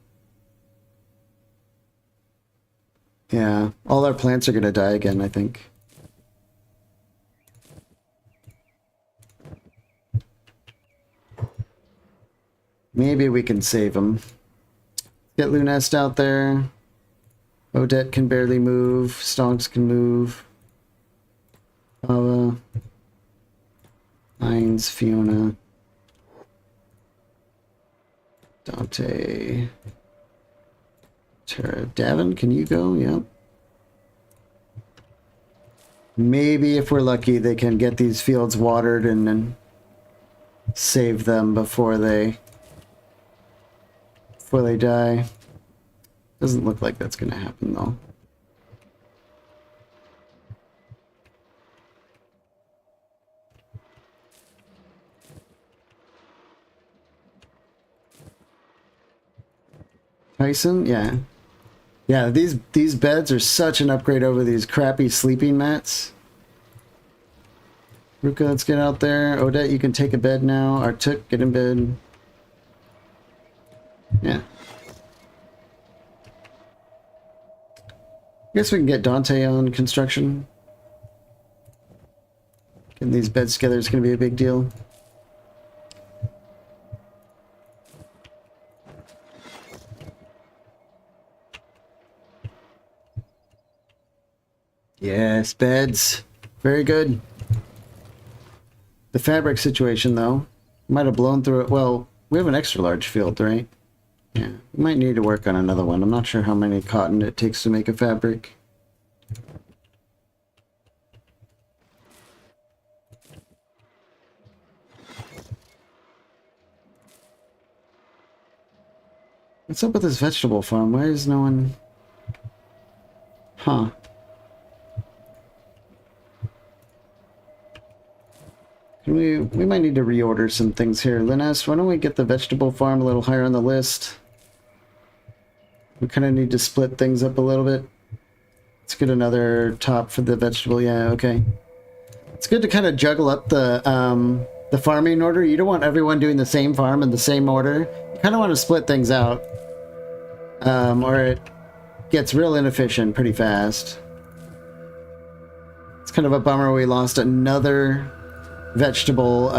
A: Yeah, all our plants are going to die again, I think. Maybe we can save them. Get Lunest out there. Odette can barely move. Stonks can move. Hines, Fiona. Dante. Tara. Davin, can you go? Yep. Maybe if we're lucky, they can get these fields watered and then save them before they die. Doesn't look like that's going to happen, though. Tyson? Yeah. Yeah, these beds are such an upgrade over these crappy sleeping mats. Ruka, let's get out there. Odette, you can take a bed now. Artuk, get in bed. Yeah. I guess we can get Dante on construction. Getting these beds together is going to be a big deal. Yes, beds. Very good. The fabric situation, though, might have blown through it. Well, we have an extra large field, right? Yeah, we might need to work on another one. I'm not sure how many cotton it takes to make a fabric. What's up with this vegetable farm? Why is no one... Huh. We might need to reorder some things here. Linus, why don't we get the vegetable farm a little higher on the list? We kind of need to split things up a little bit. Let's get another top for the vegetable. Yeah, okay. It's good to kind of juggle up the farming order. You don't want everyone doing the same farm in the same order. You kind of want to split things out. Or it gets real inefficient pretty fast. It's kind of a bummer we lost another vegetable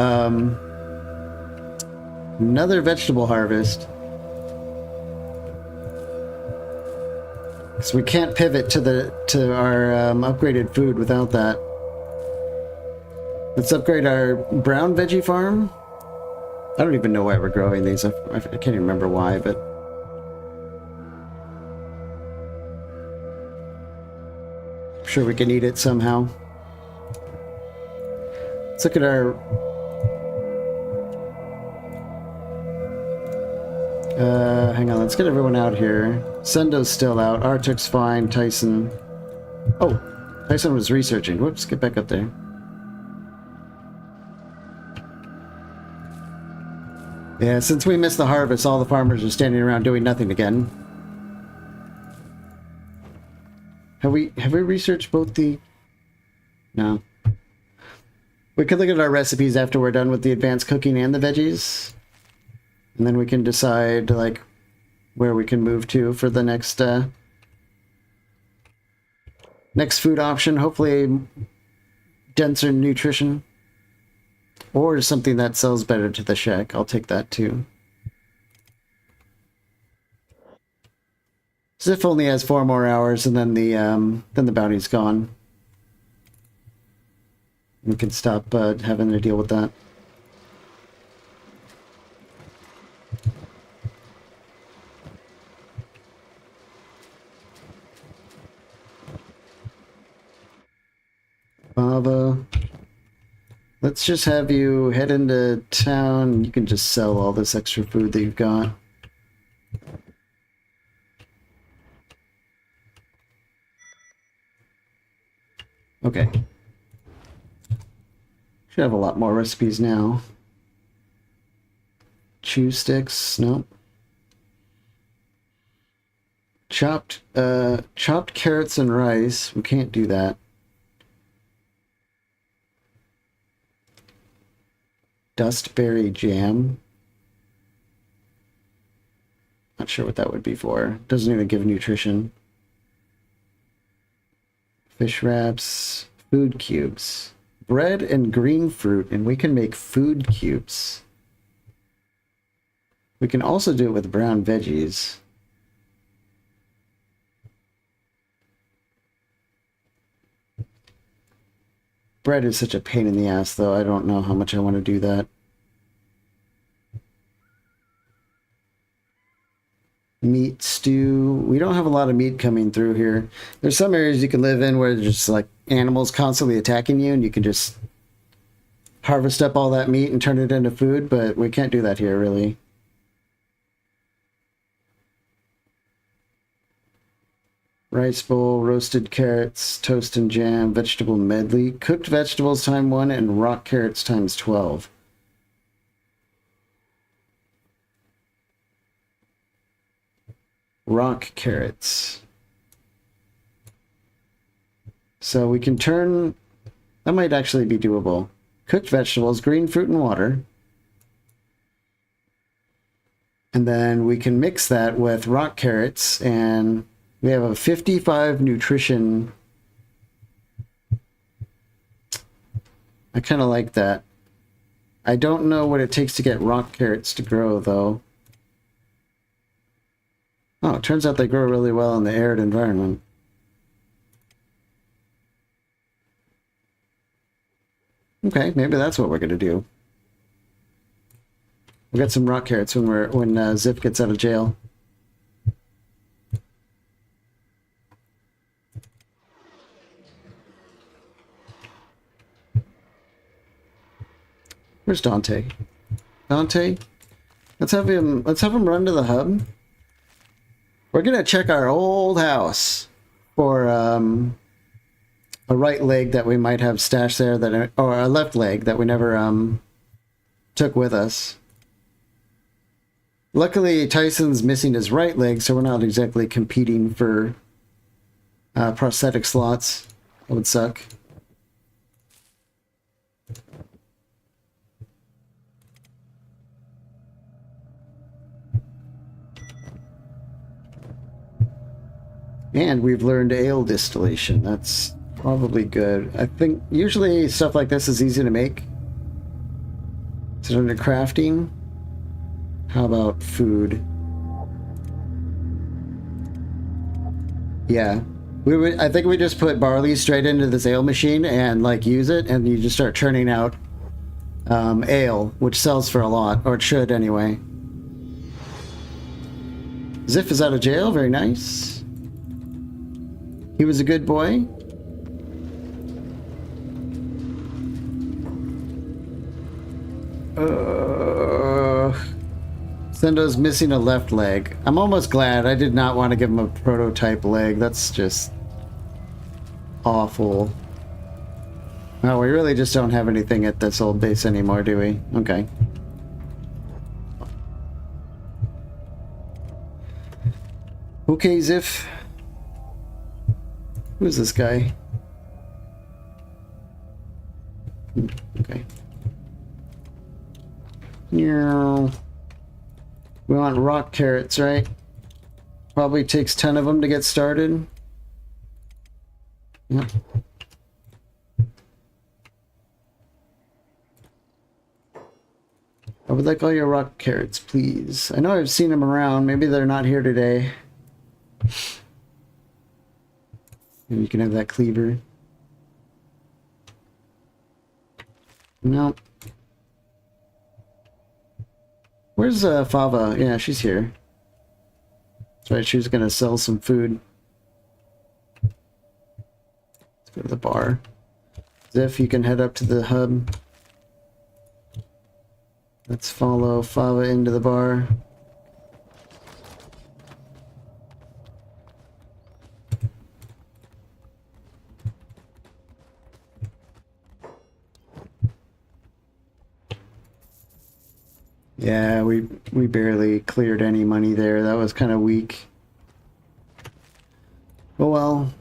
A: harvest. Because we can't pivot to our upgraded food without that. Let's upgrade our brown veggie farm. I don't even know why we're growing these. I can't even remember why, but I'm sure we can eat it somehow. Let's look at our... hang on, let's get everyone out here. Sendo's still out. Artuk's fine. Tyson... Oh, Tyson was researching. Whoops, get back up there. Yeah, since we missed the harvest, all the farmers are standing around doing nothing again. Have we researched both the... No. We could look at our recipes after we're done with the advanced cooking and the veggies. And then we can decide, like, where we can move to for the next next food option. Hopefully denser nutrition. Or something that sells better to the shack. I'll take that too. Ziff only has 4 more hours and then the bounty's gone. We can stop having to deal with that. Bava. Let's just have you head into town. You can just sell all this extra food that you've got. Okay. Should have a lot more recipes now. Chew sticks, nope. Chopped carrots and rice. We can't do that. Dustberry jam. Not sure what that would be for. Doesn't even give nutrition. Fish wraps. Food cubes. Bread and green fruit, and we can make food cubes. We can also do it with brown veggies. Bread is such a pain in the ass, though. I don't know how much I want to do that. Meat stew. We don't have a lot of meat coming through here. There's some areas you can live in where there's just like animals constantly attacking you, and you can just harvest up all that meat and turn it into food, but we can't do that here, really. Rice bowl, roasted carrots, toast and jam, vegetable medley, cooked vegetables times 1, and rock carrots times 12. Rock carrots. So we can turn... That might actually be doable. Cooked vegetables, green fruit and water. And then we can mix that with rock carrots, and we have a 55 nutrition. I kind of like that. I don't know what it takes to get rock carrots to grow, though. Oh, it turns out they grow really well in the arid environment. Okay, maybe that's what we're gonna do. We'll get some rock carrots when Zip gets out of jail. Where's Dante? Dante? Let's have him run to the hub. We're gonna check our old house for a right leg that we might have stashed there, or a left leg that we never took with us. Luckily, Tyson's missing his right leg, so we're not exactly competing for prosthetic slots. That would suck. And we've learned ale distillation. That's probably good. I think usually stuff like this is easy to make. Is it under crafting? How about food? Yeah. I think we just put barley straight into this ale machine and like use it, and you just start churning out ale, which sells for a lot, or it should anyway. Ziff is out of jail. Very nice. He was a good boy. Sendo's missing a left leg. I'm almost glad. I did not want to give him a prototype leg. That's just awful. No, we really just don't have anything at this old base anymore, do we? Okay. Okay, Ziff. Who's this guy? Okay. Yeah. We want rock carrots, right? Probably takes 10 of them to get started. Yep. I would like all your rock carrots, please. I know I've seen them around. Maybe they're not here today. And you can have that cleaver. Nope. Where's Fava? Yeah, she's here. That's right, she was gonna sell some food. Let's go to the bar. Ziff, you can head up to the hub. Let's follow Fava into the bar. Yeah, we barely cleared any money there. That was kind of weak. Oh well.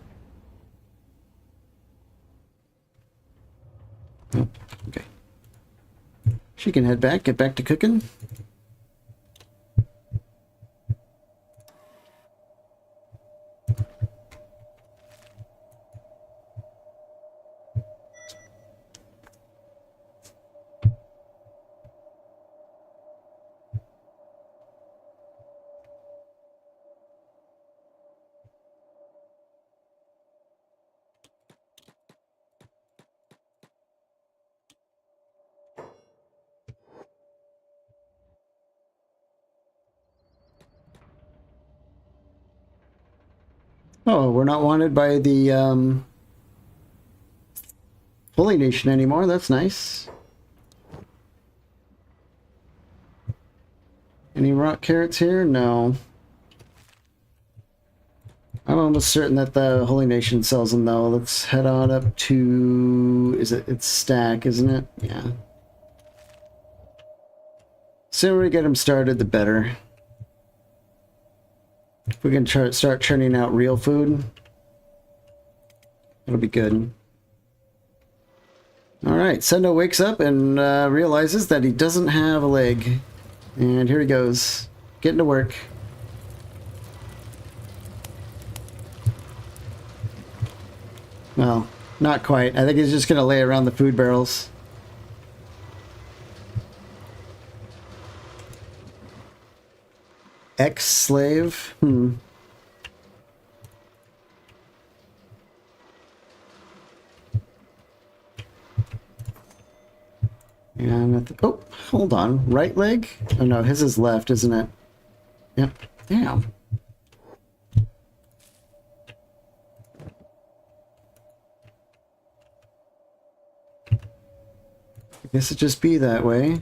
A: Oh, okay. She can head back, get back to cooking. Oh, we're not wanted by the Holy Nation anymore. That's nice. Any rock carrots here? No. I'm almost certain that the Holy Nation sells them though. Let's head on up to... It's Stack, isn't it? Yeah. Sooner we get them started, the better. If we can start churning out real food, it'll be good. Alright, Sendo wakes up and realizes that he doesn't have a leg. And here he goes, getting to work. Well, not quite. I think he's just going to lay around the food barrels. Ex-slave? And oh, hold on. Right leg? Oh no, his is left, isn't it? Yep. Damn. I guess it just be that way.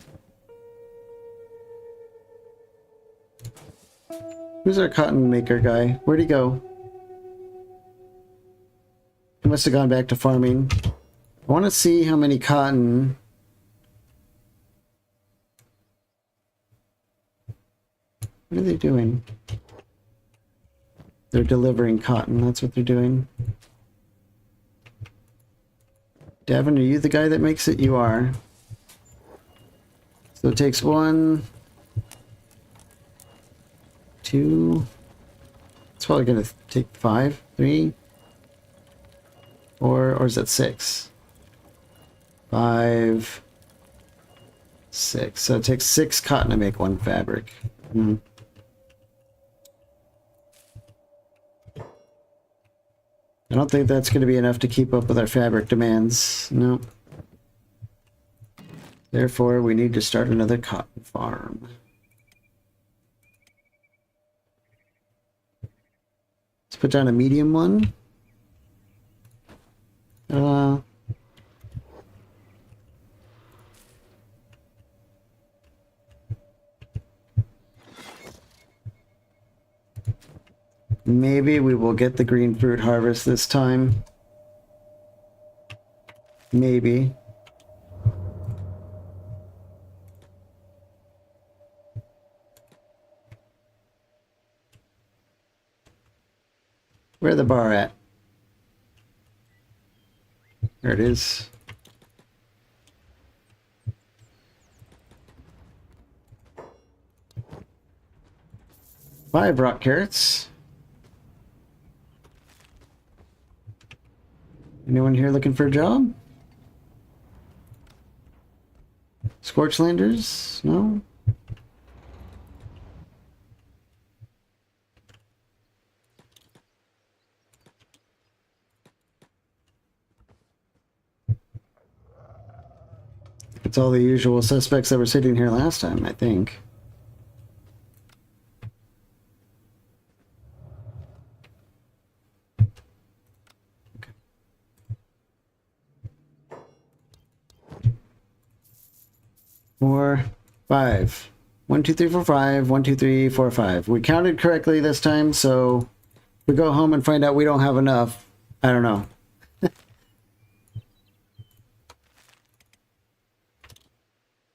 A: Who's our cotton maker guy? Where'd he go? He must have gone back to farming. I want to see how many cotton... What are they doing? They're delivering cotton. That's what they're doing. Davin, are you the guy that makes it? You are. So it takes 1, 2. It's probably going to take 5, 3, 4, or is that 6? 5, 6. So it takes 6 cotton to make 1 fabric. I don't think that's going to be enough to keep up with our fabric demands. No. Therefore, we need to start another cotton farm. Let's put down a medium one. Maybe we will get the green fruit harvest this time. Maybe. Where's the bar at? There it is. Five rock carrots. Anyone here looking for a job? Scorchlanders? No? It's all the usual suspects that were sitting here last time, I think. Okay. 4, 5. 1, 2, 3, 4, 5. 1, 2, 3, 4, 5. We counted correctly this time, so if we go home and find out we don't have enough, I don't know.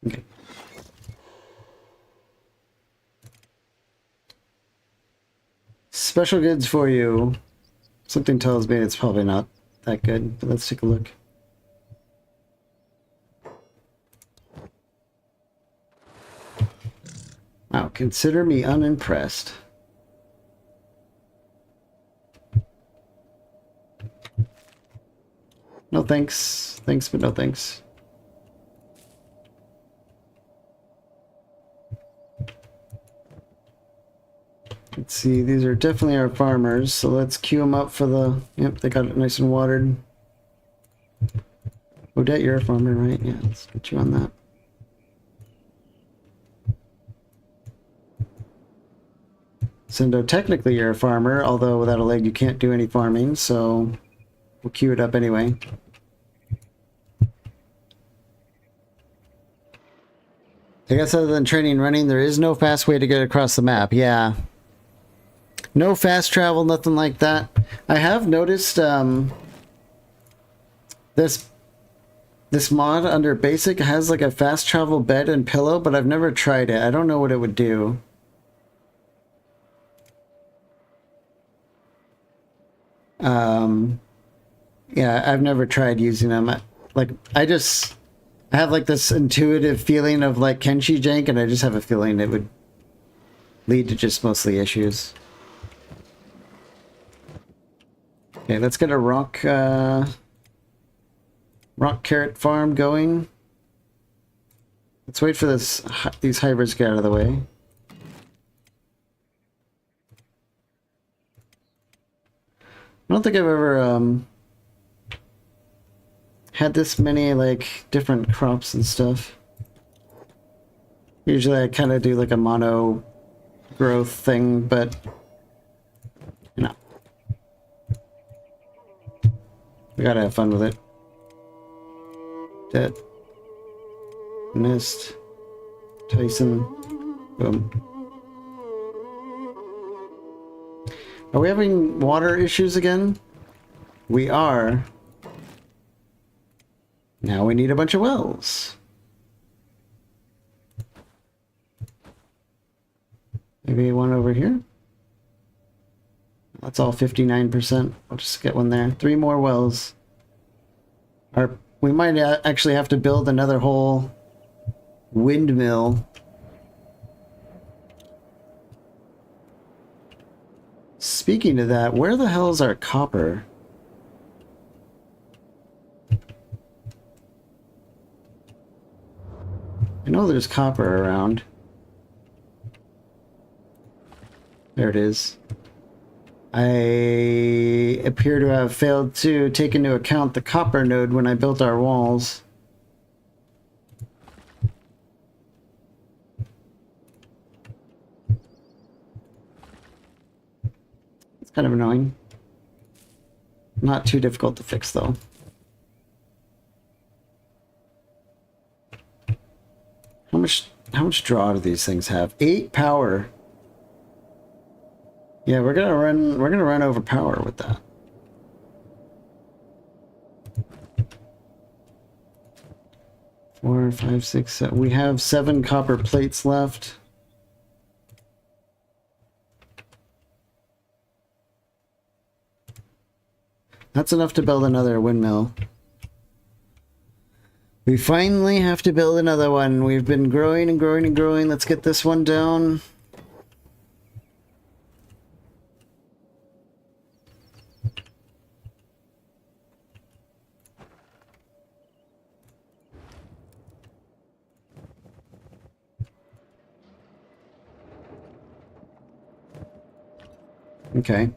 A: Okay. Special goods for you. Something tells me it's probably not that good, but let's take a look. Wow, consider me unimpressed. No thanks. Thanks, but no thanks. Let's see, these are definitely our farmers, so let's queue them up for the... Yep, they got it nice and watered. Odette, you're a farmer, right? Yeah, let's get you on that. Sendo, technically you're a farmer, although without a leg you can't do any farming, so we'll queue it up anyway. I guess other than training and running, there is no fast way to get across the map. Yeah. No fast travel, nothing like that. I have noticed this mod under basic has like a fast travel bed and pillow, but I've never tried it. I don't know what it would do. Yeah, I've never tried using them. I have like this intuitive feeling of like Kenshi jank, and I just have a feeling it would lead to just mostly issues. Okay, let's get a rock carrot farm going. Let's wait for these hybrids to get out of the way. I don't think I've ever had this many like different crops and stuff. Usually I kind of do like a mono growth thing, but you know, we gotta have fun with it. Dead. Missed. Tyson. Boom. Are we having water issues again? We are. Now we need a bunch of wells. Maybe one over here? That's all 59%. I'll just get one there. 3 more wells. We might actually have to build another whole windmill. Speaking of that, where the hell is our copper? I know there's copper around. There it is. I appear to have failed to take into account the copper node when I built our walls. It's kind of annoying. Not too difficult to fix though. How much draw do these things have? 8 power. Yeah, we're gonna run over power with that. Four, 5, 6, 7. We have 7 copper plates left. That's enough to build another windmill. We finally have to build another one. We've been growing and growing and growing. Let's get this one down. Okay.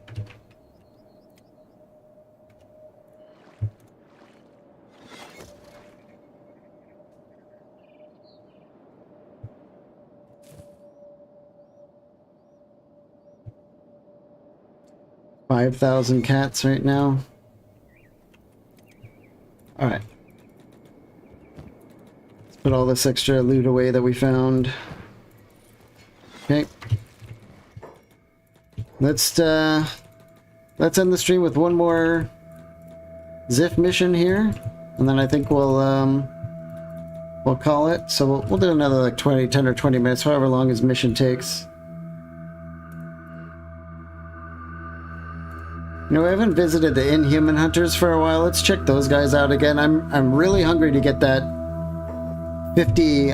A: $5,000 cats right now. All right. Let's put all this extra loot away that we found. Okay. Let's end the stream with one more Ziff mission here, and then I think we'll call it. So we'll do another like 10 or 20 minutes, however long his mission takes. You know, I haven't visited the Inhuman Hunters for a while. Let's check those guys out again. I'm really hungry to get that 50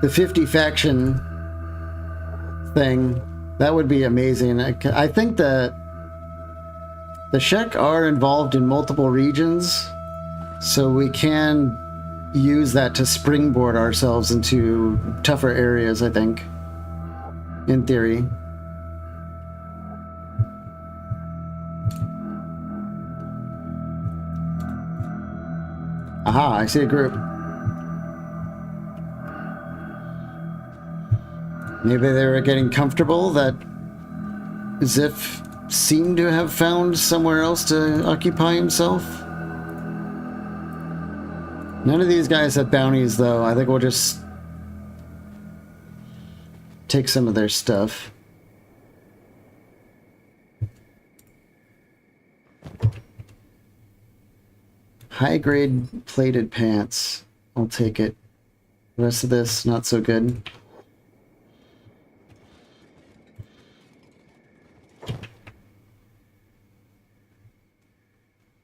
A: the 50 faction thing. That would be amazing. I think the Shek are involved in multiple regions, so we can use that to springboard ourselves into tougher areas, I think, in theory. Aha, I see a group. Maybe they were getting comfortable that Ziff seemed to have found somewhere else to occupy himself. None of these guys have bounties, though. I think we'll just take some of their stuff. High-grade plated pants. I'll take it. The rest of this, not so good.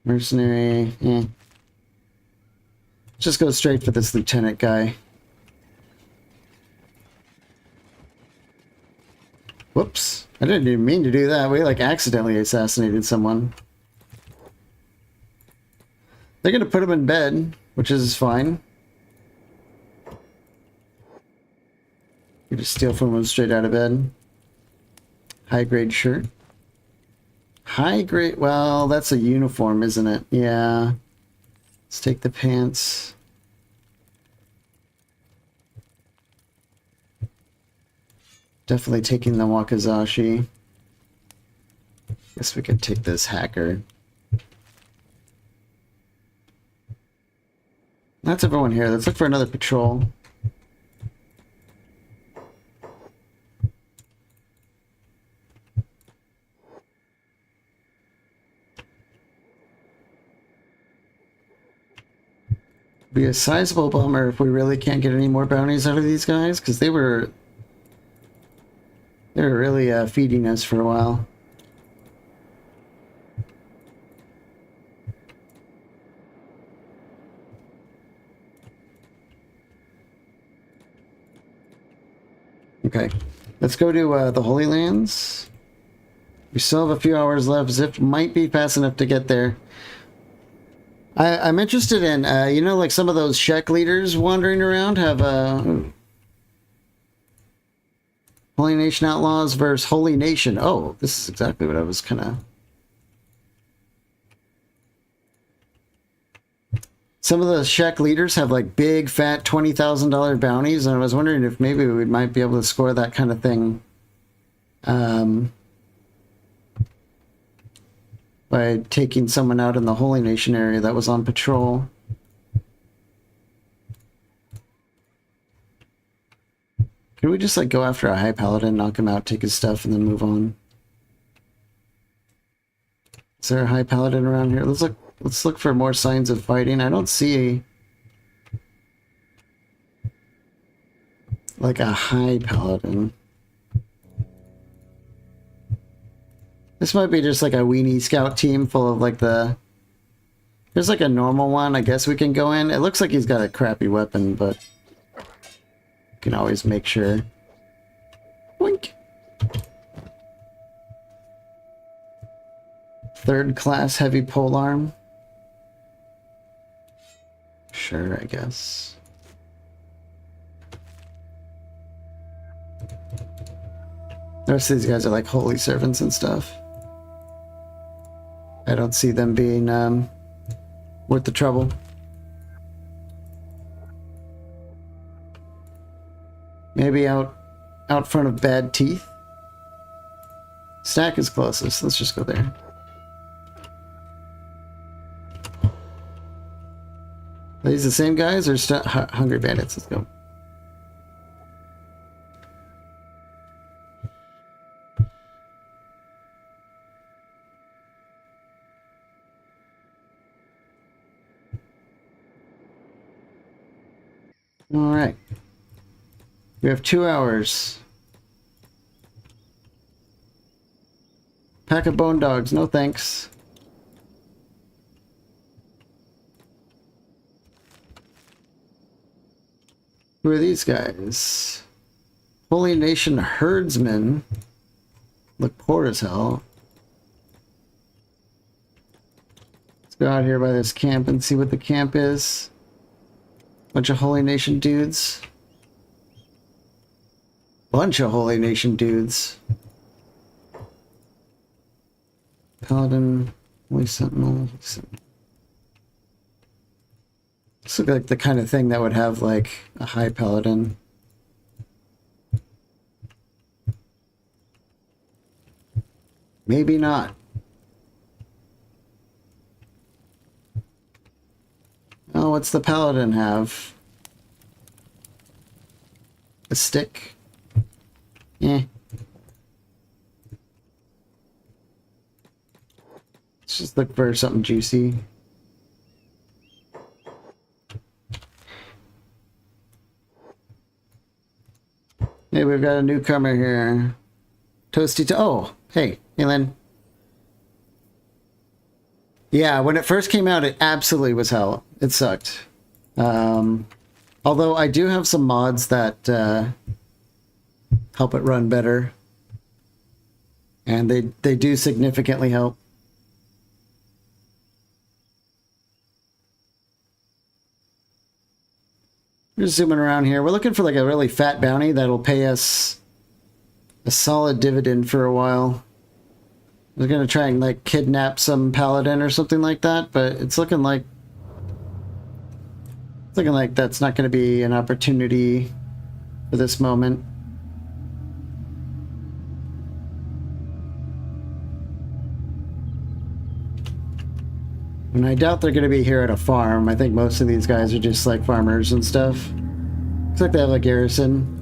A: Mercenary, eh. Just go straight for this lieutenant guy. Whoops. I didn't even mean to do that. We, like, accidentally assassinated someone. They're gonna put him in bed, which is fine. You just steal from him straight out of bed. High-grade shirt. High-grade... Well, that's a uniform, isn't it? Yeah. Let's take the pants. Definitely taking the wakizashi. Guess we could take this hacker. That's everyone here. Let's look for another patrol. Be a sizable bummer if we really can't get any more bounties out of these guys, because they were really feeding us for a while. Okay, let's go to the Holy Lands. We still have a few hours left. Zip might be fast enough to get there. I'm interested in, you know, like some of those Shek leaders wandering around have Holy Nation Outlaws versus Holy Nation. Oh, this is exactly what I was kind of... Some of the Shek leaders have like big, fat $20,000 bounties, and I was wondering if maybe we might be able to score that kind of thing. By taking someone out in the Holy Nation area that was on patrol. Can we just like go after a high paladin, knock him out, take his stuff, and then move on? Is there a high paladin around here? Let's look for more signs of fighting. I don't see like a high paladin. This might be just like a weenie scout team full of like the... There's like a normal one, I guess we can go in. It looks like he's got a crappy weapon, but... can always make sure. Wink! Third class heavy polearm. Sure, I guess. The rest of these guys are like holy servants and stuff. I don't see them being worth the trouble. Maybe out front of Bad Teeth. Stack is closest. Let's just go there. Are these the same guys or Hungry Bandits? Let's go. All right. We have 2 hours. Pack of bone dogs, no thanks. Who are these guys? Holy Nation herdsmen. Look poor as hell. Let's go out here by this camp and see what the camp is. Bunch of Holy Nation dudes. Bunch of Holy Nation dudes. Paladin, Holy Sentinel. This looks like the kind of thing that would have like a high paladin. Maybe not. Oh, what's the paladin have? A stick? Eh. Let's just look for something juicy. Hey, we've got a newcomer here. Toasty to oh, hey, Lynn. Yeah, when it first came out, it absolutely was hell. It sucked. Although I do have some mods that help it run better. And they do significantly help. We're just zooming around here. We're looking for like a really fat bounty that'll pay us a solid dividend for a while. I was gonna try and like kidnap some paladin or something like that, but it's looking like that's not gonna be an opportunity for this moment. And I doubt they're going to be here at a farm. I think most of these guys are just like farmers and stuff. Looks like they have a garrison.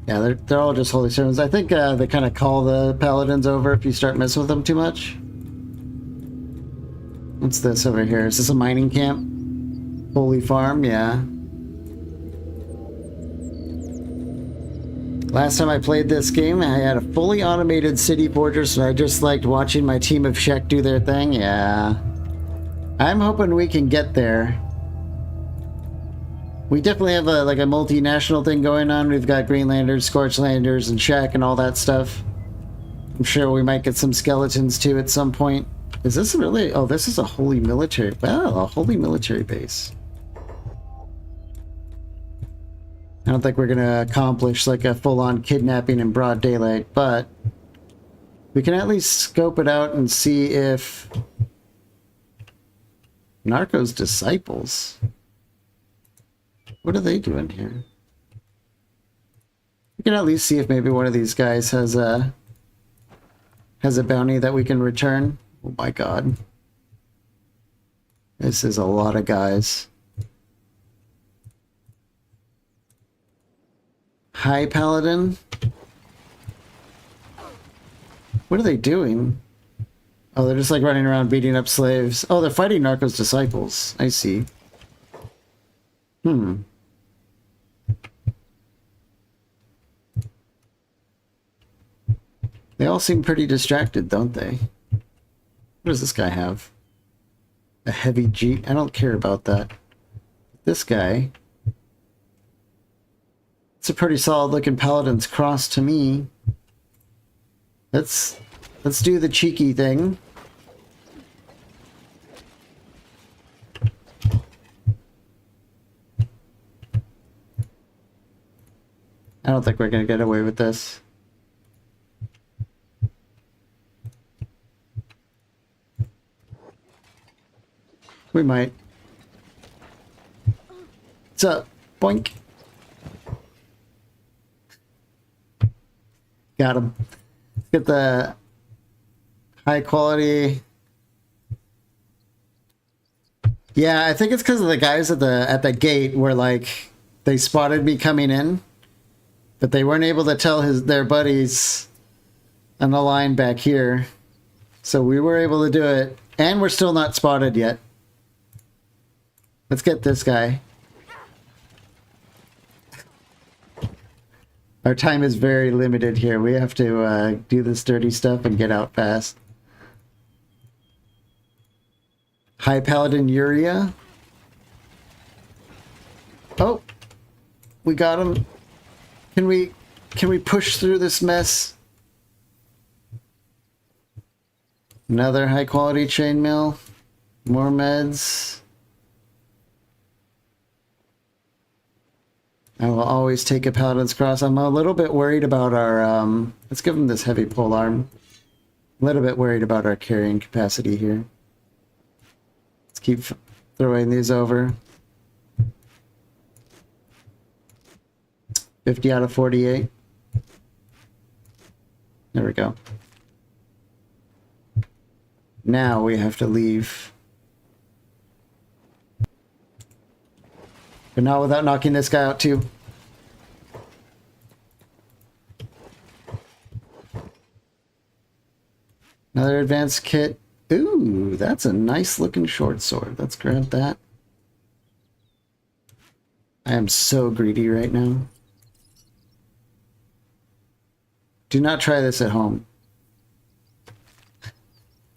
A: Yeah, they're all just holy servants. I think they kind of call the paladins over if you start messing with them too much. What's this over here? Is this a mining camp? Holy farm? Yeah. Last time I played this game, I had a fully automated city fortress, and I just liked watching my team of Shek do their thing. Yeah. I'm hoping we can get there. We definitely have a multinational thing going on. We've got Greenlanders, Scorchlanders, and Shek and all that stuff. I'm sure we might get some skeletons too at some point. Is this really... Oh, this is a holy military... Wow, a holy military base. I don't think we're going to accomplish like a full-on kidnapping in broad daylight, but we can at least scope it out and see if Narco's disciples. What are they doing here? We can at least see if maybe one of these guys has a bounty that we can return. Oh my god. This is a lot of guys. Hi, Paladin. What are they doing? Oh, they're just like running around beating up slaves. Oh, they're fighting Narco's disciples. I see. Hmm. They all seem pretty distracted, don't they? What does this guy have? A heavy Jeep? I don't care about that. This guy... It's a pretty solid looking Paladin's cross to me. Let's do the cheeky thing. I don't think we're gonna get away with this. We might. What's up? Boink. Got him. Let's get the high quality. Yeah, I think it's because of the guys at the gate were like they spotted me coming in, but they weren't able to tell their buddies on the line back here. So we were able to do it, and we're still not spotted yet. Let's get this guy. Our time is very limited here. We have to do this dirty stuff and get out fast. High Paladin Uria. Oh, we got him. Can we push through this mess? Another high quality chainmail. More meds. I will always take a Paladin's Cross. I'm a little bit worried about our, let's give him this heavy pole arm. A little bit worried about our carrying capacity here. Let's keep throwing these over. 50 out of 48. There we go. Now we have to leave. But not without knocking this guy out too. Another advanced kit. Ooh, that's a nice looking short sword. Let's grab that. I am so greedy right now. Do not try this at home.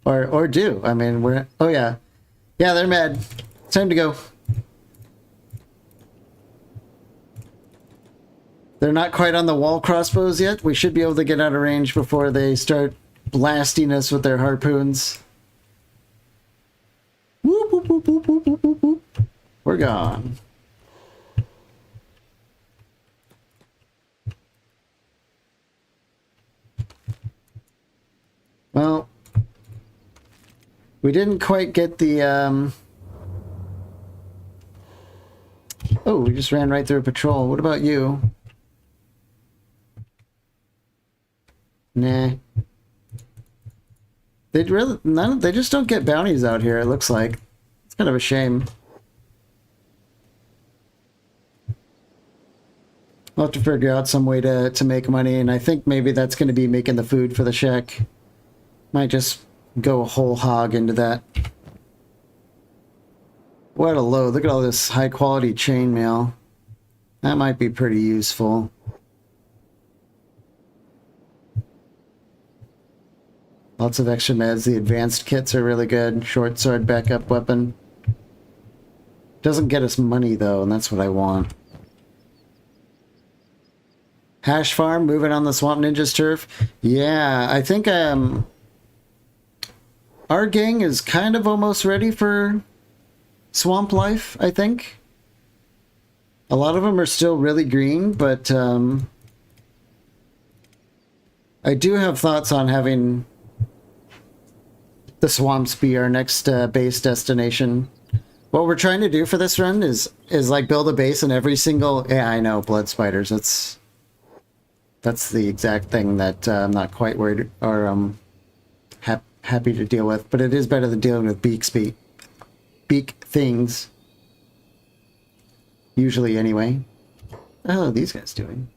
A: Or do. I mean, we're... Oh, yeah. Yeah, they're mad. It's time to go. They're not quite on the wall crossbows yet. We should be able to get out of range before they start blasting us with their harpoons. Whoop, whoop, whoop, whoop, whoop, whoop, whoop. We're gone. Well, we didn't quite get the, Oh, we just ran right through a patrol. What about you? Nah. They just don't get bounties out here, it looks like. It's kind of a shame. We'll have to figure out some way to make money, and I think maybe that's going to be making the food for the shack. Might just go whole hog into that. What a load. Look at all this high quality chainmail. That might be pretty useful. Lots of extra meds. The advanced kits are really good. Short sword backup weapon. Doesn't get us money though, and that's what I want. Hash farm, moving on the Swamp Ninja's turf. Yeah, I think our gang is kind of almost ready for swamp life, I think. A lot of them are still really green, but I do have thoughts on having the swamps be our next base destination. What we're trying to do for this run is like build a base in every single... Yeah, I know, blood spiders. That's the exact thing that I'm not quite worried or happy to deal with, but it is better than dealing with beak things. Usually, anyway. What the hell are these guys doing?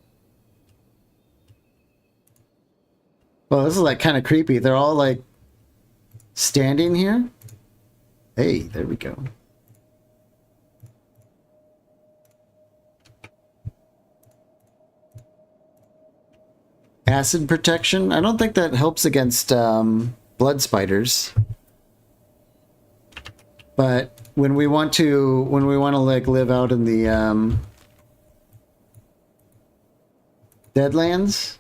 A: Well, this is like kind of creepy. They're all like standing here. Hey, there we go. Acid protection. I don't think that helps against blood spiders. But when we want to like live out in the Deadlands,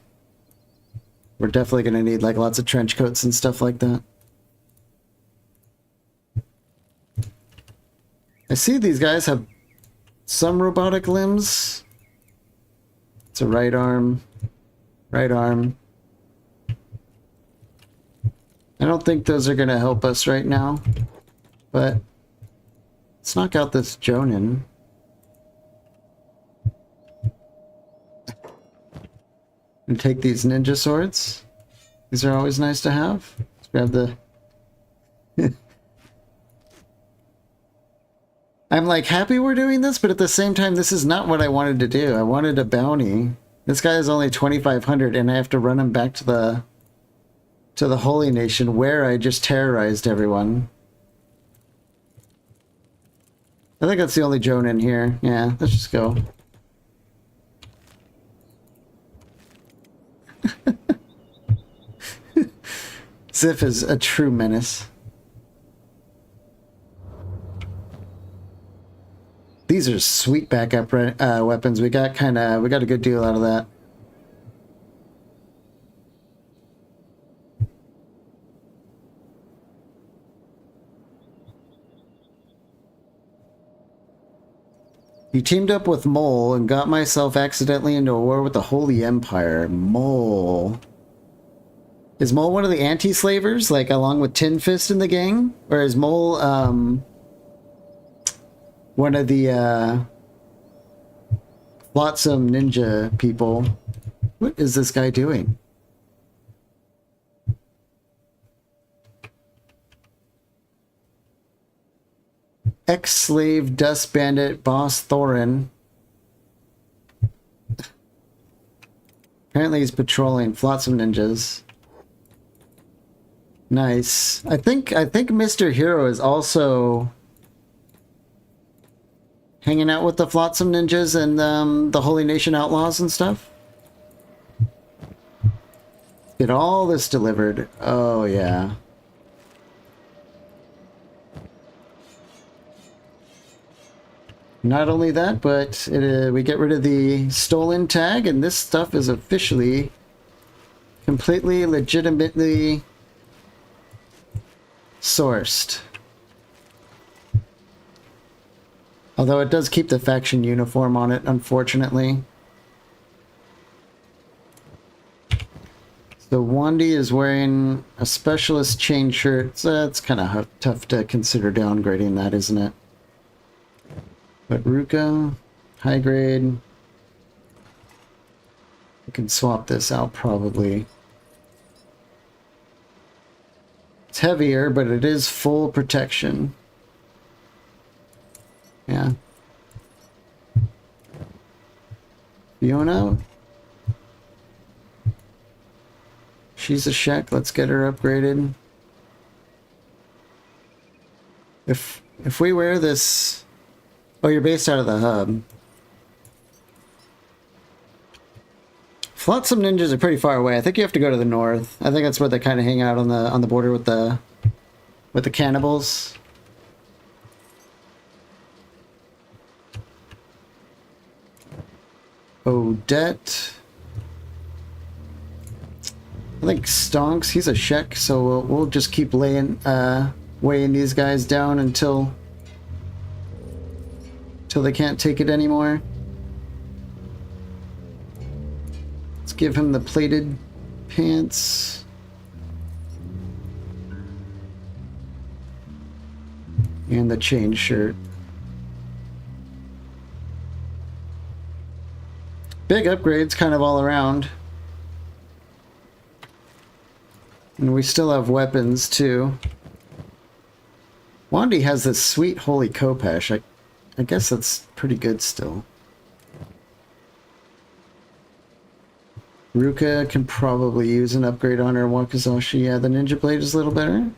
A: we're definitely going to need like lots of trench coats and stuff like that. I see these guys have some robotic limbs. It's a right arm. Right arm. I don't think those are going to help us right now. But let's knock out this Jonin. And take these ninja swords. These are always nice to have. Let's grab the... I'm like happy we're doing this, but at the same time, this is not what I wanted to do. I wanted a bounty. This guy is only 2,500, and I have to run him back to the Holy Nation, where I just terrorized everyone. I think that's the only Jonin here. Yeah, let's just go. Ziff is a true menace. These are sweet backup weapons. We got a good deal out of that. You teamed up with Mole and got myself accidentally into a war with the Holy Empire. Mole. Is Mole one of the anti-slavers, like along with Tin Fist in the gang? Or is Mole one of the Flotsam ninja people? What is this guy doing? Ex-slave dust bandit boss Thorin. Apparently he's patrolling Flotsam ninjas. Nice. I think Mr. Hero is also hanging out with the Flotsam ninjas and the Holy Nation outlaws and stuff. Get all this delivered. Oh yeah. Not only that, but we get rid of the stolen tag, and this stuff is officially, completely, legitimately sourced. Although it does keep the faction uniform on it, unfortunately. So Wandy is wearing a specialist chain shirt. So that's kind of tough to consider downgrading that, isn't it? But Ruka, high grade. I can swap this out probably. It's heavier, but it is full protection. Yeah. Fiona. She's a Shek. Let's get her upgraded. If we wear this... Oh, you're based out of the hub. Flotsam ninjas are pretty far away. I think you have to go to the north. I think that's where they kind of hang out on the border with the cannibals. Odette. I think Stonks, he's a Shek, so we'll just keep weighing these guys down until they can't take it anymore. Let's give him the plated pants. And the chain shirt. Big upgrades kind of all around. And we still have weapons too. Wandy has this sweet holy Khopesh. I guess that's pretty good still. Ruka can probably use an upgrade on her Wakizashi. Yeah, the Ninja Blade is a little better.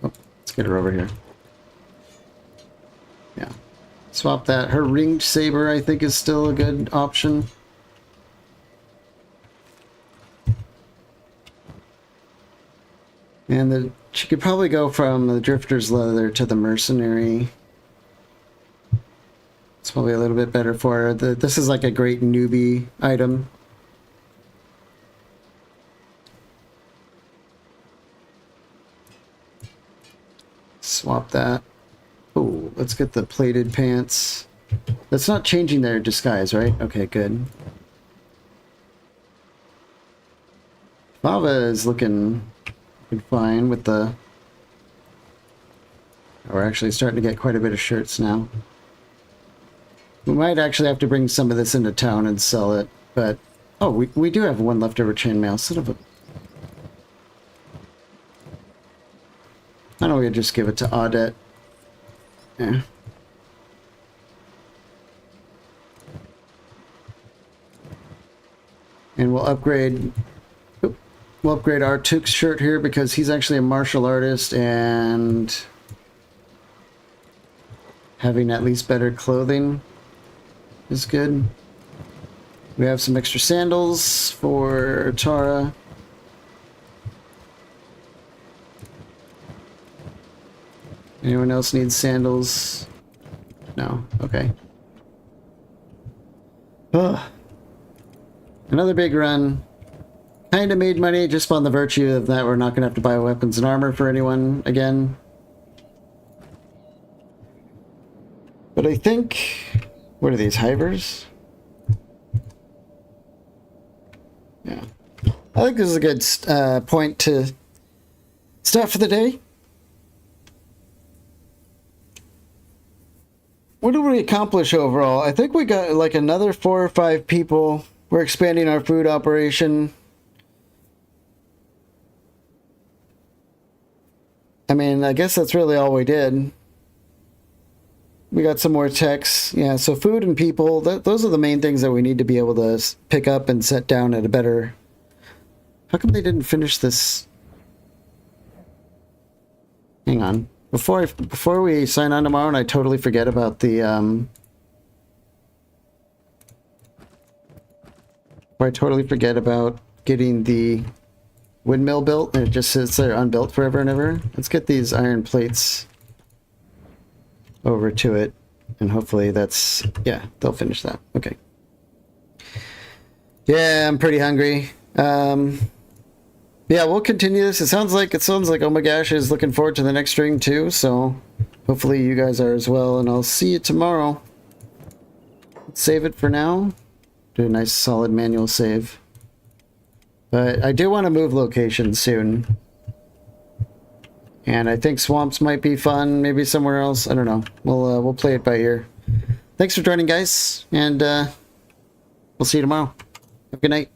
A: Oh, let's get her over here. Yeah. Swap that. Her Ringed Saber, I think, is still a good option. And she could probably go from the Drifter's Leather to the Mercenary. It's probably a little bit better for her. This is like a great newbie item. Swap that. Oh, let's get the plated pants. That's not changing their disguise, right? Okay, good. Fava is looking fine with the... We're actually starting to get quite a bit of shirts now. We might actually have to bring some of this into town and sell it, but... Oh, we do have one leftover chainmail. Son of a... Why don't we just give it to Audette? Yeah. And we'll upgrade... We'll upgrade Artuk's shirt here because he's actually a martial artist and... having at least better clothing is good. We have some extra sandals for Tara. Anyone else needs sandals? No? Okay. Ugh. Another big run. Kind of made money just on the virtue of that we're not going to have to buy weapons and armor for anyone again. But I think... What are these, hivers? Yeah. I think this is a good point to stop for the day. What did we accomplish overall? I think we got like another 4 or 5 people. We're expanding our food operation. I mean, I guess that's really all we did. We got some more techs. Yeah, so food and people, those are the main things that we need to be able to pick up and set down at a better... How come they didn't finish this? Hang on. Before we sign on tomorrow and I totally forget about the... Before I totally forget about getting the windmill built and it just sits there unbuilt forever and ever. Let's get these iron plates over to it, and hopefully that's... Yeah, they'll finish that. Okay. Yeah, I'm pretty hungry. Yeah, we'll continue this. It sounds like Oh My Gosh is looking forward to the next stream too, so hopefully you guys are as well, and I'll see you tomorrow. Let's save it for now. Do a nice solid manual save. But I do want to move locations soon. And I think swamps might be fun, maybe somewhere else. I don't know. We'll play it by ear. Thanks for joining, guys, and we'll see you tomorrow. Have a good night.